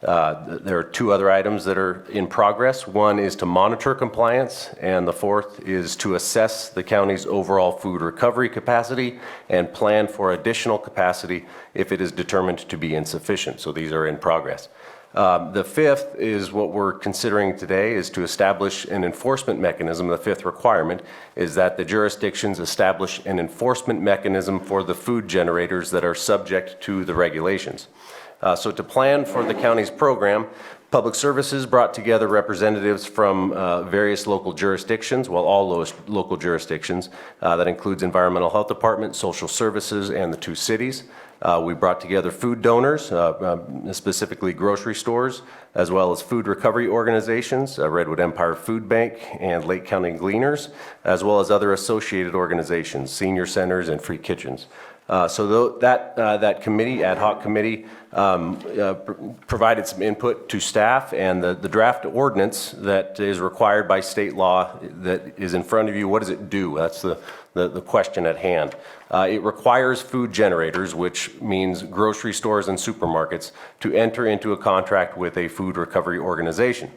There are 2 other items that are in progress. One is to monitor compliance, and the 4th is to assess the county's overall food recovery capacity and plan for additional capacity if it is determined to be insufficient. So these are in progress. The 5th is what we're considering today, is to establish an enforcement mechanism. The 5th requirement is that the jurisdictions establish an enforcement mechanism for the food generators that are subject to the regulations. So to plan for the county's program, Public Services brought together representatives from various local jurisdictions, all those local jurisdictions. That includes Environmental Health Department, Social Services, and the 2 cities. We brought together food donors, specifically grocery stores, as well as food recovery organizations, Redwood Empire Food Bank and Lake County Gleaners, as well as other associated organizations, senior centers, and free kitchens. So that committee, ad hoc committee, provided some input to staff, and the draft ordinance that is required by state law that is in front of you, what does it do? That's the question at hand. It requires food generators, which means grocery stores and supermarkets, to enter into a contract with a food recovery organization.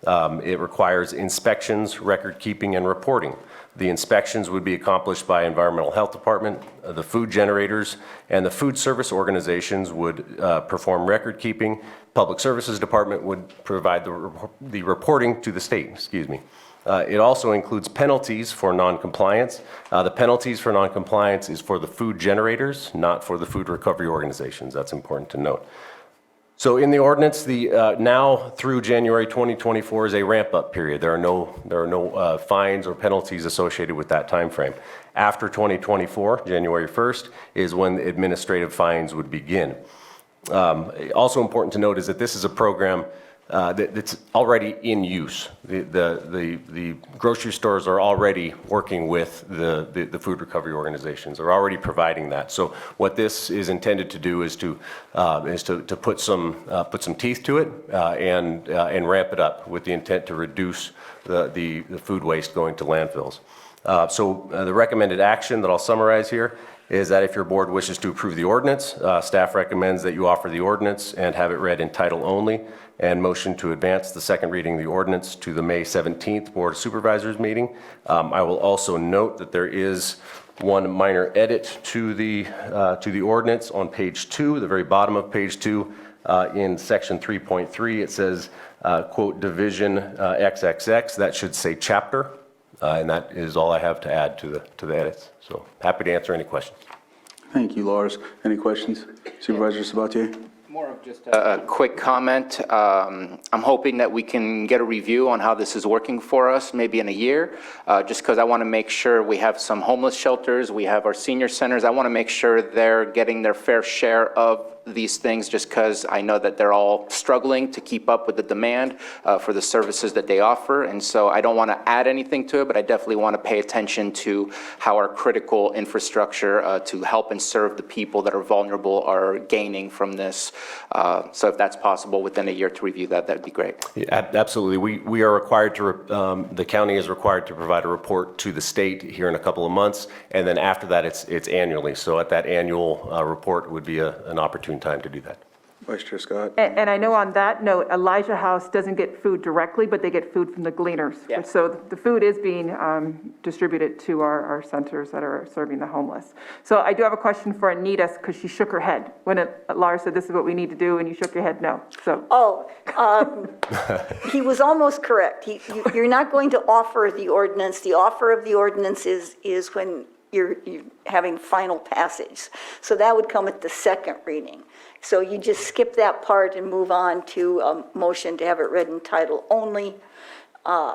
It requires inspections, record keeping, and reporting. The inspections would be accomplished by Environmental Health Department, the food generators, and the food service organizations would perform record keeping. Public Services Department would provide the reporting to the state, excuse me. It also includes penalties for noncompliance. The penalties for noncompliance is for the food generators, not for the food recovery organizations. That's important to note. So in the ordinance, now through January 2024 is a ramp-up period. There are no fines or penalties associated with that time frame. After 2024, January 1st, is when administrative fines would begin. Also important to note is that this is a program that's already in use. The grocery stores are already working with the food recovery organizations. They're already providing that. So what this is intended to do is to put some teeth to it and ramp it up with the intent to reduce the food waste going to landfills. So the recommended action that I'll summarize here is that if your board wishes to approve the ordinance, staff recommends that you offer the ordinance and have it read in title only, and motion to advance the second reading of the ordinance to the May 17th Board of Supervisors meeting. I will also note that there is one minor edit to the ordinance on page 2, the very bottom of page 2, in section 3.3. It says, quote, division XXX. That should say chapter. And that is all I have to add to the edits. So happy to answer any questions. Thank you, Lars. Any questions? Supervisor Sabatier? More of just a quick comment. I'm hoping that we can get a review on how this is working for us, maybe in a year, just because I want to make sure we have some homeless shelters, we have our senior centers. I want to make sure they're getting their fair share of these things, just because I know that they're all struggling to keep up with the demand for the services that they offer. And so I don't want to add anything to it, but I definitely want to pay attention to how our critical infrastructure to help and serve the people that are vulnerable are gaining from this. So if that's possible within a year to review that, that'd be great. Yeah, absolutely. We are required to, the county is required to provide a report to the state here in a couple of months. And then after that, it's annually. So at that annual report would be an opportune time to do that. Vice Chair Scott? And I know on that note, Elijah House doesn't get food directly, but they get food from the gleaners. Yeah. So the food is being distributed to our centers that are serving the homeless. So I do have a question for Anita, because she shook her head when Lars said this is what we need to do, and you shook your head no. So. He was almost correct. You're not going to offer the ordinance. The offer of the ordinance is when you're having final passage. So that would come at the second reading. So you just skip that part and move on to a motion to have it read in title only,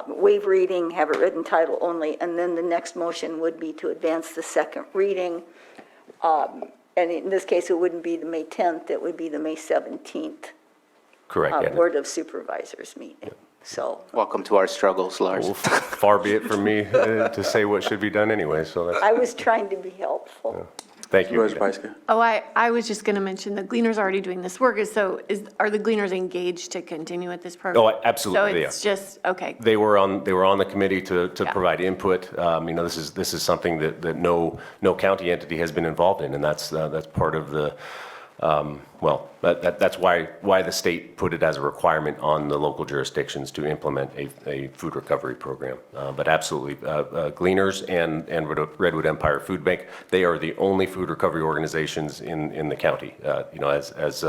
waive reading, have it read in title only, and then the next motion would be to advance the second reading. And in this case, it wouldn't be the May 10th, it would be the May 17th. Correct. Board of Supervisors meeting. So Welcome to our struggles, Lars. Well, far be it from me to say what should be done anyway. So that's, I was trying to be helpful. thank you. Supervisor Pyska? Oh, I was just going to mention the Gleaners are already doing this work. Are the Gleaners engaged to continue with this program? Oh, absolutely, they So it's just, okay. They were on the committee to provide input. This is something that no county entity has been involved in, and that's part of the that's why the state put it as a requirement on the local jurisdictions to implement a food recovery program. But absolutely, Gleaners and Redwood Empire Food Bank, they are the only food recovery organizations in the county. As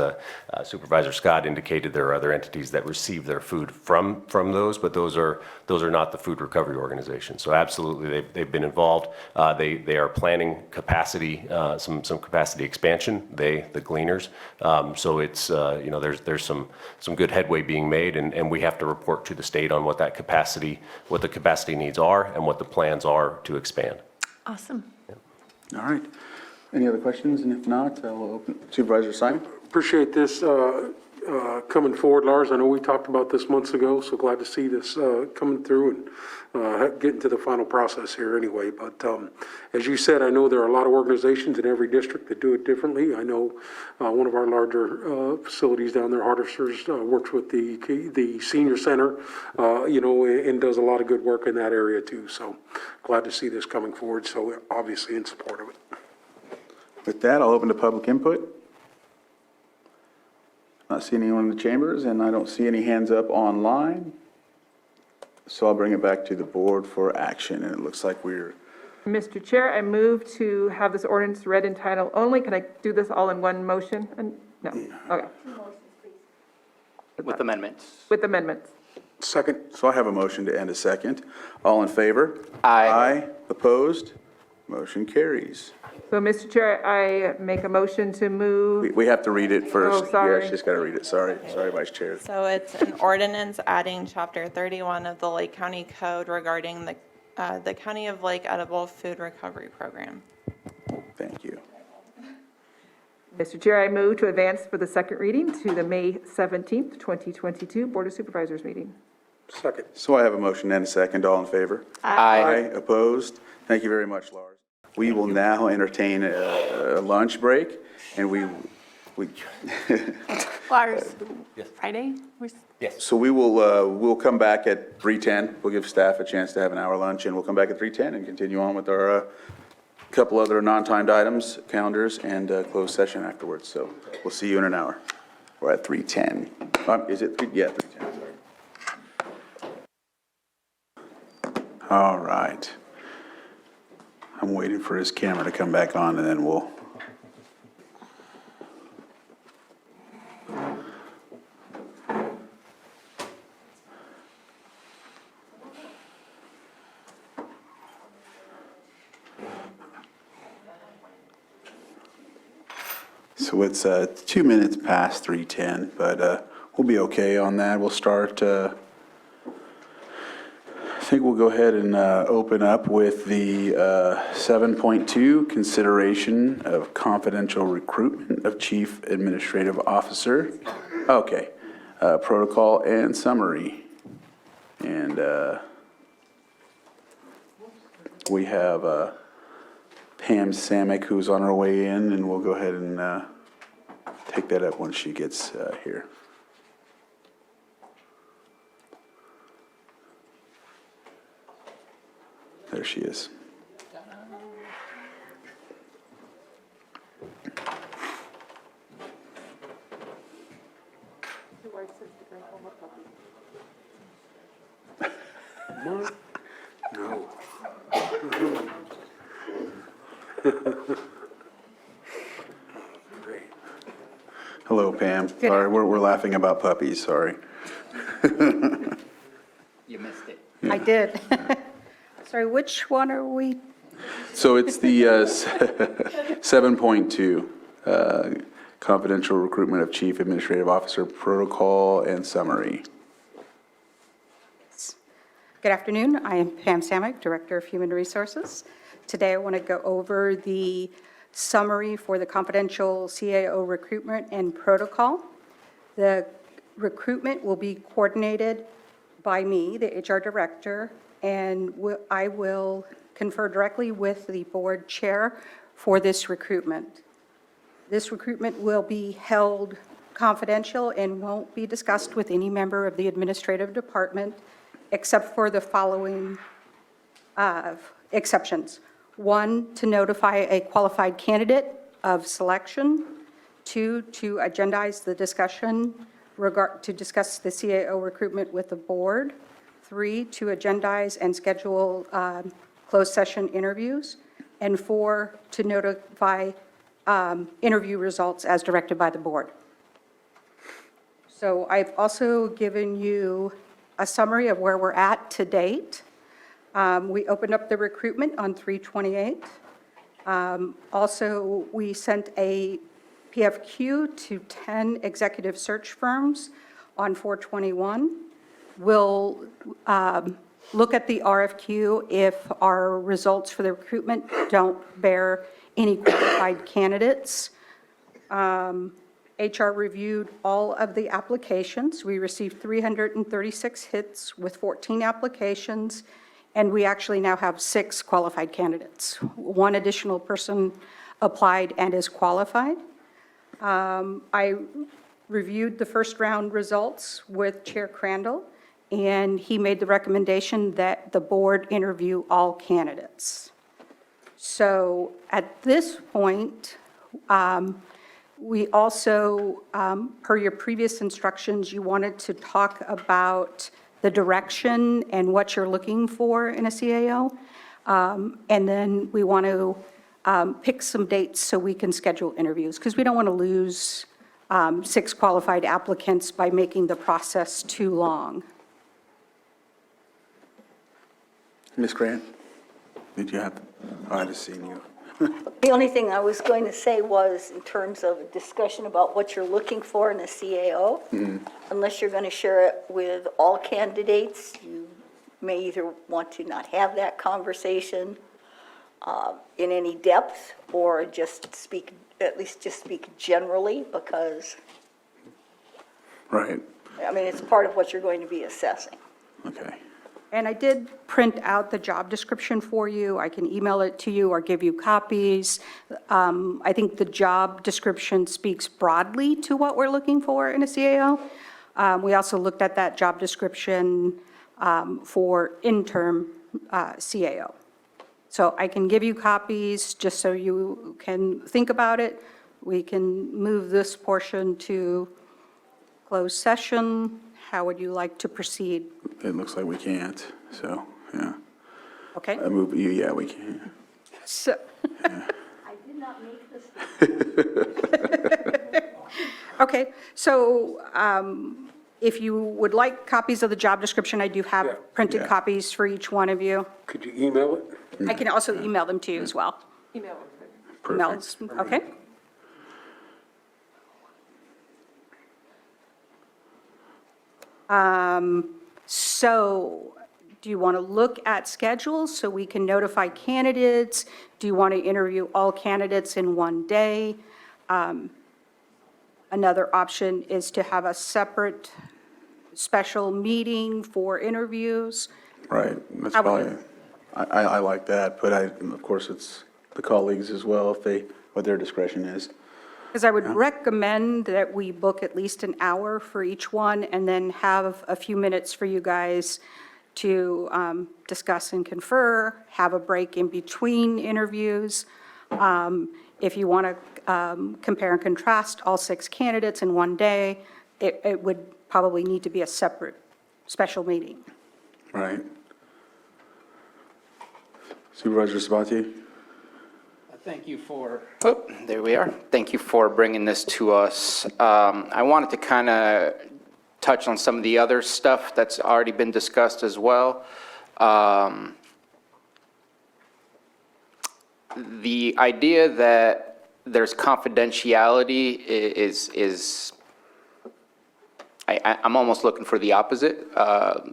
Supervisor Scott indicated, there are other entities that receive their food from those, but those are not the food recovery organizations. So absolutely, they've been involved. They are planning capacity, some capacity expansion. The Gleaners. So it's there's some good headway being made, and we have to report to the state on what the capacity needs are and what the plans are to expand. Awesome. All right. Any other questions? And if not, we'll open. Supervisor Simon? Appreciate this coming forward, Lars. I know we talked about this months ago, so glad to see this coming through and getting to the final process here anyway. But as you said, I know there are a lot of organizations in every district that do it differently. I know one of our larger facilities down there, Hardisters, works with the senior center, and does a lot of good work in that area too. So glad to see this coming forward. So we're obviously in support of it. With that, I'll open to public input. Not seeing anyone in the chambers, and I don't see any hands up online. So I'll bring it back to the board for action, and it looks like we're, Mr. Chair, I move to have this ordinance read in title only. Can I do this all in one motion? No, okay. With amendments. With amendments. second. So I have a motion to end a second. All in favor? Aye. Aye. Opposed? Motion carries. So, Mr. Chair, I make a motion to move, We have to read it first. Oh, sorry. Yeah, she's got to read it. Sorry, Vice Chair. So it's an ordinance adding Chapter 31 of the Lake County Code regarding the County of Lake Edible Food Recovery Program. Thank you. Mr. Chair, I move to advance for the second reading to the May 17th, 2022 Board of Supervisors meeting. Second. So I have a motion and a second. All in favor? Aye. Opposed? Thank you very much, Lars. We will now entertain a lunch break, and we Lars, Friday? so we'll come back at 3:10. We'll give staff a chance to have an hour lunch, and we'll come back at 3:10 and continue on with our couple other non-timed items, calendars, and closed session afterwards. So we'll see you in an hour. We're at 3:10. Is it 3? Yeah, 3:10, sorry. All right. I'm waiting for his camera to come back on, and then we'll. So it's 2 minutes past 3:10, but we'll be okay on that. We'll start, I think we'll go ahead and open up with the 7.2, consideration of confidential recruitment of Chief Administrative Officer. Okay, protocol and summary. And we have Pam Samick, who's on her way in, and we'll go ahead and take that up once she gets here. There she is. No. Hello, Pam. Sorry, we're laughing about puppies, sorry. You missed it. I did. Sorry, which one are we? So it's the 7.2, confidential recruitment of Chief Administrative Officer, protocol and summary. Good afternoon. I am Pam Samick, Director of Human Resources. Today I want to go over the summary for the confidential CAO recruitment and protocol. The recruitment will be coordinated by me, the HR Director, and I will confer directly with the board chair for this recruitment. This recruitment will be held confidential and won't be discussed with any member of the administrative department except for the following exceptions. 1, to notify a qualified candidate of selection. 2, to agendize the discussion to discuss the CAO recruitment with the board. 3, to agendize and schedule closed session interviews. And 4, to notify interview results as directed by the board. So I've also given you a summary of where we're at to date. We opened up the recruitment on 3/28. Also, we sent a PFQ to 10 executive search firms on 4/21. We'll look at the RFQ if our results for the recruitment don't bear any qualified candidates. HR reviewed all of the applications. We received 336 hits with 14 applications, and we actually now have 6 qualified candidates. 1 additional person applied and is qualified. I reviewed the first round results with Chair Crandall, and he made the recommendation that the board interview all candidates. So at this point, we also, per your previous instructions, you wanted to talk about the direction and what you're looking for in a CAO. And then we want to pick some dates so we can schedule interviews, because we don't want to lose 6 qualified applicants by making the process too long. Ms. Grant, did you have, oh, I just seen you. The only thing I was going to say was, in terms of a discussion about what you're looking for in a CAO, unless you're going to share it with all candidates, you may either want to not have that conversation in any depth, or just speak, at least just speak generally, because, Right, I mean, it's part of what you're going to be assessing. okay. And I did print out the job description for you. I can email it to you or give you copies. I think the job description speaks broadly to what we're looking for in a CAO. We also looked at that job description for interim CAO. So I can give you copies just so you can think about it. We can move this portion to closed session. How would you like to proceed? It looks like we can't, so, yeah. Okay? I move, yeah, we can. So, I did not make this. okay, so if you would like copies of the job description, I do have printed Yeah. copies for each one of you. Could you email it? I can also email them to you as well. Email it. Emails, okay? So do you want to look at schedules so we can notify candidates? Do you want to interview all candidates in one day? Another option is to have a separate special meeting for interviews. Right, that's How about probably, I like that, but of course, it's the colleagues as well, if they, what their discretion is. Because I would recommend that we book at least an hour for each one, and then have a few minutes for you guys to discuss and confer, have a break in between interviews. If you want to compare and contrast all 6 candidates in one day, it would probably need to be a separate special meeting. Right. Supervisor Sabatier? Thank you for. Oh, there we are. Thank you for bringing this to us. I wanted to kind of touch on some of the other stuff that's already been discussed as well. The idea that there's confidentiality is I'm almost looking for the opposite,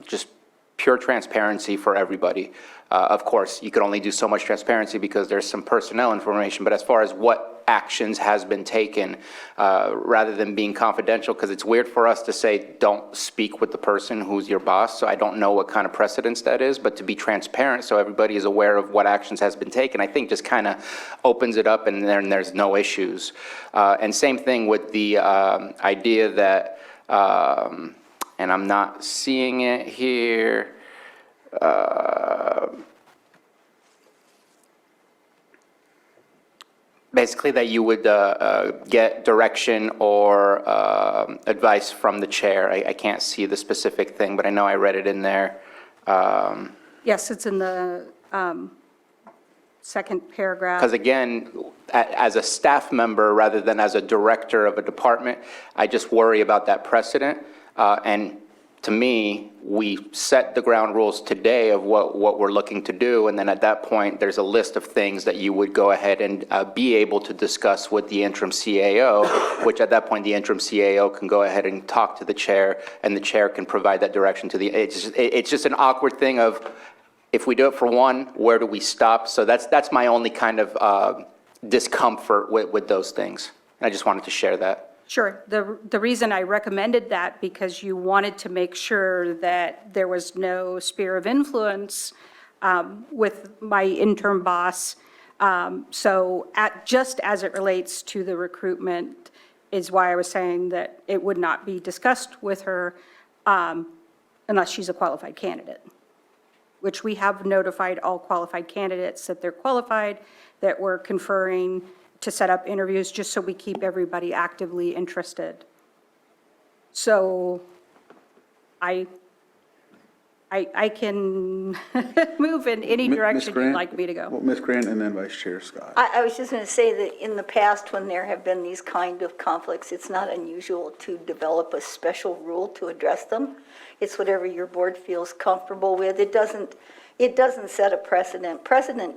just pure transparency for everybody. Of course, you can only do so much transparency because there's some personnel information, but as far as what actions has been taken, rather than being confidential, because it's weird for us to say, don't speak with the person who's your boss, so I don't know what kind of precedence that is, but to be transparent so everybody is aware of what actions has been taken, I think just kind of opens it up, and then there's no issues. And same thing with the idea that, and I'm not seeing it here, basically that you would get direction or advice from the chair. I can't see the specific thing, but I know I read it in there. Yes, it's in the second paragraph. Because again, as a staff member rather than as a director of a department, I just worry about that precedent. And to me, we set the ground rules today of what we're looking to do, and then at that point, there's a list of things that you would go ahead and be able to discuss with the interim CAO, which at that point, the interim CAO can go ahead and talk to the chair, and the chair can provide that direction to the, it's just an awkward thing of, if we do it for one, where do we stop? So that's my only kind of discomfort with those things. And I just wanted to share that. Sure. The reason I recommended that, because you wanted to make sure that there was no sphere of influence with my interim boss. So just as it relates to the recruitment is why I was saying that it would not be discussed with her unless she's a qualified candidate, which we have notified all qualified candidates that they're qualified, that we're conferring to set up interviews, just so we keep everybody actively interested. So I I can move in any Ms. direction you'd Grant? like me to go. Well, Ms. Grant and then Vice Chair Scott. I was just going to say that in the past, when there have been these kind of conflicts, it's not unusual to develop a special rule to address them. It's whatever your board feels comfortable with. It doesn't set a precedent. Precedent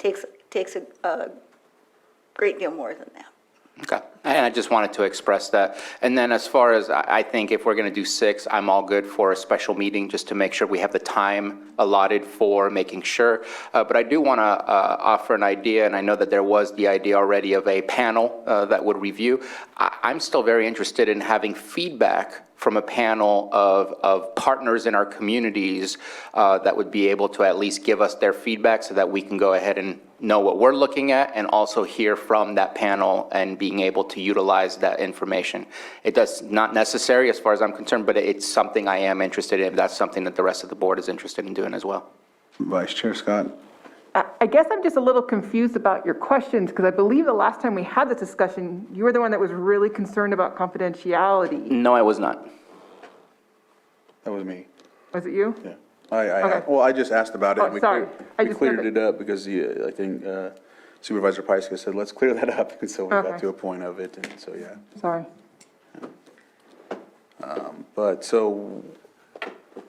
takes a great deal more than that. Okay, and I just wanted to express that. And then as far as, I think if we're going to do 6, I'm all good for a special meeting just to make sure we have the time allotted for making sure. But I do want to offer an idea, and I know that there was the idea already of a panel that would review. I'm still very interested in having feedback from a panel of partners in our communities that would be able to at least give us their feedback so that we can go ahead and know what we're looking at and also hear from that panel and being able to utilize that information. It does not necessary as far as I'm concerned, but it's something I am interested in. That's something that the rest of the board is interested in doing as well. Vice Chair Scott. I guess I'm just a little confused about your questions, because I believe the last time we had this discussion, you were the one that was really concerned about confidentiality. No, I was not. That was me. Was it you? Yeah. Okay. Well, I just asked about it. Oh, and we sorry. I We just cleared never- it up because I think Supervisor Pyska said, let's clear that up. And so we got Okay. to a point of it. And so, yeah. Sorry. But so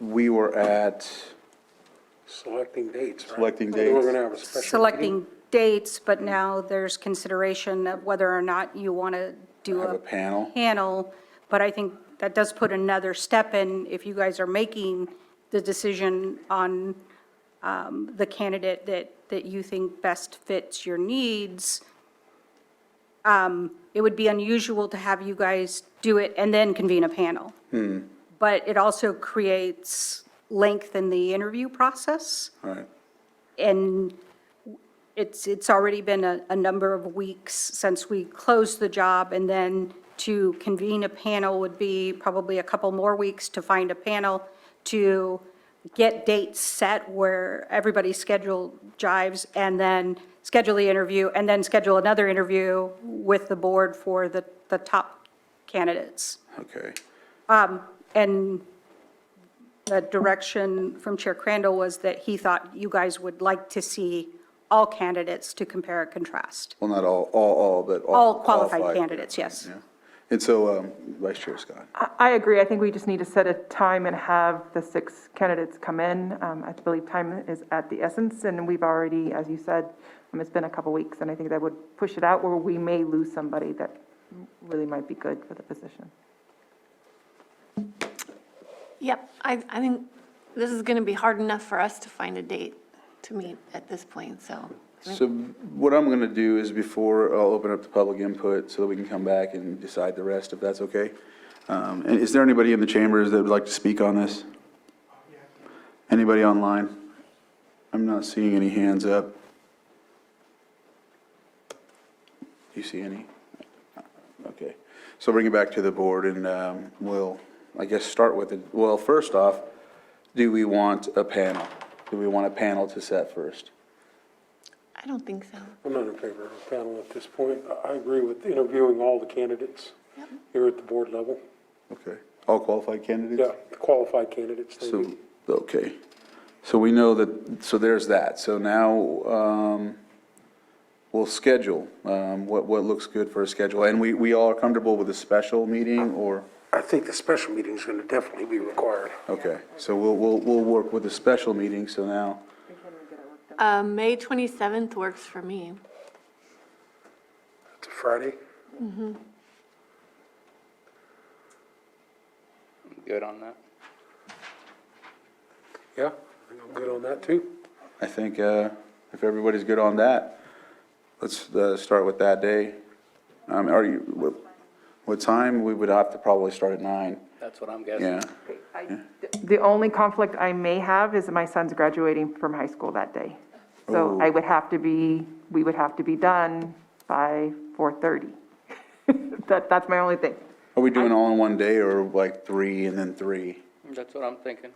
we were at Selecting dates, right? Selecting We're dates. going to have a special meeting. Selecting dates, but now there's consideration of whether or not you want to do have a a panel. panel. But I think that does put another step in if you guys are making the decision on the candidate that you think best fits your needs. It would be unusual to have you guys do it and then convene a panel. But it also creates length in the interview process. Right. And it's already been a number of weeks since we closed the job, and then to convene a panel would be probably a couple more weeks to find a panel to get dates set where everybody's schedule jives, and then schedule the interview, and then schedule another interview with the board for the top candidates. Okay. And the direction from Chair Crandall was that he thought you guys would like to see all candidates to compare and contrast. Well, not all, but All qualified candidates, yes. Yeah. And so, Vice Chair Scott. I agree. I think we just need to set a time and have the 6 candidates come in. I believe time is at the essence, and we've already, as you said, it's been a couple weeks, and I think that would push it out where we may lose somebody that really might be good for the position. Yep, I think this is going to be hard enough for us to find a date to meet at this point, so. So what I'm going to do is before I'll open up the public input so that we can come back and decide the rest, if that's okay. And is there anybody in the chambers that would like to speak on this? Anybody online? I'm not seeing any hands up. Do you see any? Okay. So bring it back to the board and we'll, I guess, start with it. Well, first off, do we want a panel? Do we want a panel to set first? I don't think so. I'm not in favor of a panel at this point. I agree with interviewing all the candidates here at the board level. Okay. All qualified candidates? Yeah, the qualified candidates. they So, need. okay. So we know that, so there's that. So now we'll schedule what looks good for a schedule. And we all are comfortable with a special meeting or? I think the special meeting is going to definitely be required. Okay. So we'll work with a special meeting. So now, May 27th works for me. It's a Friday. Good on that? Yeah, I think I'm good on that too. I think if everybody's good on that, let's start with that day. Are you, what time? We would have to probably start at 9. That's what I'm guessing. Yeah. The only conflict I may have is my son's graduating from high school that day. So Oh. we would have to be done by 4:30. That's my only thing. Are we doing all in one day or like 3 and then 3? That's what I'm thinking.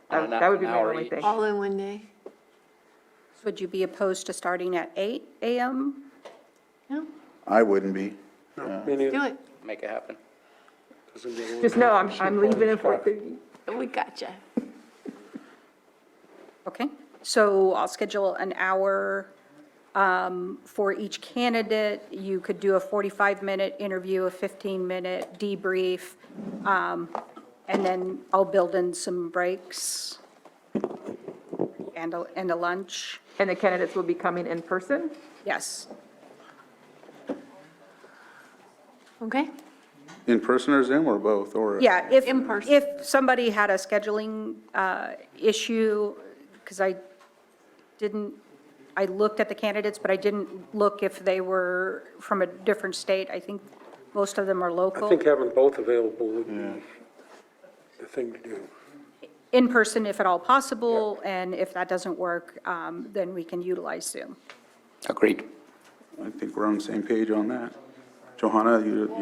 That would be my only thing. All in one day? Would you be opposed to starting at 8 a.m.? No, I wouldn't be. Me neither. do it. Make it happen. Doesn't get a little Just know I'm short leaving at on 4:30. We gotcha. Okay, so I'll schedule an hour for each candidate. You could do a 45-minute interview, a 15-minute debrief, and then I'll build in some breaks and a lunch. And the candidates will be coming in person? Yes. Okay? In person or Zoom or both, or? Yeah, In person. if somebody had a scheduling issue, because I looked at the candidates, but I didn't look if they were from a different state. I think most of them are local. I think having both available would be the thing to do. In person, if at all possible, and if that doesn't work, then we can utilize Zoom. Agreed. I think we're on the same page on that. Johanna, you're. Will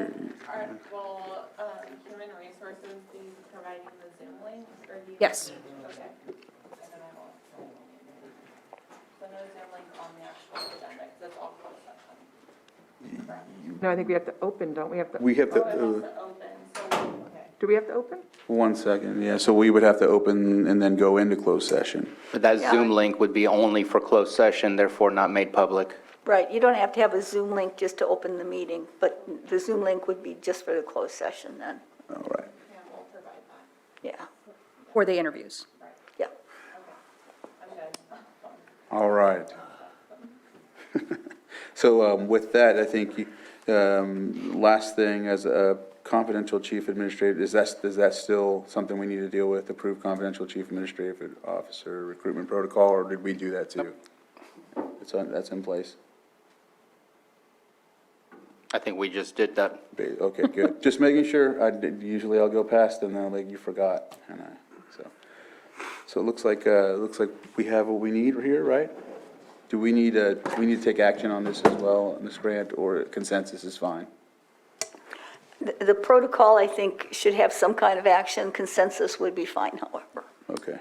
Human Resources be providing the Zoom link, or do you? Yes. Okay. And then I will. So no Zoom link on the actual agenda, because it's all closed session. No, I think we have to open, don't we? We have to, Open, so, okay. Do we have to open? 1 second, yeah, so we would have to open and then go into closed session. But that Zoom link would be only for closed session, therefore not made public. Right, you don't have to have a Zoom link just to open the meeting, but the Zoom link would be just for the closed session then. All right. Yeah, we'll provide that. Yeah, For the interviews. yeah. I'm good. All right. So with that, I think, last thing, as a confidential chief administrator, is that still something we need to deal with, approve confidential chief administrative officer recruitment protocol, or did we do that too? That's in place? I think we just did that. Okay, good. Just making sure. Usually I'll go past and then like you forgot, and so it looks like we have what we need here, right? Do we need to take action on this as well, Ms. Brandt, or consensus is fine? The protocol, I think, should have some kind of action. Consensus would be fine, however. Okay.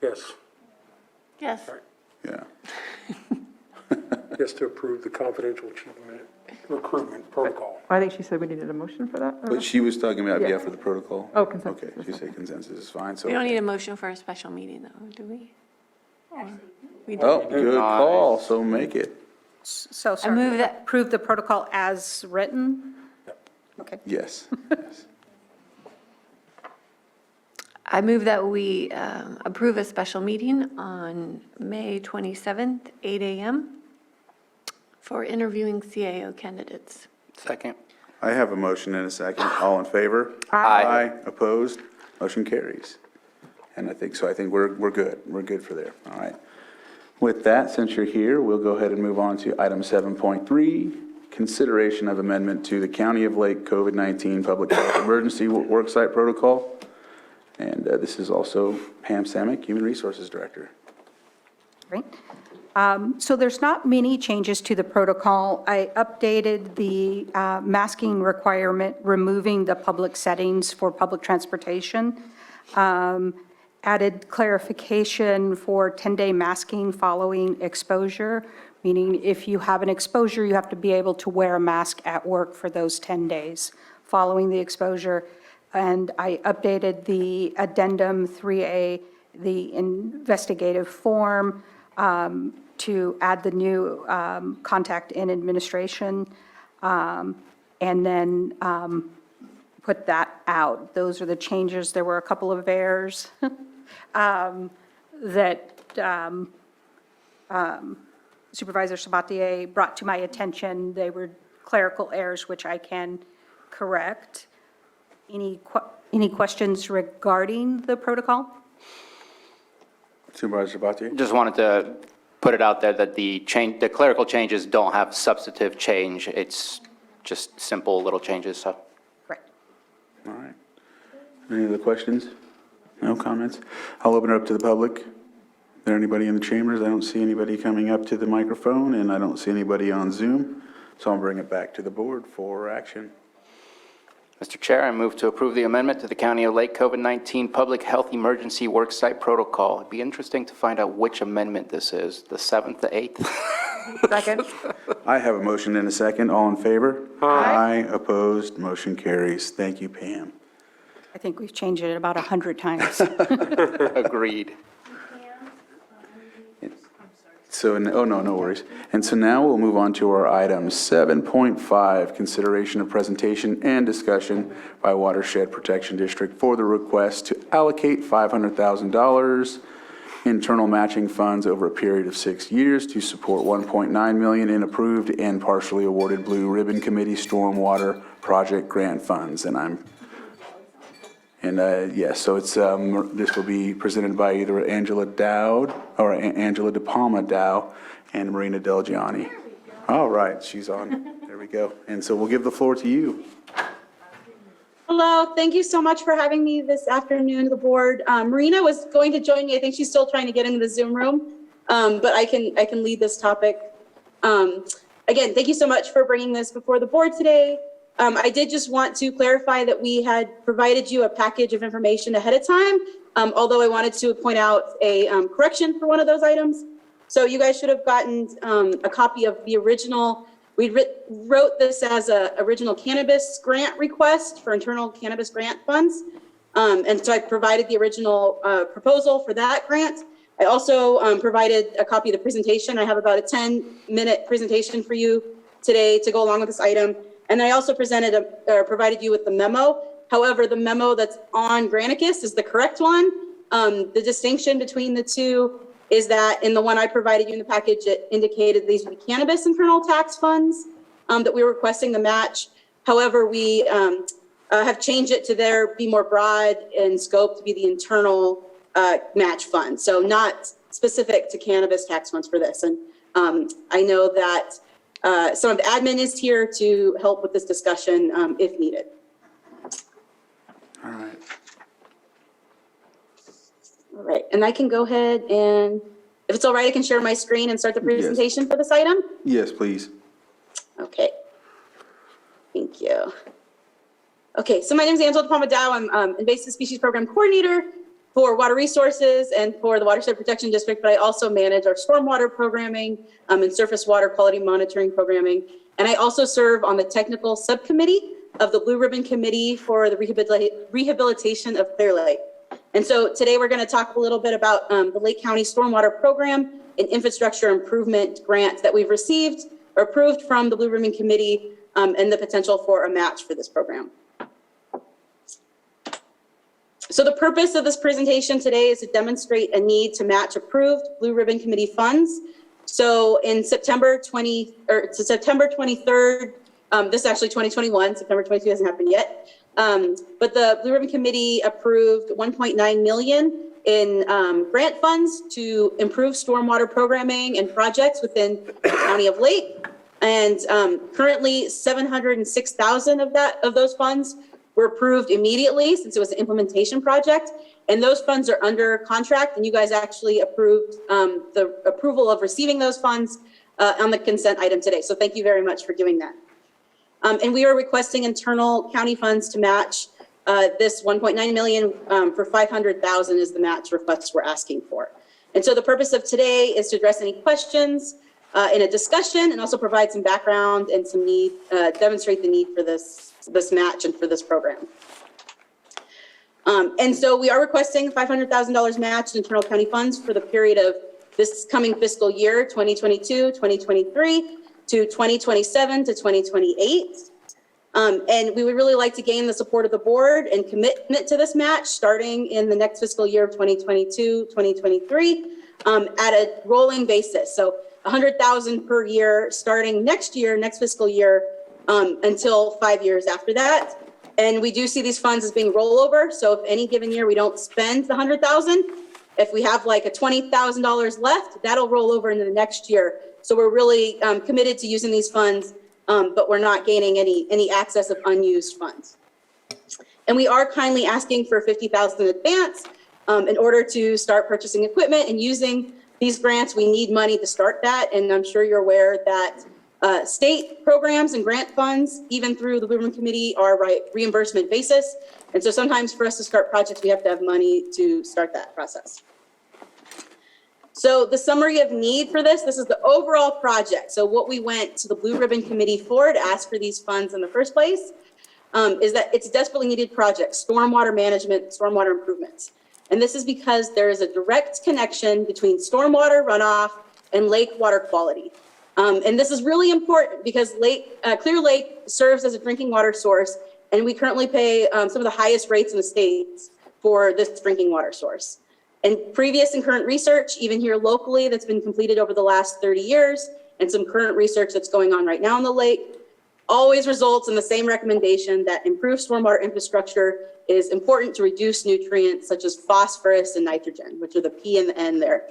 Yes, Yes. Yeah. yes, to approve the confidential achievement recruitment protocol. I think she said we needed a motion for that. But she was talking about, Yeah. for the protocol. Oh, consensus. Okay, she said consensus is fine, so. We don't need a motion for a special meeting, though, do we? Or we do? Oh, good call, so make it. So, sorry. move that- Approve the protocol as written? Okay. Yes. Yes. I move that we approve a special meeting on May 27th, 8 a.m. for interviewing CAO candidates. Second. I have a motion and a second. All in favor? Aye. Opposed? Motion carries. And I think we're good. We're good for there. All right. With that, since you're here, we'll go ahead and move on to item 7.3, consideration of amendment to the County of Lake COVID-19 Public Health Emergency Worksite Protocol. And this is also Pam Samick, Human Resources Director. Great. So there's not many changes to the protocol. I updated the masking requirement, removing the public settings for public transportation. Added clarification for 10-day masking following exposure, meaning if you have an exposure, you have to be able to wear a mask at work for those 10 days following the exposure. And I updated the addendum 3A, the investigative form, to add the new contact in administration, and then put that out. Those are the changes. There were a couple of errors that Supervisor Sabatier brought to my attention. They were clerical errors, which I can correct. Any questions regarding the protocol? Supervisor Sabatier? Just wanted to put it out there that the clerical changes don't have substantive change. It's just simple little changes, so. Correct. All right. Any other questions? No comments? I'll open it up to the public. Is there anybody in the chambers? I don't see anybody coming up to the microphone, and I don't see anybody on Zoom. So I'll bring it back to the board for action. Mr. Chair, I move to approve the amendment to the County of Lake COVID-19 Public Health Emergency Worksite Protocol. It'd be interesting to find out which amendment this is, the 7th, the 8th? Second. I have a motion and a second. All in favor? Aye. Opposed? Motion carries. Thank you, Pam. think we've changed it about 100 times. Agreed. So, oh, no worries. And so now we'll move on to our item 7.5, consideration of presentation and discussion by Watershed Protection District for the request to allocate $500,000 internal matching funds over a period of 6 years to support $1.9 million in approved and partially awarded Blue Ribbon Committee Stormwater Project Grant Funds. Yes, so it's, this will be presented by either Angela Dowd or Angela De Palma Dow and Marina Del Gianni. All right, she's on. There we go. And so we'll give the floor to you. Hello, thank you so much for having me this afternoon, the board. Marina was going to join me. I think she's still trying to get into the Zoom room, but I can lead this topic. Again, thank you so much for bringing this before the board today. I did just want to clarify that we had provided you a package of information ahead of time, although I wanted to point out a correction for one of those items. So you guys should have gotten a copy of the original. We wrote this as a original cannabis grant request for internal cannabis grant funds. And so I provided the original proposal for that grant. I also provided a copy of the presentation. I have about a 10-minute presentation for you today to go along with this item. And I also provided you with the memo. However, the memo that's on Granicus is the correct one. The distinction between the two is that in the one I provided you in the package, it indicated these would be cannabis internal tax funds that we were requesting the match. However, we have changed it to be more broad in scope to be the internal match fund. So not specific to cannabis tax funds for this. And I know that some of the admin is here to help with this discussion if needed. All right. All right, and I can go ahead and, if it's all right, I can share my screen and start the presentation for this item? Yes, please. Okay. Thank you. Okay, so my name is Angela De Palma Dow. I'm Invasive Species Program Coordinator for Water Resources and for the Watershed Protection District, but I also manage our stormwater programming and surface water quality monitoring programming. And I also serve on the technical subcommittee of the Blue Ribbon Committee for the rehabilitation of Clear Lake. And so today we're going to talk a little bit about the Lake County Stormwater Program and Infrastructure Improvement Grant that we've received or approved from the Blue Ribbon Committee and the potential for a match for this program. So the purpose of this presentation today is to demonstrate a need to match approved Blue Ribbon Committee funds. So in September 23rd, this is actually 2021, September 22 hasn't happened yet. But the Blue Ribbon Committee approved $1.9 million in grant funds to improve stormwater programming and projects within the County of Lake. And currently $706,000 of those funds were approved immediately since it was an implementation project. And those funds are under contract, and you guys actually approved the approval of receiving those funds on the consent item today. So thank you very much for doing that. And we are requesting internal county funds to match this $1.9 million for $500,000 is the match request we're asking for. And so the purpose of today is to address any questions in a discussion and also provide some background and some need, demonstrate the need for this match and for this program. And so we are requesting $500,000 matched internal county funds for the period of this coming fiscal year, 2022, 2023 to 2027 to 2028. And we would really like to gain the support of the board and commitment to this match starting in the next fiscal year of 2022, 2023 at a rolling basis. So $100,000 per year starting next year, next fiscal year, until 5 years after that. And we do see these funds as being rollover. So if any given year we don't spend the $100,000, if we have like a $20,000 left, that'll roll over into the next year. So we're really committed to using these funds, but we're not gaining any access of unused funds. And we are kindly asking for $50,000 in advance in order to start purchasing equipment and using these grants. We need money to start that. And I'm sure you're aware that state programs and grant funds, even through the Blue Ribbon Committee, are reimbursement basis. And so sometimes for us to start projects, we have to have money to start that process. So the summary of need for this is the overall project. So what we went to the Blue Ribbon Committee for to ask for these funds in the first place. is that it's desperately needed projects, stormwater management, stormwater improvements. And this is because there is a direct connection between stormwater runoff and lake water quality. And this is really important because Clear Lake serves as a drinking water source, and we currently pay some of the highest rates in the states for this drinking water source. And previous and current research, even here locally, that's been completed over the last 30 years, and some current research that's going on right now in the lake, always results in the same recommendation that improved stormwater infrastructure is important to reduce nutrients such as phosphorus and nitrogen, which are the P and the N there.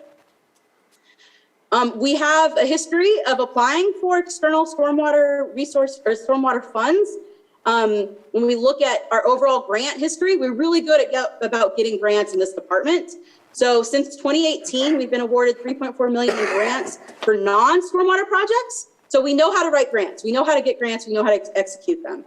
We have a history of applying for external stormwater resource or stormwater funds. When we look at our overall grant history, we're really good about getting grants in this department. So since 2018, we've been awarded $3.4 million in grants for non-stormwater projects. So we know how to write grants. We know how to get grants. We know how to execute them.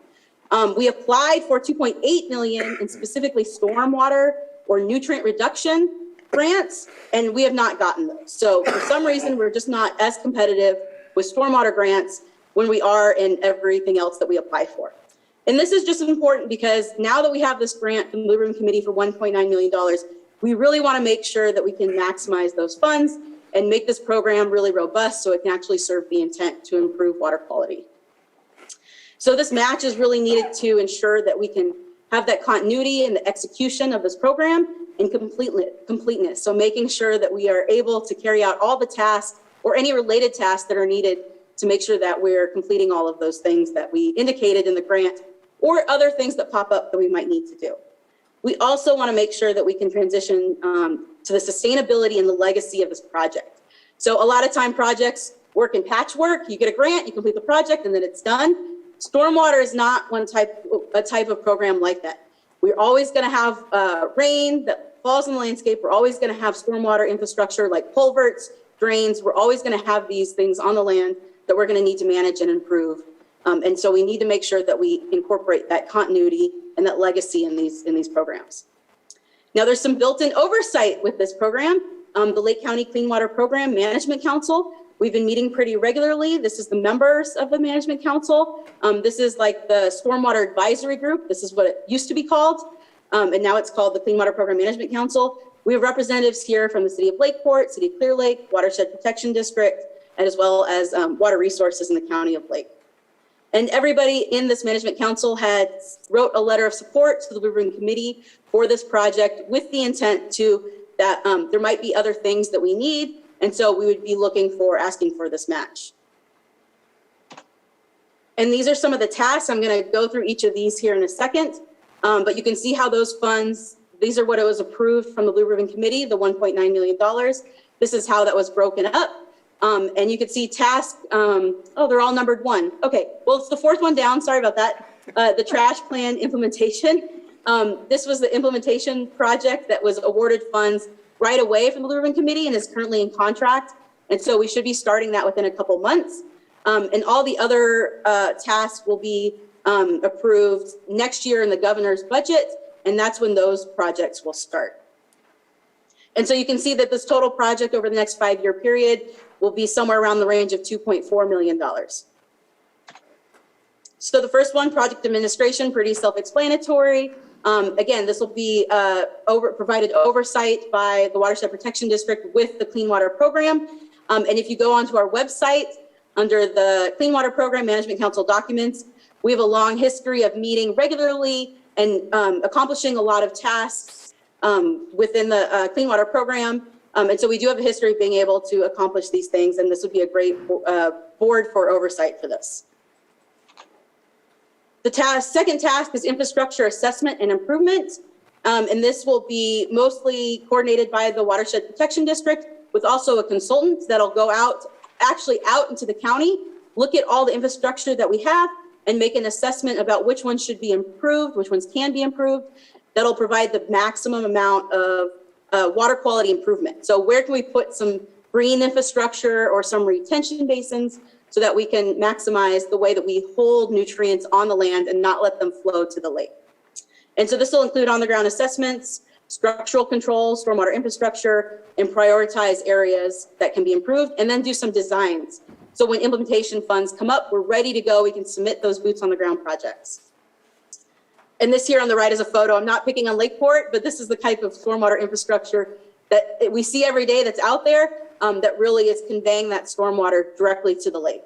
We applied for $2.8 million in specifically stormwater or nutrient reduction grants, and we have not gotten those. So for some reason, we're just not as competitive with stormwater grants when we are in everything else that we apply for. And this is just important because now that we have this grant from the Blue Ribbon Committee for $1.9 million, we really want to make sure that we can maximize those funds and make this program really robust so it can actually serve the intent to improve water quality. So this match is really needed to ensure that we can have that continuity in the execution of this program and completeness. So making sure that we are able to carry out all the tasks or any related tasks that are needed to make sure that we're completing all of those things that we indicated in the grant or other things that pop up that we might need to do. We also want to make sure that we can transition to the sustainability and the legacy of this project. So a lot of time projects work in patchwork. You get a grant, you complete the project, and then it's done. Stormwater is not a type of program like that. We're always going to have rain that falls in the landscape. We're always going to have stormwater infrastructure like culverts, drains. We're always going to have these things on the land that we're going to need to manage and improve. And so we need to make sure that we incorporate that continuity and that legacy in these programs. Now there's some built-in oversight with this program. The Lake County Clean Water Program Management Council, we've been meeting pretty regularly. This is the members of the Management Council. This is like the Stormwater Advisory Group. This is what it used to be called. And now it's called the Clean Water Program Management Council. We have representatives here from the City of Lakeport, City of Clear Lake, Watershed Protection District, and as well as Water Resources in the County of Lake. And everybody in this Management Council wrote a letter of support to the Blue Ribbon Committee for this project with the intent that there might be other things that we need. And so we would be asking for this match. And these are some of the tasks. I'm going to go through each of these here in a second. But you can see how those funds, these are what it was approved from the Blue Ribbon Committee, the $1.9 million. This is how that was broken up. And you can see tasks, they're all numbered 1. Okay, well, it's the 4th one down. Sorry about that. The trash plan implementation. This was the implementation project that was awarded funds right away from the Blue Ribbon Committee and is currently in contract. And so we should be starting that within a couple months. And all the other tasks will be approved next year in the governor's budget. And that's when those projects will start. And so you can see that this total project over the next 5-year period will be somewhere around the range of $2.4 million. So the first one, project administration, pretty self-explanatory. Again, this will be provided oversight by the Watershed Protection District with the Clean Water Program. And if you go onto our website under the Clean Water Program Management Council documents, we have a long history of meeting regularly and accomplishing a lot of tasks within the Clean Water Program. And so we do have a history of being able to accomplish these things, and this would be a great board for oversight for this. The second task is infrastructure assessment and improvement. And this will be mostly coordinated by the Watershed Protection District with also a consultant that'll go out into the county, look at all the infrastructure that we have and make an assessment about which ones should be improved, which ones can be improved. That'll provide the maximum amount of water quality improvement. So where can we put some green infrastructure or some retention basins so that we can maximize the way that we hold nutrients on the land and not let them flow to the lake. And so this will include on-the-ground assessments, structural controls, stormwater infrastructure, and prioritize areas that can be improved, and then do some designs. So when implementation funds come up, we're ready to go. We can submit those boots on the ground projects. And this here on the right is a photo. I'm not picking on Lakeport, but this is the type of stormwater infrastructure that we see every day that's out there that really is conveying that stormwater directly to the lake.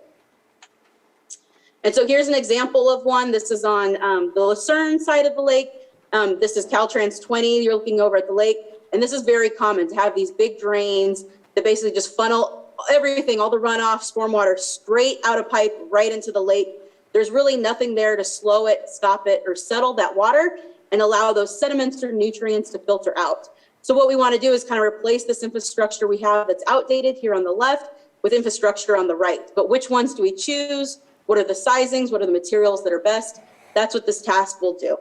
And so here's an example of one. This is on the Lucerne side of the lake. This is Caltrans 20. You're looking over at the lake. And this is very common to have these big drains that basically just funnel everything, all the runoff, stormwater, straight out of pipe right into the lake. There's really nothing there to slow it, stop it, or settle that water and allow those sediments or nutrients to filter out. So what we want to do is kind of replace this infrastructure we have that's outdated here on the left with infrastructure on the right. But which ones do we choose? What are the sizings? What are the materials that are best? That's what this task will do,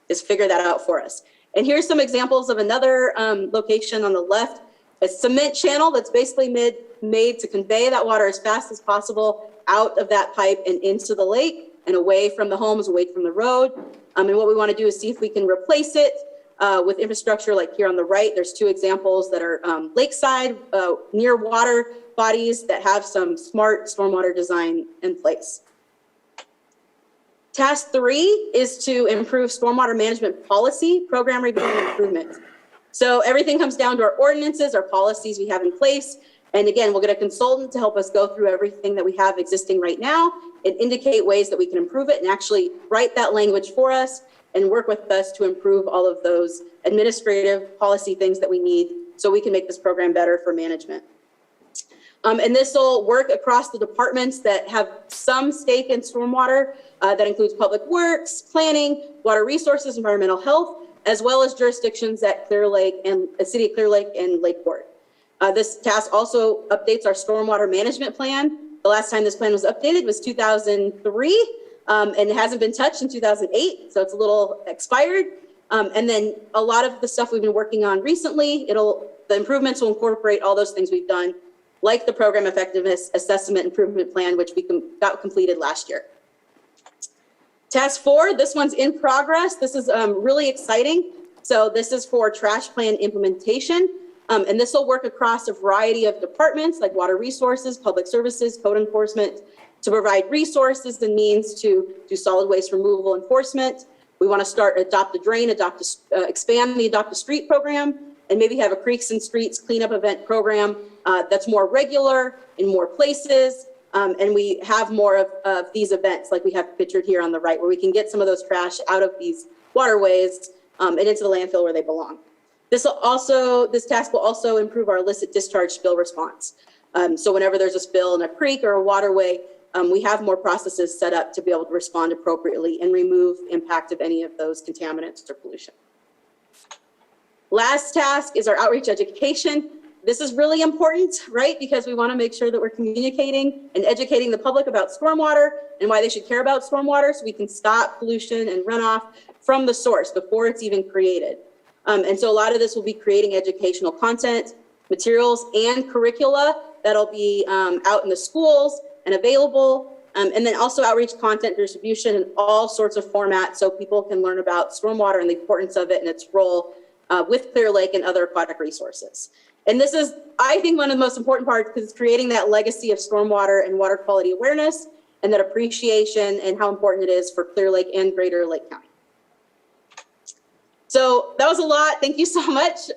is figure that out for us. And here's some examples of another location on the left, a cement channel that's basically made to convey that water as fast as possible out of that pipe and into the lake and away from the homes, away from the road. And what we want to do is see if we can replace it with infrastructure like here on the right. There's two examples that are lakeside, near water bodies that have some smart stormwater design in place. Task 3 is to improve stormwater management policy, program review and improvement. So everything comes down to our ordinances, our policies we have in place. And again, we'll get a consultant to help us go through everything that we have existing right now and indicate ways that we can improve it and actually write that language for us and work with us to improve all of those administrative policy things that we need so we can make this program better for management. And this will work across the departments that have some stake in stormwater. That includes public works, planning, water resources, environmental health, as well as jurisdictions at Clear Lake and the city of Clear Lake and Lakeport. This task also updates our stormwater management plan. The last time this plan was updated was 2003, and it hasn't been touched in 2008, so it's a little expired. And then a lot of the stuff we've been working on recently, the improvements will incorporate all those things we've done, like the program effectiveness assessment improvement plan, which we got completed last year. Task 4, this one's in progress. This is really exciting. So this is for trash plan implementation. And this will work across a variety of departments like water resources, public services, code enforcement, to provide resources and means to do solid waste removal enforcement. We want to start Adopt a Drain, expand the Adopt a Street program, and maybe have a Creeks and Streets cleanup event program that's more regular in more places. And we have more of these events like we have pictured here on the right, where we can get some of those trash out of these waterways and into the landfill where they belong. This task will also improve our illicit discharge spill response. So whenever there's a spill in a creek or a waterway, we have more processes set up to be able to respond appropriately and remove impact of any of those contaminants or pollution. Last task is our outreach education. This is really important, right? Because we want to make sure that we're communicating and educating the public about stormwater and why they should care about stormwater so we can stop pollution and runoff from the source before it's even created. And so a lot of this will be creating educational content, materials, and curricula that'll be out in the schools and available. And then also outreach content distribution in all sorts of formats so people can learn about stormwater and the importance of it and its role with Clear Lake and other aquatic resources. And this is, I think, one of the most important parts because it's creating that legacy of stormwater and water quality awareness and that appreciation and how important it is for Clear Lake and Greater Lake County. So that was a lot. Thank you so much.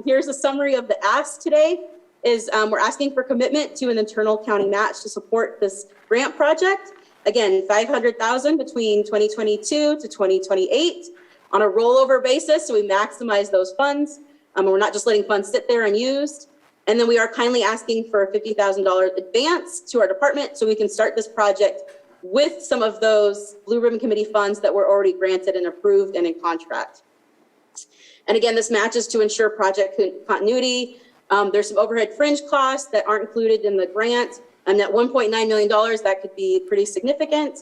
Here's a summary of the ask today. We're asking for commitment to an internal county match to support this grant project. Again, $500,000 between 2022 to 2028 on a rollover basis, so we maximize those funds. We're not just letting funds sit there unused. And then we are kindly asking for a $50,000 advance to our department so we can start this project with some of those Blue Ribbon Committee funds that were already granted and approved and in contract. And again, this matches to ensure project continuity. There's some overhead fringe costs that aren't included in the grant. And that $1.9 million, that could be pretty significant.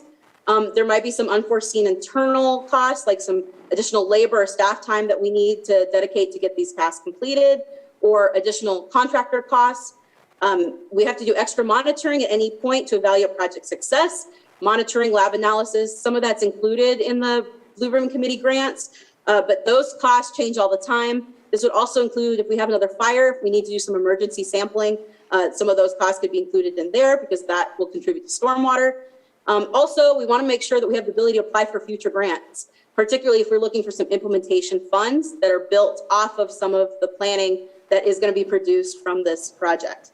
There might be some unforeseen internal costs, like some additional labor or staff time that we need to dedicate to get these tasks completed, or additional contractor costs. We have to do extra monitoring at any point to evaluate project success, monitoring lab analysis. Some of that's included in the Blue Ribbon Committee grants, but those costs change all the time. This would also include if we have another fire, if we need to do some emergency sampling, some of those costs could be included in there because that will contribute to stormwater. Also, we want to make sure that we have the ability to apply for future grants. particularly if we're looking for some implementation funds that are built off of some of the planning that is going to be produced from this project.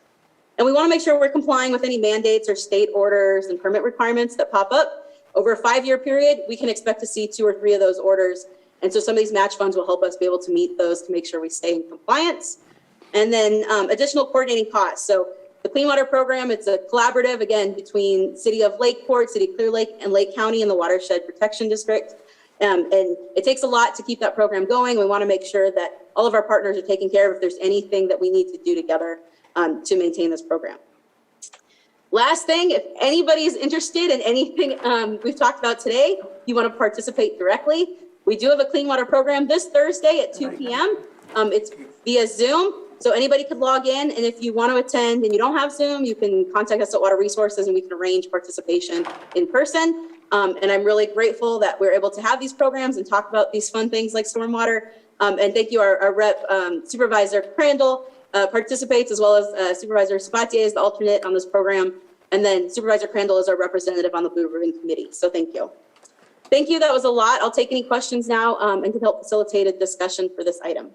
And we want to make sure we're complying with any mandates or state orders and permit requirements that pop up. Over a 5-year period, we can expect to see 2 or 3 of those orders. And so some of these match funds will help us be able to meet those to make sure we stay in compliance. And then additional coordinating costs. So the Clean Water Program, it's a collaborative, again, between City of Lakeport, City of Clear Lake, and Lake County and the Watershed Protection District. And it takes a lot to keep that program going. We want to make sure that all of our partners are taken care of if there's anything that we need to do together to maintain this program. Last thing, if anybody is interested in anything we've talked about today, you want to participate directly, we do have a Clean Water Program this Thursday at 2 p.m. It's via Zoom, so anybody could log in, and if you want to attend and you don't have Zoom, you can contact us at Water Resources and we can arrange participation in person. And I'm really grateful that we're able to have these programs and talk about these fun things like stormwater. And thank you, our rep, Supervisor Crandall, participates, as well as Supervisor Sabatier is the alternate on this program. And then Supervisor Crandall is our representative on the Blue Ribbon Committee. So thank you. Thank you. That was a lot. I'll take any questions now and can help facilitate a discussion for this item.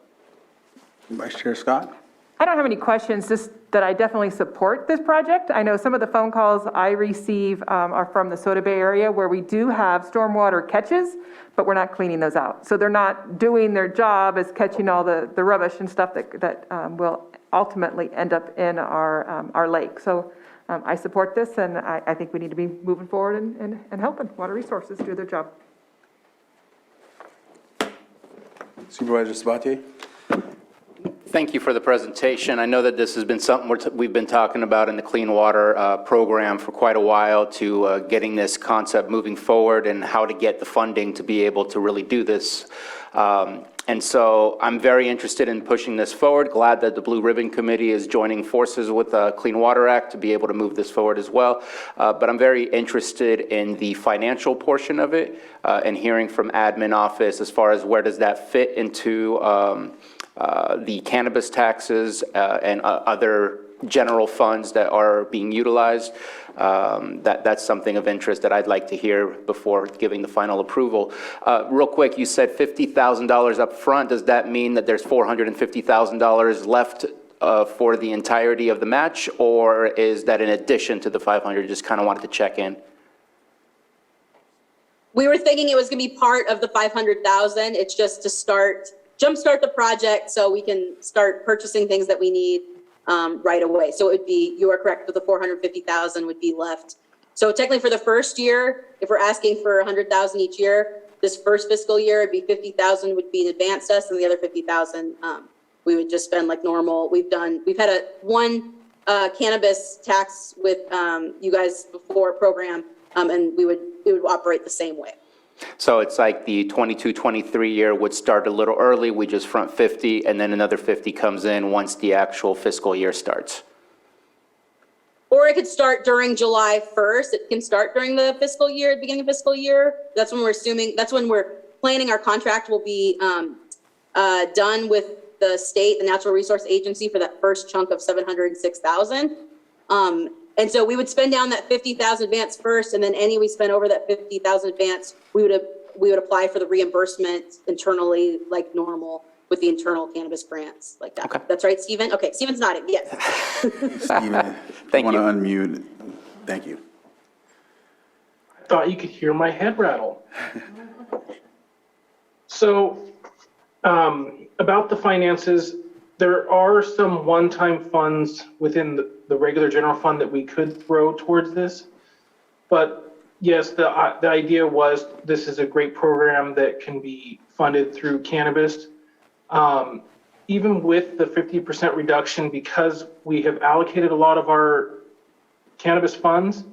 Vice Chair Scott? I don't have any questions, just that I definitely support this project. I know some of the phone calls I receive are from the Soda Bay area where we do have stormwater catches, but we're not cleaning those out. So they're not doing their job as catching all the rubbish and stuff that will ultimately end up in our lake. So I support this, and I think we need to be moving forward and helping Water Resources do their job. Supervisor Sabatier? Thank you for the presentation. I know that this has been something we've been talking about in the Clean Water program for quite a while, to getting this concept moving forward and how to get the funding to be able to really do this. And so I'm very interested in pushing this forward. Glad that the Blue Ribbon Committee is joining forces with the Clean Water Act to be able to move this forward as well. But I'm very interested in the financial portion of it and hearing from admin office as far as where does that fit into the cannabis taxes and other general funds that are being utilized. That's something of interest that I'd like to hear before giving the final approval. Real quick, you said $50,000 up front. Does that mean that there's $450,000 left for the entirety of the match, or is that in addition to the 500? Just kind of wanted to check in. We were thinking it was going to be part of the 500,000. It's just to jumpstart the project so we can start purchasing things that we need right away. So it would be, you are correct, but the 450,000 would be left. So technically for the first year, if we're asking for 100,000 each year, this first fiscal year, it'd be 50,000 would be an advance test, and the other 50,000 we would just spend like normal. We've had one cannabis tax with you guys before program, and it would operate the same way. So it's like the 22-23 year would start a little early, we just front 50, and then another 50 comes in once the actual fiscal year starts. Or it could start during July 1st. It can start during the fiscal year, beginning of fiscal year. That's when we're planning our contract will be done with the state, the Natural Resource Agency, for that first chunk of 706,000. And so we would spend down that 50,000 advance first, and then any we spend over that 50,000 advance, we would apply for the reimbursement internally, like normal, with the internal cannabis grants, like that. Okay. That's right, Stephen? Okay, Stephen's nodding, yes. Stephen, Thank I you. want to unmute. Thank you. I thought you could hear my head rattle. So, about the finances, there are some one-time funds within the regular general fund that we could throw towards this. But yes, the idea was this is a great program that can be funded through cannabis. Even with the 50% reduction, because we have allocated a lot of our cannabis funds,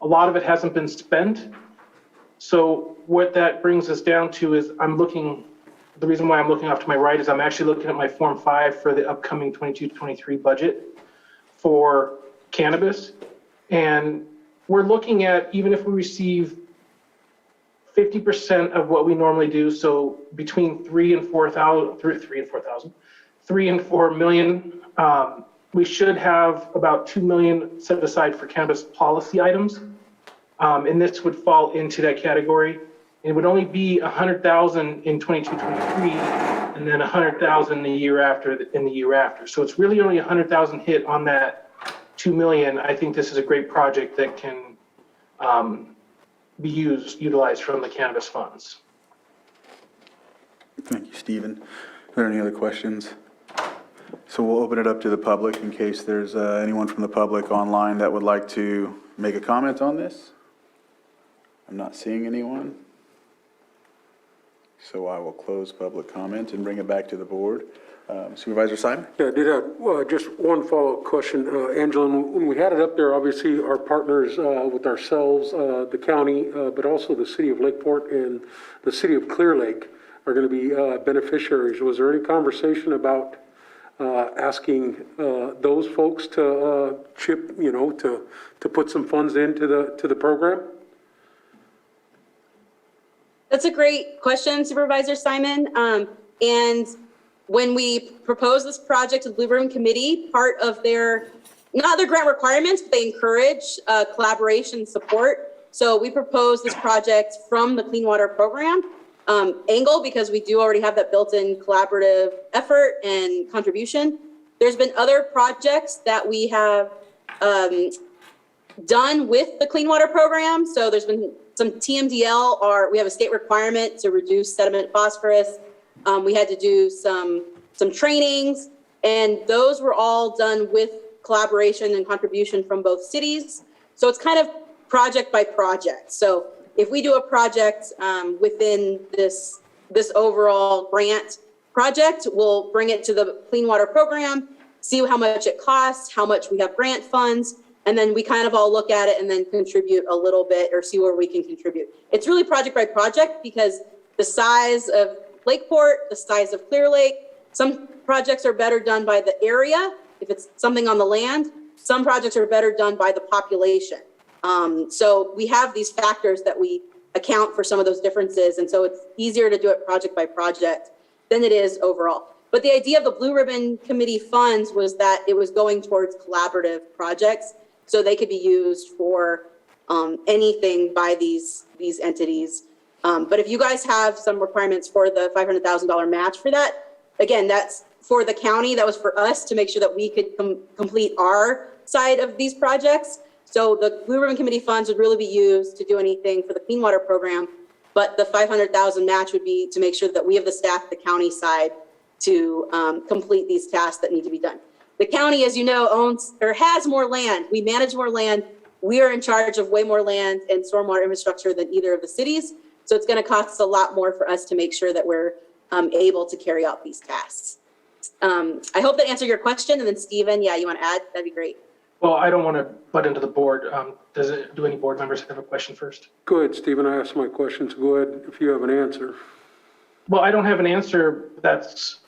a lot of it hasn't been spent. So what that brings us down to is the reason why I'm looking off to my right is I'm actually looking at my Form 5 for the upcoming 22-23 budget for cannabis. And we're looking at, even if we receive 50% of what we normally do, so between 3 and 4 million, we should have about 2 million set aside for cannabis policy items. And this would fall into that category. It would only be 100,000 in 22, 23, and then 100,000 the year after, in the year after. So it's really only 100,000 hit on that 2 million. I think this is a great project that can be utilized from the cannabis funds. Thank you, Stephen. Are there any other questions? So we'll open it up to the public in case there's anyone from the public online that would like to make a comment on this. I'm not seeing anyone. So I will close public comment and bring it back to the board. Supervisor Simon? Yeah, I did have just one follow-up question. Angela, when we had it up there, obviously our partners with ourselves, the county, but also the city of Lakeport and the city of Clear Lake are going to be beneficiaries. Was there any conversation about asking those folks to chip, to put some funds into the program? That's a great question, Supervisor Simon. And when we proposed this project to the Blue Ribbon Committee, part of their, not their grant requirements, but they encourage collaboration and support. So we proposed this project from the Clean Water Program angle because we do already have that built-in collaborative effort and contribution. There's been other projects that we have done with the Clean Water Program. So there's been some TMDL, we have a state requirement to reduce sediment phosphorus. We had to do some trainings, and those were all done with collaboration and contribution from both cities. So it's kind of project by project. So if we do a project within this overall grant project, we'll bring it to the Clean Water Program, see how much it costs, how much we have grant funds, and then we kind of all look at it and then contribute a little bit or see where we can contribute. It's really project by project because the size of Lakeport, the size of Clear Lake, some projects are better done by the area, if it's something on the land. Some projects are better done by the population. So we have these factors that we account for some of those differences. And so it's easier to do it project by project than it is overall. But the idea of the Blue Ribbon Committee funds was that it was going towards collaborative projects. So they could be used for anything by these entities. But if you guys have some requirements for the $500,000 match for that, again, that's for the county. That was for us to make sure that we could complete our side of these projects. So the Blue Ribbon Committee funds would really be used to do anything for the Clean Water Program. But the $500,000 match would be to make sure that we have the staff, the county side, to complete these tasks that need to be done. The county, as you know, owns or has more land. We manage more land. We are in charge of way more land and stormwater infrastructure than either of the cities. So it's going to cost a lot more for us to make sure that we're able to carry out these tasks. I hope that answered your question. And then Stephen, yeah, you want to add? That'd be great. Well, I don't want to butt into the board. Do any board members have a question first? Go ahead, Stephen. I asked my questions. Go ahead if you have an answer. Well, I don't have an answer that's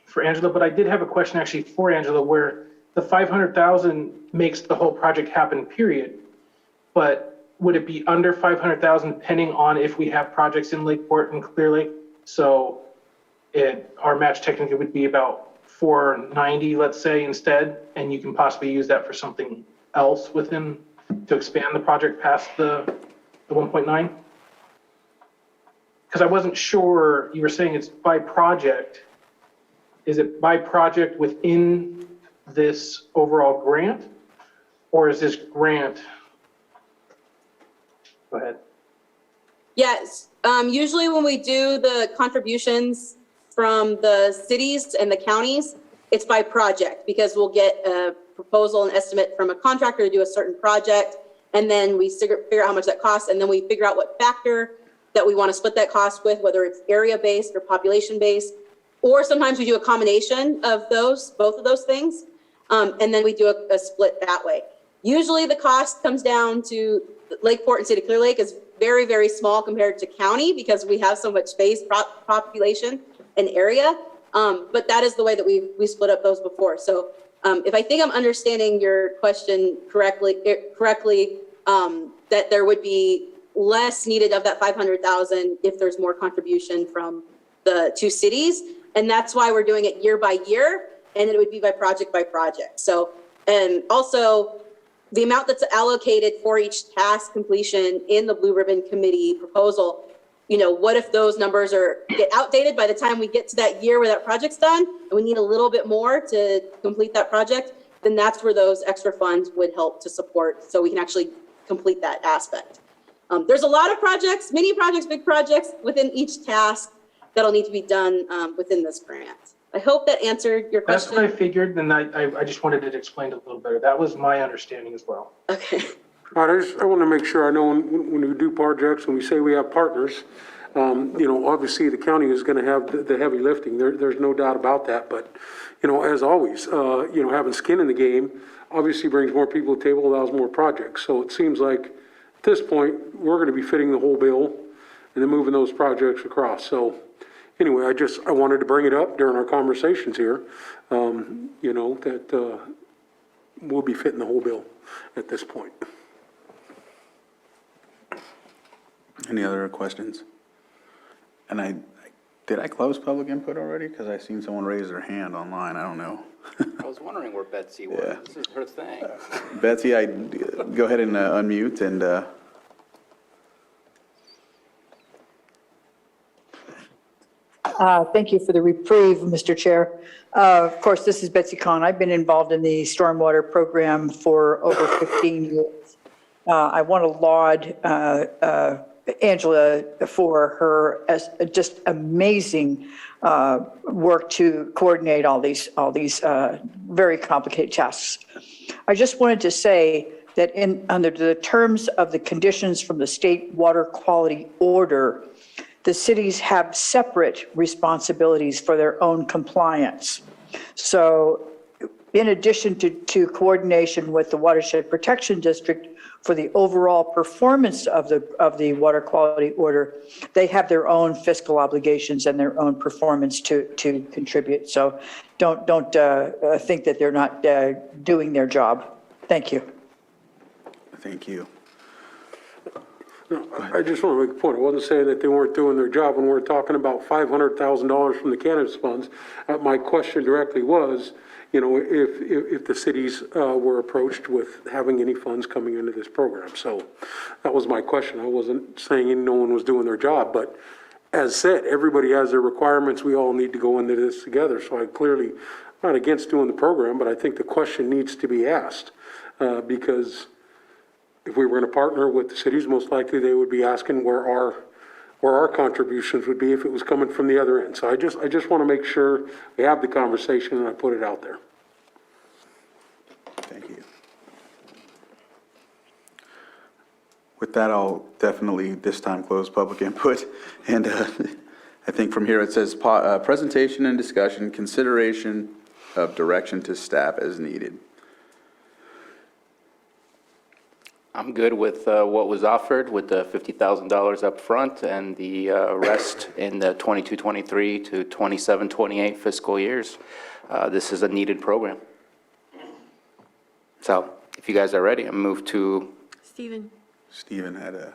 for Angela, but I did have a question actually for Angela where the 500,000 makes the whole project happen, period. But would it be under 500,000 depending on if we have projects in Lakeport and Clear Lake? So our match technically would be about 490, let's say, instead, and you can possibly use that for something else within to expand the project past the 1.9? Because I wasn't sure, you were saying it's by project. Is it by project within this overall grant? Or is this grant? Go ahead. Yes, usually when we do the contributions from the cities and the counties, it's by project because we'll get a proposal and estimate from a contractor to do a certain project. And then we figure out how much that costs. And then we figure out what factor that we want to split that cost with, whether it's area-based or population-based. Or sometimes we do a combination of both of those things. And then we do a split that way. Usually the cost comes down to Lakeport and City of Clear Lake is very, very small compared to county because we have so much space, population, and area. But that is the way that we split up those before. So if I think I'm understanding your question correctly, that there would be less needed of that 500,000 if there's more contribution from the two cities. And that's why we're doing it year by year, and it would be by project. So, and also the amount that's allocated for each task completion in the Blue Ribbon Committee proposal what if those numbers get outdated by the time we get to that year where that project's done, and we need a little bit more to complete that project, then that's where those extra funds would help to support, so we can actually complete that aspect. There's a lot of projects, mini projects, big projects within each task that'll need to be done within this grant. I hope that answered your That's question. what I figured, and I just wanted it explained a little better. That was my understanding as well. Okay. All right, I want to make sure I know when we do projects, when we say we have partners, obviously the county is going to have the heavy lifting. There's no doubt about that. But, as always, having skin in the game obviously brings more people to the table, allows more projects. So it seems like at this point, we're going to be fitting the whole bill and then moving those projects across. So anyway, I wanted to bring it up during our conversations here, that we'll be fitting the whole bill at this point. Any other questions? And did I close public input already? Because I seen someone raise their hand online. I don't know. I was wondering where Betsy was. Yeah. This is her thing. Betsy, go ahead and unmute and, Thank you for the reprieve, Mr. Chair. Of course, this is Betsy Kahn. I've been involved in the stormwater program for over 15 years. I want to laud Angela for her just amazing work to coordinate all these very complicated tasks. I just wanted to say that under the terms of the conditions from the state water quality order, the cities have separate responsibilities for their own compliance. So in addition to coordination with the Watershed Protection District for the overall performance of the water quality order, they have their own fiscal obligations and their own performance to contribute. So don't think that they're not doing their job. Thank you. thank you. I just want to make a point. I wasn't saying that they weren't doing their job when we're talking about $500,000 from the cannabis funds. My question directly was, if the cities were approached with having any funds coming into this program. So that was my question. I wasn't saying no one was doing their job, but as said, everybody has their requirements. We all need to go into this together. So I clearly, I'm not against doing the program, but I think the question needs to be asked because if we were going to partner with the cities, most likely they would be asking where our contributions would be if it was coming from the other end. So I just want to make sure we have the conversation and I put it out there. Thank you. With that, I'll definitely this time close public input. And I think from here it says presentation and discussion, consideration of direction to staff as needed. I'm good with what was offered with the $50,000 up front and the rest in the 22-23 to 27-28 fiscal years. This is a needed program. So if you guys are ready, I'll move to... Stephen had a...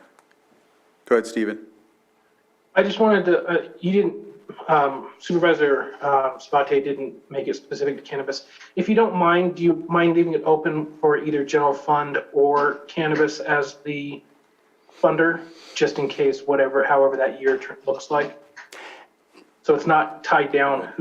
Go ahead, Stephen. I just wanted to, you didn't, Supervisor Spate didn't make it specific to cannabis. If you don't mind, do you mind leaving it open for either general fund or cannabis as the funder, just in case however that year looks like? So it's not tied down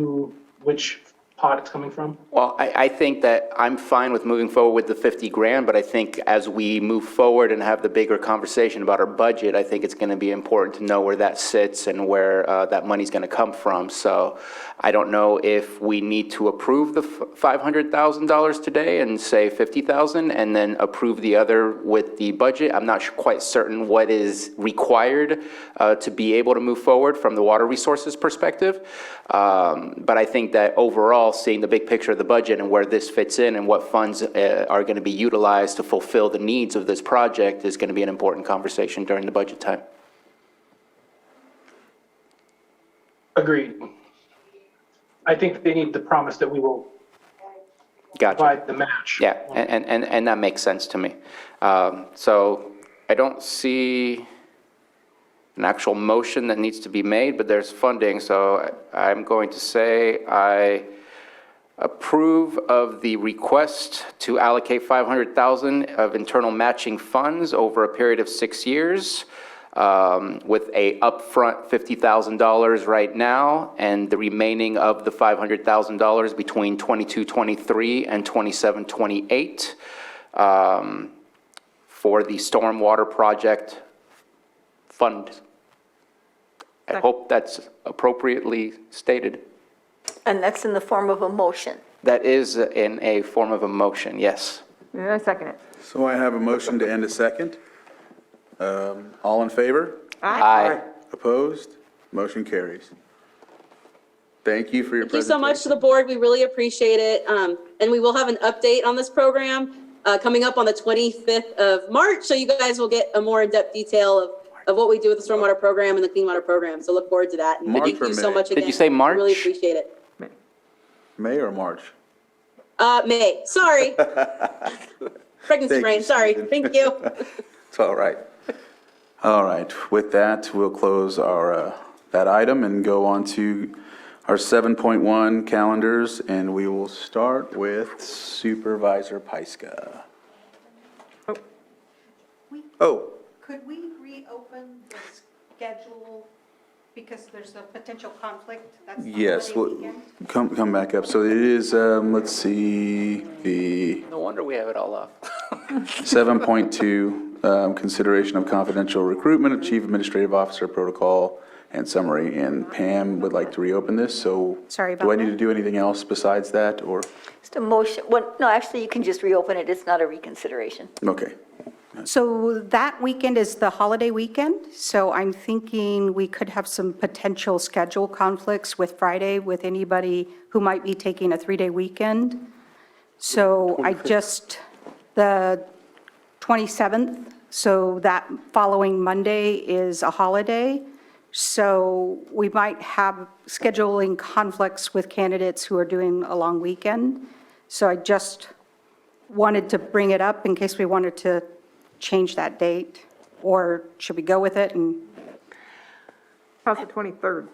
which pot it's coming from? Well, I think that I'm fine with moving forward with the 50 grand, but I think as we move forward and have the bigger conversation about our budget, I think it's going to be important to know where that sits and where that money's going to come from. So I don't know if we need to approve the $500,000 today and say 50,000 and then approve the other with the budget. I'm not quite certain what is required to be able to move forward from the water resources perspective. But I think that overall, seeing the big picture of the budget and where this fits in and what funds are going to be utilized to fulfill the needs of this project is going to be an important conversation during the budget time. Agreed. I think they need the promise that we will provide the match. Yeah, and that makes sense to me. So I don't see an actual motion that needs to be made, but there's funding. So I'm going to say I approve of the request to allocate $500,000 of internal matching funds over a period of 6 years with a upfront $50,000 right now, and the remaining of the $500,000 between 22-23 and 27-28 for the stormwater project fund. I hope that's appropriately stated. And that's in the form of a motion. That is in a form of a motion, yes. Yeah, I second it. So I have a motion to end a second. All in favor? Aye. Opposed? Motion carries. Thank you for your Thank you presentation. so much to the board. We really appreciate it. And we will have an update on this program coming up on the 25th of March. So you guys will get a more in-depth detail of what we do with the stormwater program and the clean water program. So look forward to that. And March thank or you so May? much again. Did you say March? Really appreciate it. May or March? May, sorry. Pregnancy Thank brain, you, sorry. Susan. Thank you. It's all right. All right, with that, we'll close our, that item and go on to our 7.1 calendars, and we will start with Supervisor Pyska. Oh, Could we reopen the schedule because there's a potential conflict? That's the yes, holiday well, weekend. come back up. So it is, let's see, the No wonder we have it all up. 7.2, consideration of confidential recruitment of Chief Administrative Officer protocol and summary. And Pam would like to reopen this, so. Sorry Do I about need that. to do anything else besides that, or? Just a motion, well, no, actually, you can just reopen it. It's not a reconsideration. Okay. So that weekend is the holiday weekend, so I'm thinking we could have some potential schedule conflicts with Friday with anybody who might be taking a 3-day weekend. So the 27th, so that following Monday is a holiday. So we might have scheduling conflicts with candidates who are doing a long weekend. So I just wanted to bring it up in case we wanted to change that date, or should we go with it? And How's the 23rd?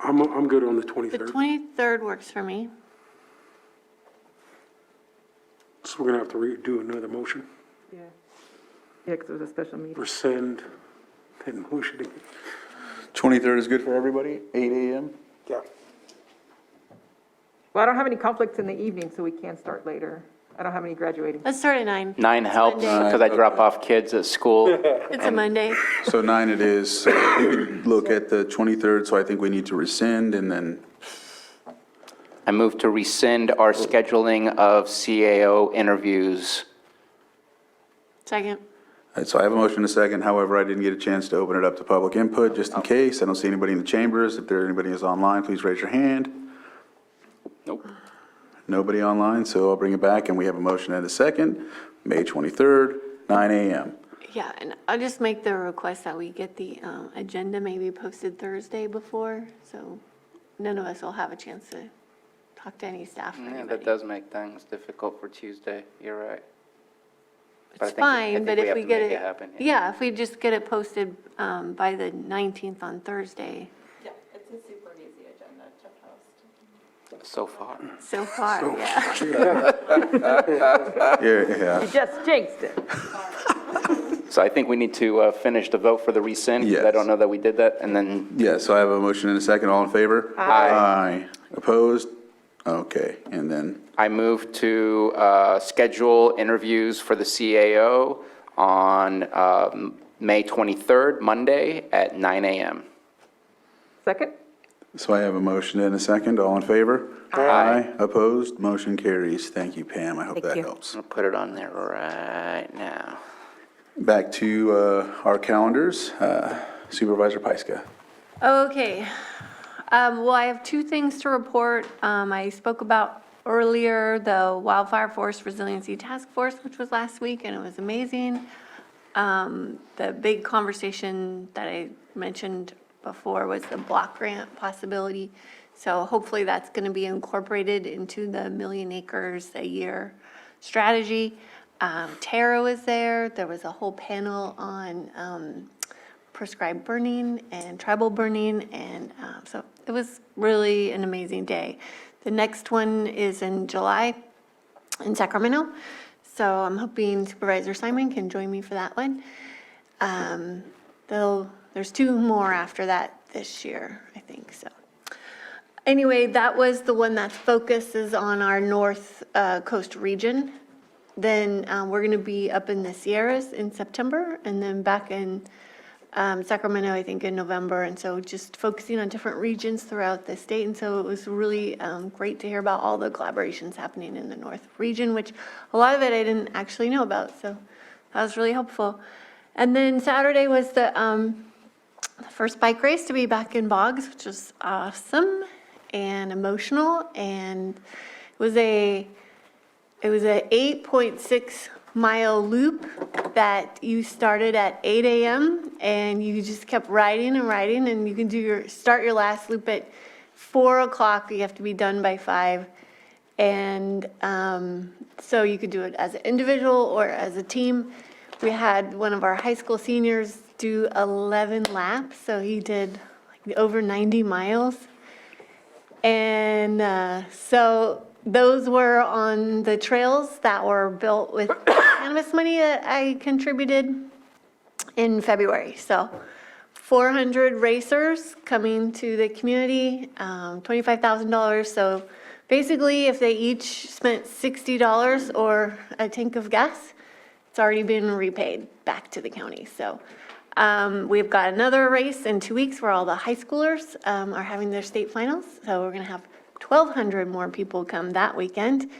I'm good on the The 23rd. 23rd works for me. So we're going to have to redo another motion, Yeah. Yeah, because it was a special meeting. rescind, and motion again. 23rd is good for everybody, 8 a.m.? Yeah. Well, I don't have any conflicts in the evening, so we can start later. I don't have any graduating. Let's start at 9. 9 helps, Monday. because I drop off kids at school. It's a Monday. So 9 it is. So look at the 23rd, so I think we need to rescind, and then, I move to rescind our scheduling of CAO interviews. Second. so I have a motion and a second. However, I didn't get a chance to open it up to public input, just in case. I don't see anybody in the chambers. If anybody is online, please raise your hand. Nope. Nobody online, so I'll bring it back, and we have a motion and a second. May 23rd, 9 a.m. Yeah, and I'll just make the request that we get the agenda maybe posted Thursday before, so none of us will have a chance to talk to any staff or Yeah, anybody. that does make things difficult for Tuesday. You're right. But I It's think- I fine, think but we if have we to get make it. it happen, yeah. Yeah, if we just get it posted by the 19th on Thursday, Yeah, it's a super easy agenda to post. So far. so far, yeah. Yeah. You just jinxed it. So I think we need to finish the vote for the rescind, because I Yes. don't know that we did that, and then Yeah, so I have a motion and a second. All in favor? Aye. Opposed? Okay, and then, I move to schedule interviews for the CAO on May 23rd, Monday at 9 a.m. Second? so I have a motion and a second. All in favor? Aye. Opposed? Motion carries. Thank you, Pam. I hope Thank that you. helps. I'll put it on there right now. Back to our calendars. Supervisor Pyska. Okay. Well, I have two things to report. I spoke about earlier the Wildfire Forest Resiliency Task Force, which was last week, and it was amazing. The big conversation that I mentioned before was the block grant possibility. So hopefully that's going to be incorporated into the 1 million acres a year strategy. Tara was there. There was a whole panel on prescribed burning and tribal burning, and so it was really an amazing day. The next one is in July, in Sacramento. So I'm hoping Supervisor Simon can join me for that one. There's 2 more after that this year, I think, so. Anyway, that was the one that focuses on our north coast region. Then we're going to be up in the Sierras in September, and then back in Sacramento, I think, in November. And so just focusing on different regions throughout the state. And so it was really great to hear about all the collaborations happening in the north region, which a lot of it I didn't actually know about. So that was really helpful. And then Saturday was the first bike race to be back in Boggs, which was awesome and emotional. And it was a 8.6 mile loop that you started at 8 a.m. and you just kept riding and riding, and you can start your last loop at 4 o'clock. You have to be done by 5. And so you could do it as an individual or as a team. We had one of our high school seniors do 11 laps, so he did like over 90 miles. And so those were on the trails that were built with cannabis money that I contributed in February. So 400 racers coming to the community, $25,000. So basically, if they each spent $60 or a tank of gas, it's already been repaid back to the county. So we've got another race in 2 weeks where all the high schoolers are having their state finals. So we're going to have 1,200 more people come that weekend.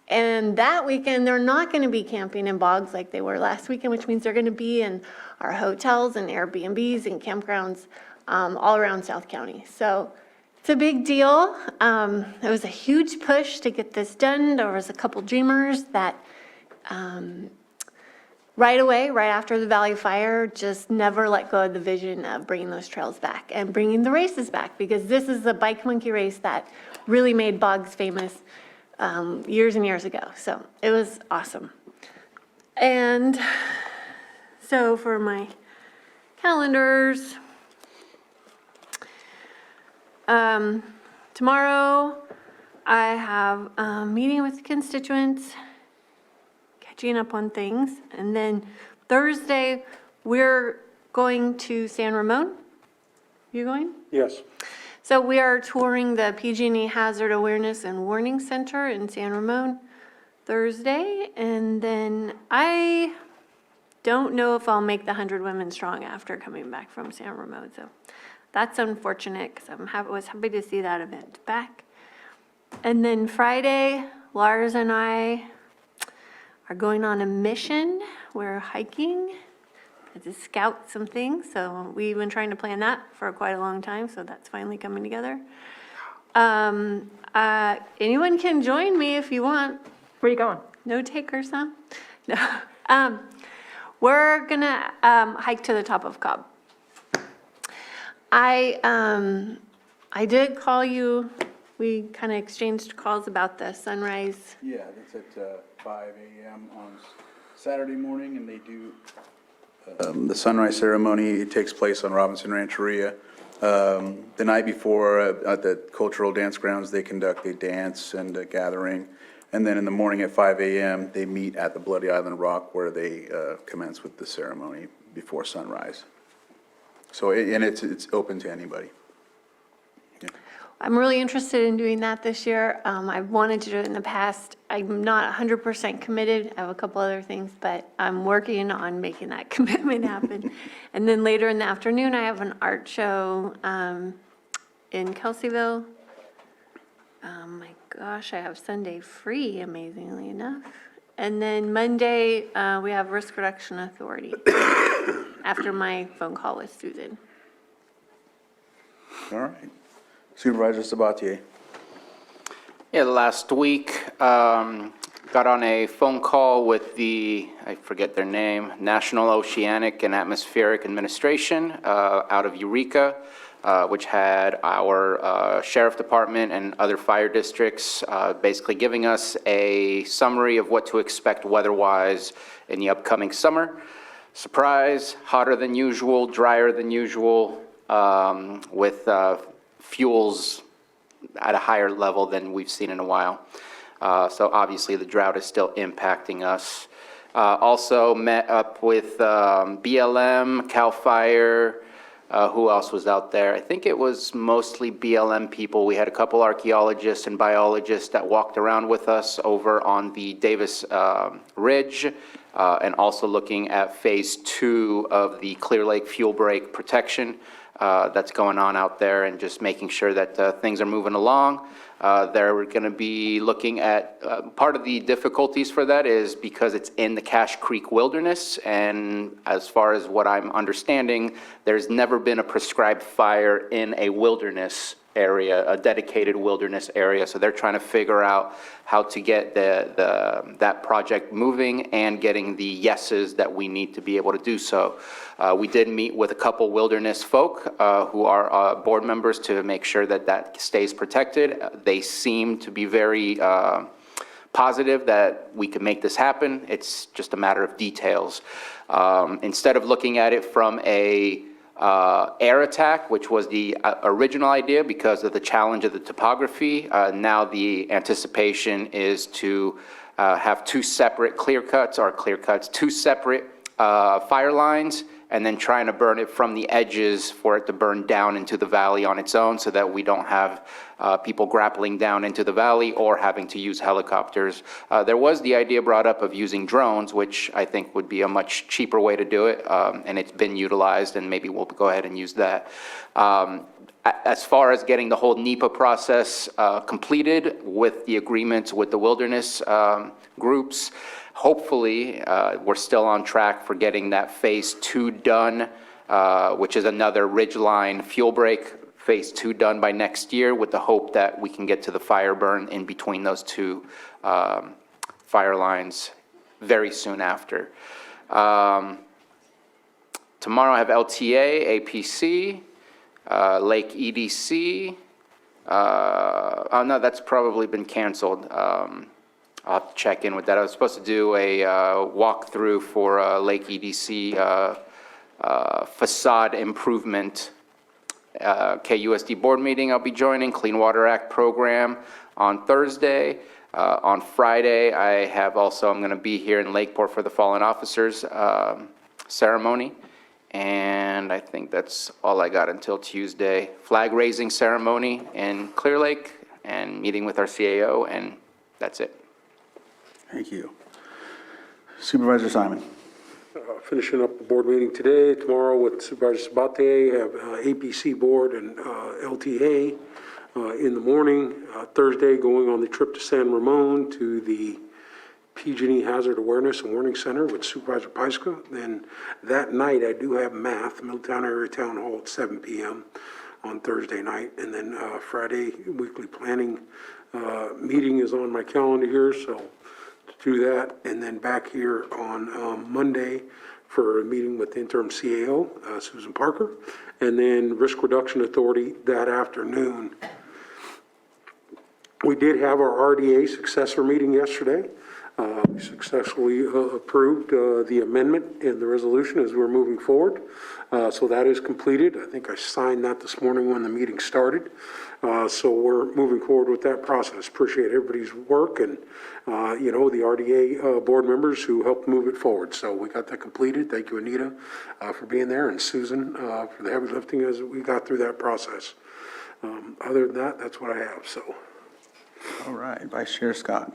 And that weekend, they're not going to be camping in Boggs like they were last weekend, which means they're going to be in our hotels and Airbnbs and campgrounds all around South County. So it's a big deal. It was a huge push to get this done. There was a couple dreamers that right away, right after the Valley Fire, just never let go of the vision of bringing those trails back and bringing the races back, because this is the Bike Monkey race that really made Boggs famous years and years ago. So it was awesome. And so for my calendars, tomorrow I have a meeting with constituents, catching up on things. And then Thursday, we're going to San Ramon. You going? Yes. So we are touring the PG&E Hazard Awareness and Warning Center in San Ramon Thursday. And then I don't know if I'll make the 100 Women Strong after coming back from San Ramon. So that's unfortunate, because I was happy to see that event back. And then Friday, Lars and I are going on a mission. We're hiking to scout some things. So we've been trying to plan that for quite a long time. So that's finally coming together. Anyone can join me if you want. Where are you going? No takers, huh? No. We're gonna hike to the top of Cobb. I did call you. We kind of exchanged calls about the sunrise. Yeah, that's at 5 a.m. on Saturday morning, and they do the sunrise ceremony. It takes place on Robinson Rancheria. The night before, at the cultural dance grounds, they conduct a dance and a gathering. And then in the morning at 5 a.m., they meet at the Bloody Island Rock, where they commence with the ceremony before sunrise. So, and it's open to anybody. I'm really interested in doing that this year. I've wanted to do it in the past. I'm not 100% committed. I have a couple other things, but I'm working on making that commitment happen. And then later in the afternoon, I have an art show in Kelseyville. My gosh, I have Sunday free, amazingly enough. And then Monday, we have Risk Reduction Authority after my phone call with Susan. All right. Supervisor Sabatier. Yeah, last week, got on a phone call with I forget their name, National Oceanic and Atmospheric Administration out of Eureka, which had our sheriff department and other fire districts basically giving us a summary of what to expect weather-wise in the upcoming summer. Surprise, hotter than usual, drier than usual, with fuels at a higher level than we've seen in a while. So obviously, the drought is still impacting us. Also met up with BLM, CAL FIRE, who else was out there? I think it was mostly BLM people. We had a couple archaeologists and biologists that walked around with us over on the Davis Ridge, and also looking at phase 2 of the Clear Lake fuel break protection that's going on out there, and just making sure that things are moving along. They're going to be looking at, part of the difficulties for that is because it's in the Cache Creek Wilderness, and as far as what I'm understanding, there's never been a prescribed fire in a wilderness area, a dedicated wilderness area. So they're trying to figure out how to get that project moving and getting the yeses that we need to be able to do so. We did meet with a couple wilderness folk who are board members to make sure that that stays protected. They seem to be very positive that we can make this happen. It's just a matter of details. Instead of looking at it from a air attack, which was the original idea because of the challenge of the topography, now the anticipation is to have two separate two separate fire lines, and then trying to burn it from the edges for it to burn down into the valley on its own, so that we don't have people grappling down into the valley or having to use helicopters. There was the idea brought up of using drones, which I think would be a much cheaper way to do it, and it's been utilized, and maybe we'll go ahead and use that. As far as getting the whole NEPA process completed with the agreements with the wilderness groups, hopefully, we're still on track for getting that phase 2 done, which is another ridgeline fuel break, phase 2 done by next year, with the hope that we can get to the fire burn in between those two fire lines very soon after. Tomorrow I have LTA, APC, Lake EDC. Oh no, that's probably been canceled. I'll have to check in with that. I was supposed to do a walkthrough for Lake EDC facade improvement KUSD board meeting I'll be joining, Clean Water Act program on Thursday. On Friday, I'm going to be here in Lakeport for the Fallen Officers ceremony. And I think that's all I got until Tuesday. Flag raising ceremony in Clear Lake and meeting with our CAO, and that's it. Thank you. Supervisor Simon. Finishing up the board meeting today, tomorrow with Supervisor Sabate, have APC board and LTA in the morning. Thursday, going on the trip to San Ramon to the PG&E Hazard Awareness and Warning Center with Supervisor Pyska. Then that night, I do have math, Middletown Area Town Hall at 7 p.m. on Thursday night. And then Friday, weekly planning meeting is on my calendar here, so do that, and then back here on Monday for a meeting with the interim CAO, Susan Parker, and then Risk Reduction Authority that afternoon. We did have our RDA successor meeting yesterday. We successfully approved the amendment and the resolution as we're moving forward. So that is completed. I think I signed that this morning when the meeting started. So we're moving forward with that process. Appreciate everybody's work and, the RDA board members who helped move it forward. So we got that completed. Thank you, Anita, for being there, and Susan for the heavy lifting as we got through that process. Other than that, that's what I have, so. All right, Vice Chair Scott.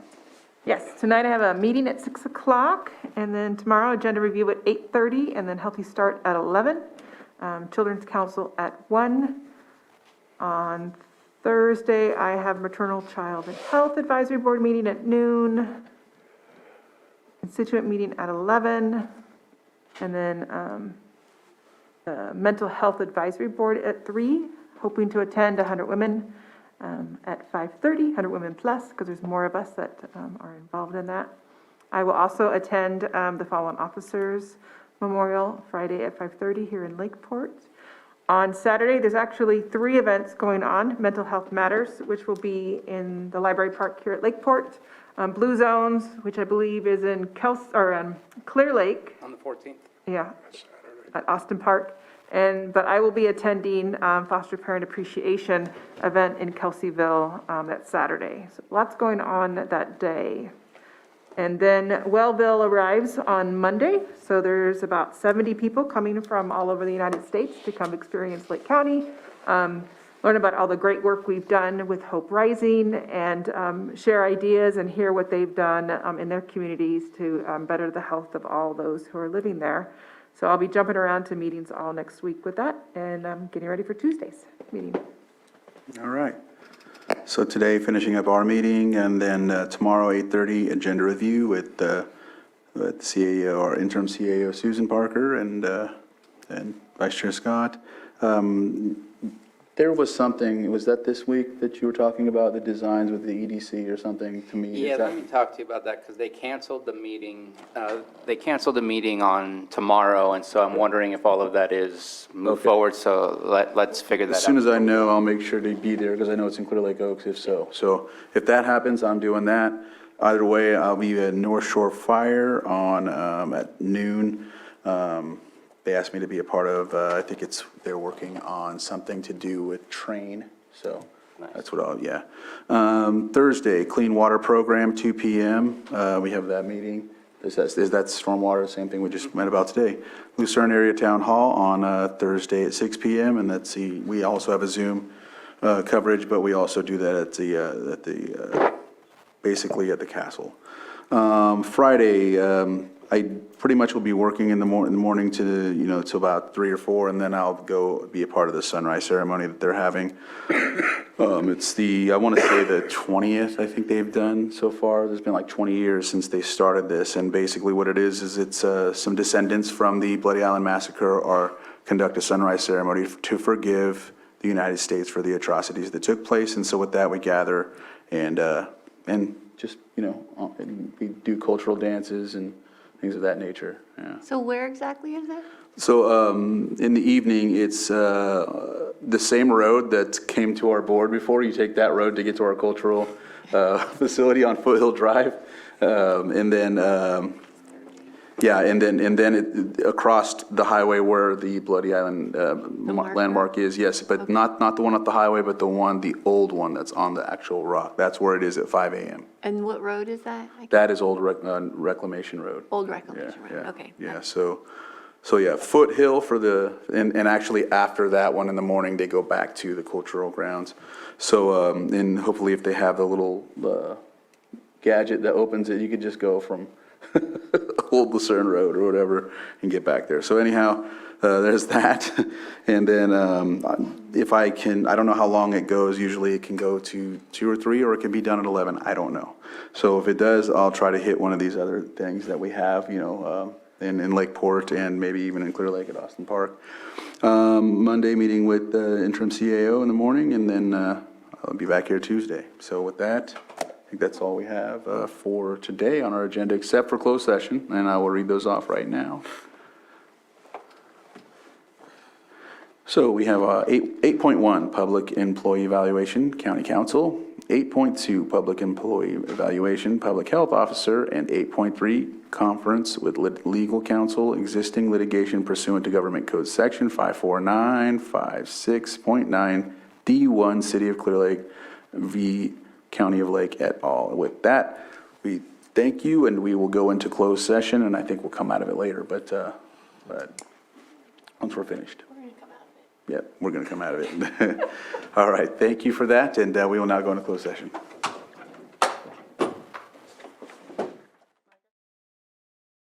Yes, tonight I have a meeting at 6 o'clock, and then tomorrow agenda review at 8:30, and then Healthy Start at 11. Children's Council at 1. On Thursday, I have Maternal Child and Health Advisory Board meeting at noon. Constituent meeting at 11. And then Mental Health Advisory Board at 3. Hoping to attend 100 Women at 5:30, 100 Women Plus, because there's more of us that are involved in that. I will also attend the Fallen Officers Memorial Friday at 5:30 here in Lakeport. On Saturday, there's actually 3 events going on. Mental Health Matters, which will be in the Library Park here at Lakeport. Blue Zones, which I believe is in Clear Lake. On the 14th. Yeah, at Austin Park. But I will be attending Foster Parent Appreciation event in Kelseyville that Saturday. So lots going on that day. And then Wellville arrives on Monday, so there's about 70 people coming from all over the United States to come experience Lake County, learn about all the great work we've done with Hope Rising, and share ideas and hear what they've done in their communities to better the health of all those who are living there. So I'll be jumping around to meetings all next week with that, and I'm getting ready for Tuesday's meeting. All right. So today, finishing up our meeting, and then tomorrow, 8:30, agenda review with CAO, our interim CAO, Susan Parker, and Vice Chair Scott. There was something, was that this week that you were talking about, the designs with the EDC or something to me? Yeah, let me talk to you about that, because they canceled the meeting, on tomorrow, and so I'm wondering if all of that is moved forward, so let's figure that out. As soon as I know, I'll make sure to be there, because I know it's in Clear Lake Oaks, if so. So if that happens, I'm doing that. Either way, I'll be at North Shore Fire on, at noon. They asked me to be a part of, I think they're working on something to do with train, so that's what Thursday, Clean Water Program, 2 p.m. We have that meeting. Is that stormwater, same thing we just met about today. Lucerne Area Town Hall on Thursday at 6 p.m. And we also have a Zoom coverage, but we also do that basically at the castle. Friday, I pretty much will be working in the morning to till about 3 or 4, and then I'll go be a part of the sunrise ceremony that they're having. It's I want to say the 20th, I think they've done so far. There's been like 20 years since they started this, and basically what it is it's some descendants from the Bloody Island Massacre conduct a sunrise ceremony to forgive the United States for the atrocities that took place. And so with that, we gather and just, we do cultural dances and things of that nature, yeah. So where exactly is it? So in the evening, it's the same road that came to our board before. You take that road to get to our cultural facility on Foothill Drive. And then across the highway where the Bloody Island landmark is, yes, but not the one at the highway, but the old one that's on the actual rock. That's where it is at 5 a.m. And what road is that? That is Old Reclamation Road. Old Reclamation Road, Yeah, okay. yeah, so Foothill and actually after that one in the morning, they go back to the cultural grounds. So, and hopefully if they have the little gadget that opens it, you could just go from Old Lucerne Road or whatever and get back there. So anyhow, there's that. And then if I don't know how long it goes. Usually it can go to 2 or 3, or it can be done at 11. I don't know. So if it does, I'll try to hit one of these other things that we have, in Lakeport and maybe even in Clear Lake at Austin Park. Monday meeting with the interim CAO in the morning, and then I'll be back here Tuesday. So with that, I think that's all we have for today on our agenda, except for closed session, and I will read those off right now. So we have 8.1, Public Employee Evaluation, County Council, 8.2, Public Employee Evaluation, Public Health Officer, and 8.3, Conference with Legal Counsel, Existing Litigation Pursuant to Government Code Section 54956.9, D1, City of Clear Lake v. County of Lake et al. With that, we thank you, and we will go into closed session, and I think we'll come out of it later, but once we're finished. Yep, we're going to come out of it. All right, thank you for that, and we will now go into closed session.